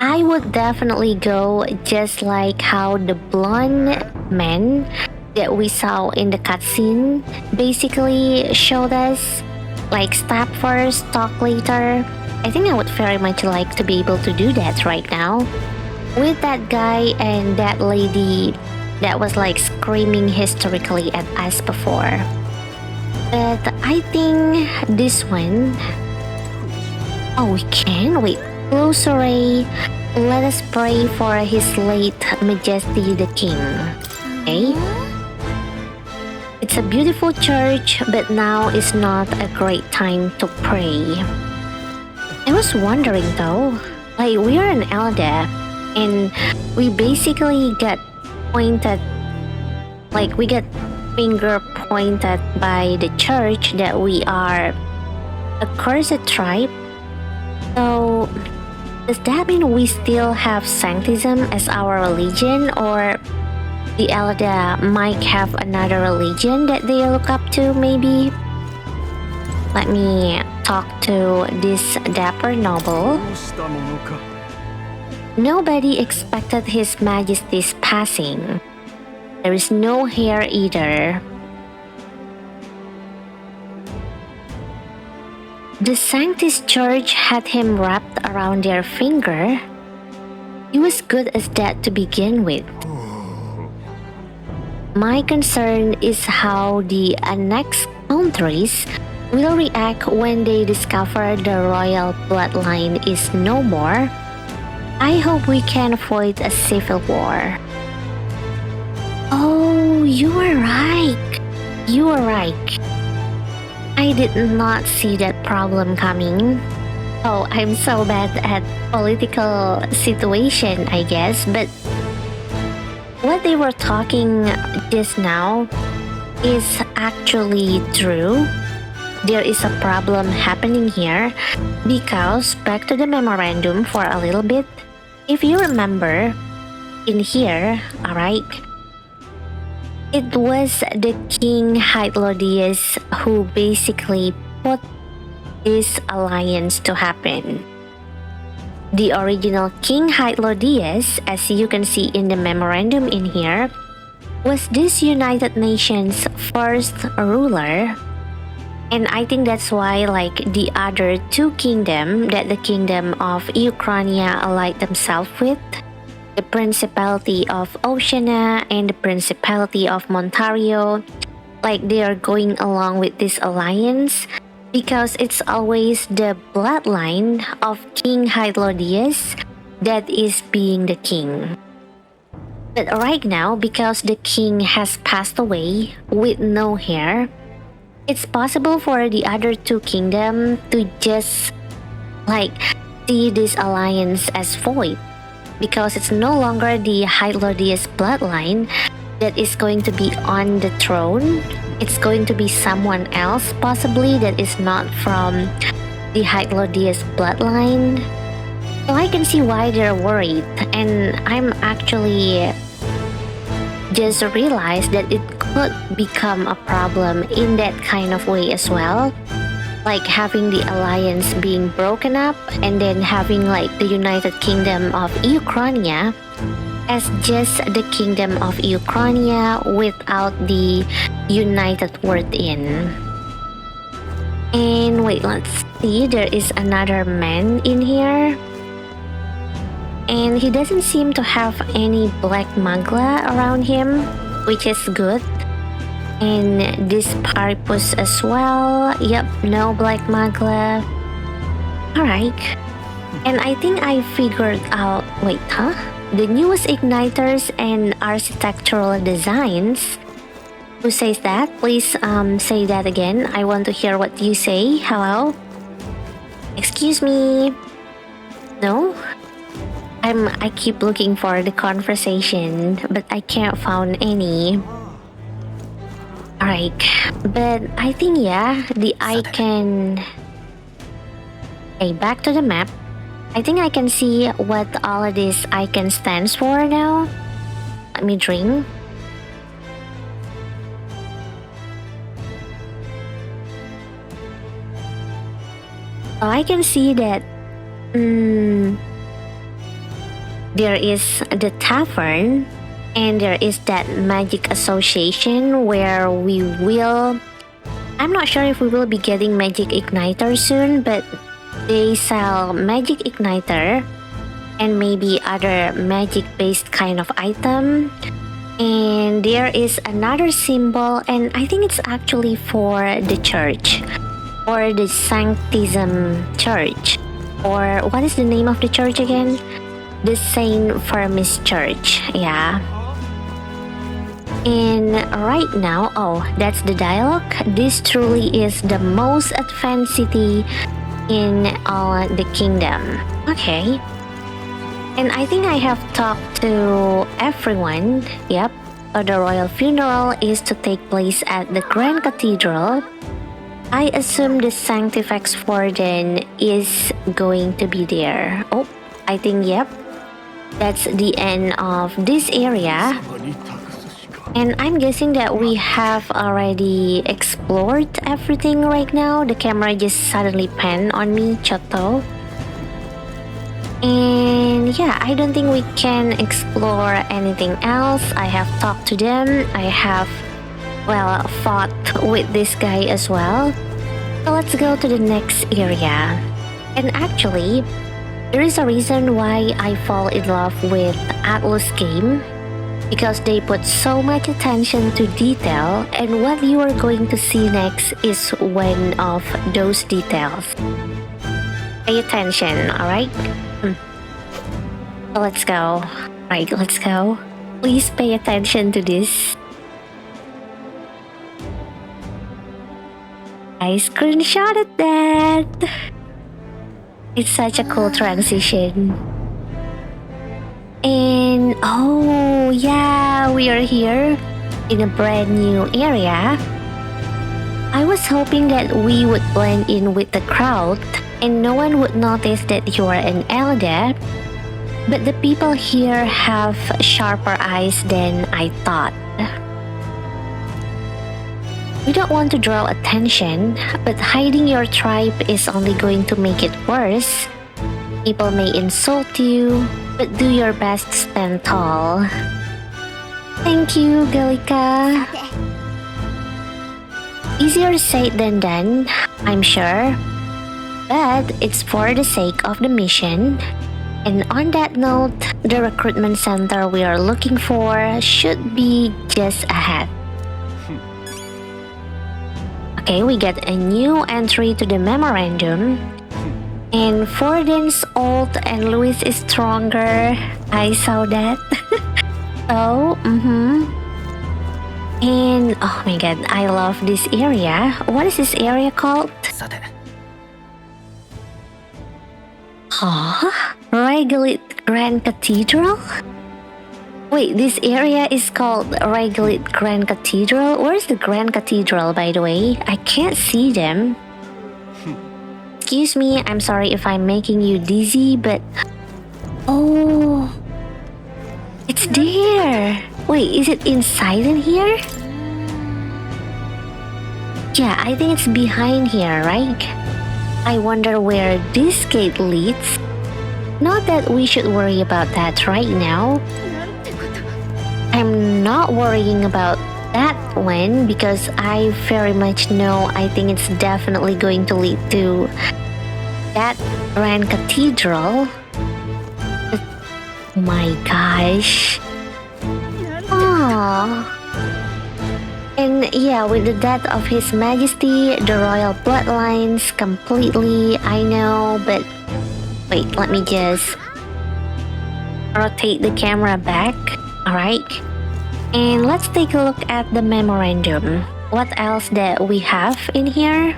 I would definitely go just like how the blonde man that we saw in the cutscene basically showed us, like stab first, talk later. I think I would very much like to be able to do that right now with that guy and that lady that was like screaming hysterically at us before. But I think this one... Oh, we can? Wait, close array. Let us pray for his late majesty the king. Okay? It's a beautiful church, but now is not a great time to pray. I was wondering though, like we are an elder, and we basically get pointed, like we get finger pointed by the church that we are a cursed tribe. So does that mean we still have sanctism as our religion, or the elder might have another religion that they look up to maybe? Let me talk to this dapper noble. Nobody expected His Majesty's passing. There is no hair either. The Sanctus Church had him wrapped around their finger. He was good as that to begin with. My concern is how the annexed countries will react when they discover the royal bloodline is no more. I hope we can avoid a civil war. Oh, you were right. You were right. I did not see that problem coming. Oh, I'm so bad at political situation, I guess, but what they were talking just now is actually true. There is a problem happening here because, back to the memorandum for a little bit, if you remember, in here, alright, it was the King Hytlodius who basically put this alliance to happen. The original King Hytlodius, as you can see in the memorandum in here, was this United Nations' first ruler. And I think that's why, like the other two kingdoms that the kingdom of Ukraine allied themselves with, the Principality of Oceania and the Principality of Montario, like they are going along with this alliance because it's always the bloodline of King Hytlodius that is being the king. But right now, because the king has passed away with no heir, it's possible for the other two kingdoms to just like see this alliance as void because it's no longer the Hytlodius bloodline that is going to be on the throne. It's going to be someone else possibly that is not from the Hytlodius bloodline. So I can see why they're worried, and I'm actually just realized that it could become a problem in that kind of way as well, like having the alliance being broken up and then having like the United Kingdom of Ukraine as just the Kingdom of Ukraine without the United word in. And wait, let's see, there is another man in here. And he doesn't seem to have any black magla around him, which is good. And this Paripus as well. Yep, no black magla. Alright. And I think I figured out, wait, huh? The newest igniters and architectural designs. Who says that? Please say that again. I want to hear what you say. Hello? Excuse me? No? I keep looking for the conversation, but I can't find any. Alright, but I think yeah, the icon... Okay, back to the map. I think I can see what all of this icon stands for now. Let me drink. So I can see that there is the tavern and there is that magic association where we will... I'm not sure if we will be getting magic igniter soon, but they sell magic igniter and maybe other magic based kind of item. And there is another symbol, and I think it's actually for the church or the Sanctism Church, or what is the name of the church again? The Saint Firmus Church, yeah. And right now, oh, that's the dialogue. This truly is the most advanced city in all the kingdom. Okay. And I think I have talked to everyone. Yep. So the royal funeral is to take place at the Grand Cathedral. I assume the Sanctifex Warden is going to be there. Oh, I think, yep. That's the end of this area. And I'm guessing that we have already explored everything right now. The camera just suddenly panned on me, Choto. And yeah, I don't think we can explore anything else. I have talked to them. I have, well, fought with this guy as well. So let's go to the next area. And actually, there is a reason why I fall in love with Atlus game, because they put so much attention to detail, and what you are going to see next is one of those details. Pay attention, alright? So let's go. Right, let's go. Please pay attention to this. I screenshotted that. It's such a cool transition. And oh yeah, we are here in a brand new area. I was hoping that we would blend in with the crowd and no one would notice that you are an elder, but the people here have sharper eyes than I thought. We don't want to draw attention, but hiding your tribe is only going to make it worse. People may insult you, but do your best to stand tall. Thank you, Galika. Easier said than done, I'm sure. But it's for the sake of the mission. And on that note, the recruitment center we are looking for should be just ahead. Okay, we get a new entry to the memorandum. And Forden's old and Louis is stronger. I saw that. And oh my god, I love this area. What is this area called? Regolith Grand Cathedral? Wait, this area is called Regolith Grand Cathedral? Where's the Grand Cathedral, by the way? I can't see them. Excuse me, I'm sorry if I'm making you dizzy, but... Oh... It's there! Wait, is it inside in here? Yeah, I think it's behind here, right? I wonder where this gate leads. Not that we should worry about that right now. I'm not worrying about that one because I very much know I think it's definitely going to lead to that Grand Cathedral. But, oh my gosh. Aww. And yeah, with the death of His Majesty, the royal bloodlines completely, I know, but wait, let me just rotate the camera back. Alright. And let's take a look at the memorandum. What else that we have in here?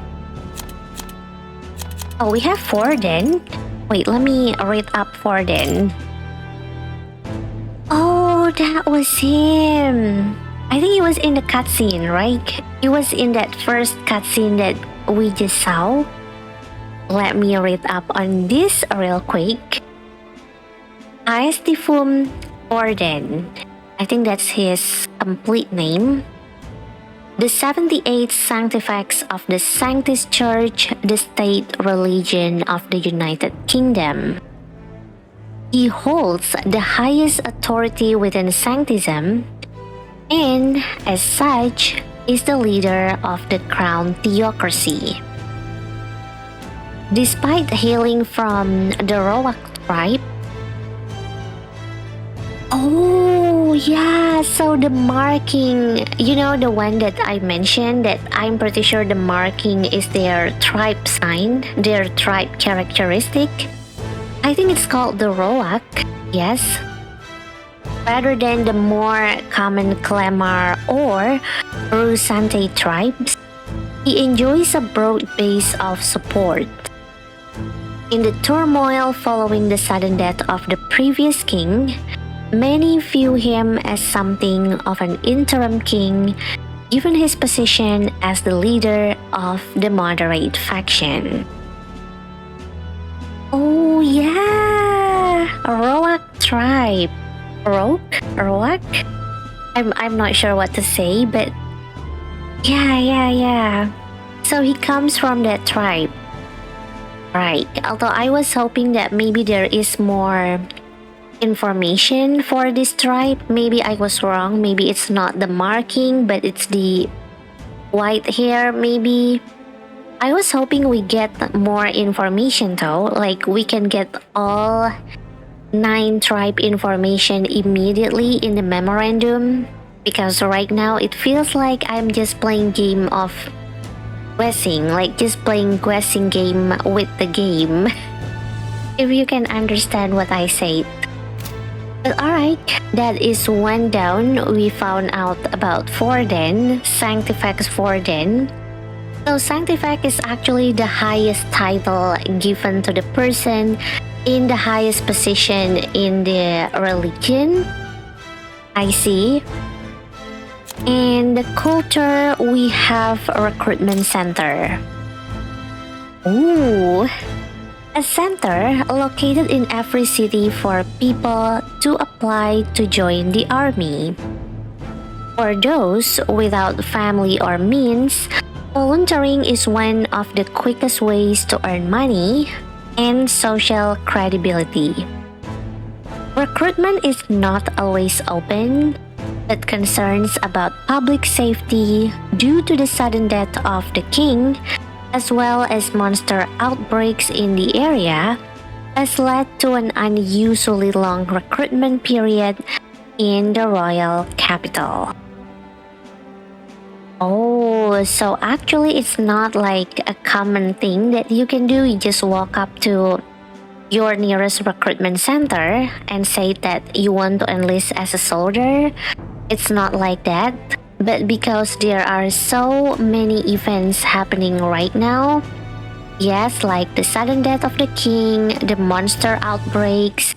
Oh, we have Forden. Wait, let me read up Forden. Oh, that was him. I think he was in the cutscene, right? He was in that first cutscene that we just saw. Let me read up on this real quick. Aestifum Orden. I think that's his complete name. The 78 Sanctifex of the Sanctus Church, the state religion of the United Kingdom. He holds the highest authority within Sanctism, and as such, is the leader of the Crown Theocracy. Despite hailing from the Roak tribe, oh yeah, so the marking, you know, the one that I mentioned, that I'm pretty sure the marking is their tribe sign, their tribe characteristic. I think it's called the Roak, yes. Rather than the more common Clemar or Rusante tribes, he enjoys a broad base of support. In the turmoil following the sudden death of the previous king, many view him as something of an interim king, given his position as the leader of the moderate faction. Oh yeah, Roak tribe. Roak? I'm not sure what to say, but yeah. So he comes from that tribe. Right, although I was hoping that maybe there is more information for this tribe. Maybe I was wrong. Maybe it's not the marking, but it's the white hair, maybe. I was hoping we get more information though. Like we can get all 9 tribe information immediately in the memorandum. Because right now it feels like I'm just playing game of guessing, like just playing guessing game with the game. If you can understand what I said. But alright, that is one down. We found out about Forden, Sanctifax Forden. So Sanctifax is actually the highest title given to the person in the highest position in the religion. I see. And the culture, we have a recruitment center. Ooh, a center located in every city for people to apply to join the army. For those without family or means, volunteering is one of the quickest ways to earn money and social credibility. Recruitment is not always open, but concerns about public safety due to the sudden death of the king, as well as monster outbreaks in the area, has led to an unusually long recruitment period in the royal capital. Oh, so actually it's not like a common thing that you can do. You just walk up to your nearest recruitment center and say that you want to enlist as a soldier. It's not like that, but because there are so many events happening right now, yes, like the sudden death of the king, the monster outbreaks,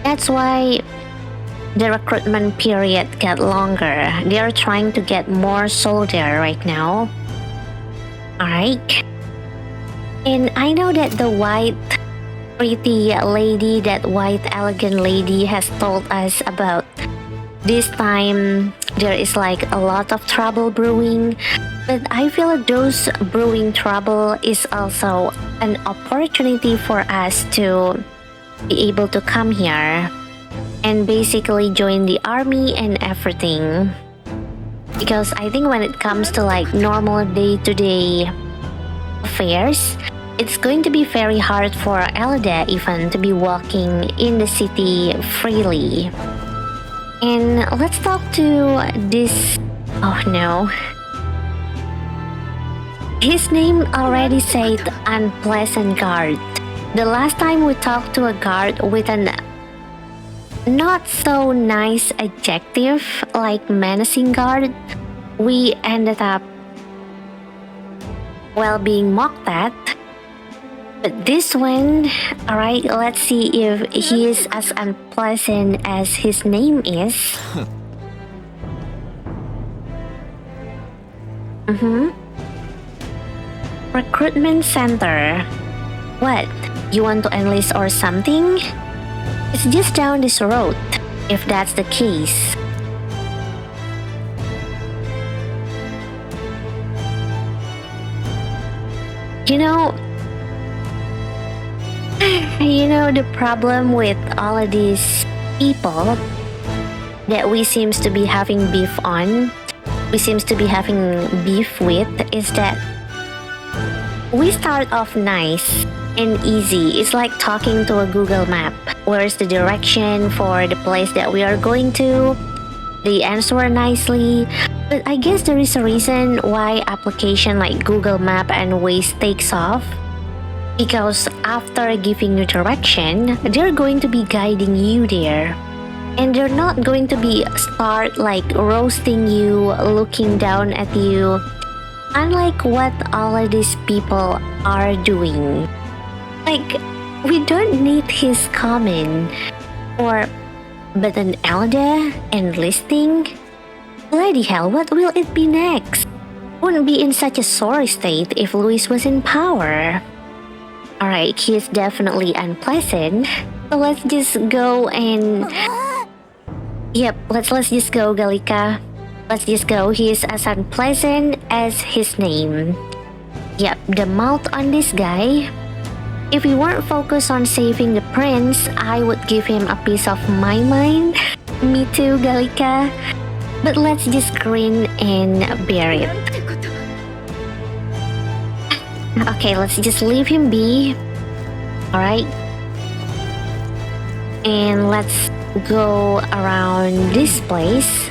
that's why the recruitment period got longer. They're trying to get more soldier right now. Alright. And I know that the white pretty lady, that white elegant lady has told us about this time there is like a lot of trouble brewing, but I feel like those brewing trouble is also an opportunity for us to be able to come here and basically join the army and everything. Because I think when it comes to like normal day-to-day affairs, it's going to be very hard for Elda even to be walking in the city freely. And let's talk to this... oh no. His name already said unpleasant guard. The last time we talked to a guard with an not so nice adjective like menacing guard, we ended up, well, being mocked at. But this one, alright, let's see if he is as unpleasant as his name is. Recruitment center. What? You want to enlist or something? It's just down this road, if that's the case. You know the problem with all of these people that we seems to be having beef on, we seems to be having beef with, is that we start off nice and easy. It's like talking to a Google map. Where's the direction for the place that we are going to? They answer nicely. But I guess there is a reason why application like Google Map and Waze takes off. Because after giving you direction, they're going to be guiding you there. And they're not going to be start like roasting you, looking down at you, unlike what all of these people are doing. Like, we don't need his comment. But an Elder enlisting? Bloody hell, what will it be next? Wouldn't be in such a sorry state if Luis was in power. Alright, he is definitely unpleasant. So let's just go and... Yep, let's just go, Galika. Let's just go. He is as unpleasant as his name. Yep, the mouth on this guy If we weren't focused on saving the prince, I would give him a piece of my mind. Me too, Galika. But let's just grin and bear it. Okay, let's just leave him be. Alright. And let's go around this place.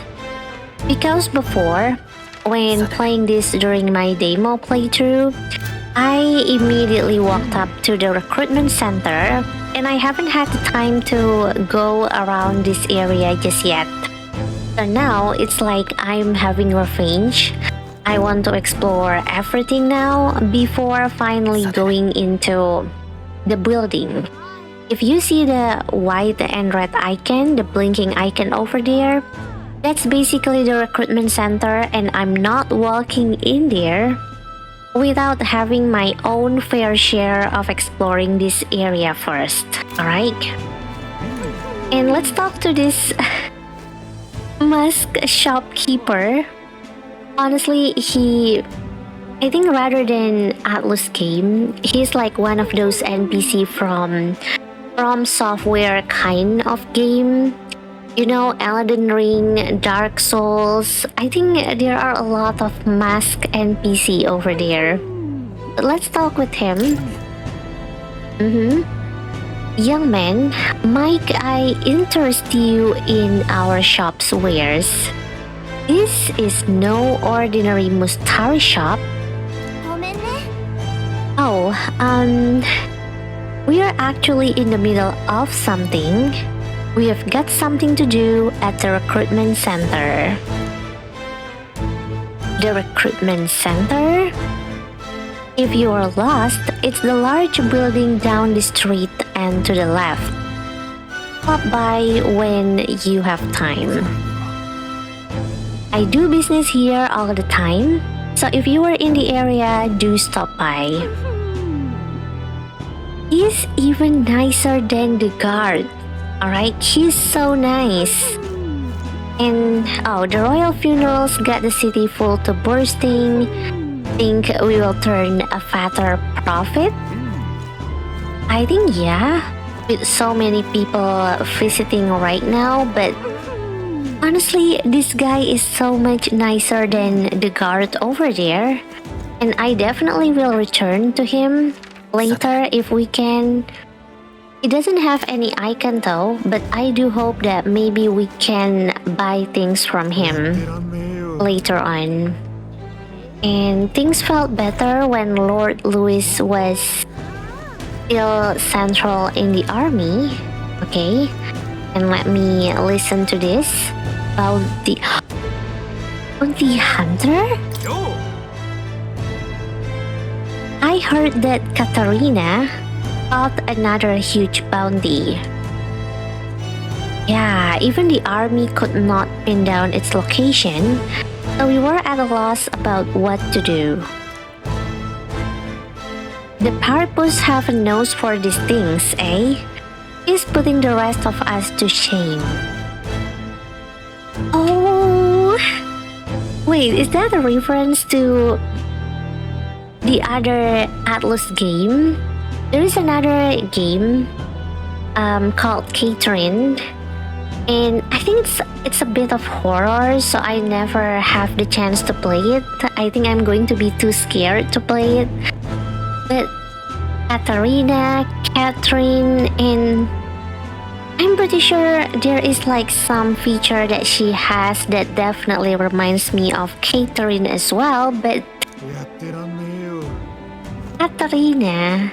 Because before, when playing this during my demo playthrough, I immediately walked up to the recruitment center and I haven't had the time to go around this area just yet. So now it's like I'm having revenge. I want to explore everything now before finally going into the building. If you see the white and red icon, the blinking icon over there, that's basically the recruitment center, and I'm not walking in there without having my own fair share of exploring this area first. Alright? And let's talk to this mask shopkeeper. Honestly, I think rather than Atlus game, he's like one of those NPC from software kind of game. You know, Elden Ring, Dark Souls. I think there are a lot of mask NPC over there. But let's talk with him. Young man, might I interest you in our shop's wares? This is no ordinary Mustari shop. Oh, we are actually in the middle of something. We have got something to do at the recruitment center. The recruitment center? If you are lost, it's the large building down the street and to the left. Stop by when you have time. I do business here all the time, so if you are in the area, do stop by. He's even nicer than the guard. Alright, he's so nice. And the royal funerals got the city full to bursting. Think we will turn a fatter profit? I think yeah, with so many people visiting right now, but honestly, this guy is so much nicer than the guard over there. And I definitely will return to him later if we can. It doesn't have any icon though, but I do hope that maybe we can buy things from him later on. And things felt better when Lord Louis was still central in the army. Okay, and let me listen to this about the hunter. I heard that Katarina got another huge bounty. Yeah, even the army could not pin down its location, so we were at a loss about what to do. The Parpus have a nose for these things, eh? He's putting the rest of us to shame. Oh, wait, is that a reference to the other Atlus game? There is another game called Catherine, and I think it's a bit of horror, so I never have the chance to play it. I think I'm going to be too scared to play it. But Catherine, and I'm pretty sure there is like some feature that she has that definitely reminds me of Catherine as well, but Katarina,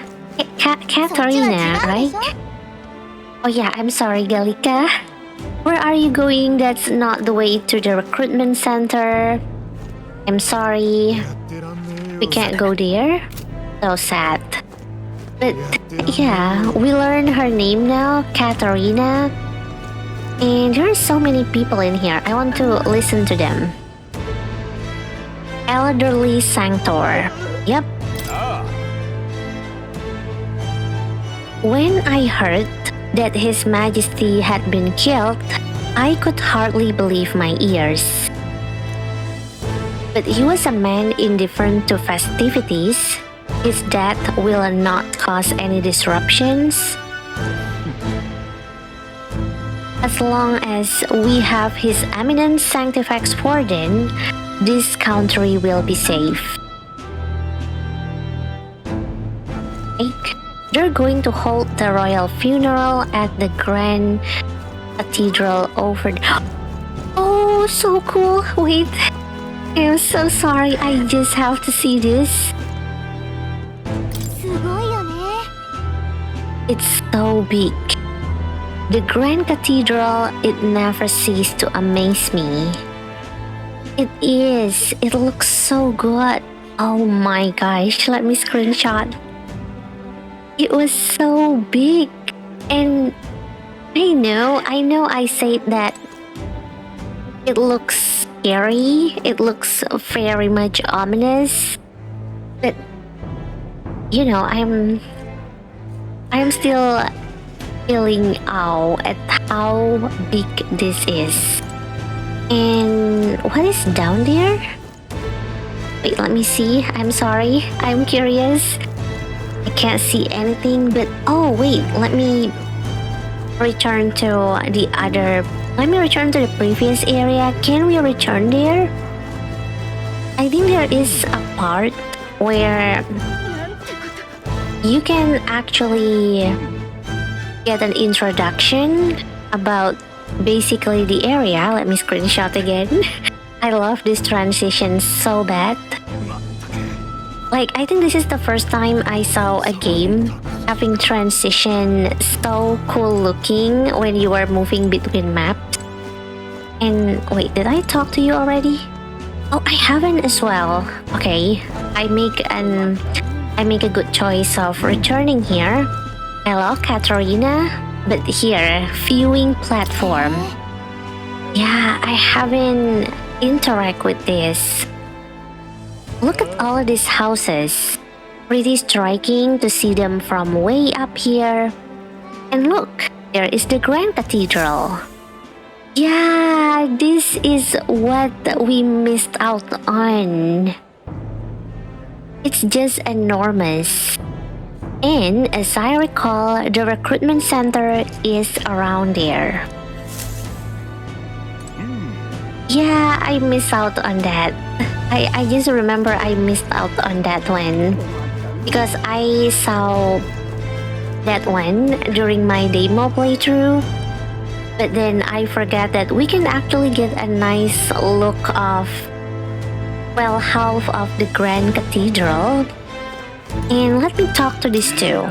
right? Oh yeah, I'm sorry, Galika. Where are you going? That's not the way to the recruitment center. I'm sorry. We can't go there. So sad. But yeah, we learned her name now, Katarina. And there are so many people in here. I want to listen to them. Elderly Sanctor. Yep. When I heard that His Majesty had been killed, I could hardly believe my ears. But he was a man indifferent to festivities. His death will not cause any disruptions. As long as we have His Eminence Sanctifex Warden, this country will be safe. They're going to hold the royal funeral at the Grand Cathedral over. Oh, so cool! Wait, I'm so sorry. I just have to see this. It's so big. The Grand Cathedral, it never ceases to amaze me. It is. It looks so good. Oh my gosh, let me screenshot. It was so big. And I know I said that it looks scary. It looks very much ominous. But you know, I'm still feeling awe at how big this is. And what is down there? Wait, let me see. I'm sorry. I'm curious. I can't see anything, but oh wait, let me return to the previous area. Can we return there? I think there is a part where you can actually get an introduction about basically the area. Let me screenshot again. I love this transition so bad. Like, I think this is the first time I saw a game having transition so cool looking when you are moving between maps. And wait, did I talk to you already? Oh, I haven't as well. Okay, I make a good choice of returning here. Hello, Katarina. But here, viewing platform. Yeah, I haven't interact with this. Look at all of these houses. Pretty striking to see them from way up here. And look, there is the Grand Cathedral. Yeah, this is what we missed out on. It's just enormous. And as I recall, the recruitment center is around there. Yeah, I missed out on that. I just remember I missed out on that one because I saw that one during my demo playthrough, but then I forgot that we can actually get a nice look of, well, half of the Grand Cathedral. And let me talk to these two.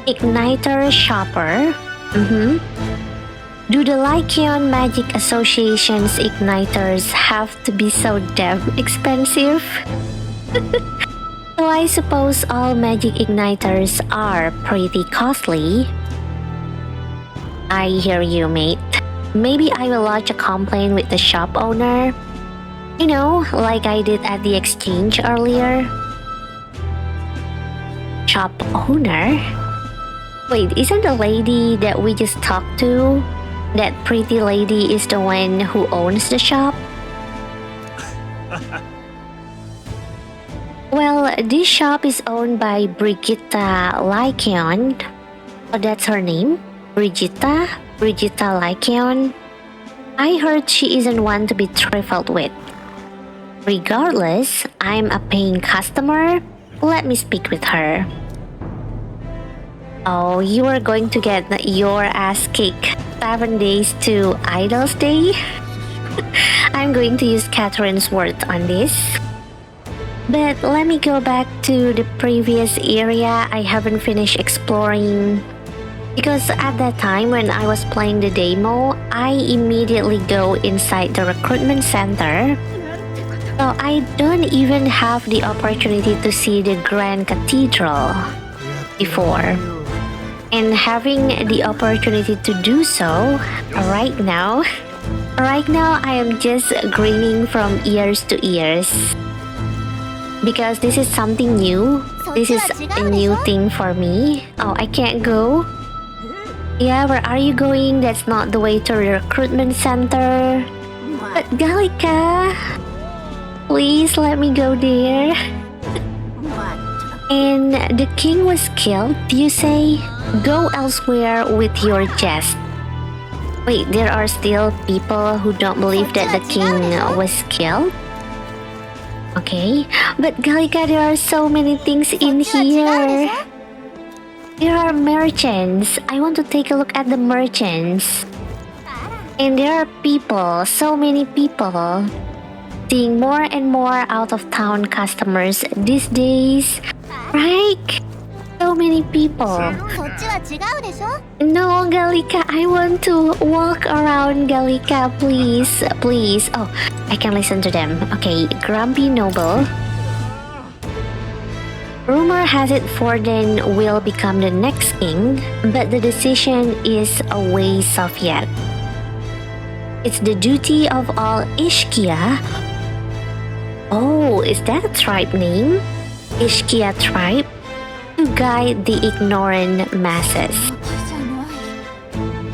Igniter Shopper. Do the Lycion Magic Association's igniters have to be so damn expensive? So I suppose all magic igniters are pretty costly. I hear you, mate. Maybe I will lodge a complaint with the shop owner. You know, like I did at the exchange earlier. Shop owner? Wait, isn't the lady that we just talked to? That pretty lady is the one who owns the shop? Well, this shop is owned by Brigitta Lycion. Oh, that's her name? Brigitta Lycion. I heard she isn't one to be trifled with. Regardless, I'm a paying customer. Let me speak with her. Oh, you are going to get your ass kicked 7 days to Idol's Day? I'm going to use Catherine's word on this. But let me go back to the previous area I haven't finished exploring. Because at that time when I was playing the demo, I immediately go inside the recruitment center. So I don't even have the opportunity to see the Grand Cathedral before. And having the opportunity to do so right now I am just grinning from ears to ears. Because this is something new. This is a new thing for me. Oh, I can't go? Yeah, where are you going? That's not the way to the recruitment center. But Gallica, please let me go there. And the king was killed, you say? Go elsewhere with your jest. Wait, there are still people who don't believe that the king was killed? Okay, but Gallica, there are so many things in here. There are merchants. I want to take a look at the merchants. And there are people, so many people. Seeing more and more out of town customers these days. Right? So many people. No, Gallica, I want to walk around Gallica, please. Please. Oh, I can listen to them. Okay, Grumpy Noble. Rumor has it Forden will become the next king, but the decision is a ways off yet. It's the duty of all Ishkia. Oh, is that a tribe name? Ishkia tribe? To guide the ignorant masses.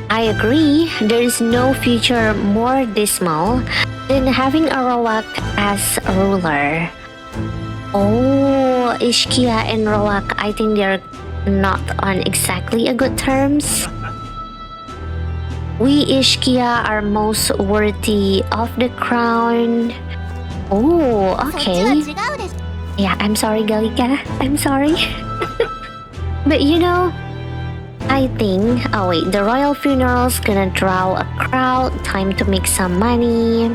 I agree, there is no future more dismal than having a Roak as ruler. Oh, Ishkia and Roak, I think they're not on exactly a good terms. We Ishkia are most worthy of the crown. Oh, okay. Yeah, I'm sorry, Gallica. I'm sorry. But you know, I think... Oh wait, the royal funeral's gonna draw a crowd, time to make some money.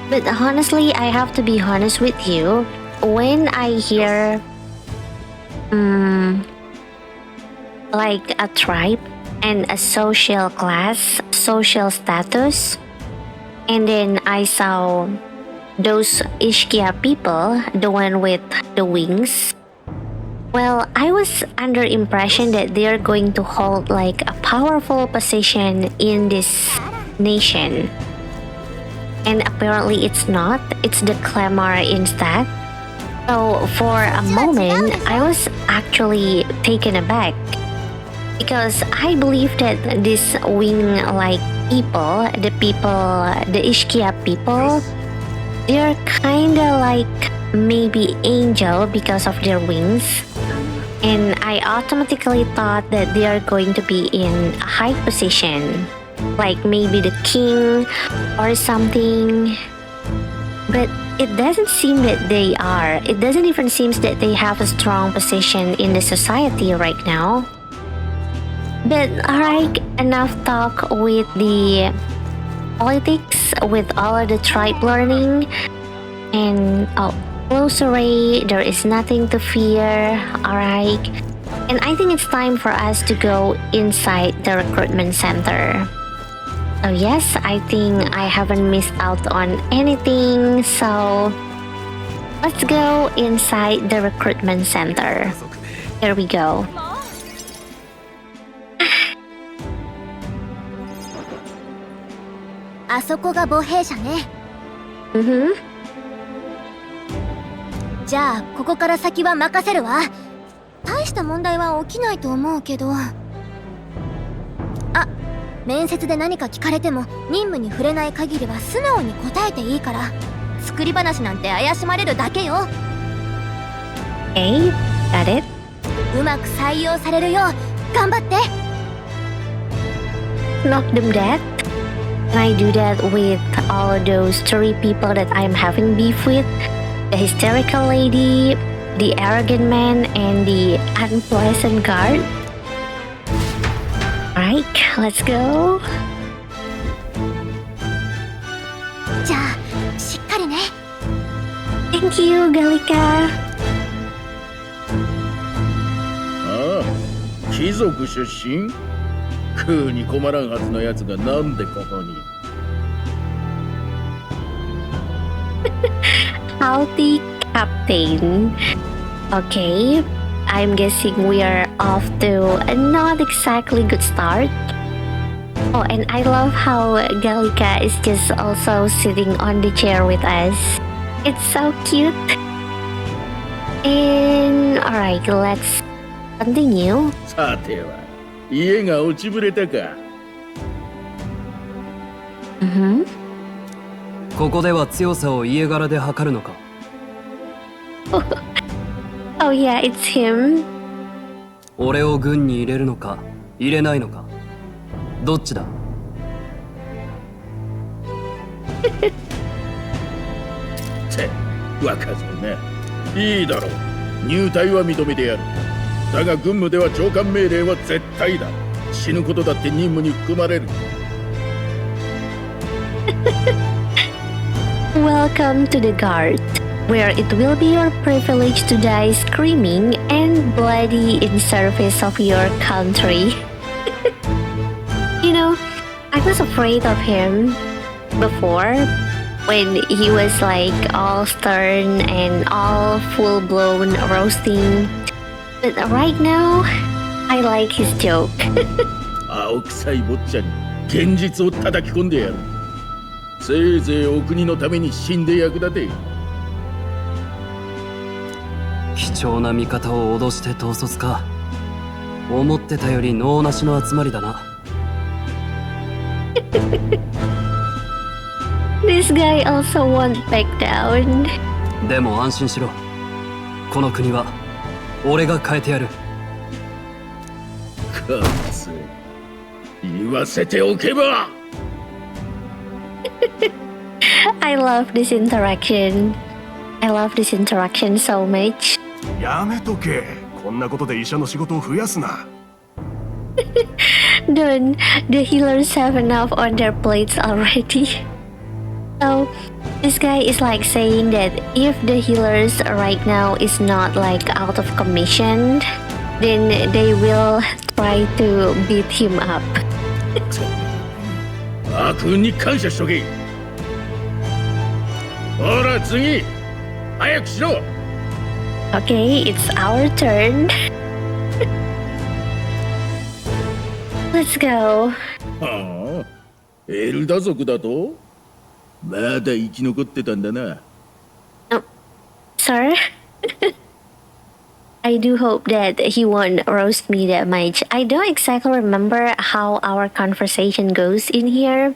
But honestly, I have to be honest with you. When I hear... like a tribe and a social class, social status, and then I saw those Ishkia people, the one with the wings. Well, I was under impression that they're going to hold like a powerful position in this nation. And apparently it's not, it's the Clamor instead. So for a moment, I was actually taken aback. Because I believe that these wing-like people, the Ishkia people, they're kinda like maybe angel because of their wings. And I automatically thought that they are going to be in a high position. Like maybe the king or something. But it doesn't seem that they are. It doesn't even seem that they have a strong position in the society right now. But alright, enough talk with the politics, with all of the tribe learning. And close array, there is nothing to fear, alright. And I think it's time for us to go inside the recruitment center. So yes, I think I haven't missed out on anything, so let's go inside the recruitment center. Here we go. Mm-hmm.
じゃあここから先は任せるわ。大した問題は起きないと思うけど。あ、面接で何か聞かれても任務に触れない限りは素直に答えていいから。作り話なんて怪しまれるだけよ。
Got it?
うまく採用されるよう頑張って。
Knock them dead? Can I do that with all of those 3 people that I'm having beef with? The hysterical lady, the arrogant man, and the unpleasant guard? Alright, let's go.
じゃあ、しっかりね。
Thank you, Gallica.
ああ、貴族出身？食うに困らんはずのやつがなんでここに？
Howdy, Captain. Okay, I'm guessing we are off to a not exactly good start. Oh, and I love how Gallica is just also sitting on the chair with us. It's so cute. And alright, let's continue.
さては、家が落ちぶれたか。
ここでは強さを家柄で測るのか。
Oh yeah, it's him.
俺を軍に入れるのか入れないのかどっちだ
って若造な。いいだろう。入隊は認めてやる。だが軍務では長官命令は絶対だ。死ぬことだって任務に含まれる。
Welcome to the Guard, where it will be your privilege to die screaming and bloody in service of your country. You know, I was afraid of him before when he was like all stern and all full-blown roasting. But right now, I like his joke.
青臭い坊ちゃんに現実を叩き込んでやる。せいぜいお国のために死んで役立て。
貴重な味方を脅して統率か。思ってたより脳なしの集まりだな。
This guy also won't back down.
でも安心しろ。この国は俺が変えてやる。
かつ言わせておけば。
I love this interaction. I love this interaction so much.
やめとけ。こんなことで医者の仕事を増やすな。
Don't the healers have enough on their plates already? So this guy is like saying that if the healers right now is not like out of commission, then they will try to beat him up.
悪運に感謝しとけ。ほら次早くしろ。
Okay, it's our turn. Let's go.
はあ、エルダ族だとまだ生き残ってたんだな。
Sir? I do hope that he won't roast me that much. I don't exactly remember how our conversation goes in here,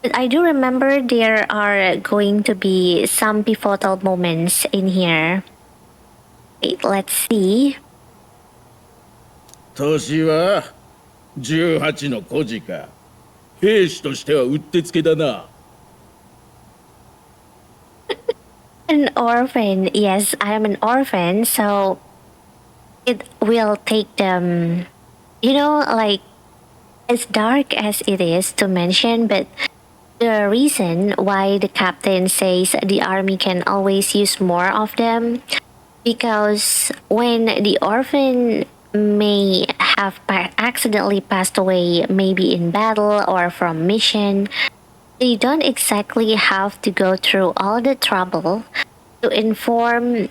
but I do remember there are going to be some pivotal moments in here. Wait, let's see.
年は18の孤児か。兵士としてはうってつけだな。
An orphan. Yes, I am an orphan, so it will take them, you know, like, as dark as it is to mention, but the reason why the captain says the army can always use more of them, because when the orphan may have accidentally passed away, maybe in battle or from mission, they don't exactly have to go through all the trouble to inform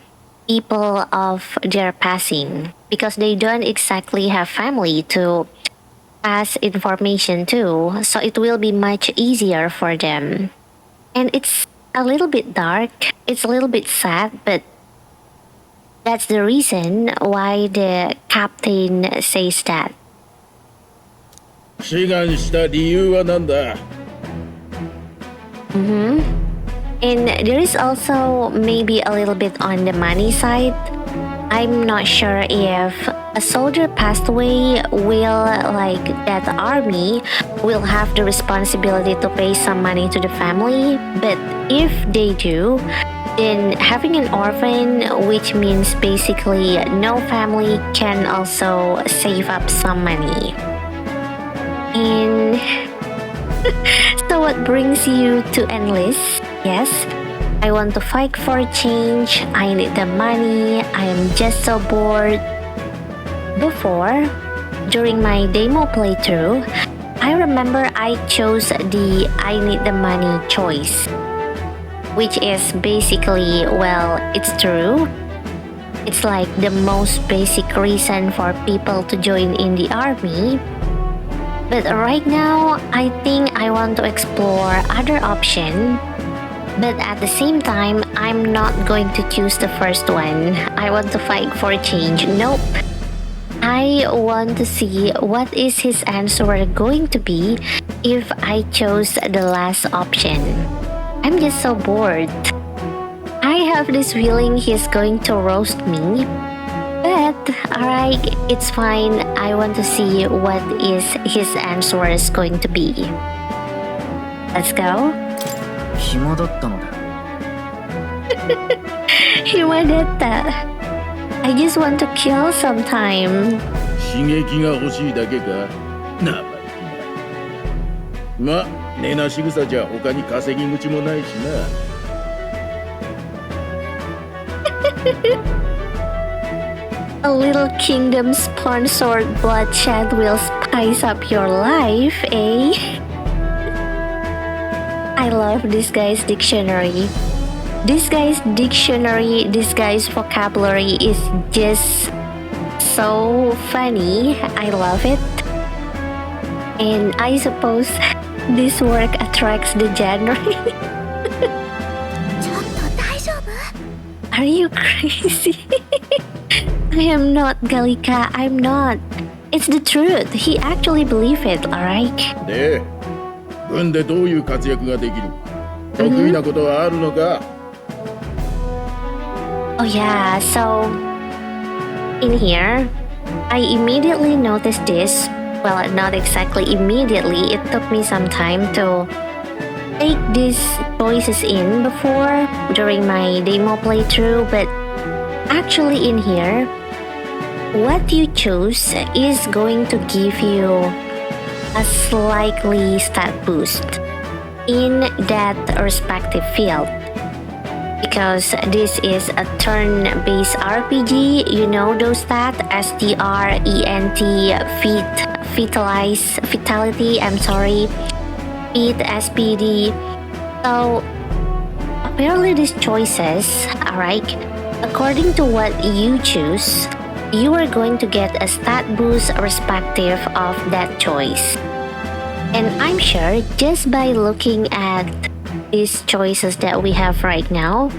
people of their passing, because they don't exactly have family to pass information to, so it will be much easier for them. And it's a little bit dark, it's a little bit sad, but that's the reason why the captain says that.
志願した理由は何だ？
And there is also maybe a little bit on the money side. I'm not sure if a soldier passed away, will like that army will have the responsibility to pay some money to the family. But if they do, then having an orphan, which means basically no family, can also save up some money. And so what brings you to enlist? Yes, I want to fight for change, I need the money, I am just so bored. Before, during my demo playthrough, I remember I chose the I need the money choice, which is basically, well, it's true. It's like the most basic reason for people to join in the army. But right now, I think I want to explore other options. But at the same time, I'm not going to choose the first one. I want to fight for change. Nope. I want to see what is his answer going to be if I chose the last option. I'm just so bored. I have this feeling he's going to roast me, it. Alright, it's fine. I want to see what is his answer is going to be. Let's go.
暇だったので
Himadetta. I just want to kill sometime.
刺激が欲しいだけか生意気な。ま、根なし草じゃ他に稼ぎ口もないしな。
A little kingdom sponsored bloodshed will spice up your life, eh? I love this guy's dictionary. This guy's dictionary, this guy's vocabulary is just so funny. I love it. And I suppose this work attracts the genre. Are you crazy? I am not, Galika. I'm not. It's the truth. He actually believed it, alright?
で、軍でどういう活躍ができる？得意なことはあるのか？
Oh yeah, so in here, I immediately noticed this. Well, not exactly immediately. It took me some time to take these choices in before during my demo playthrough, but actually in here, what you choose is going to give you a slightly stat boost in that respective field. Because this is a turn-based RPG, you know those stats, SDR, ENT, Vitality, Feat, SPD. So, apparently these choices, alright, according to what you choose, you are going to get a stat boost respective of that choice. And I'm sure just by looking at these choices that we have right now,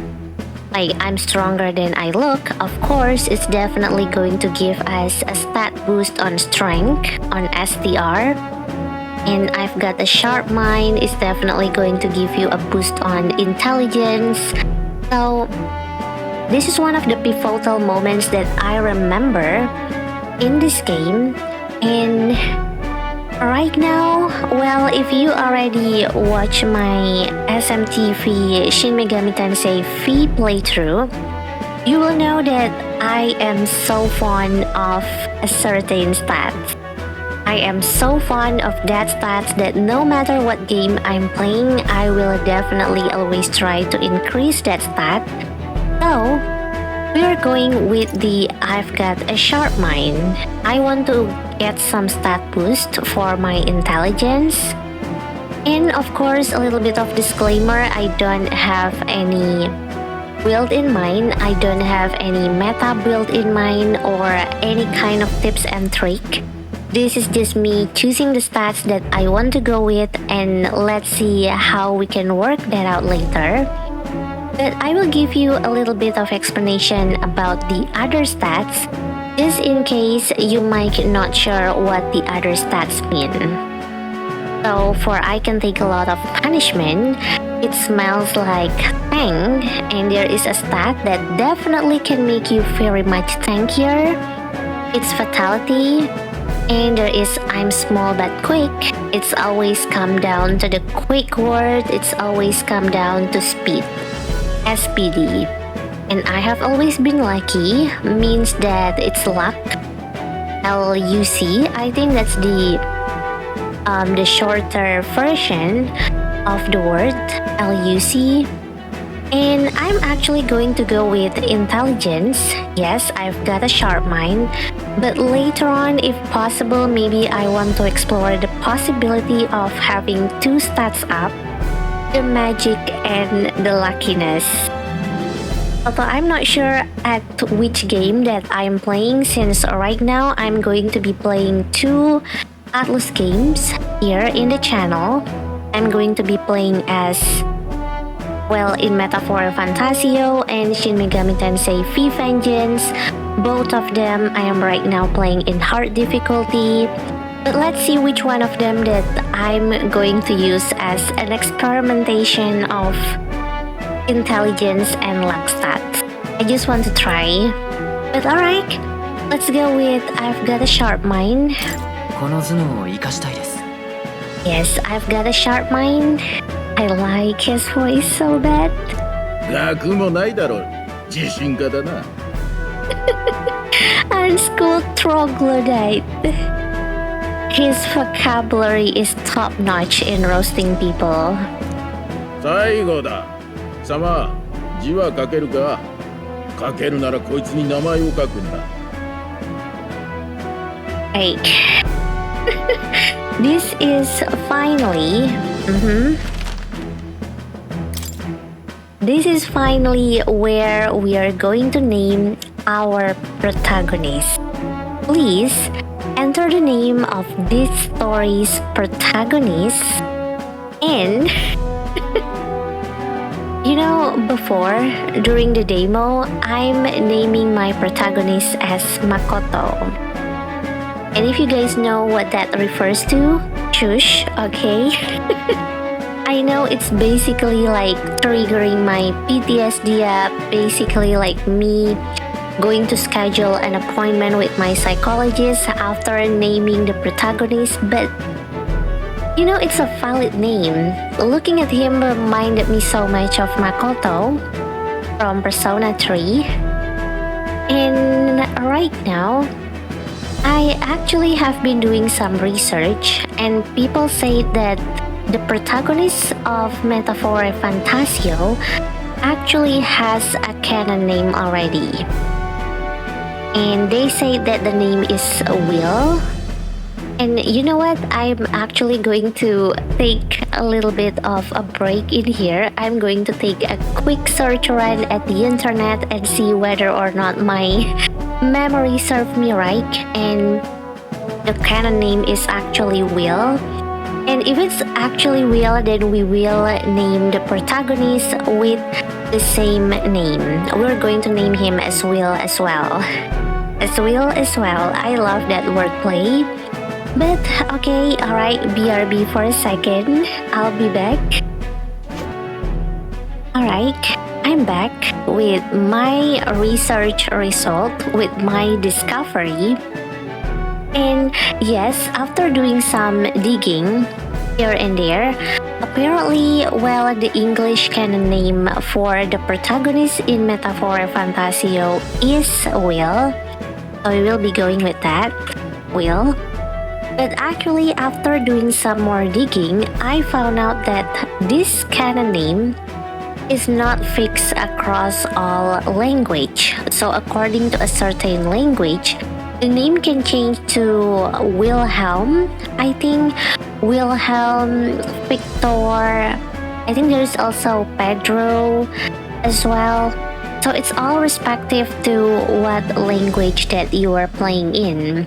like I'm stronger than I look, of course it's definitely going to give us a stat boost on strength, on SDR, and I've got a sharp mind, it's definitely going to give you a boost on intelligence. So this is one of the pivotal moments that I remember in this game. And right now, well, if you already watch my SMTV Shin Megami Tensei V playthrough, you will know that I am so fond of a certain stat. I am so fond of that stat that no matter what game I'm playing, I will definitely always try to increase that stat. So, we're going with the I've got a sharp mind. I want to get some stat boost for my intelligence. And of course, a little bit of disclaimer, I don't have any build in mind. I don't have any meta build in mind or any kind of tips and trick. This is just me choosing the stats that I want to go with, and let's see how we can work that out later. But I will give you a little bit of explanation about the other stats, just in case you might not sure what the other stats mean. So for I can take a lot of punishment, it smells like tank, and there is a stat that definitely can make you very much tankier. It's fatality, and there is I'm small but quick. It's always come down to the quick word, it's always come down to speed. SPD, and I have always been lucky means that it's luck. LUC, I think that's the shorter version of the word LUC, and I'm actually going to go with intelligence. Yes, I've got a sharp mind, but later on, if possible, maybe I want to explore the possibility of having two stats up, the magic and the luckiness. Although I'm not sure at which game that I'm playing, since right now I'm going to be playing two Atlus games here in the channel. I'm going to be playing as, well, in Metaphor ReFantazio and Shin Megami Tensei V Vengeance. Both of them I am right now playing in hard difficulty. But let's see which one of them that I'm going to use as an experimentation of intelligence and luck stats. I just want to try. But alright, Let's go with I've got a sharp mind.
この頭脳を生かしたいです。
Yes, I've got a sharp mind. I like his voice so bad.
学もないだろう。自信家だな。
Unschooled troglodyte. His vocabulary is top-notch in roasting people.
最後だ。様、字は書けるか？書けるならこいつに名前を書くんだ。
Right. This is finally... This is finally where we are going to name our protagonist. Please enter the name of this story's protagonist and you know, before, during the demo, I'm naming my protagonist as Makoto. And if you guys know what that refers to, shush, okay? I know it's basically like triggering my PTSD up, basically like me going to schedule an appointment with my psychologist after naming the protagonist, but you know, it's a valid name. Looking at him reminded me so much of Makoto from Persona 3. And right now, I actually have been doing some research, and people say that the protagonist of Metaphor Fantasio actually has a canon name already. And they say that the name is Will. And you know what? I'm actually going to take a little bit of a break in here. I'm going to take a quick search run at the internet and see whether or not my memory served me right. And the canon name is actually Will. And if it's actually Will, then we will name the protagonist with the same name. We're going to name him as Will as well. As Will as well. I love that wordplay. But okay, alright, BRB for a second. I'll be back. Alright, I'm back with my research result, with my discovery. And yes, after doing some digging here and there, apparently, well, the English canon name for the protagonist in Metaphor Fantasio is Will. So we will be going with that, Will. But actually, after doing some more digging, I found out that this canon name is not fixed across all language. So according to a certain language, the name can change to Wilhelm, I think, Wilhelm, Victor, I think there's also Pedro as well. So it's all respective to what language that you are playing in.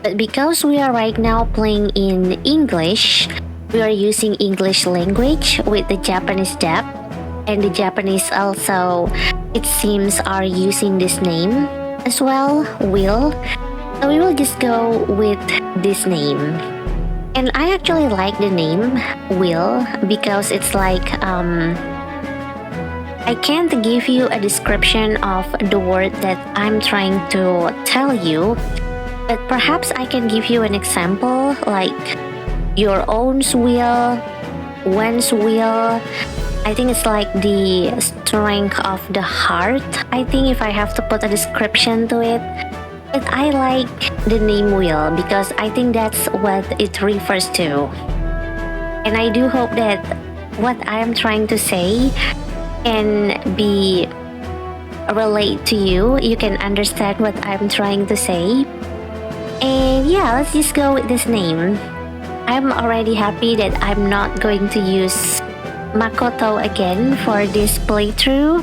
But because we are right now playing in English, we are using English language with the Japanese dub, and the Japanese also, it seems, are using this name as well, Will. So we will just go with this name. And I actually like the name Will because it's like I can't give you a description of the word that I'm trying to tell you, but perhaps I can give you an example like your own will, one's will. I think it's like the strength of the heart, I think, if I have to put a description to it. But I like the name Will because I think that's what it refers to. And I do hope that what I am trying to say can be relate to you. You can understand what I'm trying to say. And yeah, let's just go with this name. I'm already happy that I'm not going to use Makoto again for this playthrough.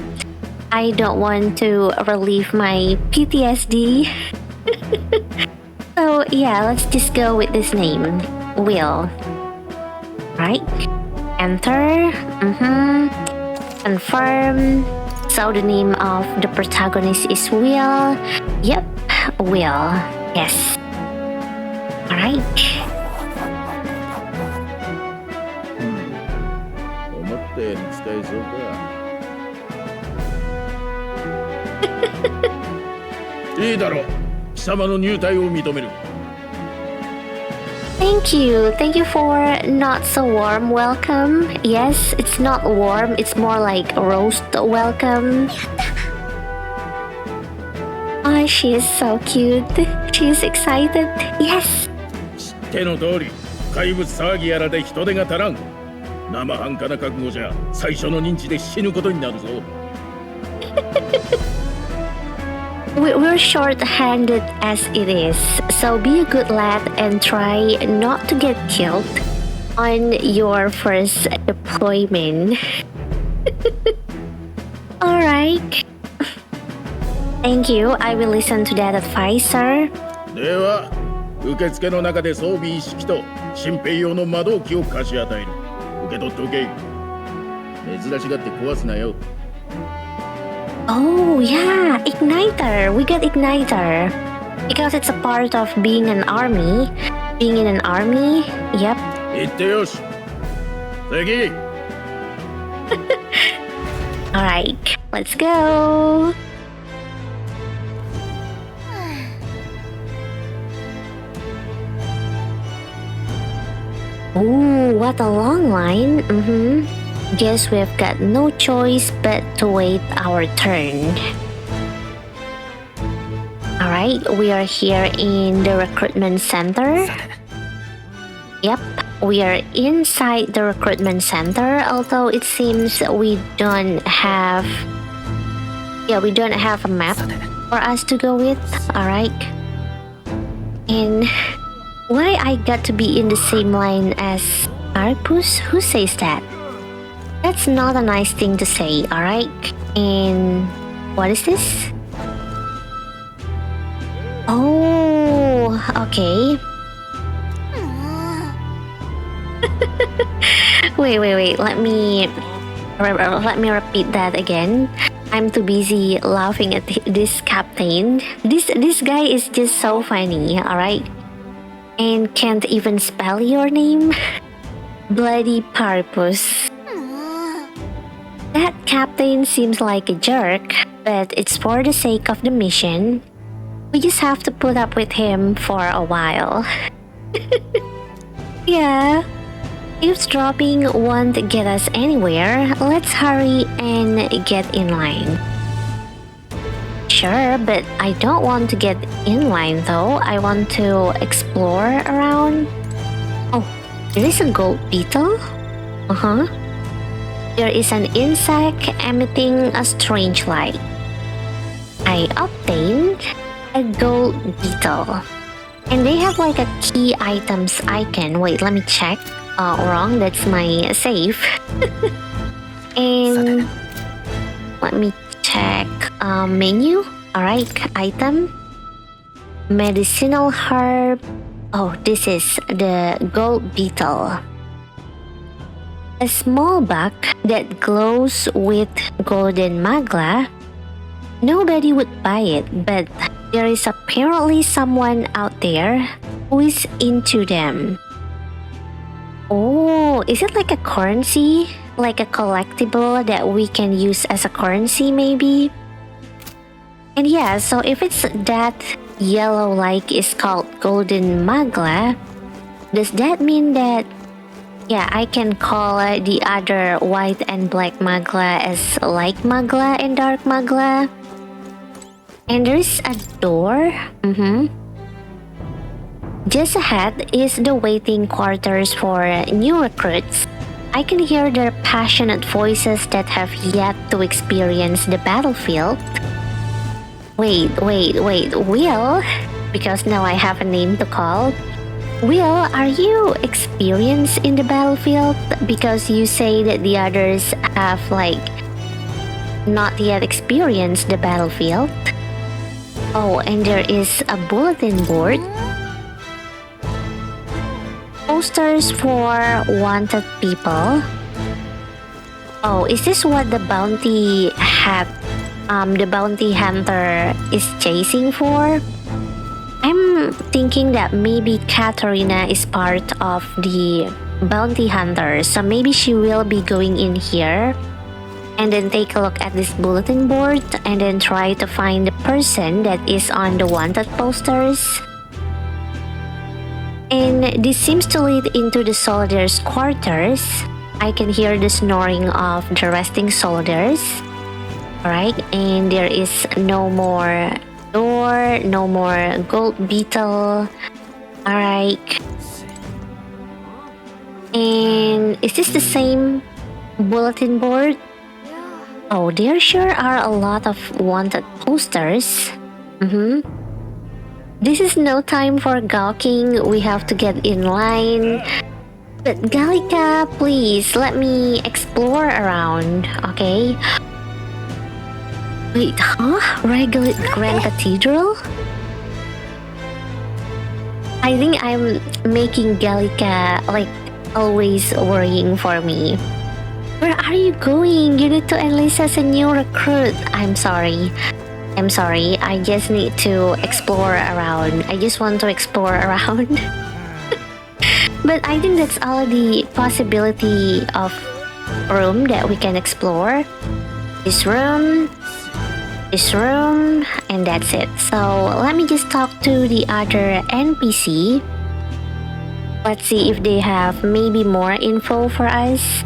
I don't want to relieve my PTSD. So yeah, let's just go with this name, Will. Right? Enter. Confirm. So the name of the protagonist is Will. Yep, Will. Yes. Alright.
思ったように使えそうか。いいだろう。貴様の入隊を認める。
Thank you for not so warm welcome. Yes, it's not warm, it's more like roast welcome. Oh, she is so cute. She's excited. Yes.
知っての通り、怪物騒ぎやらで人手が足らん。生半可な覚悟じゃ最初の認知で死ぬことになるぞ。
We're short-handed as it is, so be a good lad and try not to get killed on your first deployment. Alright. Thank you, I will listen to that advice, sir.
では、受付の中で装備一式と新兵用の魔導機を貸し与える。受け取っておけ。珍しがって壊すなよ。
Oh, yeah, igniter. We get igniter. Because it's a part of being an army. Being in an army, yep.
行ってよし。次。
Alright, let's go. Ooh, what a long line. Guess we've got no choice but to wait our turn. Alright, we are here in the recruitment center. Yep, we are inside the recruitment center, although it seems we don't have a map for us to go with. Alright. And why I got to be in the same line as Arpus? Who says that? That's not a nice thing to say, alright? And what is this? Oh, okay. Wait. Let me repeat that again. I'm too busy laughing at this captain. This guy is just so funny, alright? And can't even spell your name? Bloody Parpus. That captain seems like a jerk, but it's for the sake of the mission. We just have to put up with him for a while. Yeah. Eavesdropping won't get us anywhere. Let's hurry and get in line. Sure, but I don't want to get in line though. I want to explore around. Oh, there is a gold beetle? There is an insect emitting a strange light. I obtained a gold beetle. And they have like a key items icon. Wait, let me check. Wrong, that's my save. And let me check menu. Alright, item. Medicinal herb. Oh, this is the gold beetle. A small bug that glows with golden magla. Nobody would buy it, but there is apparently someone out there who is into them. Oh, is it like a currency? Like a collectible that we can use as a currency maybe? And yeah, so if it's that yellow like is called golden magla, does that mean that I can call the other white and black magla as light magla and dark magla? And there's a door. Just ahead is the waiting quarters for new recruits. I can hear their passionate voices that have yet to experience the battlefield. Wait, Will? Because now I have a name to call. Will, are you experienced in the battlefield? Because you say that the others have not yet experienced the battlefield. Oh, and there is a bulletin board. Posters for wanted people. Oh, is this what the bounty hunter is chasing for? I'm thinking that maybe Katarina is part of the bounty hunter, so maybe she will be going in here. and then take a look at this bulletin board and then try to find the person that is on the wanted posters. And this seems to lead into the soldiers' quarters. I can hear the snoring of the resting soldiers. Alright, and there is no more door, no more gold beetle. Alright. And is this the same bulletin board? Oh, there sure are a lot of wanted posters. This is no time for gawking. We have to get in line. But Gallica, please let me explore around, okay? Wait, huh? Regulate Grand Cathedral? I think I'm making Gallica like always worrying for me. Where are you going? You need to enlist as a new recruit. I'm sorry. I just need to explore around. I just want to explore around. But I think that's all the possibility of room that we can explore. This room, and that's it. So let me just talk to the other NPC. Let's see if they have maybe more info for us.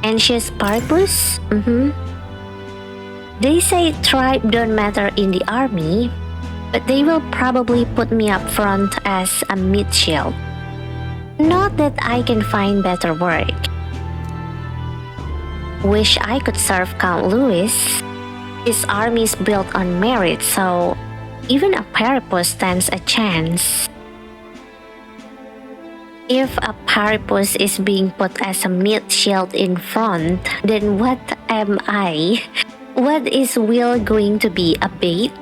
Anxious Purpose? They say tribe don't matter in the army, but they will probably put me up front as a mid-shield. Not that I can find better work. Wish I could serve Count Louis. His army is built on merit, so even a Paripus stands a chance. If a Paripus is being put as a mid-shield in front, then what am I? What is Will going to be, a bait?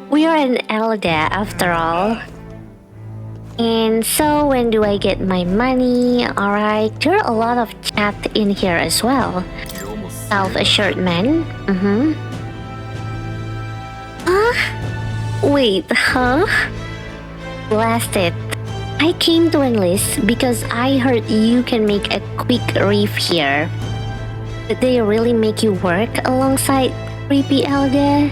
We are an Elda after all. And so when do I get my money? Alright, there are a lot of chat in here as well. Self-assured man. Wait, huh? Blast it. I came to enlist because I heard you can make a quick reef here. Did they really make you work alongside creepy Elder?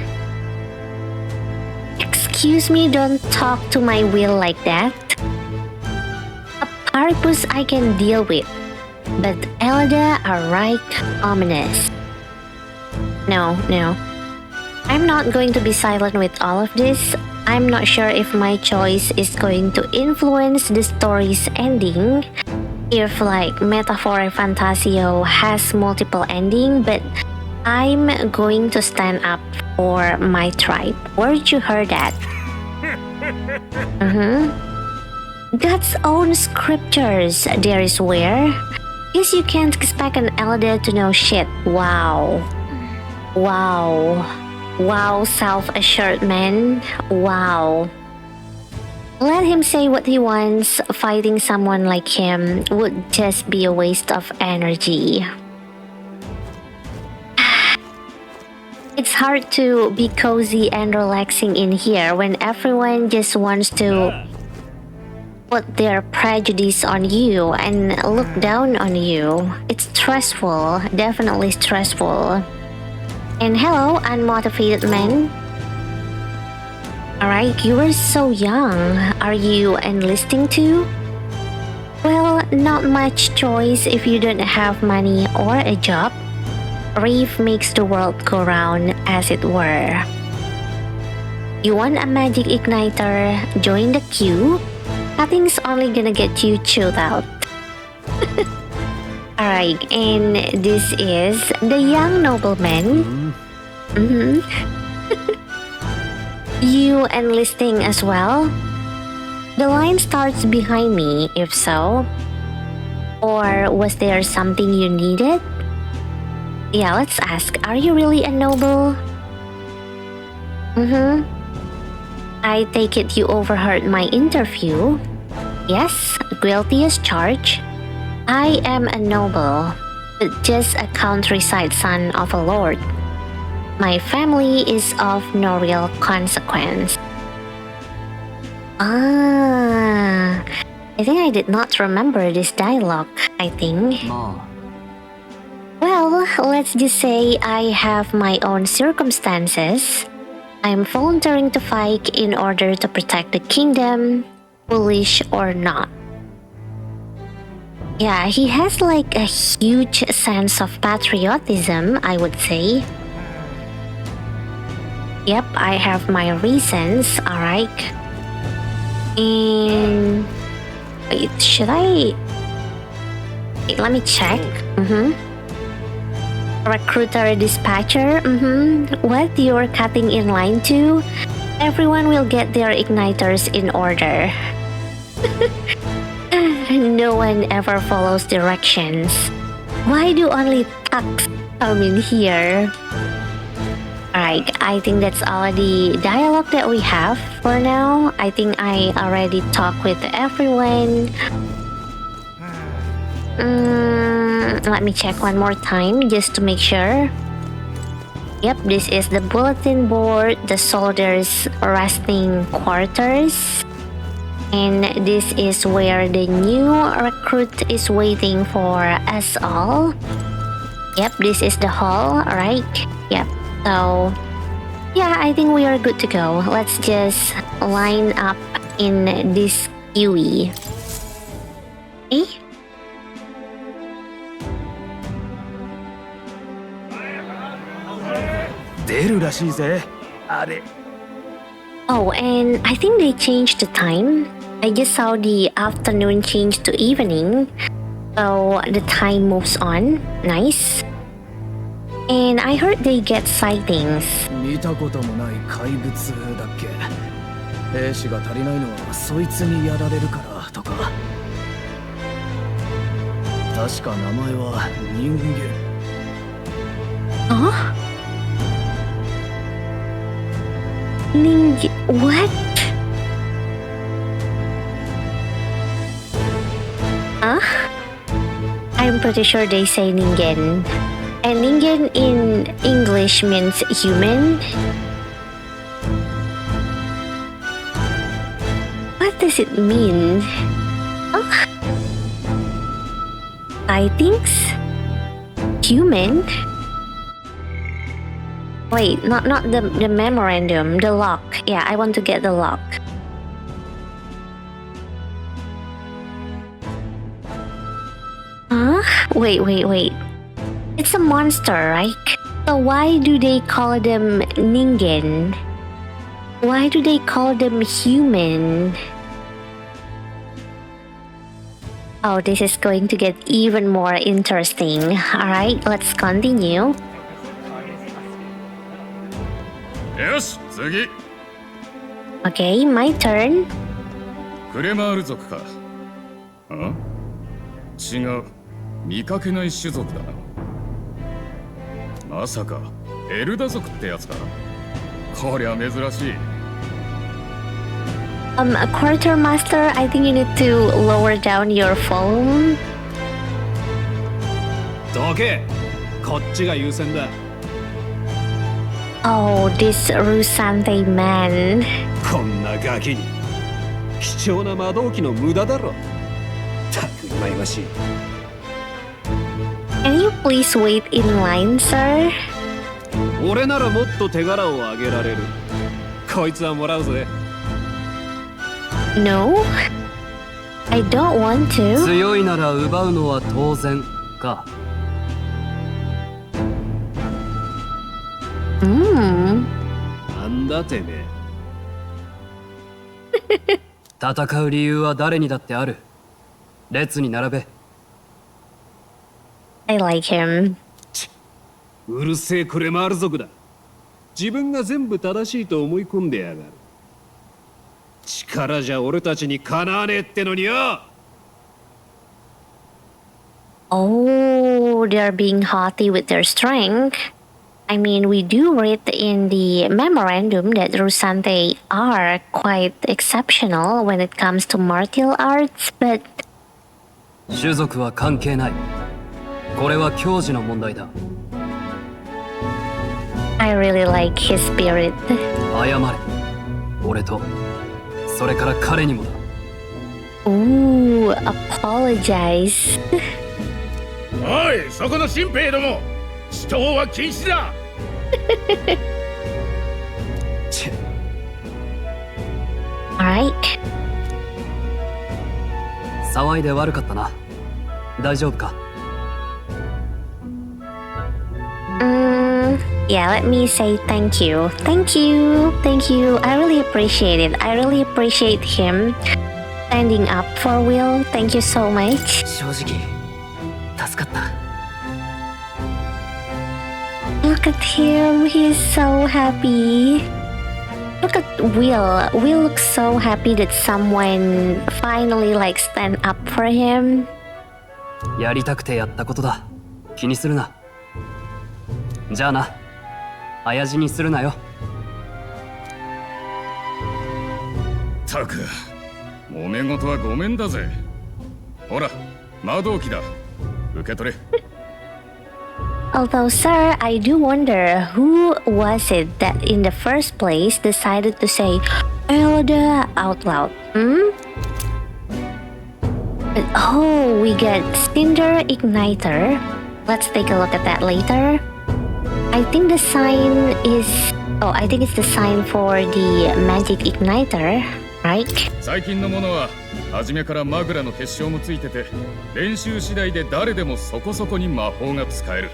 Excuse me, don't talk to my Will like that. A Paripus I can deal with, but Elder are right ominous. No. I'm not going to be silent with all of this. I'm not sure if my choice is going to influence the story's ending. If like Metaphor ReFantazio has multiple endings, but I'm going to stand up for my tribe. Where'd you hear that? God's own scriptures, there is where. Guess you can't expect an elder to know shit. Wow, self-assured man. Wow. Let him say what he wants. Fighting someone like him would just be a waste of energy. It's hard to be cozy and relaxing in here when everyone just wants to put their prejudice on you and look down on you. It's stressful, definitely stressful. And hello, unmotivated men. Alright, you are so young. Are you enlisting too? Well, not much choice if you don't have money or a job. Reef makes the world go round, as it were. You want a magic igniter? Join the queue. Nothing's only gonna get you chilled out. Alright, and this is the young nobleman. You enlisting as well? The line starts behind me, if so. Or was there something you needed? Yeah, let's ask. Are you really a noble? I take it you overheard my interview. Yes, guilty as charged. I am a noble, but just a countryside son of a lord. My family is of no real consequence. I think I did not remember this dialogue, I think. Well, let's just say I have my own circumstances. I'm volunteering to fight in order to protect the kingdom, foolish or not. Yeah, he has like a huge sense of patriotism, I would say. Yep, I have my reasons, alright. And... wait, should I... wait, let me check. Recruiter dispatcher, What you're cutting in line to? Everyone will get their igniters in order. No one ever follows directions. Why do only thugs come in here? Alright, I think that's all the dialogue that we have for now. I think I already talked with everyone. Let me check one more time just to make sure. Yep, this is the bulletin board, the soldiers' resting quarters. And this is where the new recruit is waiting for us all. Yep, this is the hall, right? Yep, so yeah, I think we are good to go. Let's just line up in this queue. Okay? Oh, and I think they changed the time. I just saw the afternoon change to evening, so the time moves on. Nice. And I heard they get sightings.
見たこともない怪物だっけ。兵士が足りないのはそいつにやられるからとか。確か名前は人間。
Huh? What? Huh? I'm pretty sure they say ningen. And ningen in English means human. What does it mean? Huh? Sightings? Human? Wait, not the memorandum, the lock. Yeah, I want to get the lock. Huh? Wait. It's a monster, right? So why do they call them ningen? Why do they call them human? Oh, this is going to get even more interesting. Alright, let's continue.
よし、次。
Okay, my turn.
クレマール族か。違う。見かけない種族だな。まさかエルダ族ってやつか。こりゃ珍しい。
A quartermaster, I think you need to lower down your phone.
どけ。こっちが優先だ。
Oh, this Rusante man.
こんなガキに貴重な魔導機の無駄だろ。たくまいましい。
Can you please wait in line, sir?
俺ならもっと手柄をあげられる。こいつはもらうぜ。
No, I don't want to.
強いなら奪うのは当然か。
なんだてめ
え。戦う理由は誰にだってある。列に並べ。
I like him.
うるせえクレマール族だ。自分が全部正しいと思い込んでやがる。力じゃ俺たちにかなわねえってのによ。
Oh, they're being haughty with their strength. I mean, we do read in the memorandum that Rusante are quite exceptional when it comes to martial arts, but...
種族は関係ない。これは教示の問題だ。
I really like his spirit.
謝れ。俺と、それから彼にもだ。
Ooh, apologize.
おい、そこの新兵ども。死闘は禁止だ。
Alright.
騒いで悪かったな。大丈夫か？
Yeah, let me say thank you. Thank you. Thank you. I really appreciate it. I really appreciate him standing up for Will. Thank you so much.
正直、助かった。
Look at him. He's so happy. Look at Will. Will looks so happy that someone finally like stand up for him.
やりたくてやったことだ。気にするな。じゃあな。親父にするなよ。
たく、揉め事はごめんだぜ。ほら、魔導機だ。受け取れ。
Although, sir, I do wonder who was it that in the first place decided to say Elder out loud, But, oh, we get Cinder Igniter. Let's take a look at that later. I think the sign is... Oh, I think it's the sign for the Magic Igniter, right?
最近のものは初めからマグラの結晶もついてて、練習次第で誰でもそこそこに魔法が使える。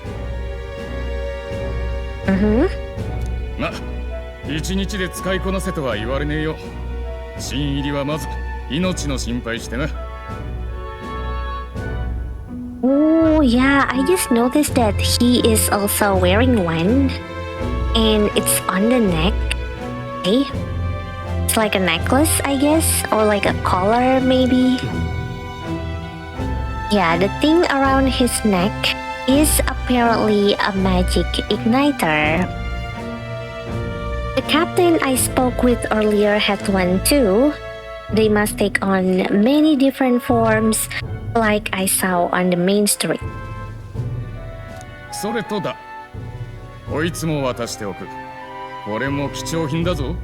ま、一日で使いこなせとは言われねえよ。新入りはまず命の心配してな。
Oh yeah, I just noticed that he is also wearing one, and it's on the neck. Okay, it's like a necklace, I guess, or like a collar, maybe. Yeah, the thing around his neck is apparently a magic igniter. The captain I spoke with earlier had one too. They must take on many different forms, like I saw on the main street.
それとだ。こいつも渡しておく。これも貴重品だぞ。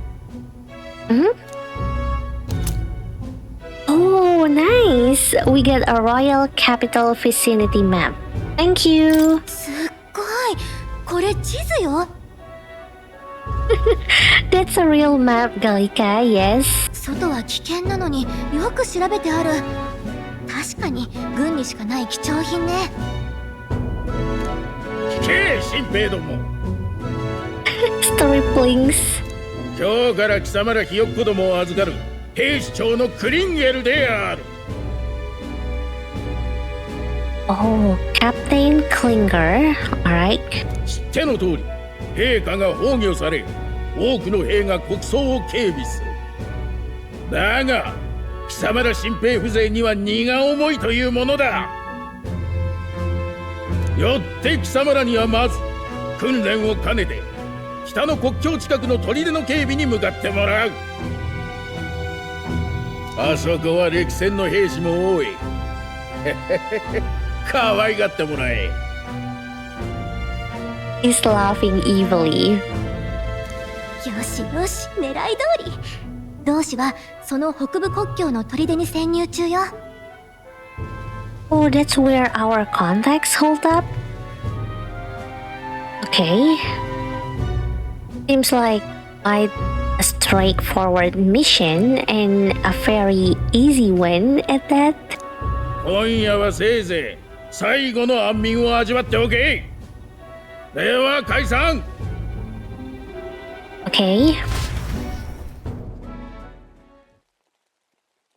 Oh, nice! We get a Royal Capital Vicinity map. Thank you!
すっごい。これ地図よ。
That's a real map, Galika, yes.
外は危険なのによく調べてある。確かに軍にしかない貴重品ね。
聞け、新兵ども。
Story Blinks.
今日から貴様らひよっこどもを預かる兵士長のクリンゲルである。
Oh, Captain Klinger. Alright.
知っての通り、陛下が崩御され、多くの兵が国葬を警備する。だが、貴様ら新兵風情には荷が重いというものだ。よって貴様らにはまず訓練を兼ねて北の国境近くの砦の警備に向かってもらう。あそこは歴戦の兵士も多い。可愛がってもらえ。
He's laughing evilly.
よしよし、狙い通り。同志はその北部国境の砦に潜入中よ。
Oh, that's where our contacts hold up? Okay. Seems like quite a straightforward mission and a very easy one at that.
今夜はせいぜい最後の安眠を味わっておけ。では解散。
Okay.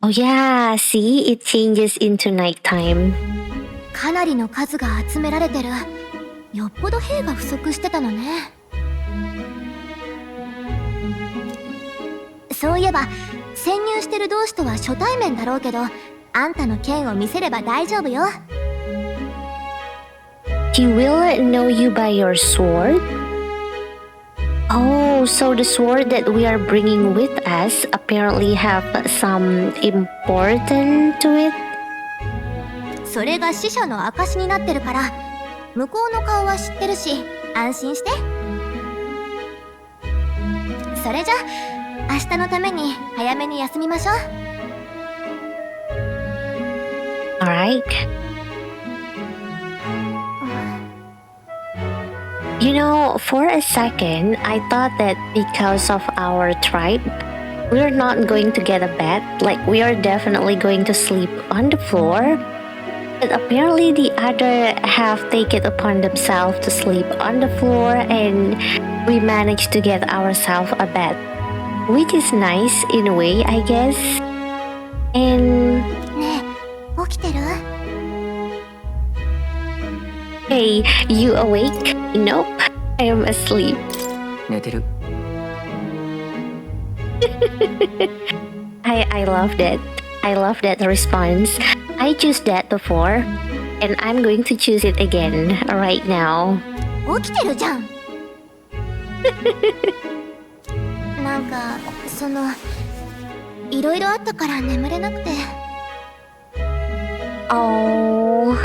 Oh yeah, see, it changes into nighttime.
かなりの数が集められてる。よっぽど兵が不足してたのね。そういえば潜入してる同士とは初対面だろうけど、あんたの剣を見せれば大丈夫よ。
He will know you by your sword? Oh, so the sword that we are bringing with us apparently have some important to it?
それが死者の証になってるから、向こうの顔は知ってるし、安心して。それじゃ明日のために早めに休みましょう。
Alright. You know, for a second, I thought that because of our tribe, we're not going to get a bed. Like, we are definitely going to sleep on the floor. But apparently the other half take it upon themselves to sleep on the floor, and we managed to get ourselves a bed. Which is nice in a way, I guess. And...
ねえ、起きてる？
Hey, you awake? Nope, I am asleep.
寝てる。
I love that. I love that response. I choose that before, and I'm going to choose it again right now.
起きてるじゃん。なんかいろいろあったから眠れなくて。
Oh.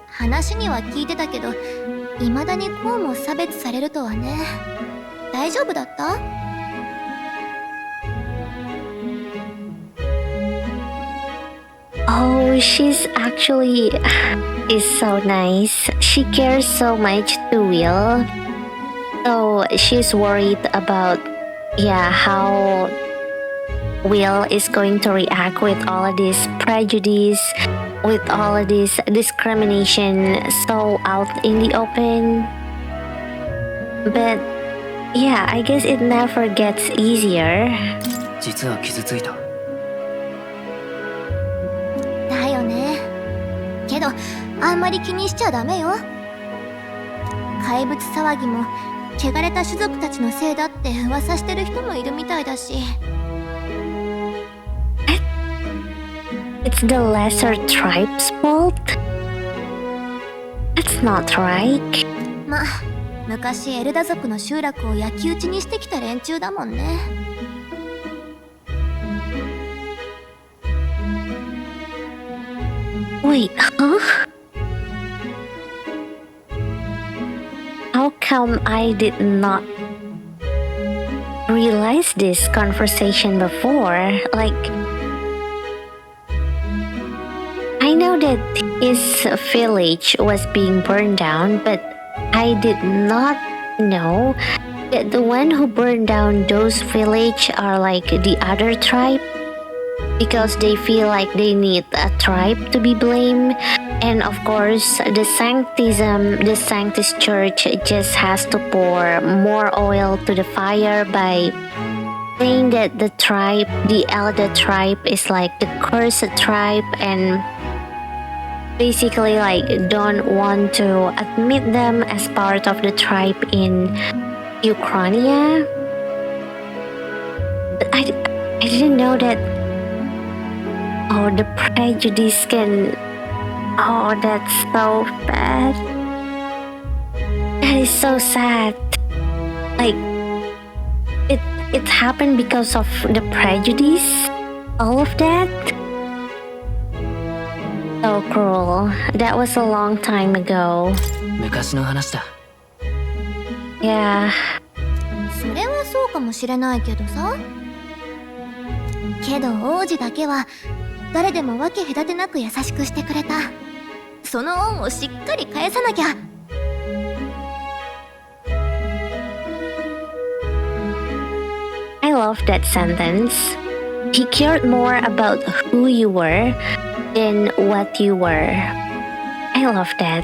話には聞いてたけど、未だにこうも差別されるとはね。大丈夫だった？
Oh, she's actually is so nice. She cares so much to Will. So she's worried about, how Will is going to react with all of this prejudice, with all of this discrimination so out in the open. But I guess it never gets easier.
実は傷ついた。
だよね。けどあんまり気にしちゃダメよ。怪物騒ぎも汚れた種族たちのせいだって噂してる人もいるみたいだし。
It's the lesser tribe's fault? That's not right.
ま、昔エルダ族の集落を焼き討ちにしてきた連中だもんね。
Wait, huh? How come I did not realize this conversation before? Like, I know that his village was being burned down, but I did not know that the one who burned down those village are like the other tribe, because they feel like they need a tribe to be blamed. And of course, the Sanctus Church just has to pour more oil to the fire by saying that the elder tribe is like the cursed tribe, and basically like don't want to admit them as part of the tribe in Ukraine. But I didn't know that. Oh, the prejudice can... Oh, that's so bad. That is so sad. Like, it happened because of the prejudice? All of that? So cruel. That was a long time ago.
昔の話だ。
Yeah.
それはそうかもしれないけどさ。けど王子だけは誰でも分け隔てなく優しくしてくれた。その恩をしっかり返さなきゃ。
I love that sentence. He cared more about who you were than what you were. I love that.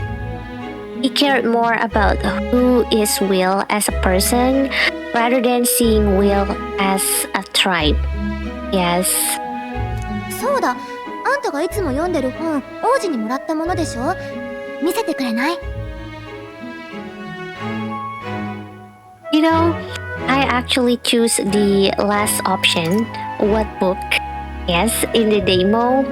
He cared more about who is Will as a person rather than seeing Will as a tribe. Yes.
そうだ。あんたがいつも読んでる本、王子にもらったものでしょ？見せてくれない？
You know, I actually choose the last option. What book? Yes, in the demo.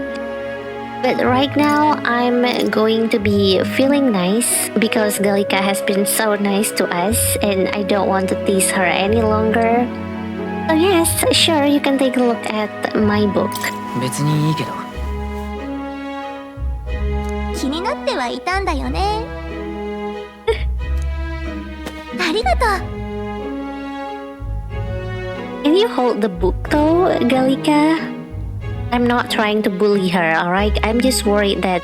But right now, I'm going to be feeling nice because Galika has been so nice to us and I don't want to tease her any longer. So yes, sure, you can take a look at my book.
別にいいけど。
気になってはいたんだよね。ありがとう。
Can you hold the book though, Galika? I'm not trying to bully her, alright? I'm just worried that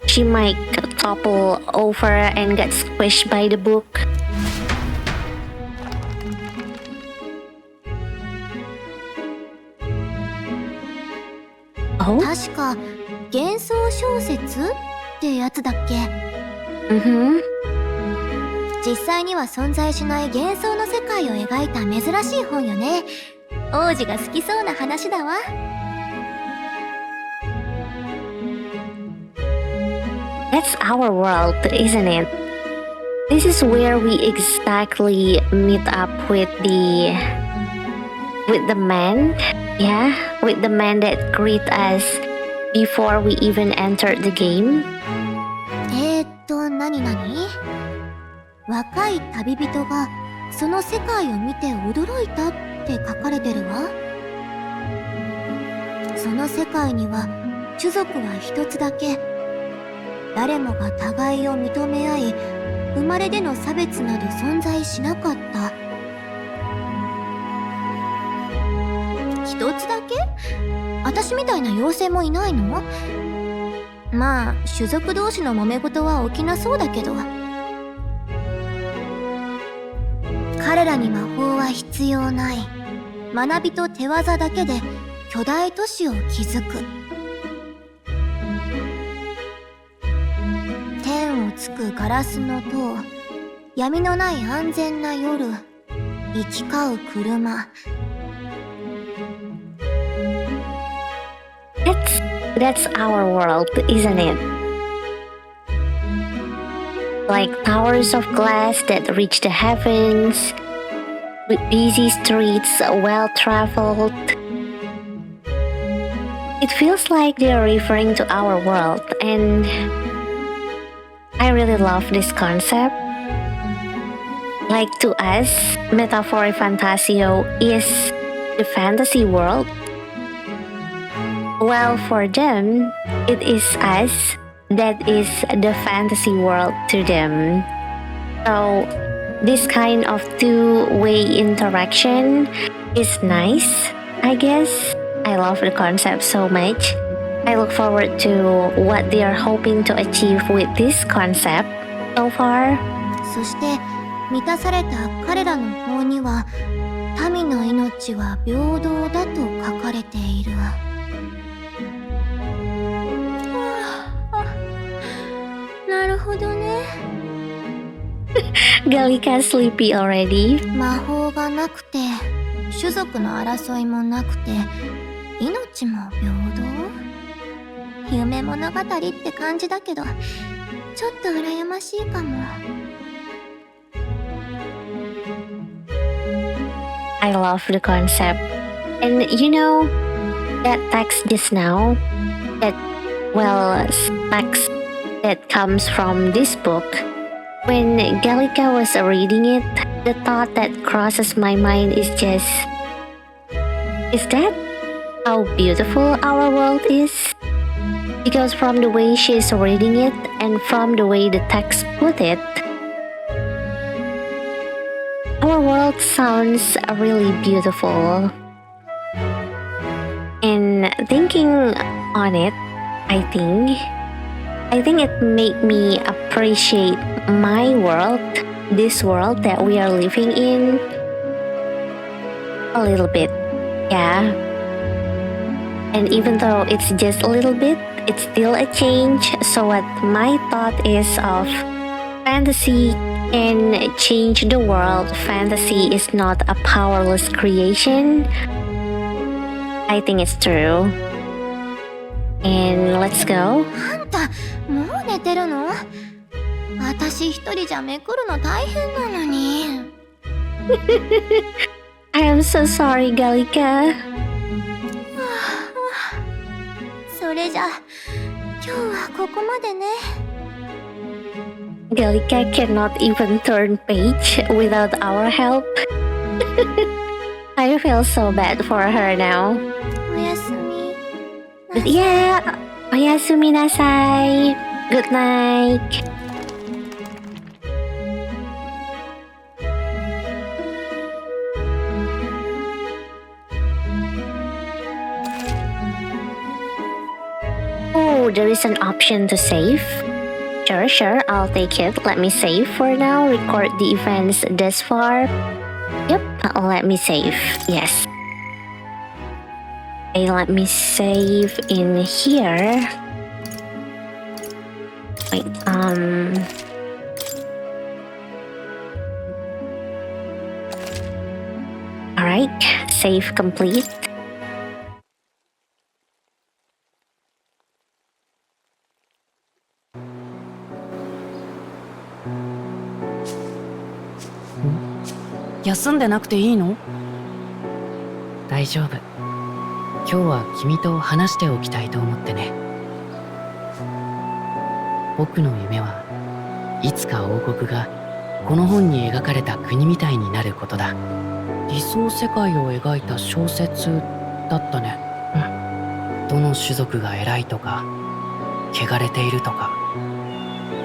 she might topple over and get squished by the book. Oh?
確か幻想小説ってやつだっけ？
Mm-hmm.
実際には存在しない幻想の世界を描いた珍しい本よね。王子が好きそうな話だわ。
That's our world, isn't it? This is where we exactly meet up with the man. Yeah, with the man that greet us before we even entered the game.
何若い旅人がその世界を見て驚いたって書かれてるわ。その世界には種族は一つだけ。誰もが互いを認め合い、生まれでの差別など存在しなかった。一つだけ？私みたいな妖精もいないの？まあ種族同士の揉め事は起きなそうだけど、彼らに魔法は必要ない。学びと手技だけで巨大都市を築く。天をつくガラスの塔、闇のない安全な夜、行き交う車。
That's our world, isn't it? Like towers of glass that reach the heavens, with busy streets well traveled. It feels like they're referring to our world, and I really love this concept. Like to us, metaphor ReFantazio is the fantasy world. Well, for them, it is us that is the fantasy world to them. So, this kind of two-way interaction is nice, I guess. I love the concept so much. I look forward to what they are hoping to achieve with this concept so far.
そして満たされた彼らの法には、民の命は平等だと書かれている。なるほどね。
Galika sleepy already.
魔法がなくて、種族の争いもなくて、命も平等？夢物語って感じだけど、ちょっと羨ましいかも。
I love the concept. And you know, that text just now, text that comes from this book, when Galika was reading it, the thought that crosses my mind is just, is that how beautiful our world is? Because from the way she's reading it and from the way the text put it, our world sounds really beautiful. And thinking on it, I think it made me appreciate my world, this world that we are living in, a little bit, yeah. And even though it's just a little bit, it's still a change. So what my thought is of fantasy and change the world, fantasy is not a powerless creation. I think it's true. And let's go.
あんた、もう寝てるの？私一人じゃめくるの大変なのに。
I am so sorry, Galika.
それじゃ、今日はここまでね。
Galika cannot even turn page without our help. I feel so bad for her now.
おやすみ。
But yeah, おやすみなさい. Good night. Oh, there is an option to save. Sure, I'll take it. Let me save for now. Record the events thus far. Yep, let me save. Yes. Okay, let me save in here. Wait, Alright, save complete.
Hmm? 休んでなくていいの？大丈夫。今日は君と話しておきたいと思ってね。僕の夢はいつか王国がこの本に描かれた国みたいになることだ。理想世界を描いた小説だったね。どの種族が偉いとか汚れているとか、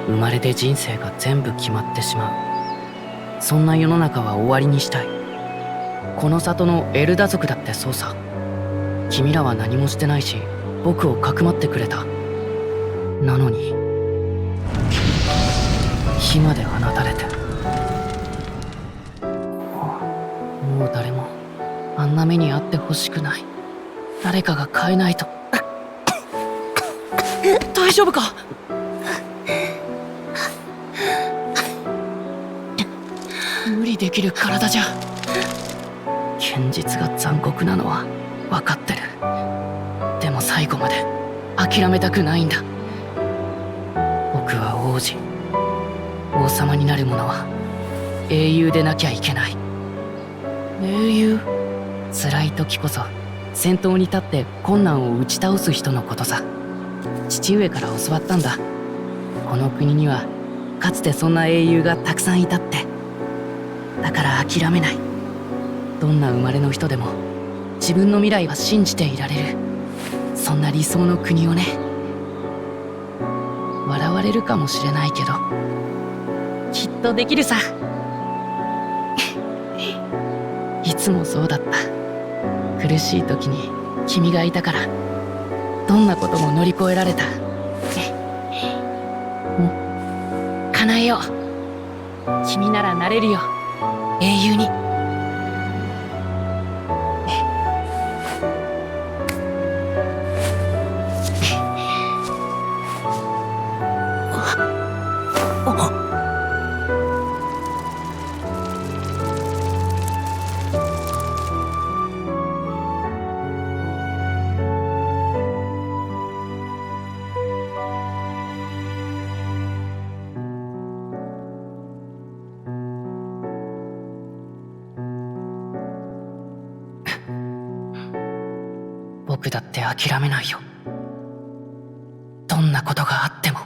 生まれて人生が全部決まってしまう。そんな世の中は終わりにしたい。この里のエルダ族だってそうさ。君らは何もしてないし、僕をかくまってくれた。なのに火まで放たれて、もう誰もあんな目に遭ってほしくない。誰かが変えないと。大丈夫か？無理できる体じゃ。現実が残酷なのは分かってる。でも最後まで諦めたくないんだ。僕は王子。王様になる者は英雄でなきゃいけない。英雄？辛い時こそ先頭に立って困難を打ち倒す人のことさ。父上から教わったんだ。この国にはかつてそんな英雄がたくさんいたって。だから諦めない。どんな生まれの人でも自分の未来は信じていられる。そんな理想の国をね。笑われるかもしれないけど、きっとできるさ。いつもそうだった。苦しい時に君がいたから、どんなことも乗り越えられた。叶えよう。君ならなれるよ、英雄に。僕だって諦めないよ。どんなことがあっても。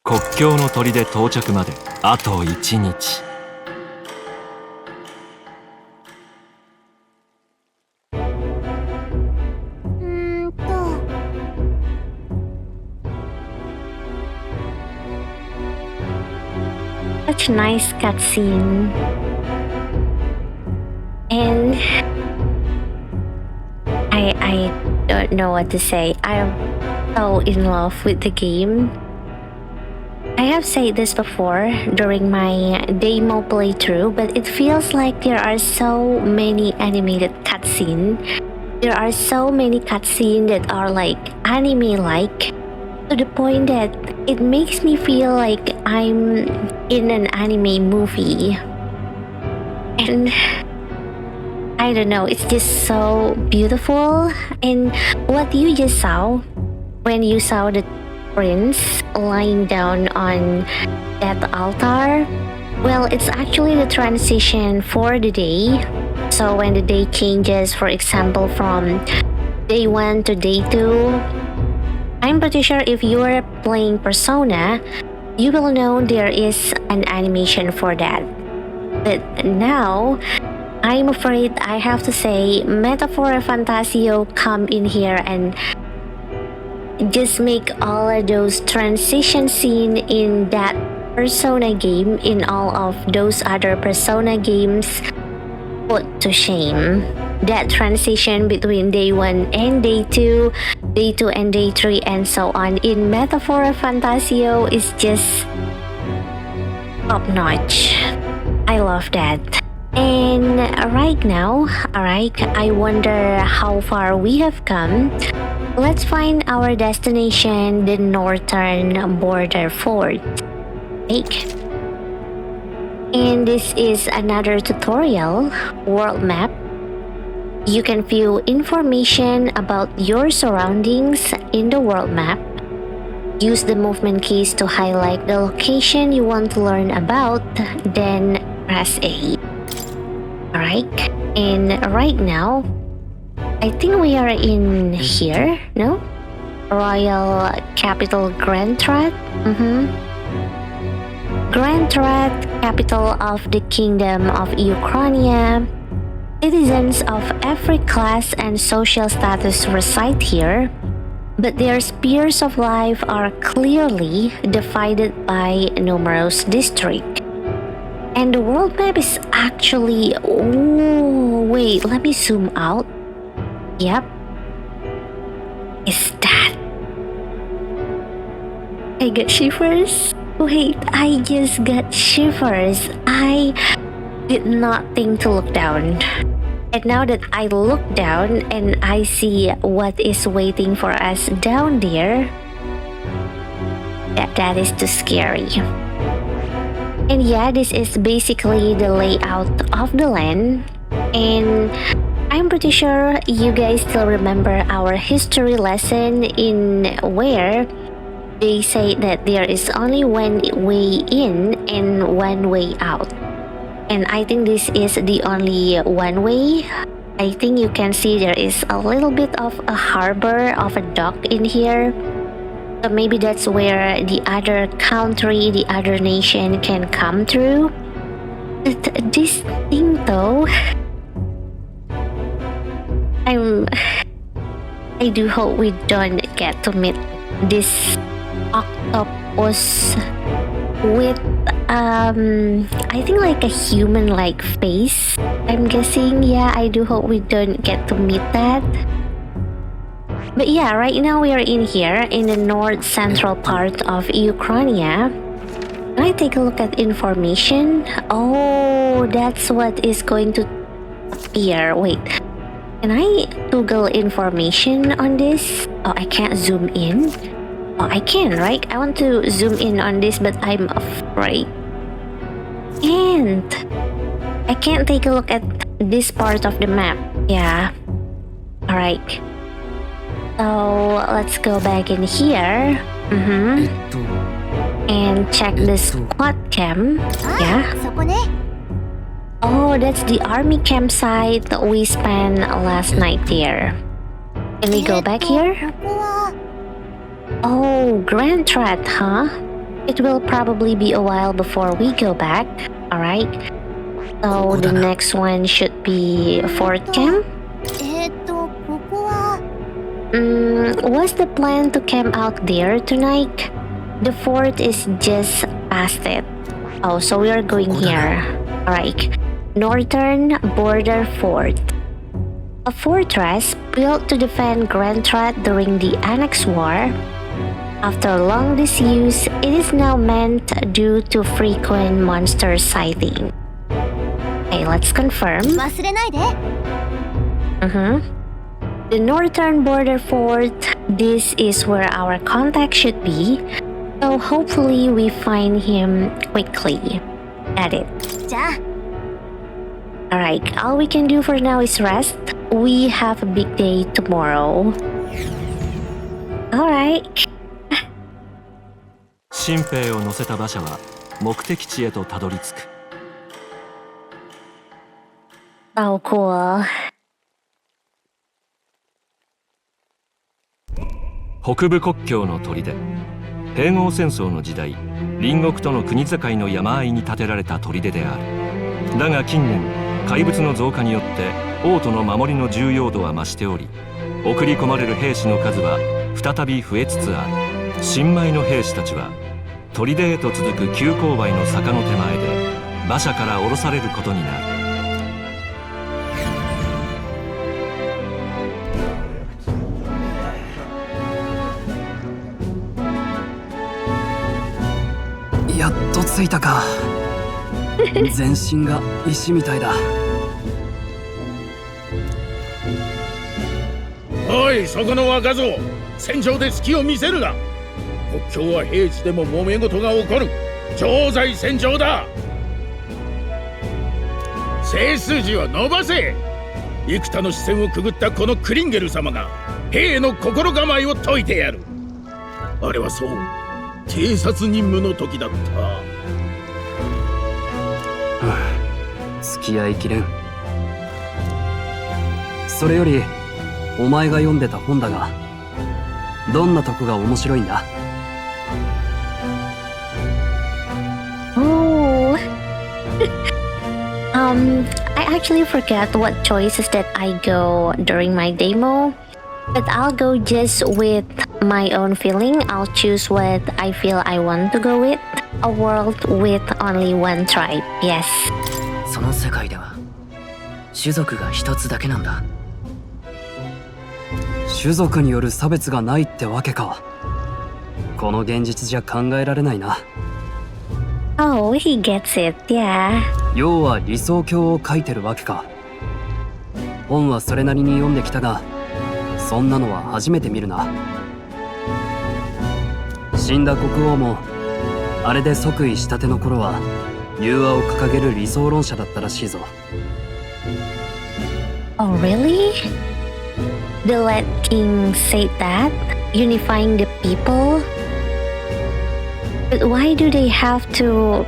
国境の砦到着まであと1日。
Such a nice cutscene. And I don't know what to say. I'm so in love with the game. I have said this before during my demo playthrough, but it feels like there are so many animated cutscenes. There are so many cutscenes that are like anime-like, to the point that it makes me feel like I'm in an anime movie. And I don't know, it's just so beautiful. And what you just saw when you saw the prince lying down on that altar, well, it's actually the transition for the day. So when the day changes, for example, from day 1 to day 2, I'm pretty sure if you're playing Persona, you will know there is an animation for that. But now, I'm afraid I have to say Metaphor Fantasio come in here and just make all of those transition scene in that Persona game, in all of those other Persona games, put to shame. That transition between day 1 and day 2, day 2 and day 3, and so on in Metaphor Fantasio is just top notch. I love that. And right now, alright, I wonder how far we have come. Let's find our destination, the northern border fort. And this is another tutorial, world map. You can view information about your surroundings in the world map. Use the movement keys to highlight the location you want to learn about, then press A. Alright, and right now, I think we are in here, no? Royal Capital Grand Threat? Grand Threat, capital of the Kingdom of Ukraine. Citizens of every class and social status reside here, but their spheres of life are clearly divided by numerous districts. And the world map is actually... Oh, wait, let me zoom out. Yep. Is that... I got shivers. Wait, I just got shivers. I did not think to look down. And now that I look down and I see what is waiting for us down there, that is too scary. And yeah, this is basically the layout of the land. And I'm pretty sure you guys still remember our history lesson in where they say that there is only one way in and one way out. And I think this is the only one way. I think you can see there is a little bit of a harbor of a dock in here. So maybe that's where the other country, the other nation can come through. But this thing though, I do hope we don't get to meet this octopus with I think like a human-like face. I'm guessing, yeah, I do hope we don't get to meet that. But yeah, right now we are in here in the north central part of Ukraine. Can I take a look at information? Oh, that's what is going to appear. Wait, can I Google information on this? Oh, I can't zoom in. Oh, I can, right? I want to zoom in on this, but I'm afraid. And I can't take a look at this part of the map. Yeah. Alright. So let's go back in here. And check the squad camp. Yeah. Oh, that's the army campsite that we spent last night there. Can we go back here? Oh, Grand Threat, huh? It will probably be a while before we go back. Alright. So the next one should be Fort Camp. Was the plan to camp out there tonight? The fort is just past it. Oh, so we are going here. Alright. Northern Border Fort. A fortress built to defend Grand Threat during the Annex War. After long disuse, it is now meant due to frequent monster sighting. Okay, let's confirm. The Northern Border Fort, this is where our contact should be, so hopefully we find him quickly. At it. Alright, all we can do for now is rest. We have a big day tomorrow. Alright.
新兵を乗せた馬車は目的地へとたどり着く。
So cool.
北部国境の砦。併合戦争の時代、隣国との国境の山あいに建てられた砦である。だが近年、怪物の増加によって王都の守りの重要度は増しており、送り込まれる兵士の数は再び増えつつある。新米の兵士たちは砦へと続く急勾配の坂の手前で馬車から降ろされることになる。
やっと着いたか。全身が石みたいだ。
おい、そこの若造、戦場で隙を見せるな。国境は平地でも揉め事が起こる常在戦場だ。背筋を伸ばせ。幾多の視線をくぐったこのクリンゲル様が兵の心構えを説いてやる。あれはそう、偵察任務の時だった。
付き合いきれん。それよりお前が読んでた本だが、どんなとこが面白いんだ？
Oh. I actually forget what choices that I go during my demo, but I'll go just with my own feeling. I'll choose what I feel I want to go with. A world with only one tribe. Yes.
その世界では種族が一つだけなんだ。
種族による差別がないってわけか。この現実じゃ考えられないな。
Oh, he gets it, yeah.
要は理想郷を書いてるわけか。本はそれなりに読んできたが、そんなのは初めて見るな。死んだ国王もあれで即位したての頃は融和を掲げる理想論者だったらしいぞ。
Oh, really? The late king said that? Unifying the people? But why do he have to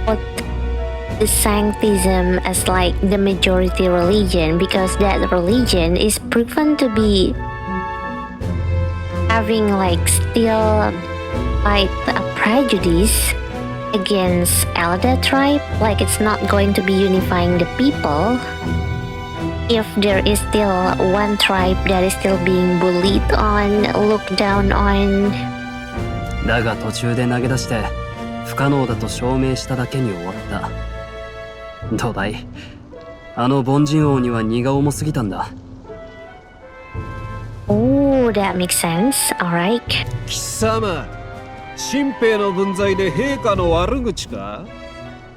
put the sanctism as like the majority religion? Because that religion is proven to be having like still like a prejudice against elder tribe, like it's not going to be unifying the people if there is still one tribe that is still being bullied on, looked down on.
だが途中で投げ出して不可能だと証明しただけに終わった。どうだい？あの凡人王には荷が重すぎたんだ。
Oh, that makes sense. Alright.
貴様、新兵の分際で陛下の悪口か？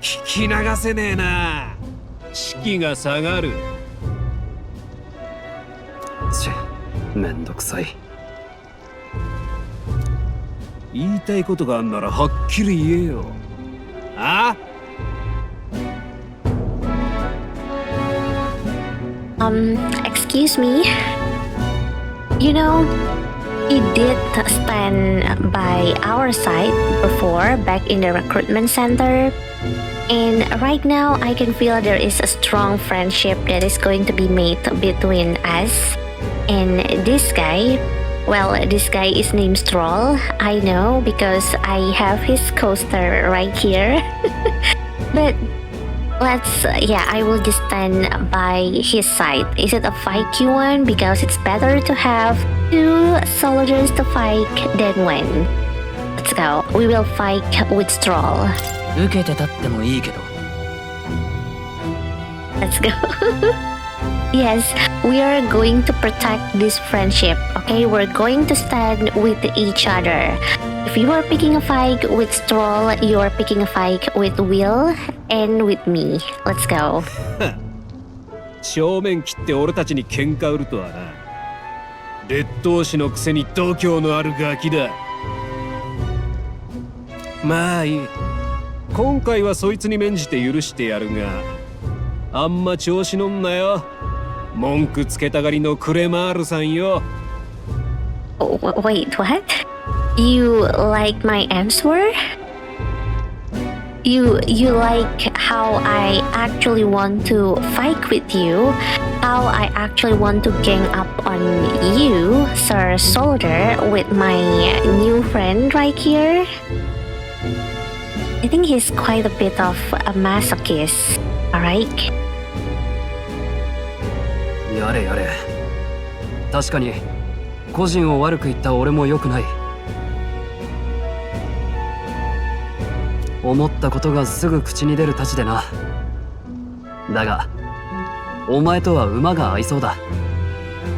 聞き流せねえな。士気が下がる。
めんどくさい。
言いたいことがあんならはっきり言えよ。あ？
Excuse me. You know, he did stand by our side before back in the recruitment center. And right now, I can feel there is a strong friendship that is going to be made between us. And this guy, well, this guy is named Stroll. I know because I have his coaster right here. But I will just stand by his side. Is it a fight you want? Because it's better to have two soldiers to fight than one. Let's go. We will fight with Stroll.
受けてたってもいいけど。
Let's go. Yes, we are going to protect this friendship, okay? We're going to stand with each other. If you are picking a fight with Stroll, you are picking a fight with Will and with me. Let's go.
正面切って俺たちに喧嘩売るとはな。劣等士のくせに度胸のあるガキだ。まあいい。今回はそいつに免じて許してやるが、あんま調子乗んなよ。文句つけたがりのクレマールさんよ。
Wait, what? You like my answer? You like how I actually want to fight with you, how I actually want to gang up on you, Sir Soldier, with my new friend right here? I think he's quite a bit of a masochist, alright?
やれやれ。確かに個人を悪く言った俺も良くない。思ったことがすぐ口に出るたちでな。だがお前とは馬が合いそうだ。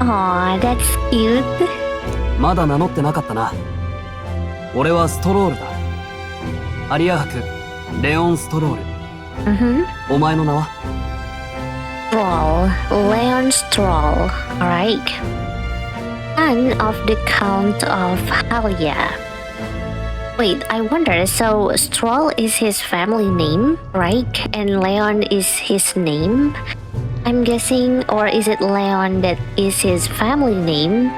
Aw, that's cute.
まだ名乗ってなかったな。俺はストロールだ。アリア伯レオン・ストロール。お前の名は？
Stroll, Leon Stroll, alright. Son of the Count of Halia. Wait, I wonder, so Stroll is his family name, right? And Leon is his name? I'm guessing, or is it Leon that is his family name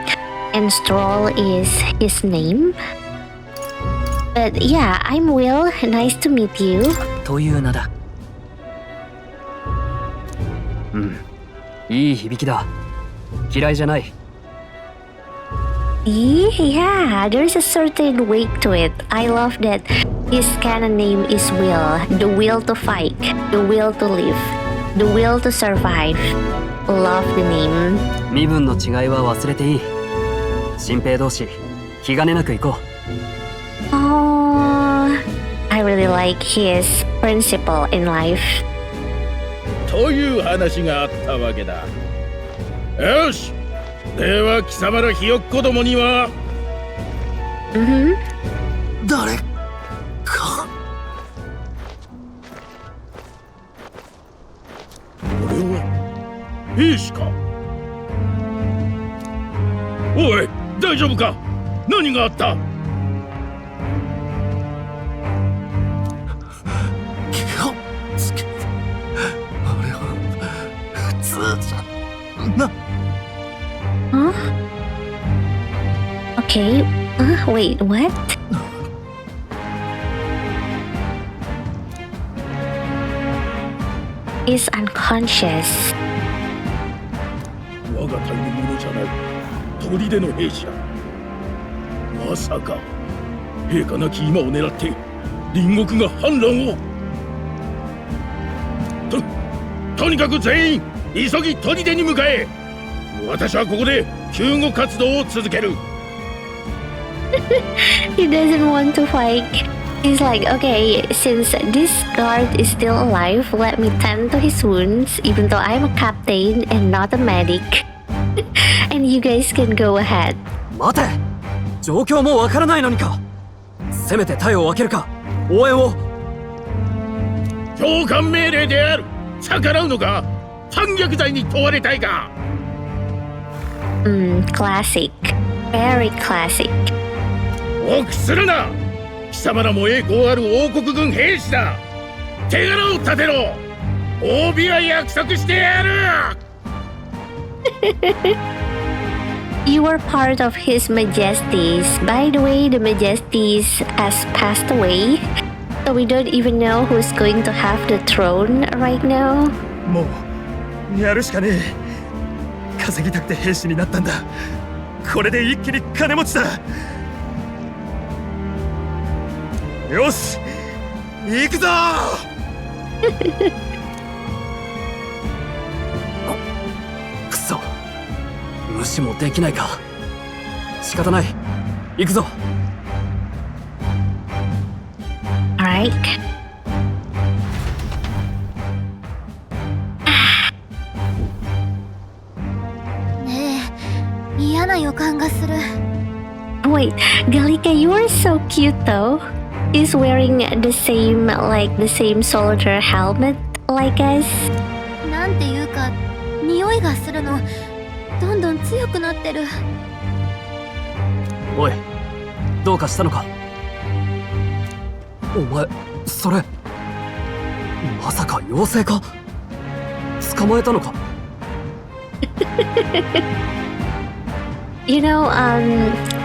and Stroll is his name? But yeah, I'm Will, nice to meet you.
という名だ。いい響きだ。嫌いじゃない。
Yeah, there's a certain weight to it. I love that his kind of name is Will. The will to fight, the will to live, the will to survive. Love the name.
身分の違いは忘れていい。新兵同士、気兼ねなく行こ
う。Oh, I really like his principle in life.
という話があったわけだ。よし、では貴様らひよっこどもには、
誰か。
俺は兵士か。おい、大丈夫か？何があった？
気をつけて。俺は普通じゃな。
Huh? Okay. Wait, what? He's unconscious.
我が隊の者じゃない。砦の兵士だ。まさか陛下なき今を狙って隣国が反乱を。とにかく全員急ぎ砦に向かえ。私はここで救護活動を続ける。
He doesn't want to fight. He's like, okay, since this guard is still alive, let me tend to his wounds, even though I'm a captain and not a medic. And you guys can go ahead.
待て、状況もわからないのにか。せめて隊を分けるか、応援を。
長官命令である。逆らうのか。反逆罪に問われたいか。
Classic. Very classic.
臆するな。貴様らも栄光ある王国軍兵士だ。手柄を立てろ。褒美は約束してやる。
You were part of His Majesty's. By the way, the Majesty's has passed away, so we don't even know who's going to have the throne right now.
もうやるしかねえ。稼ぎたくて兵士になったんだ。これで一気に金持ちだ。よし、行くぞ。
くそ、無視もできないか。仕方ない、行くぞ。
Alright.
嫌な予感がする。
Wait, Galika, you are so cute though. He's wearing the same soldier helmet like us.
なんていうか、匂いがするの。どんどん強くなってる。
おい、どうかしたのか。お前、それまさか妖精か。捕まえたのか。
You know,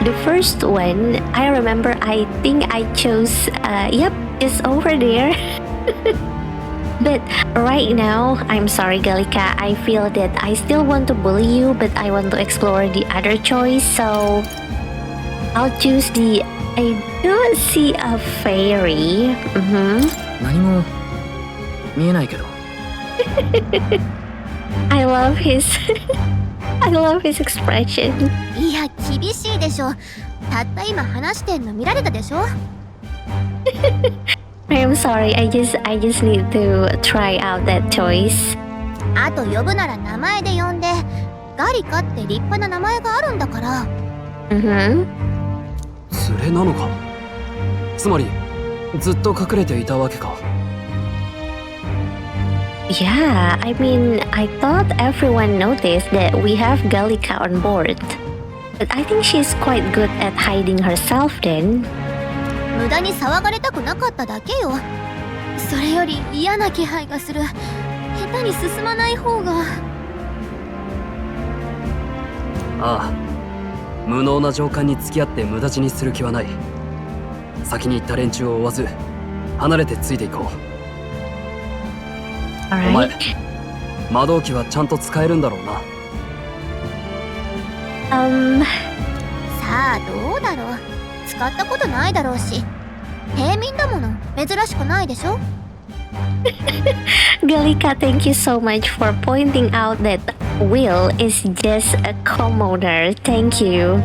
the first one, I remember, I think I chose, just over there. But right now, I'm sorry, Gallica, I feel that I still want to bully you, but I want to explore the other choice, so I'll choose the, I don't see a fairy.
何も見えないけど。
I love his I love his expression.
いや厳しいでしょ。たった今話してんの見られたでしょ。
I'm sorry, I just need to try out that choice.
あと呼ぶなら名前で呼んで。ガリカって立派な名前があるんだから。
連れなのか。つまりずっと隠れていたわけか。
Yeah, I mean, I thought everyone noticed that we have Gallica on board. But I think she's quite good at hiding herself then.
無駄に騒がれたくなかっただけよ。それより嫌な気配がする。下手に進まない方が。
ああ、無能な上官に付き合って無駄死にする気はない。先に行った連中を追わず、離れてついていこう。お前、魔導機はちゃんと使えるんだろうな。
さあどうだろう。使ったことないだろうし。平民だもの、珍しくないでしょ。
Gallica, thank you so much for pointing out that Will is just a commoner. Thank you.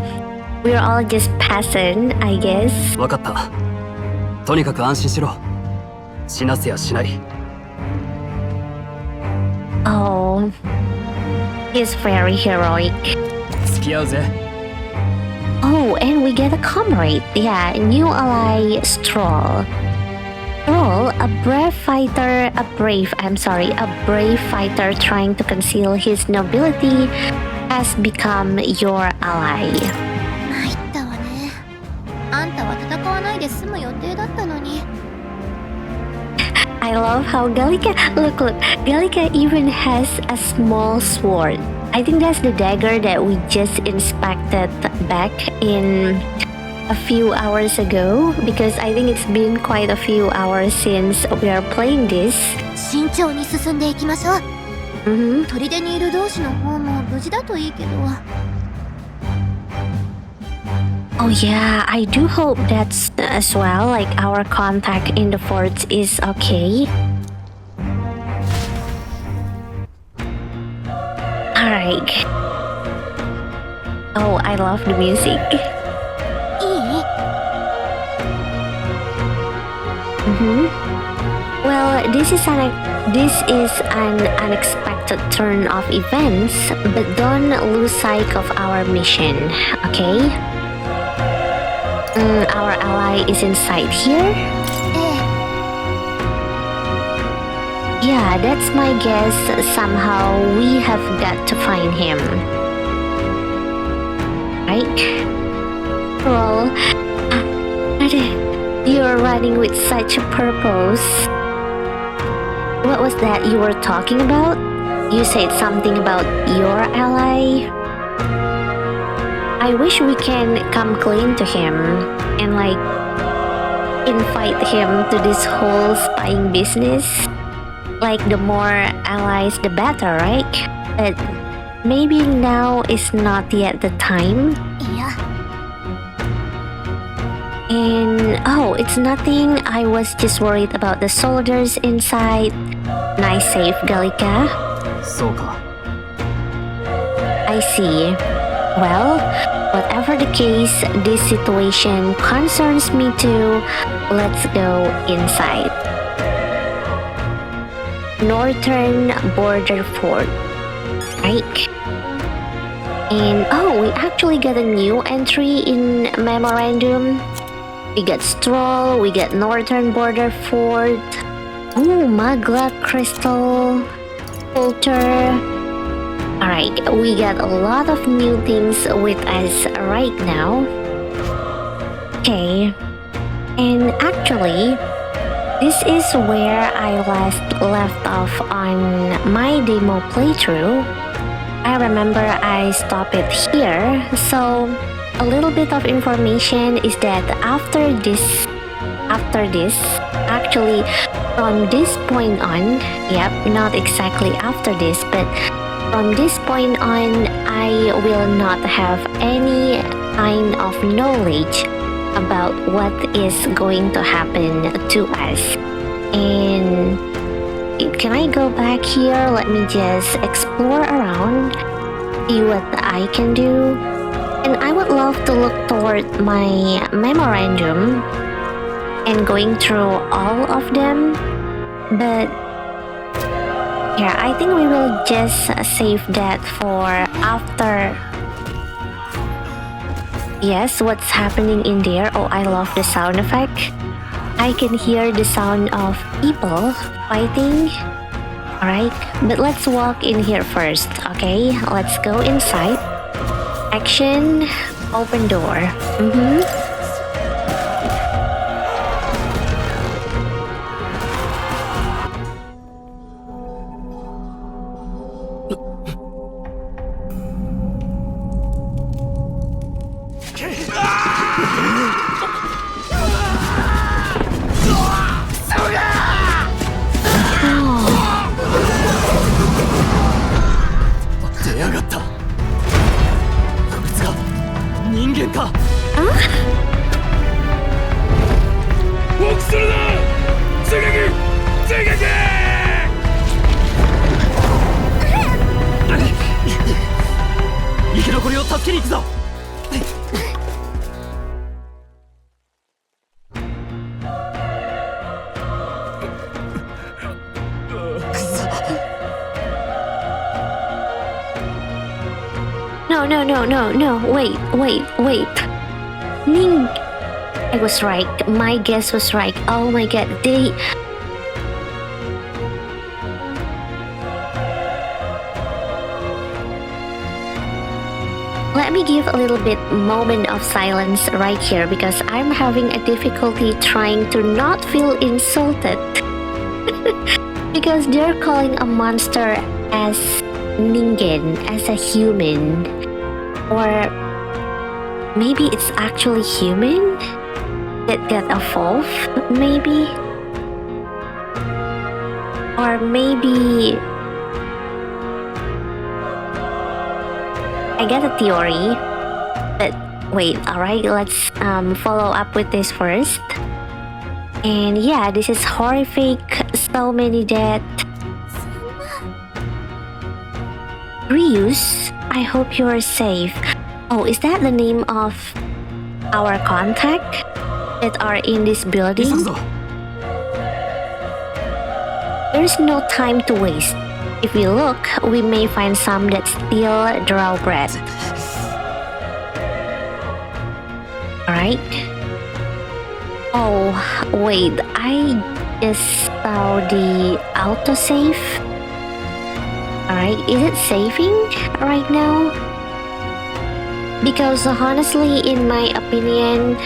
We're all just peasant, I guess.
わかった。とにかく安心しろ。死なせやしない。
Oh, he's very heroic.
付き合うぜ。
Oh, and we get a comrade. Yeah, new ally, Stroll. Stroll, a brave fighter trying to conceal his nobility, has become your ally.
参ったわね。あんたは戦わないで済む予定だったのに。
I love how Gallica, look, Gallica even has a small sword. I think that's the dagger that we just inspected back in a few hours ago, because I think it's been quite a few hours since we are playing this.
慎重に進んでいきましょう。砦にいる同士の方も無事だといいけど。
Oh yeah, I do hope that's as well, like our contact in the fort is okay. Alright. Oh, I love the music. Well, this is an unexpected turn of events, but don't lose sight of our mission, okay? Our ally is inside here? Yeah, that's my guess. Somehow we have got to find him. Right? Well, you're running with such a purpose. What was that you were talking about? You said something about your ally? I wish we can come clean to him and like invite him to this whole spying business. Like the more allies the better, right? But maybe now is not yet the time.
Yeah.
And oh, it's nothing. I was just worried about the soldiers inside. Nice save, Gallica.
そうか。
I see. Well, whatever the case, this situation concerns me too. Let's go inside. Northern Border Fort. Right? And oh, we actually got a new entry in Memorandum. We got Stroll, we got Northern Border Fort. Oh, Magla Crystal. Filter. Alright, we got a lot of new things with us right now. Okay. And actually, this is where I last left off on my demo playthrough. I remember I stopped it here. So a little bit of information is that after this, actually from this point on, not exactly after this, but from this point on, I will not have any kind of knowledge about what is going to happen to us. And can I go back here? Let me just explore around, see what I can do. And I would love to look toward my memorandum and going through all of them. But yeah, I think we will just save that for after. Yes, what's happening in there? Oh, I love the sound effect. I can hear the sound of people fighting. Alright, but let's walk in here first, okay? Let's go inside. Action, open door. No, wait. Ning. I was right. My guess was right. Oh my god, they... Let me give a little bit moment of silence right here because I'm having a difficulty trying to not feel insulted. Because they're calling a monster as Ningen, as a human. Or maybe it's actually human that got evolved, maybe? Or maybe... I got a theory, but wait, alright, let's follow up with this first. And yeah, this is horrific, so many dead. Ryus, I hope you are safe. Oh, is that the name of our contact that are in this building? There's no time to waste. If we look, we may find some that still draw breath. Alright. Oh, wait, I just saw the autosave. Alright, is it saving right now? Because honestly, in my opinion,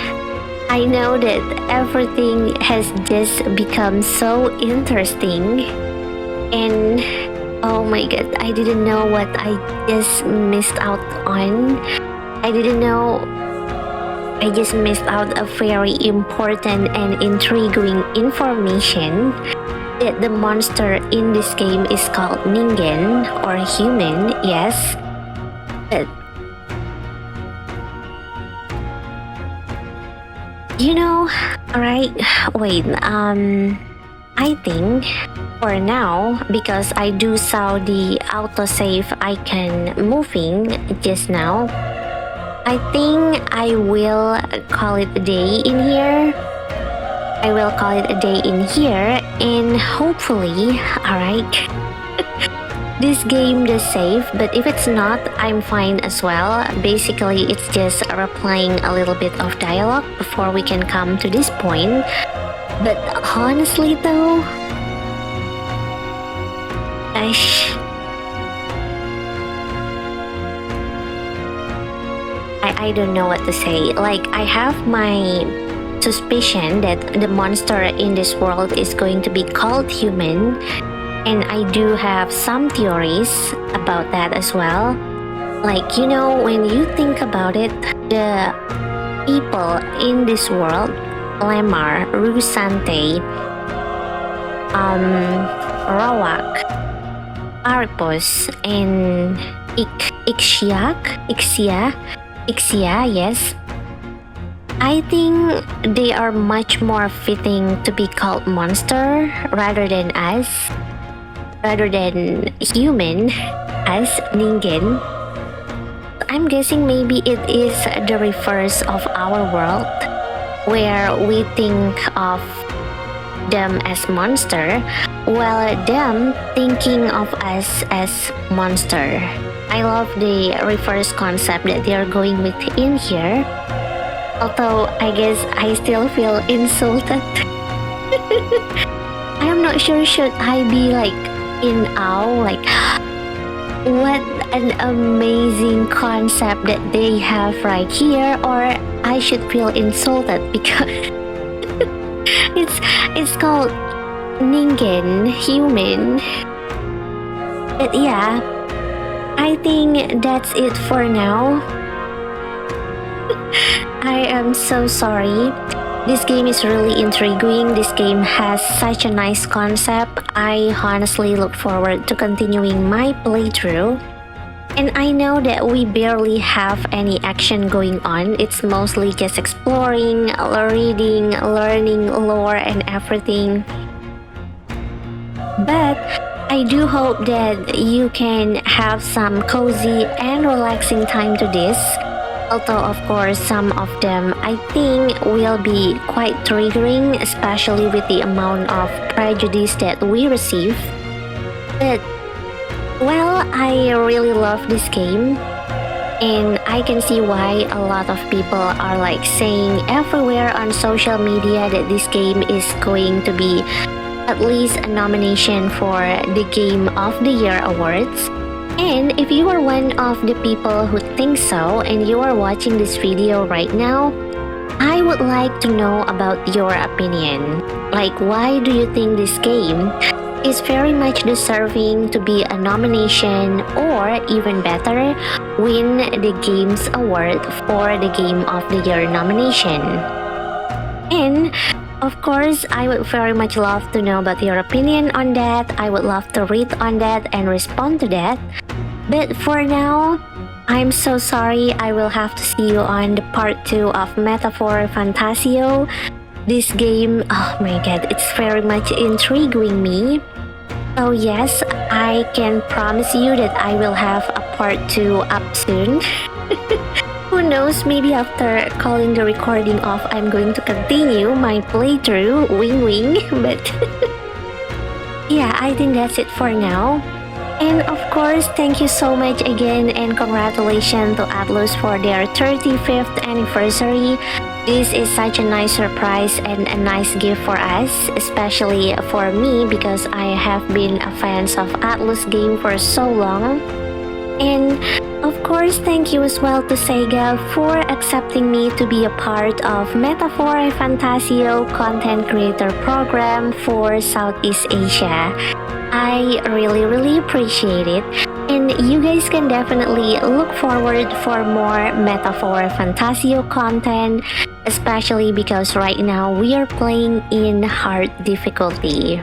I know that everything has just become so interesting. And oh my god, I didn't know what I just missed out on. I didn't know I just missed out a very important and intriguing information that the monster in this game is called Ningen or human, yes. But you know, alright, wait, I think for now, because I do saw the autosave icon moving just now, I think I will call it a day in here. I will call it a day in here, and hopefully, alright, this game does save, but if it's not, I'm fine as well. Basically, it's just replaying a little bit of dialogue before we can come to this point. But honestly though, I don't know what to say. Like, I have my suspicion that the monster in this world is going to be called human, and I do have some theories about that as well. Like, you know, when you think about it, the people in this world, Lemar, Rusante, Rawak, Arpos, and Ixia, yes. I think they are much more fitting to be called monster rather than human as ningen. I'm guessing maybe it is the reverse of our world, where we think of them as monster, while them thinking of us as monster. I love the reverse concept that they are going with in here. Although I guess I still feel insulted. I am not sure, should I be like in awe, like what an amazing concept that they have right here, or I should feel insulted because it's called ningen, human. But yeah, I think that's it for now. I am so sorry. This game is really intriguing. This game has such a nice concept. I honestly look forward to continuing my playthrough. And I know that we barely have any action going on. It's mostly just exploring, reading, learning lore and everything. But I do hope that you can have some cozy and relaxing time to this. Although of course some of them I think will be quite triggering, especially with the amount of prejudice that we receive. But well, I really love this game, and I can see why a lot of people are like saying everywhere on social media that this game is going to be at least a nomination for the Game of the Year awards. And if you are one of the people who think so and you are watching this video right now, I would like to know about your opinion. Like, why do you think this game is very much deserving to be a nomination, or even better, win the Games Award for the Game of the Year nomination? And of course, I would very much love to know about your opinion on that. I would love to read on that and respond to that. But for now, I'm so sorry. I will have to see you on the part 2 of Metaphor Fantasio. This game, oh my god, it's very much intriguing me. So yes, I can promise you that I will have a part 2 up soon. Who knows, maybe after calling the recording off, I'm going to continue my playthrough, wing wing, but yeah, I think that's it for now. And of course, thank you so much again, and congratulations to Atlus for their 35th anniversary. This is such a nice surprise and a nice gift for us, especially for me because I have been a fan of Atlus game for so long. And of course, thank you as well to Sega for accepting me to be a part of Metaphor Fantasio content creator program for Southeast Asia. I really appreciate it, and you guys can definitely look forward for more Metaphor Fantasio content, especially because right now we are playing in hard difficulty.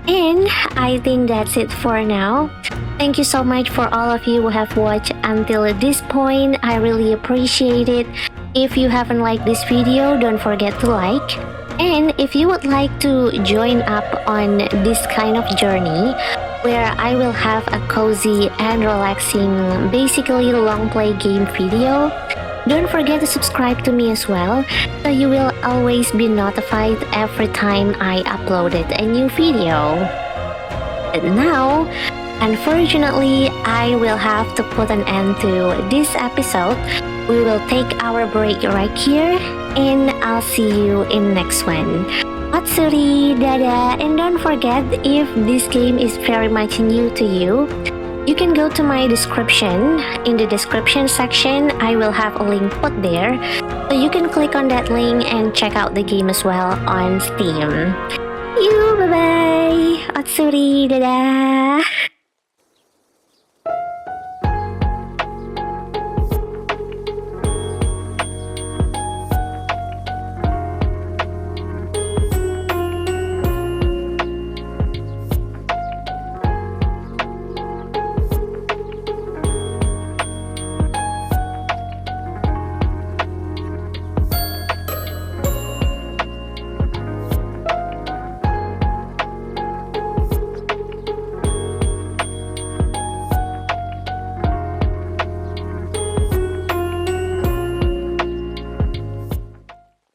And I think that's it for now. Thank you so much for all of you who have watched until this point. I really appreciate it. If you haven't liked this video, don't forget to like. And if you would like to join up on this kind of journey, where I will have a cozy and relaxing, basically long play game video, don't forget to subscribe to me as well, so you will always be notified every time I uploaded a new video. But now, unfortunately, I will have to put an end to this episode. We will take our break right here, and I'll see you in next one. Matsuri, dada, and don't forget, if this game is very much new to you, you can go to my description. In the description section, I will have a link put there, so you can click on that link and check out the game as well on Steam. Bye bye, Matsuri, dada.